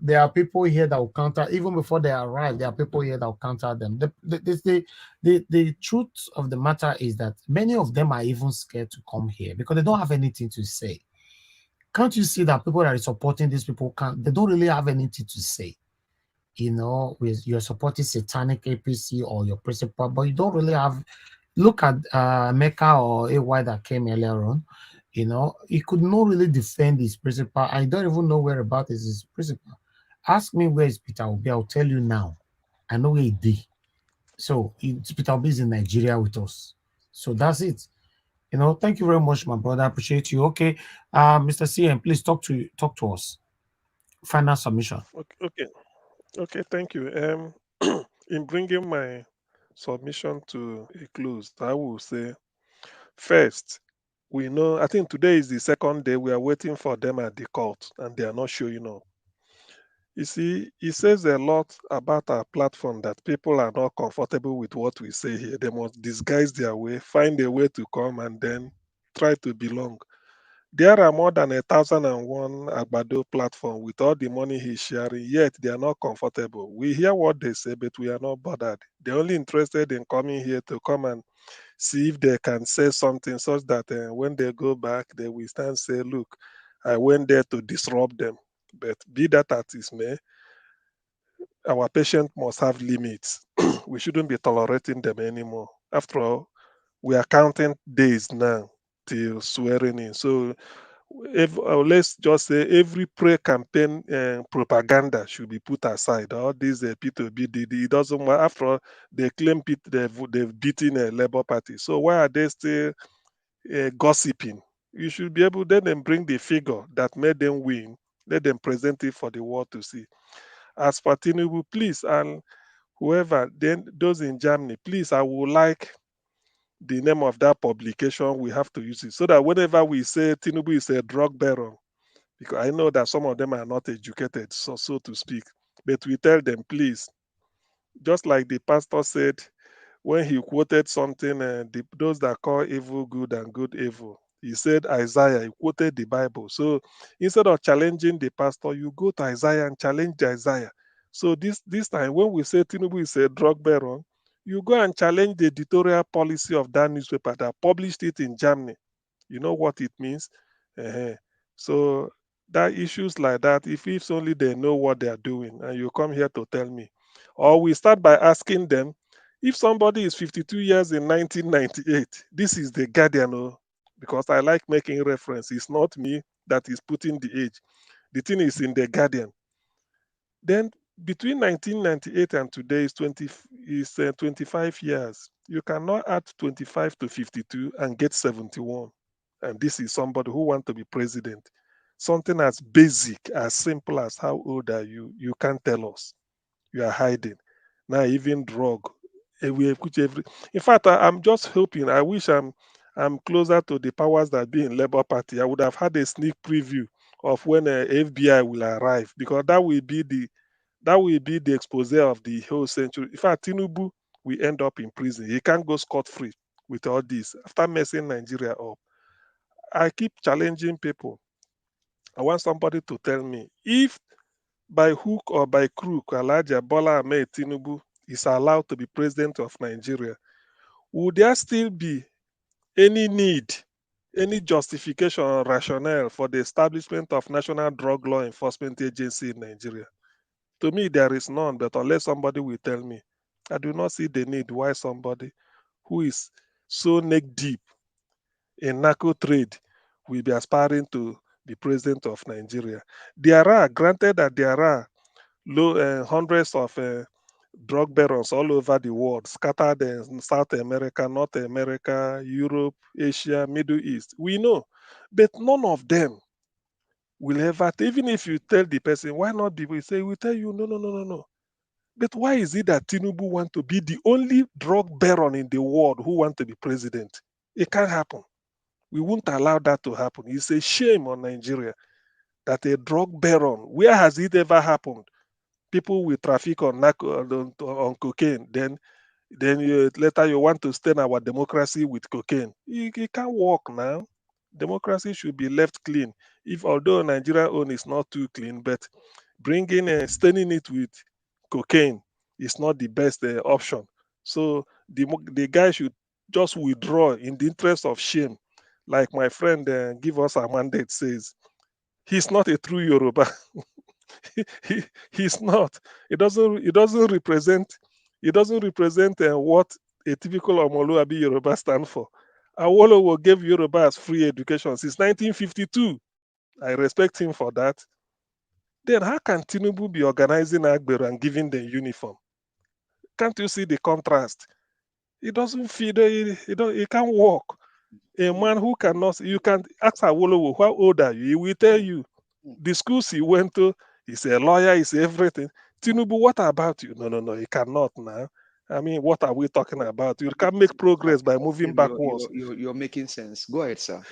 there are people here that will counter even before they arrive. There are people here that will counter them. The truth of the matter is that many of them are even scared to come here because they don't have anything to say. Can't you see that people that are supporting these people they don't really have anything to say? You're supporting satanic APC or your principal, but you don't really have. Look at Mecca or AY that came earlier on. He could not really defend his principal. I don't even know where about is his principal. Ask me where is Peter Obi. I'll tell you now. I know where he did. So Peter Obi is in Nigeria with us. So that's it. Thank you very much, my brother. I appreciate you. Okay, Mr. CM, please talk to us. Final submission. Okay. Thank you. In bringing my submission to a close, I will say first, we know, I think today is the second day we are waiting for them at the court and they are not showing up. You see, it says a lot about our platform that people are not comfortable with what we say here. They must disguise their way, find a way to come and then try to belong. There are more than 1,001 Agbado platform with all the money he's sharing, yet they are not comfortable. We hear what they say, but we are not bothered. They're only interested in coming here to come and see if they can say something such that when they go back, they will stand and say, look, I went there to disrupt them. But be that as it may, our patience must have limits. We shouldn't be tolerating them anymore. After all, we are counting days now till swearing in. So let's just say every pre-campaign propaganda should be put aside. All these P2B, it doesn't matter. After all, they claim they've beaten a Labour Party. So why are they still gossiping? You should be able, let them bring the figure that made them win. Let them present it for the world to see. As for Tinubu, please, and whoever, then those in Germany, please, I would like the name of that publication. We have to use it so that whenever we say Tinubu is a drug baron, because I know that some of them are not educated, so to speak, but we tell them, please, just like the pastor said when he quoted something, those that call evil good and good evil. He said Isaiah, he quoted the Bible. So instead of challenging the pastor, you go to Isaiah and challenge Isaiah. So this time, when we say Tinubu is a drug baron, you go and challenge the editorial policy of that newspaper that published it in Germany. You know what it means? So that issues like that, if only they know what they are doing, and you come here to tell me. Or we start by asking them, if somebody is 52 years in 1998, this is the Guardian, because I like making reference. It's not me that is putting the age. The thing is in the Guardian. Then between 1998 and today is 25 years. You cannot add 25 to 52 and get 71. And this is somebody who wants to be president. Something as basic, as simple as how old are you? You can't tell us. You are hiding. Now even drug. In fact, I'm just hoping. I wish I'm closer to the powers that be in Labour Party. I would have had a sneak preview of when FBI will arrive, because that will be the expose of the whole century. In fact, Tinubu will end up in prison. He can't go scot-free with all this after messing Nigeria up. I keep challenging people. I want somebody to tell me if by hook or by crook, Alhaji Bola Ahmed Tinubu is allowed to be president of Nigeria, would there still be any need, any justification or rationale for the establishment of National Drug Law Enforcement Agency in Nigeria? To me, there is none, but unless somebody will tell me, I do not see the need why somebody who is so neck deep in narco trade will be aspiring to be president of Nigeria. Granted that there are hundreds of drug barons all over the world, scattered in South America, North America, Europe, Asia, Middle East. We know, but none of them will ever, even if you tell the person, why not be, we say, we tell you, no. But why is it that Tinubu want to be the only drug baron in the world who want to be president? It can't happen. We won't allow that to happen. It's a shame on Nigeria that a drug baron, where has it ever happened? People will traffic on cocaine, then later you want to stain our democracy with cocaine. It can't work now. Democracy should be left clean. If although Nigeria own is not too clean, but bringing and staining it with cocaine is not the best option. So the guy should just withdraw in the interest of shame. Like my friend give us a mandate says, he's not a true Yoruba. He's not. It doesn't represent. It doesn't represent what a typical Omoluabi Yoruba stand for. Awolowo gave Yorubas free education since 1952. I respect him for that. Then how can Tinubu be organizing Agbero and giving them uniform? Can't you see the contrast? It doesn't fit. It can't work. A man who cannot, you can ask Awolowo, how old are you? He will tell you. The schools he went to, he's a lawyer, he's everything. Tinubu, what about you? No, he cannot now. I mean, what are we talking about? You can't make progress by moving backwards. You're making sense. Go ahead, sir.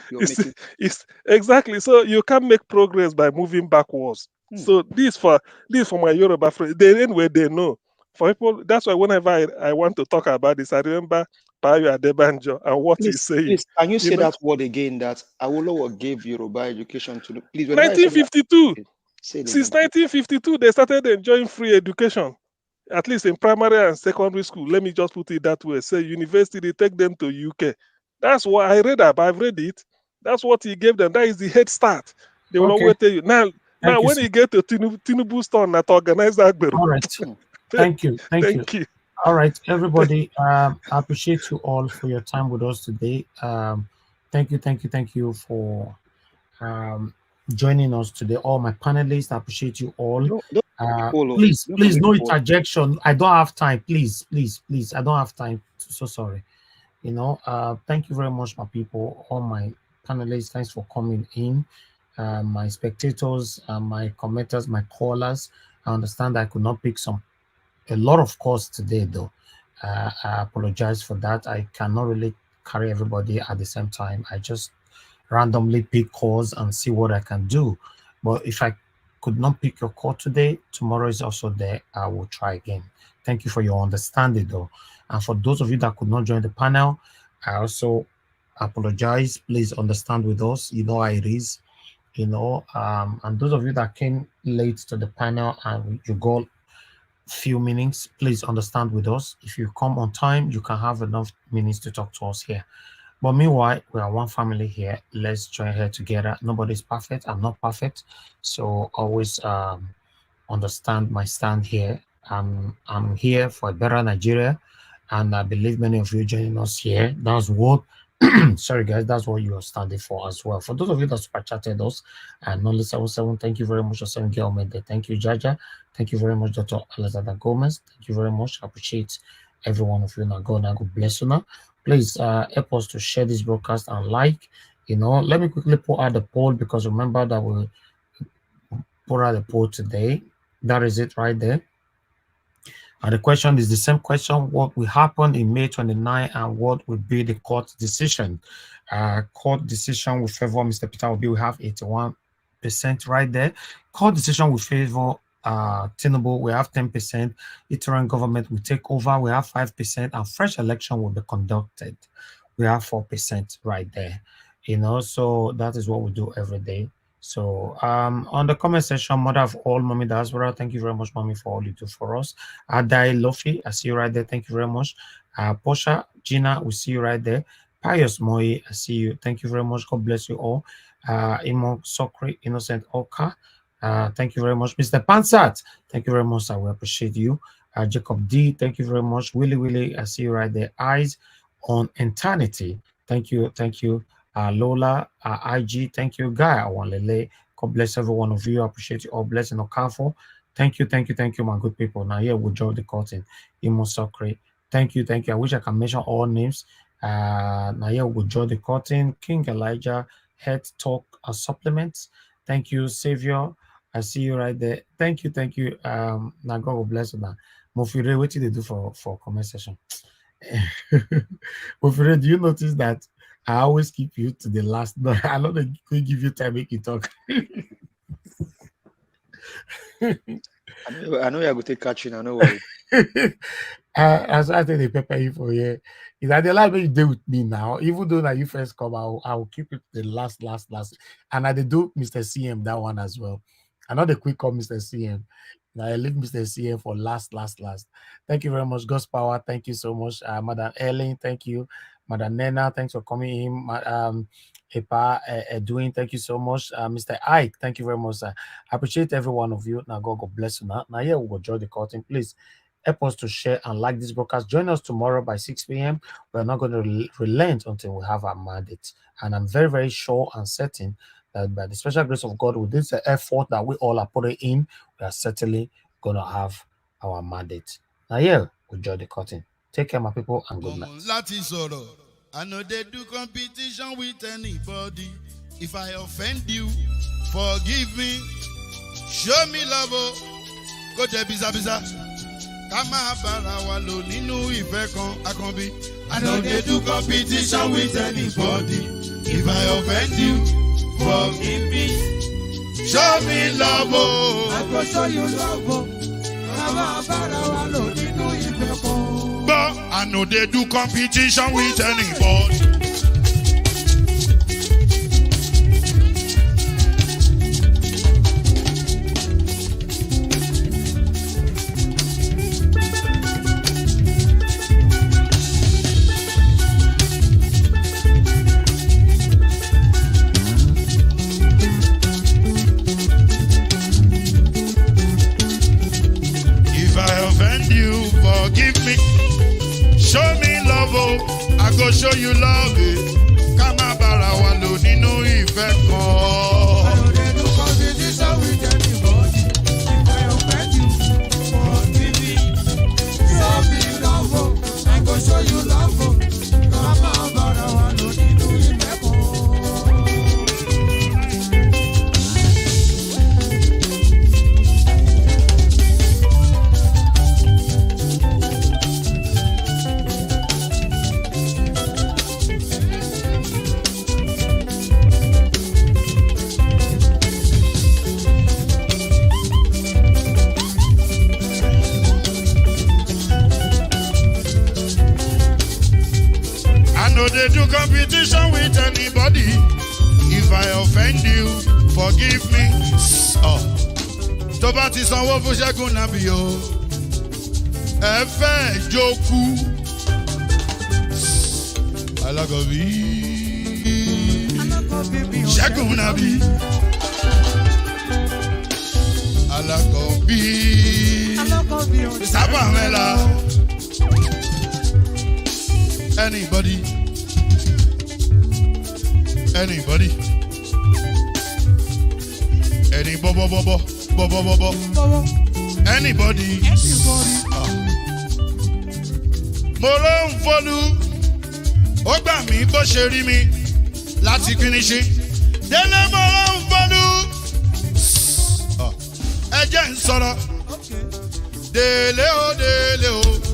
It's exactly so. You can't make progress by moving backwards. So this for my Yoruba friends. They anyway they know. For people, that's why whenever I want to talk about this, I remember Bayo Adebanjo and what he's saying. Please, can you say that word again? That Awolowo gave Yoruba education to. Please, 1952. Since 1952, they started enjoying free education, at least in primary and secondary school. Let me just put it that way. Say university, they take them to UK. That's what I read up. I've read it. That's what he gave them. That is the head start. They will always tell you. Now when you get to Tinubu's turn, not organize that. All right. Thank you. Thank you. All right, everybody. I appreciate you all for your time with us today. Thank you for joining us today. All my panelists, I appreciate you all. Please, no interjection. I don't have time. Please, I don't have time. So sorry. Thank you very much, my people. All my panelists, thanks for coming in. My spectators, my commenters, my callers. I understand I could not pick a lot of calls today, though. I apologize for that. I cannot really carry everybody at the same time. I just randomly pick calls and see what I can do. But if I could not pick your call today, tomorrow is also there. I will try again. Thank you for your understanding, though. And for those of you that could not join the panel, I also apologize. Please understand with us. You know how it is. And those of you that came late to the panel and you got few minutes, please understand with us. If you come on time, you can have enough minutes to talk to us here. But meanwhile, we are one family here. Let's join here together. Nobody's perfect. I'm not perfect. So always understand my stand here. I'm here for a better Nigeria. And I believe many of you joining us here. That's what, sorry guys, that's what you are standing for as well. For those of you that super chatted us, and Nolly77, thank you very much, Osem Gelmede. Thank you, Jaja. Thank you very much, Dr. Alexander Gomez. Thank you very much. I appreciate every one of you. Now, God bless you now. Please help us to share this broadcast and like. Let me quickly put out the poll, because remember that we put out the poll today. That is it right there. And the question is the same question: what will happen in May 29 and what will be the court decision? Court decision will favor Mr. Peter Obi. We have 81% right there. Court decision will favor Tinubu. We have 10%. Interim government will take over. We have 5%. And fresh election will be conducted. We have 4% right there. So that is what we do every day. So on the comment section, mother of all, Mommy Diaspora, thank you very much, Mommy, for all you do for us. Adai Lofi, I see you right there. Thank you very much. Posha, Gina, we see you right there. Pius Moi, I see you. Thank you very much. God bless you all. Imo Sokri, Innocent Oka, thank you very much. Mr. Pansat, thank you very much. I will appreciate you. Jacob D, thank you very much. Willie, I see you right there. Eyes on Eternity, thank you. Lola, IG, thank you. Guy, Awanlele, God bless every one of you. I appreciate you all. Blessing Okafo, thank you, my good people. Now here we'll draw the curtain. Imo Sokri, thank you. I wish I can mention all names. Now here we'll draw the curtain. King Elijah, Head Talk Supplements, thank you. Savior, I see you right there. Thank you. Now God will bless you. Now Mofire, what did they do for comment session? Mofire, do you notice that I always keep you to the last. No, I know they could give you time make you talk. I know you're going to catch you. I know worry. As I think they prepare you for here. Is that the last way you deal with me now? Even though that you first come, I will keep it the last. And I did do Mr. CM that one as well. I know the quick call Mr. CM. Now I leave Mr. CM for last. Thank you very much, God's power. Thank you so much, Madam Ellen. Thank you, Madam Nena. Thanks for coming in. Epa Edwin, thank you so much. Mr. Ike, thank you very much, sir. I appreciate every one of you. Now God bless you. Now here we will join the curtain. Please help us to share and like this broadcast. Join us tomorrow by 6 p.m. We're not going to relent until we have our mandate. And I'm very, very sure and certain that by the special grace of God, with this effort that we all are putting in, we are certainly going to have our mandate. Now here we join the curtain. Take care, my people, and good night. I know they do competition with anybody. If I offend you, forgive me. Show me love. Go there, biza. Kama bara wa lo ninu ife kan akanbi. I know they do competition with anybody. If I offend you, forgive me. Show me love. I go show you love. Kama bara wa lo ninu ife kan. But I know they do competition with anybody. If I offend you, forgive me. Show me love, oh, I go show you love, eh. Kama bara wa lo ninu ife kan. I know they do competition with anybody. If I offend you, forgive me. Show me love, oh, I go show you love, oh. Kama bara wa lo ninu ife kan. No, they do competition with anybody. If I offend you, forgive me. Oh, tó bá ti sanwó fún Ṣẹ́gun nàbí o. Ẹ fẹ́ jókòó. Alákọ̀bí. Ṣẹ́gun nàbí. Alákọ̀bí. Sábà mẹ́la. Anybody. Any bo. Anybody. Mo ló ń folú, ó gbà mí bó ṣe rí mi láti kíníṣí. Délé mo ló ń folú, ẹ jẹ́ ń sọ̀rọ̀. Délé o.